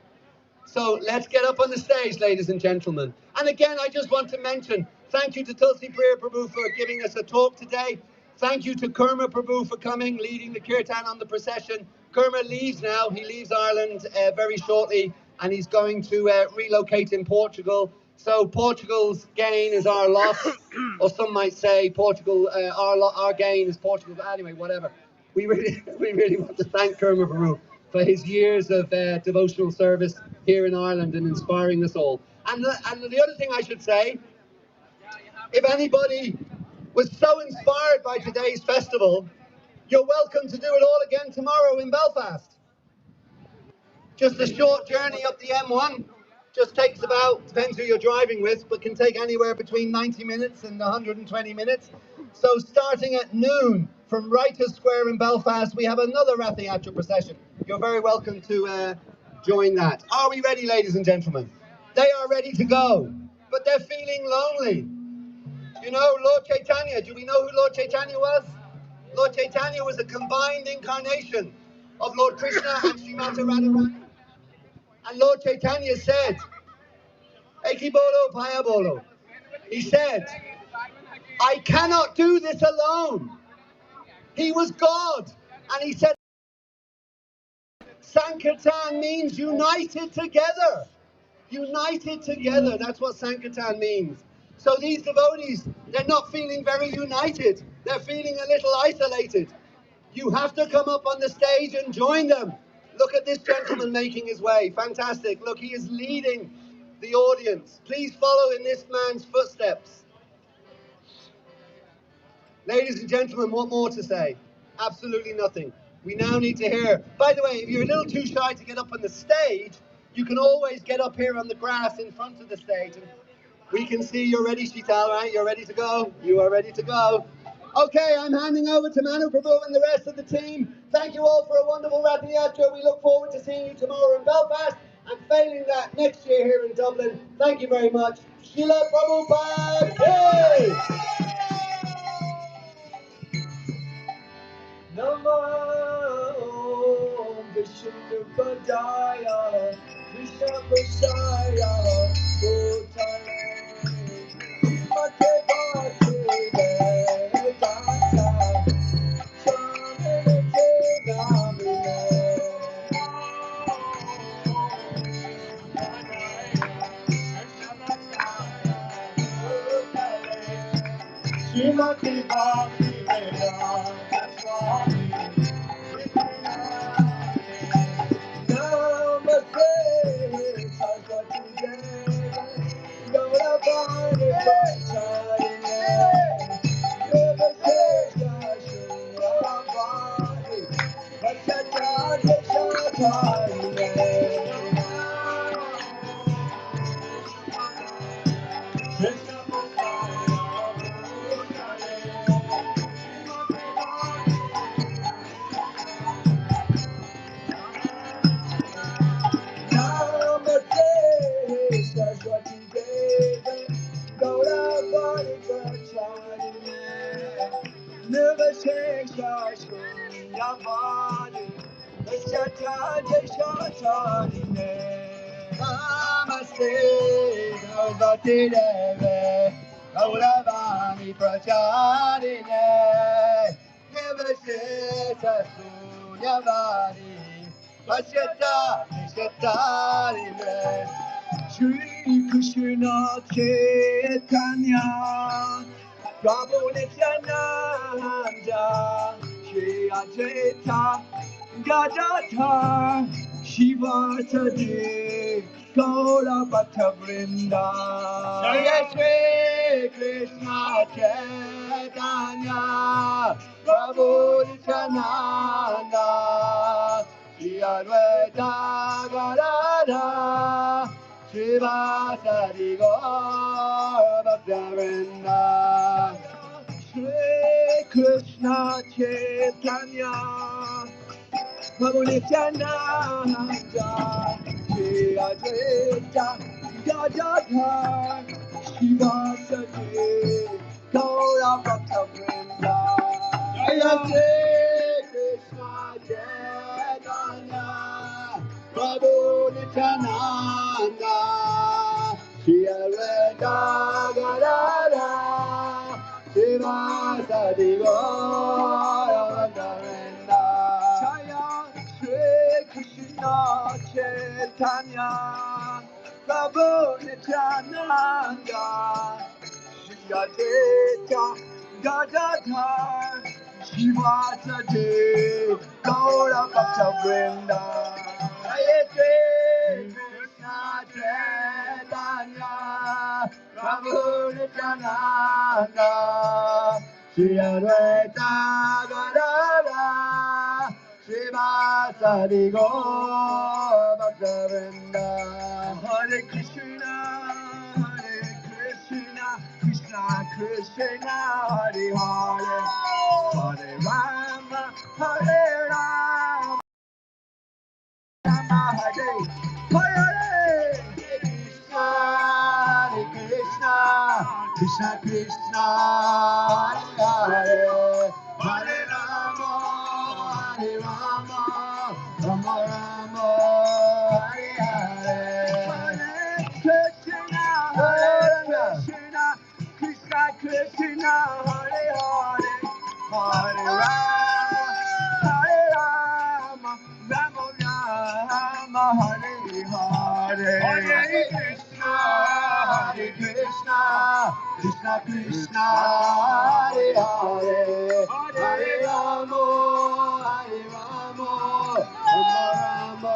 So let's get up on the stage, ladies and gentlemen. And again, I just want to mention, thank you to Tulsi Priya Prabhu for giving us a talk today. Thank you to Kurma Prabhu for coming, leading the kirtan on the procession. Kurma leaves now. He leaves Ireland very shortly, and he's going to relocate in Portugal. So Portugal's gain is our loss, or some might say Portugal, our gain is Portugal. But anyway, whatever. We really want to thank Kurma Prabhu for his years of devotional service here in Ireland and inspiring us all. And the other thing I should say, if anybody was so inspired by today's festival, you're welcome to do it all again tomorrow in Belfast. Just a short journey up the M1, just takes about, depends who you're driving with, but can take anywhere between 90 minutes and 120 minutes. So starting at noon from Writers Square in Belfast, we have another Rathayatra procession. You're very welcome to join that. Are we ready, ladies and gentlemen? They are ready to go, but they're feeling lonely. You know, Lord Chaitanya, do we know who Lord Chaitanya was? Lord Chaitanya was a combined incarnation of Lord Krishna and Srimati Radharani. And Lord Chaitanya said, Eki bolo, paya bolo. He said, I cannot do this alone. He was God. And he said, Sankirtan means united together. United together, that's what Sankirtan means. So these devotees, they're not feeling very united. They're feeling a little isolated. You have to come up on the stage and join them. Look at this gentleman making his way. Fantastic. Look, he is leading the audience. Please follow in this man's footsteps. Ladies and gentlemen, what more to say? Absolutely nothing. We now need to hear. By the way, if you're a little too shy to get up on the stage, you can always get up here on the grass in front of the stage. And we can see you're ready, Shital, right? You're ready to go? You are ready to go. Okay, I'm handing over to Manu Prabhu and the rest of the team. Thank you all for a wonderful Rathayatra. We look forward to seeing you tomorrow in Belfast and failing that next year here in Dublin. Thank you very much. Srila Prabhupada. Hey! Namo Vishnu Padaya Krishna Prasaya Mate Bhakti Vedanta Swamite Namine Srimati Bhakti Vedanta Swami Namaste Saraswati Devi Gauravani Pracharine Namaste Shashravani Vachacharya Shatarine Namaste Saraswati Devi Gauravani Pracharine Namaste Shashravani Vachacharya Shatarine Namaste Saraswati Devi Gauravani Pracharine Namaste Shashravani Vachacharya Shatarine Shri Krishna Chaitanya Prabhu Nityananda Shri Advaita Gadadhar Shivasadi Gaura Bhatta Vrinda Jaya Shri Krishna Chaitanya Prabhu Nityananda Shri Advaita Gadadhar Shivasadi Gaura Bhatta Vrinda Shri Krishna Chaitanya Prabhu Nityananda Shri Advaita Gadadhar Shivasadi Gaura Bhatta Vrinda Jaya Shri Krishna Chaitanya Prabhu Nityananda Shri Advaita Gadadhar Shivasadi Gaura Bhatta Vrinda Jaya Shri Krishna Chaitanya Prabhu Nityananda Shri Advaita Gadadhar Shivasadi Gaura Bhatta Vrinda Jaya Shri Krishna Chaitanya Prabhu Nityananda Shri Advaita Gadadhar Shivasadi Gaura Bhatta Vrinda Hare Krishna Krishna Krishna Hare Hare Hare Rama Hare Rama Rama Hare Hare Hare Krishna Krishna Krishna Hare Hare Hare Rama Hare Rama Rama Rama Hare Hare Krishna Krishna Krishna Hare Hare Hare Rama Rama Rama Hare Hare Hare Krishna Krishna Krishna Hare Hare Hare Rama Rama Rama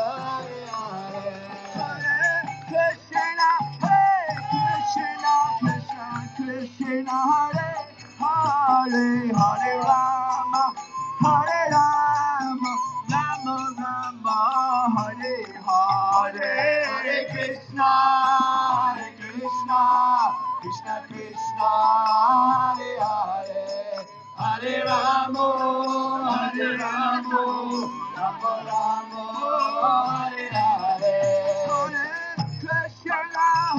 Hare Hare Krishna Krishna Krishna Hare Hare Hare Rama Rama Rama Hare Hare Hare Krishna Krishna Krishna Hare Hare Hare Rama Rama Rama Hare Hare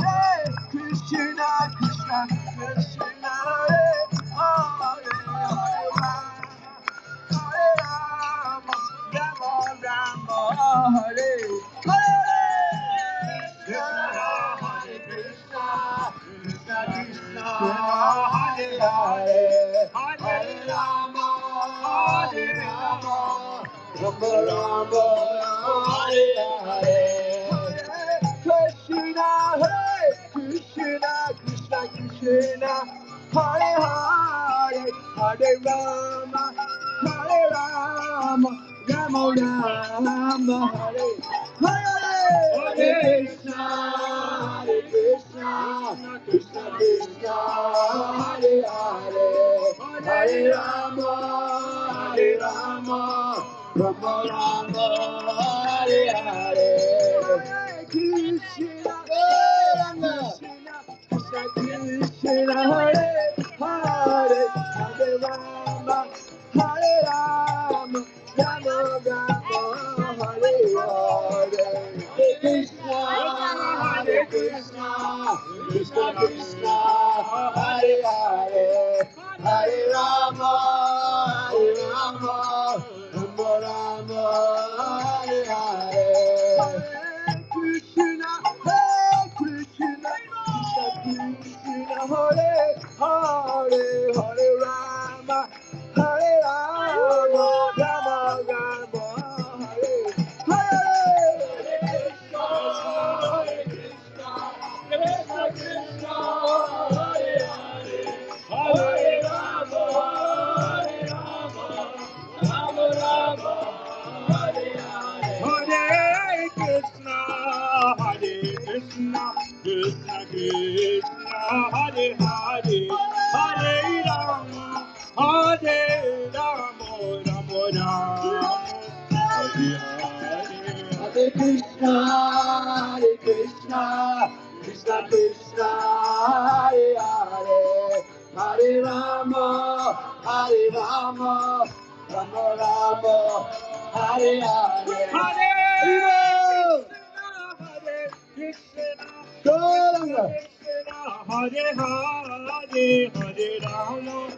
Hare Krishna Krishna Krishna Hare Hare Hare Rama Rama Hare Hare Krishna Krishna Hare Hare Hare Rama Rama Rama Hare Hare Krishna Krishna Krishna Hare Hare, Hare Rama, Hare Rama, Rama Rama, Hare Hare. Hare Krishna, Krishna Krishna, Hare Hare, Hare Rama, Rama Rama, Hare Hare. Hare Krishna, Krishna Krishna, Hare Hare, Hare Rama, Hare Rama, Rama Rama, Hare Hare. Hare Krishna, Krishna Krishna, Hare Hare, Hare Rama, Rama Rama, Hare Hare. Krishna, Krishna, Krishna, Hare Hare, Hare Rama, Hare Rama, Rama Rama, Hare Hare. Krishna, Krishna, Hare Hare, Hare Rama, Hare Rama, Rama Rama, Hare Hare. Hare Krishna, Krishna Krishna, Hare Hare, Hare Rama, Hare Rama, Rama Rama, Hare Hare. Hare Krishna,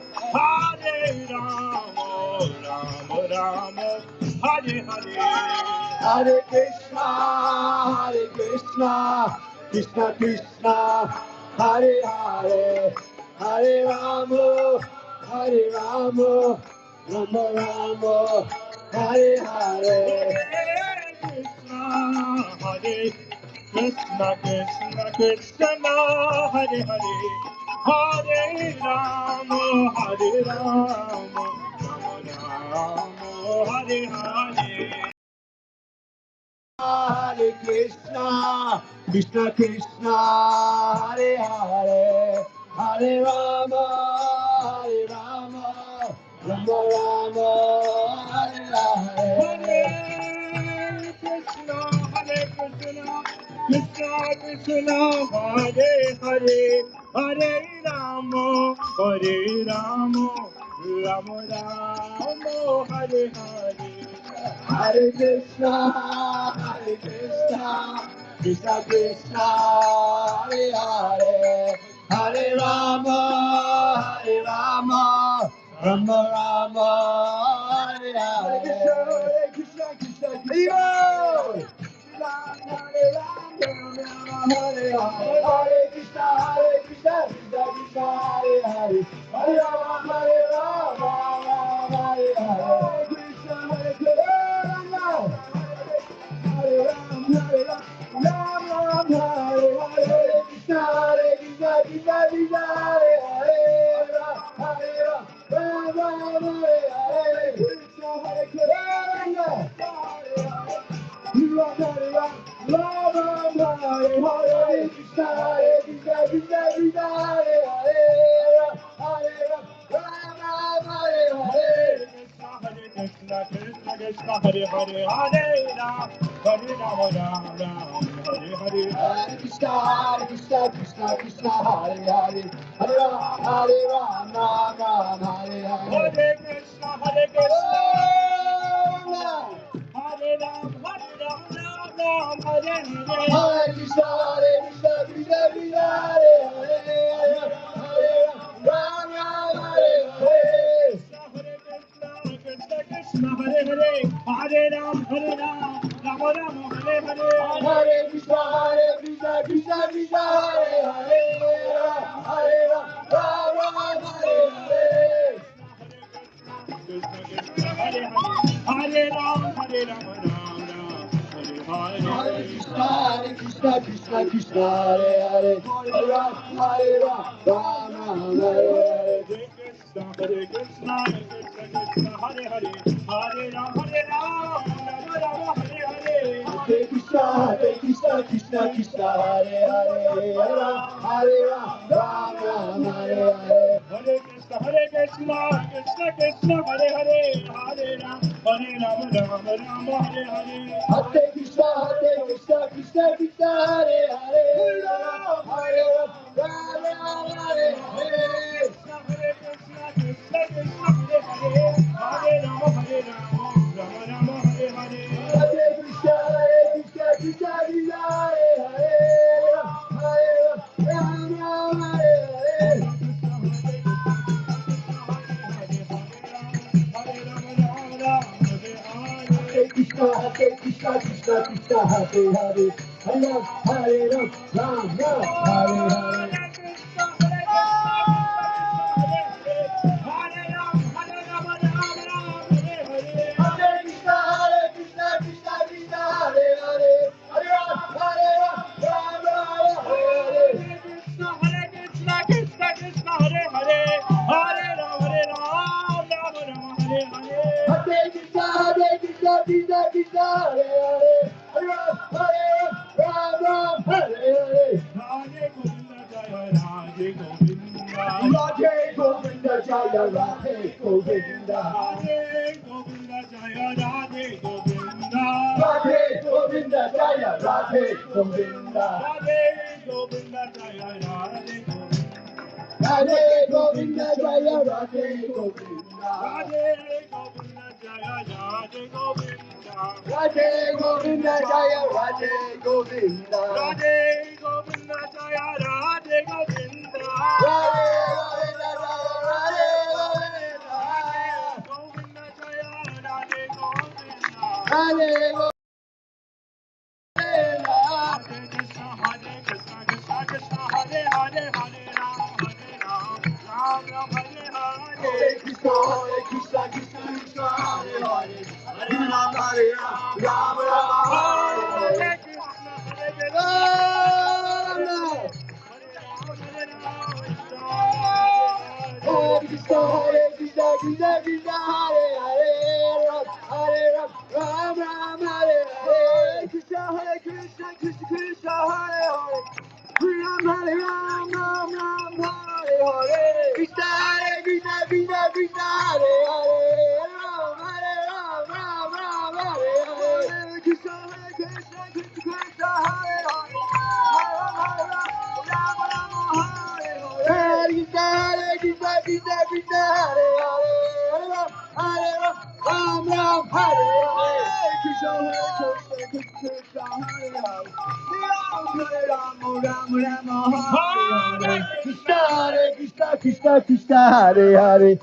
Krishna Krishna, Hare Hare, Hare Rama, Rama Rama, Hare Hare. Hare Krishna, Krishna Hare Hare, Hare Rama, Rama Rama, Hare Hare. Hare Krishna, Krishna Krishna, Hare Hare, Hare Rama, Rama Rama, Hare Hare. Krishna, Krishna Krishna, Hare Hare, Hare Rama, Rama Hare Hare. Hare Krishna, Krishna Krishna, Hare Hare, Hare Rama, Rama Rama, Hare Hare. Krishna, Krishna Krishna, Hare Hare, Hare Rama, Rama Rama, Hare Hare. Hare Krishna, Krishna Krishna, Hare Hare, Hare Rama, Rama Rama, Hare Hare. Hare Krishna, Krishna Krishna, Hare Hare, Hare Krishna, Krishna Krishna, Hare Hare, Hare Rama, Hare Hare. Krishna, Hare Rama, Hare Rama, Ram Ram, Hare Hare. Krishna, Krishna Krishna, Hare Hare, Hare Ram, Ram, Hare Hare. Krishna, Hare Rama, Krishna, Hare Hare, Hare Ram, Hare Ram, Ram Ram, Hare Hare. Hare Krishna, Krishna Krishna, Hare Hare, Hare Ram, Ram Ram, Hare Hare. Hare Krishna, Hare Krishna, Hare Ram, Ram Ram, Hare Hare. Hare Krishna, Krishna Krishna, Hare Hare, Hare Ram, Ram Hare Hare. Krishna, Krishna, Hare Hare, Hare Ram, Rama Rama, Hare Hare. Hare Krishna, Krishna Krishna, Hare Hare, Hare Ram, Rama Hare Hare. Krishna, Krishna, Hare Hare, Hare Ram, Ram Ram, Hare Hare. Hare Krishna, Krishna Krishna Hare Hare Hare Ram Ram Ram Hare Hare Hare Krishna Hare Hare Hare Ram Ram Ram Hare Hare Hare Krishna Krishna Krishna Hare Hare Hare Ram Ram Hare Hare Hare Krishna Krishna Hare Hare Hare Ram Ram Hare Hare Hare Krishna Krishna Krishna Hare Hare Hare Ram Ram Hare Hare Hare Krishna Krishna Hare Hare Hare Ram Ram Hare Hare Hare Krishna Krishna Krishna Hare Hare Hare Ram Ram Hare Hare Hare Krishna Krishna Krishna Hare Hare Hare Ram Ram Hare Hare Hare Krishna Krishna Krishna Hare Hare Hare Ram Ram Hare Hare Krishna Krishna Hare Hare Hare Ram Ram Hare Hare Hare Krishna Krishna Hare Hare Hare Ram Hare Hare Radhe Govinda Jaya Radhe Govinda Radhe Govinda Jaya Radhe Govinda Radhe Govinda Jaya Radhe Govinda Radhe Govinda Jaya Radhe Govinda Radhe Govinda Jaya Radhe Govinda Radhe Govinda Jaya Radhe Govinda Radhe Govinda Jaya Radhe Govinda Radhe Govinda Jaya Radhe Govinda Radhe Govinda Jaya Radhe Govinda Jaya Radhe Govinda Radhe Govinda Hare Krishna Krishna Krishna Hare Hare Hare Ram Ram Hare Hare Hare Krishna Krishna Krishna Hare Hare Hare Ram Hare Ram Ram Hare Hare Hare Krishna Krishna Krishna Hare Hare Hare Ram Ram Hare Hare Krishna Krishna Krishna Hare Hare Ram Hare Ram Ram Ram Hare Hare Krishna Krishna Krishna Krishna Hare Hare Ram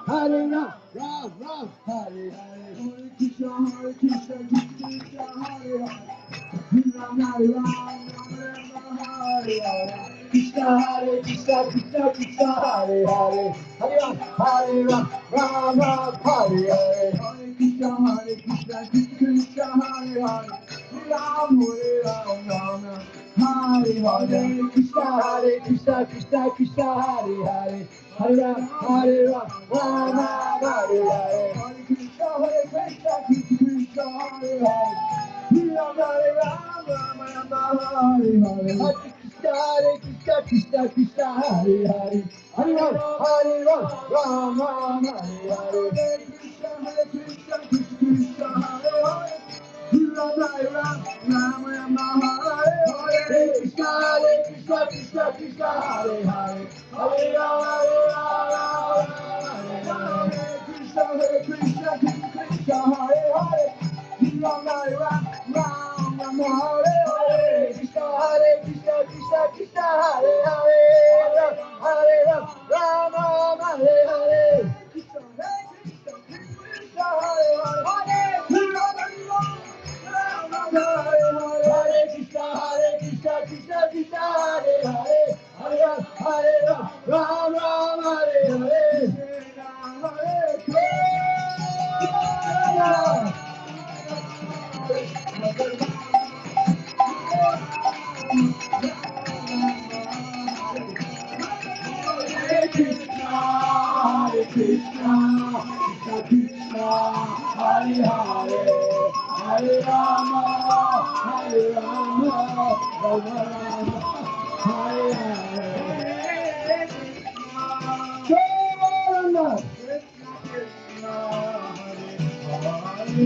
Hare Ram Ram Ram Hare Hare Krishna Krishna Krishna Hare Hare Ram Hare Ram Ram Hare Hare Krishna Krishna Krishna Krishna Hare Hare Hare Ram Ram Hare Hare Krishna Krishna Hare Hare Hare Ram Ram Hare Krishna Krishna Krishna Krishna Hare Hare Hare Ram Ram Ram Hare Hare Krishna Krishna Krishna Hare Hare Ram Hare Ram Hare Hare Krishna Krishna Krishna Krishna Hare Hare Hare Ram Ram Hare Hare Krishna Krishna Krishna Hare Hare Ram Hare Ram Hare Hare Krishna Krishna Krishna Hare Hare Hare Ram Ram Hare Hare Krishna Krishna Krishna Hare Hare Ram Hare Ram Hare Hare Hare Krishna Krishna Hare Hare Hare Ram Ram Hare Hare Krishna Krishna Krishna Hare Hare Ram Hare Ram Hare Hare Krishna Krishna Krishna Hare Hare Hare Ram Krishna Krishna Krishna Hare Hare Ram Hare Ram Hare Hare Krishna Krishna Krishna Hare Hare Hare Ram Hare Hare Krishna Krishna Hare Hare Hare Krishna Krishna Krishna Hare Hare Hare Ram Hare Hare Hare Krishna, Hare Krishna, Krishna Krishna, Hare Hare, Hare Rama, Hare Rama, Rama Rama, Hare Hare. Jagannath, Krishna Krishna, Hare Hare,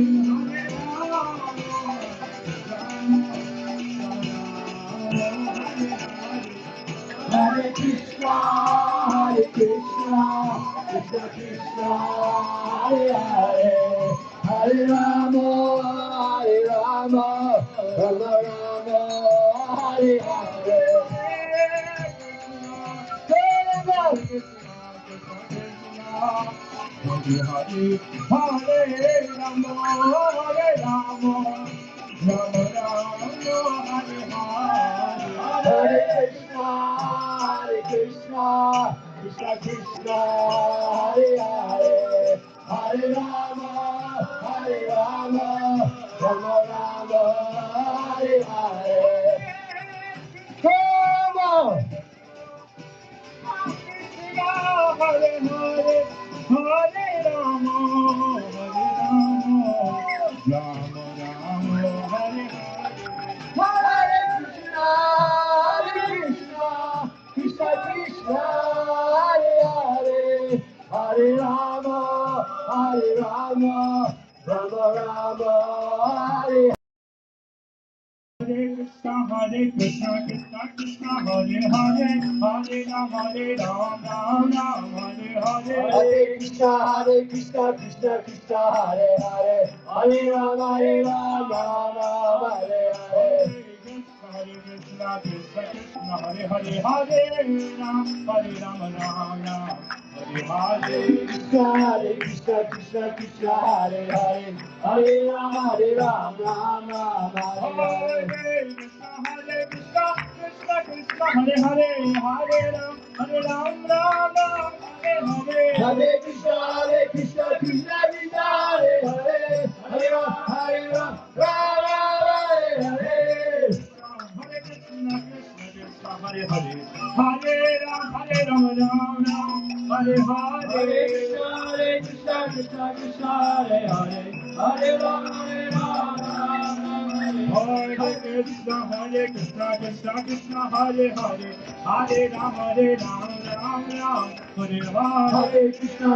Hare Krishna, Hare Krishna, Krishna Krishna, Hare Hare, Hare Rama, Hare Rama, Rama Rama, Hare Hare. Hare Hare, Hare Rama, Hare Rama, Rama Rama, Hare Hare. Hare Krishna, Hare Krishna, Krishna Krishna, Hare Hare, Hare Rama, Hare Rama, Rama Rama, Hare Hare. Come on! Hare Hare, Hare Rama, Hare Rama, Rama Rama, Hare Hare Krishna, Krishna Krishna, Hare Hare, Hare Rama, Rama Rama, Hare Hare Krishna, Krishna Krishna, Hare Hare, Hare Rama, Rama, Hare Hare. Hare Krishna, Krishna Krishna, Hare Hare, Hare Rama, Rama, Hare Hare. Hare Krishna, Krishna Krishna, Hare Hare, Hare Ram, Hare Rama, Rama, Hare Hare. Hare Krishna, Krishna Krishna, Hare Hare, Hare Rama, Rama, Hare Hare. Hare Krishna, Krishna Krishna, Hare Hare, Hare Ram, Rama, Hare Hare. Hare Krishna, Krishna Krishna, Hare Hare, Hare Ram, Rama, Hare Hare. Hare Krishna, Krishna Krishna, Hare Hare, Hare Ram, Rama, Hare Hare. Hare Krishna, Krishna Krishna, Hare Hare, Hare Ram, Rama, Hare Krishna, Krishna Krishna, Hare Hare, Hare Ram, Rama, Hare Hare. Hare Krishna,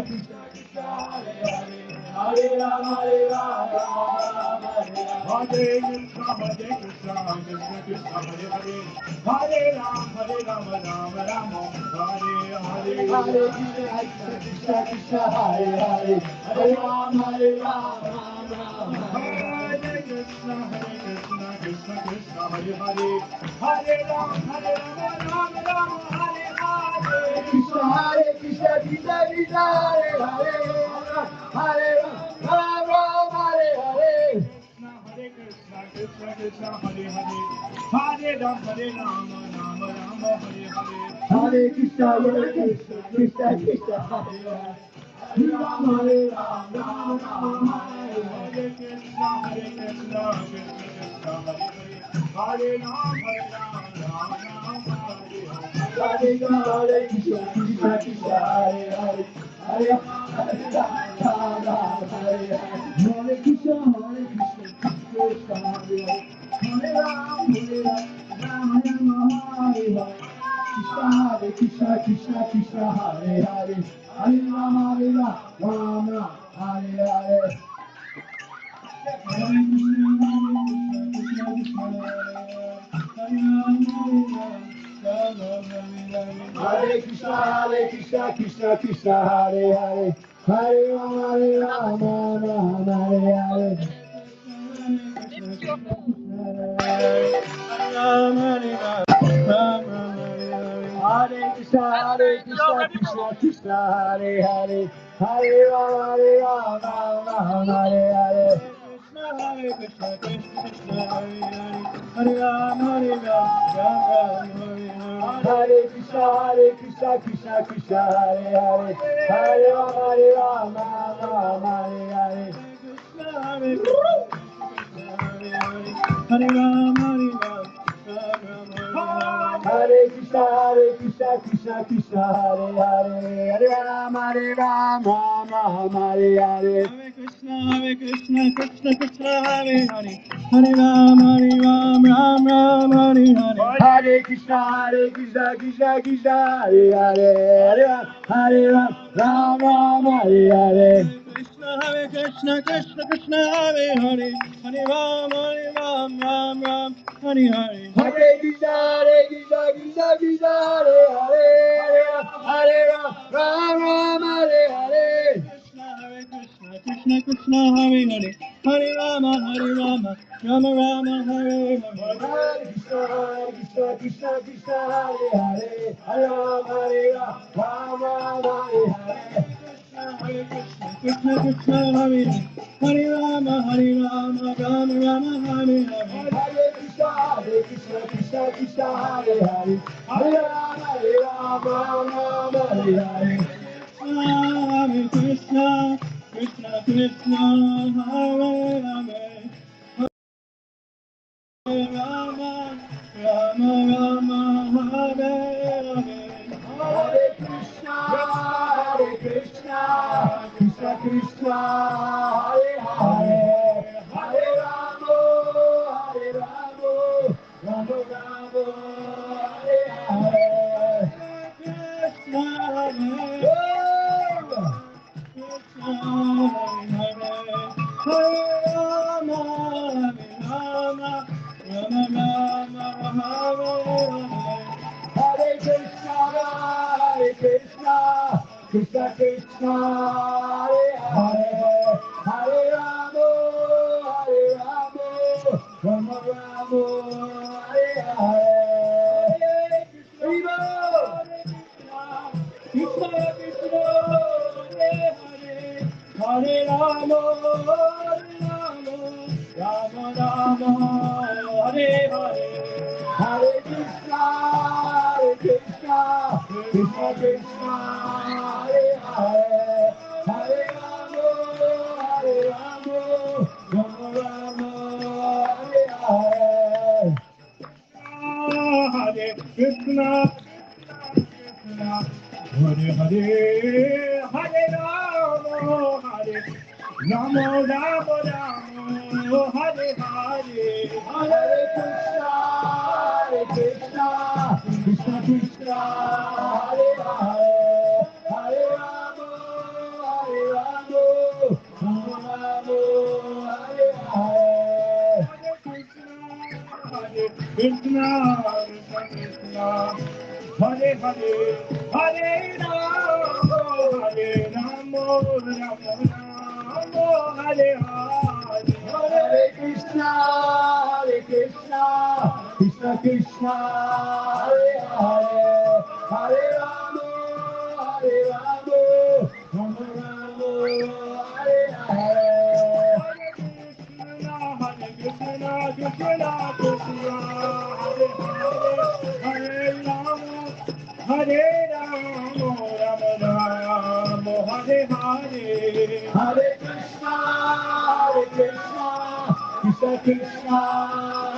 Krishna Krishna, Hare Hare, Hare Rama, Hare Krishna, Krishna Krishna, Hare Hare, Hare Ram, Rama, Hare Hare. Hare Krishna, Krishna Krishna, Hare Hare, Hare Rama, Hare Krishna, Krishna Krishna, Hare Hare, Hare Ram, Rama, Hare Hare. Krishna, Krishna Krishna, Hare Hare, Hare Rama, Hare Hare. Hare Krishna, Krishna Krishna, Hare Hare, Hare Ram, Rama, Hare Hare. Hare Krishna, Krishna Krishna, Hare Hare. Hare Ram, Rama, Hare Krishna, Krishna Krishna, Hare Ram, Rama, Hare Hare. Hare Krishna, Krishna Krishna, Hare Hare, Hare Rama, Hare Hare. Hare Krishna, Krishna Hare Hare, Hare Ram, Rama, Hare Hare. Krishna, Krishna Krishna, Hare Hare, Hare Rama, Rama, Hare Hare. Hare Krishna, Krishna Krishna, Hare Hare, Hare Rama, Rama, Hare Hare. Hare Krishna, Krishna Krishna, Hare Hare, Hare Rama, Rama, Hare Hare. Hare Krishna, Krishna Hare Hare, Hare Rama, Rama, Hare Hare. Hare Krishna, Krishna Krishna, Hare Hare, Hare Rama, Rama, Hare Hare. Hare Krishna, Hare Rama, Hare Krishna, Krishna Krishna Hare Hare Hare Ram Ram Hare Hare Krishna Krishna Krishna Hare Hare Hare Ram Ram Hare Hare Hare Krishna Krishna Krishna Hare Hare Hare Ram Ram Hare Hare Krishna Krishna Krishna Hare Hare Hare Ram Hare Hare Hare Krishna Krishna Krishna Hare Hare Hare Ram Hare Hare Krishna Krishna Hare Hare Hare Rama Rama Rama Hare Hare Krishna Krishna Krishna Hare Hare Hare Rama Rama Hare Hare Krishna Krishna Hare Hare Hare Rama Rama Rama Hare Hare Hare Krishna Krishna Krishna Hare Hare Hare Rama Rama Hare Hare Hare Krishna Krishna Krishna Hare Hare Hare Rama Rama Hare Hare Hare Krishna Krishna Krishna Hare Hare Hare Rama Rama Hare Hare Krishna Krishna Krishna Hare Hare Hare Rama Rama Hare Hare Krishna Krishna Hare Hare Hare Rama Rama Hare Hare Hare Krishna Krishna Krishna Hare Hare Hare Rama Rama Hare Hare Hare Krishna Hare Hare Hare Rama Rama Hare Hare Hare Krishna Krishna Krishna Hare Hare Hare Rama Rama Hare Hare Hare Krishna Krishna Hare Hare Hare Rama Rama Hare Hare Hare Krishna Krishna Krishna Hare Hare Hare Rama Rama Hare Hare Krishna Krishna Krishna Hare Hare Hare Rama Rama Hare Hare Hare Krishna Krishna Krishna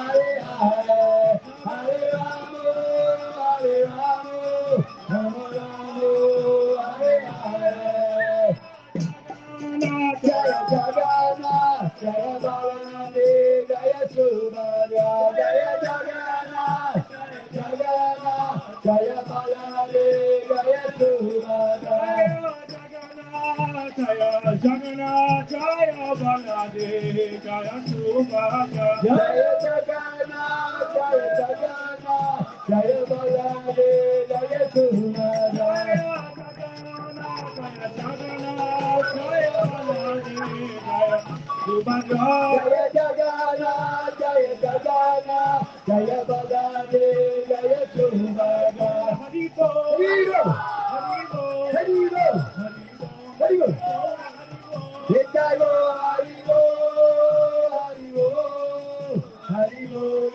Hare Hare Hare Rama Rama Hare Hare Jaya Jagannath, Jaya Baladev, Jaya Subhadra, Jaya Jagannath, Jaya Baladev, Jaya Subhadra. Jaya Jagannath, Jaya Baladev, Jaya Subhadra. Jaya Jagannath, Jaya Baladev, Jaya Subhadra. Jaya Jagannath, Jaya Baladev, Jaya Subhadra. Hari Bol, Hari Bol, Hari Bol, Hari Bol, Hari Bol,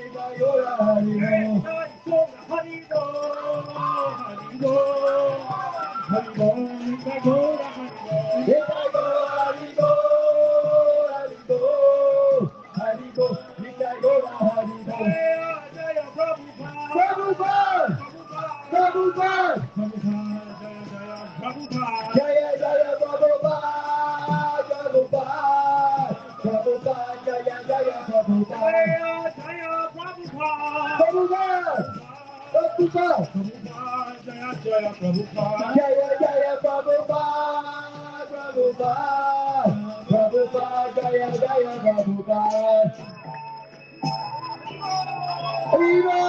Hari Bol, Hari Bol, Hari Prabhupada! Prabhupada! Jaya Jaya Prabhupada! Prabhupada! Prabhupada! Jaya Jaya Prabhupada! Jaya Prabhupada! Prabhupada! Prabhupada! Jaya Jaya Prabhupada! Jaya Jaya Prabhupada! Prabhupada! Prabhupada! Jaya Jaya Prabhupada! Viva!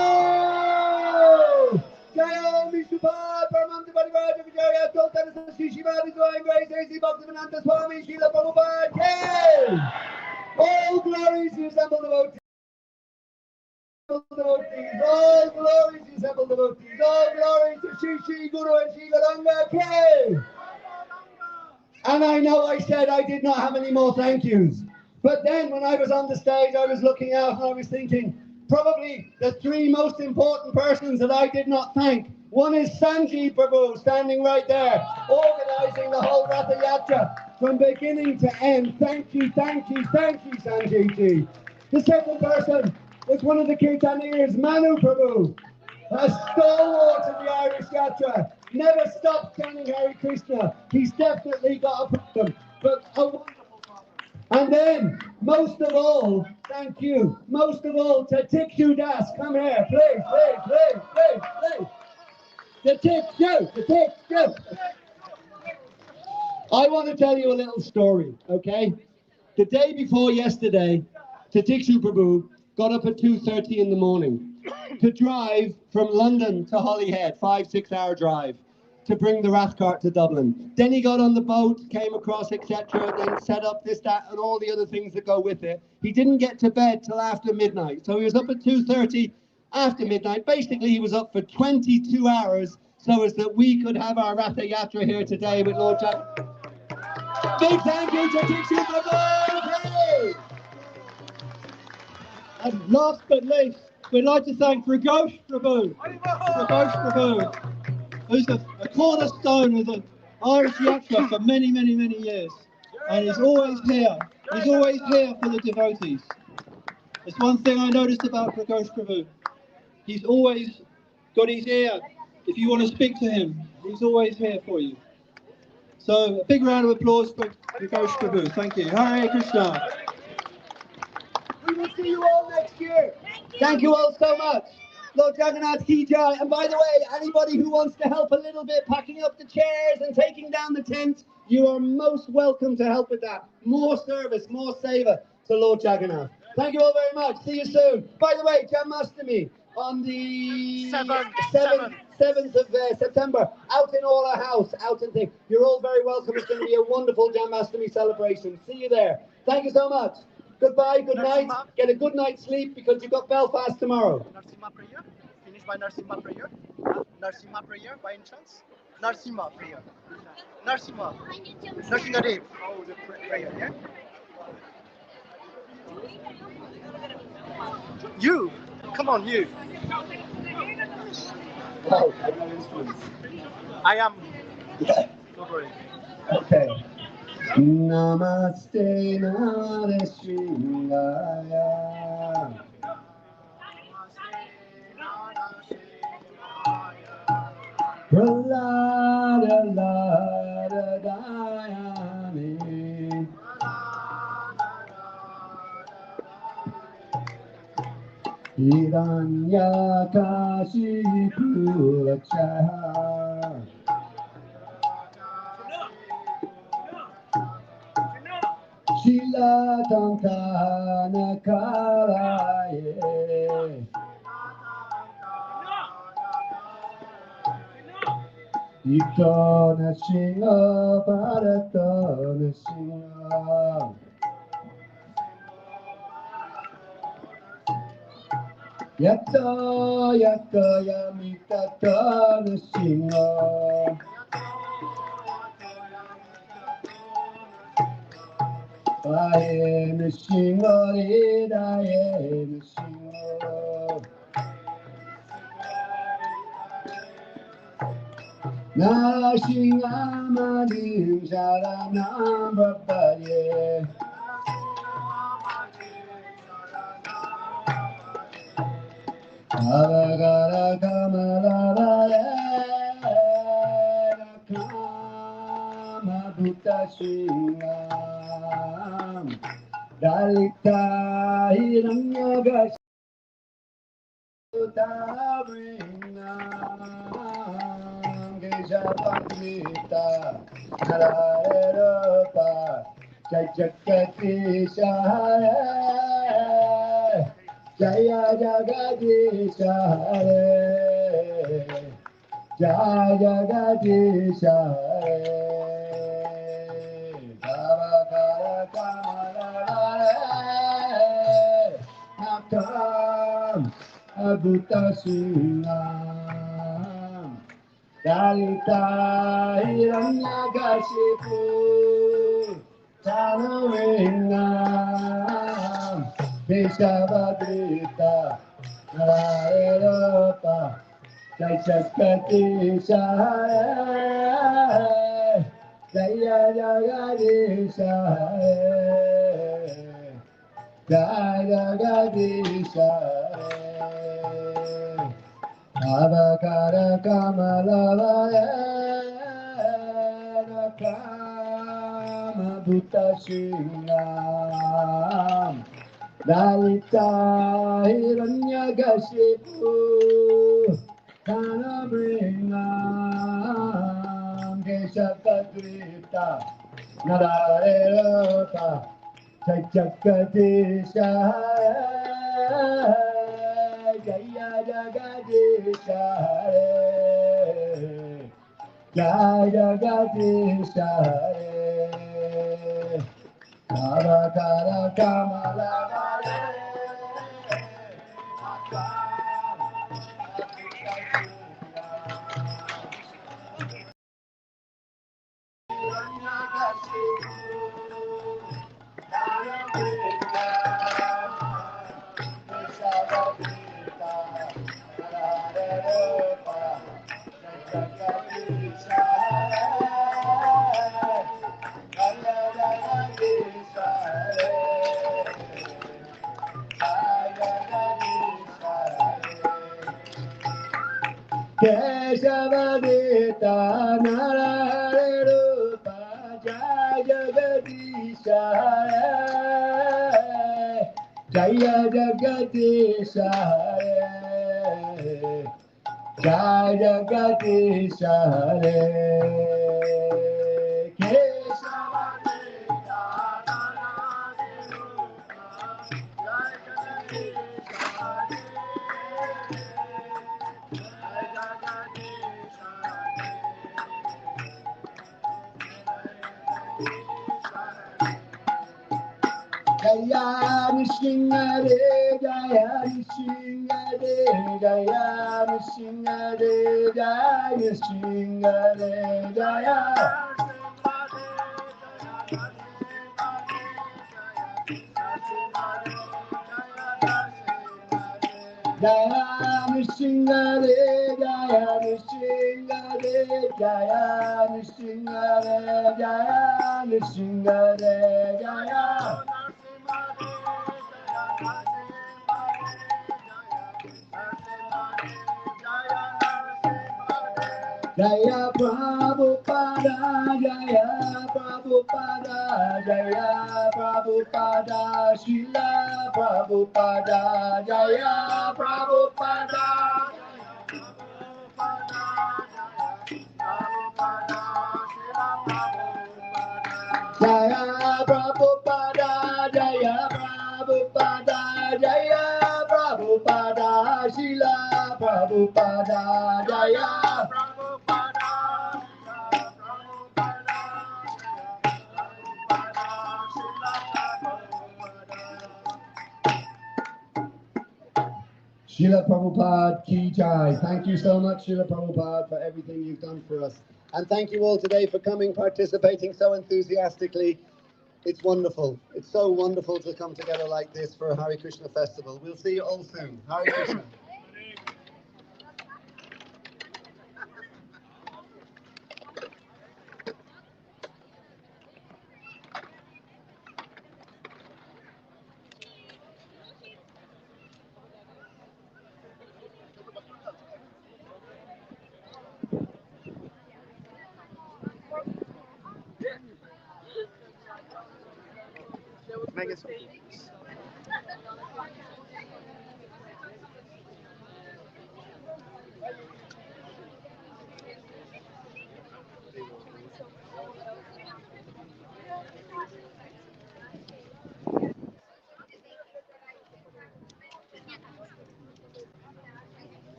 Jaya Vishnupada, Paramananda Parivara Vijaya, Sultan Shiva, Vijaya, Grace, A.C. Bhaktivedanta Swami, Srila Prabhupada, yay! All glories to assemble devotees. All glories to assemble devotees. All glories to Shri Guru and Sri Garanga, yay! And I know I said I did not have any more thank yous. But then when I was on the stage, I was looking out and I was thinking, probably the three most important persons that I did not thank. One is Sanjeev Prabhu, standing right there, organizing the whole Rathayatra from beginning to end. Thank you, thank you, thank you, Sanjeev ji. The second person was one of the Kirtaniers, Manu Prabhu, a stalwart of the Irish Yatra. Never stopped chanting Hare Krishna. He's definitely got a problem, but a wonderful problem. And then, most of all, thank you, most of all, to Tikshu Das. Come here, please. The Tikshu. I want to tell you a little story, okay? The day before yesterday, Tikshu Prabhu got up at 2:30 in the morning to drive from London to Holyhead, 5-6 hour drive, to bring the Rath cart to Dublin. Then he got on the boat, came across, etc., then set up this, that, and all the other things that go with it. He didn't get to bed till after midnight. So he was up at 2:30 after midnight. Basically, he was up for 22 hours so as that we could have our Rathayatra here today with Lord Jack. Big thank you to Tikshu Prabhu! And last but least, we'd like to thank Pragosh Prabhu, who's a cornerstone of the Irish Yatra for many years. And he's always here. He's always here for the devotees. It's one thing I noticed about Pragosh Prabhu. He's always got his ear. If you want to speak to him, he's always here for you. So a big round of applause for Pragosh Prabhu. Thank you. Hare Krishna. We will see you all next year. Thank you all so much. Lord Jagannath ki jai. And by the way, anybody who wants to help a little bit packing up the chairs and taking down the tents, you are most welcome to help with that. More service, more seva to Lord Jagannath. Thank you all very much. See you soon. By the way, Janmashtami on the 7th of September, out in Aula House, out in thing. You're all very welcome. It's going to be a wonderful Janmashtami celebration. See you there. Thank you so much. Goodbye, good night. Get a good night's sleep because you've got Belfast tomorrow. Narsimha prayer? Finish by Narsimha prayer? Narsimha prayer by any chance? Narsimha prayer. Narsimha. Narsimha Oh, the prayer, yeah? You! Come on, you! Oh, I know instruments. I am. Don't worry. Okay. Namaste Narashingaya. Pralada Lada Dayani. Hiranyakashipulachaha. Shila Tantana Karaye. Ikona Shinga Bharatana Shinga. Yatta Yamitata Shinga. Aye Shinga Aye Shinga. Narashinga Manim Sharanam Bhapaye. Avagara Kamala Bhuta Singam Dalita Hiranyagash Geshavamrita Nararopa Jayakati Shahare Jaya Jagadisha Hare Jaya Jagadisha Hare Bhavakara Nakam Abhuta Singam Dalita Hiranyakashipu Tanavingam Keshavadrita Nararopa Jayakati Shahare Jaya Jagadisha Hare Jaya Jagadisha Hare Avakara Kamalavaya Kama Bhuta Singam Dalita Hiranyakashipu Tanabringam Keshavadrita Nararopa Jayakadisha Jaya Jagadisha Jaya Jagadisha Avakara Kamalavaya Keshavadita Nararupa Jaya Jagadisha Jaya Jagadisha Jaya Jagadisha Keshavadita Jaya Nishingare, Jaya Nishingare, Jaya Nishingare, Jaya Nishingare, Jaya Jaya Nishingare, Jaya Nishingare, Jaya Nishingare, Jaya Nishingare, Jaya Jaya Prabhupada, Jaya Prabhupada, Jaya Prabhupada, Srila Prabhupada, Jaya Prabhupada, Jaya Prabhupada, Jaya Prabhupada, Jaya Prabhupada, Srila Prabhupada, Jaya Srila Prabhupada Ki Jai. Thank you so much, Srila Prabhupada, for everything you've done for us. And thank you all today for coming, participating so enthusiastically. It's wonderful. It's so wonderful to come together like this for a Hare Krishna festival. We'll see you all soon. Hare Krishna. Thank you so much.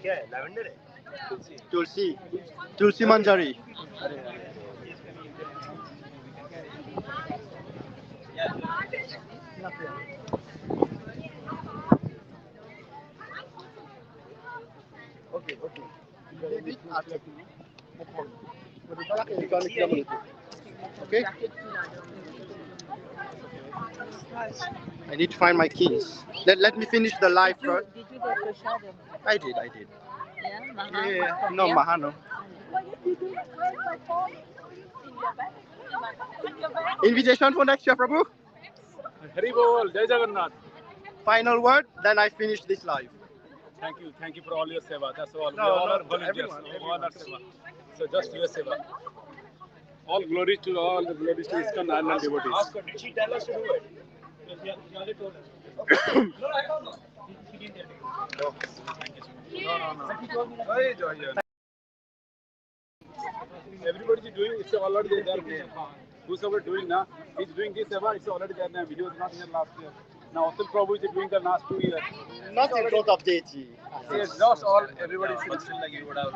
क्या है lavender है तुलसी तुलसी मंजरी Okay. I need to find my keys. Let me finish the live first. Did you go to Shadow? I did. Yeah, Maha. Yeah, no, Mahano. Invitation for next year, Prabhu. Hari Bol, Jai Jagannath. Final word, then I finish this live. Thank you for all your seva. That's all. No, we all no, are volunteers. All are seva. So just your seva. All glory to ISKCON Island devotees. Ask her, did she tell us to do it? She only told us. No, I don't know. She didn't tell me. No. Everybody is doing it's already there. Whosoever doing now, he's doing this seva. It's already there now. Video was not here last year. Now Atul Prabhu is doing the last 2 years. Not in front of Deji. Yes, just all everybody is like you would have.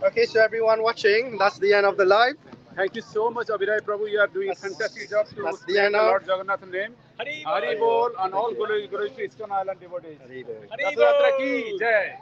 Okay, so everyone watching, that's the end of the live. Thank you so much, Abhiray Prabhu. You are doing a fantastic job to that's the spread end the of Lord Jagannath's name. Hari Bol and all glory to ISKCON Island devotees. Hari Bol. Rathayatra ki jai.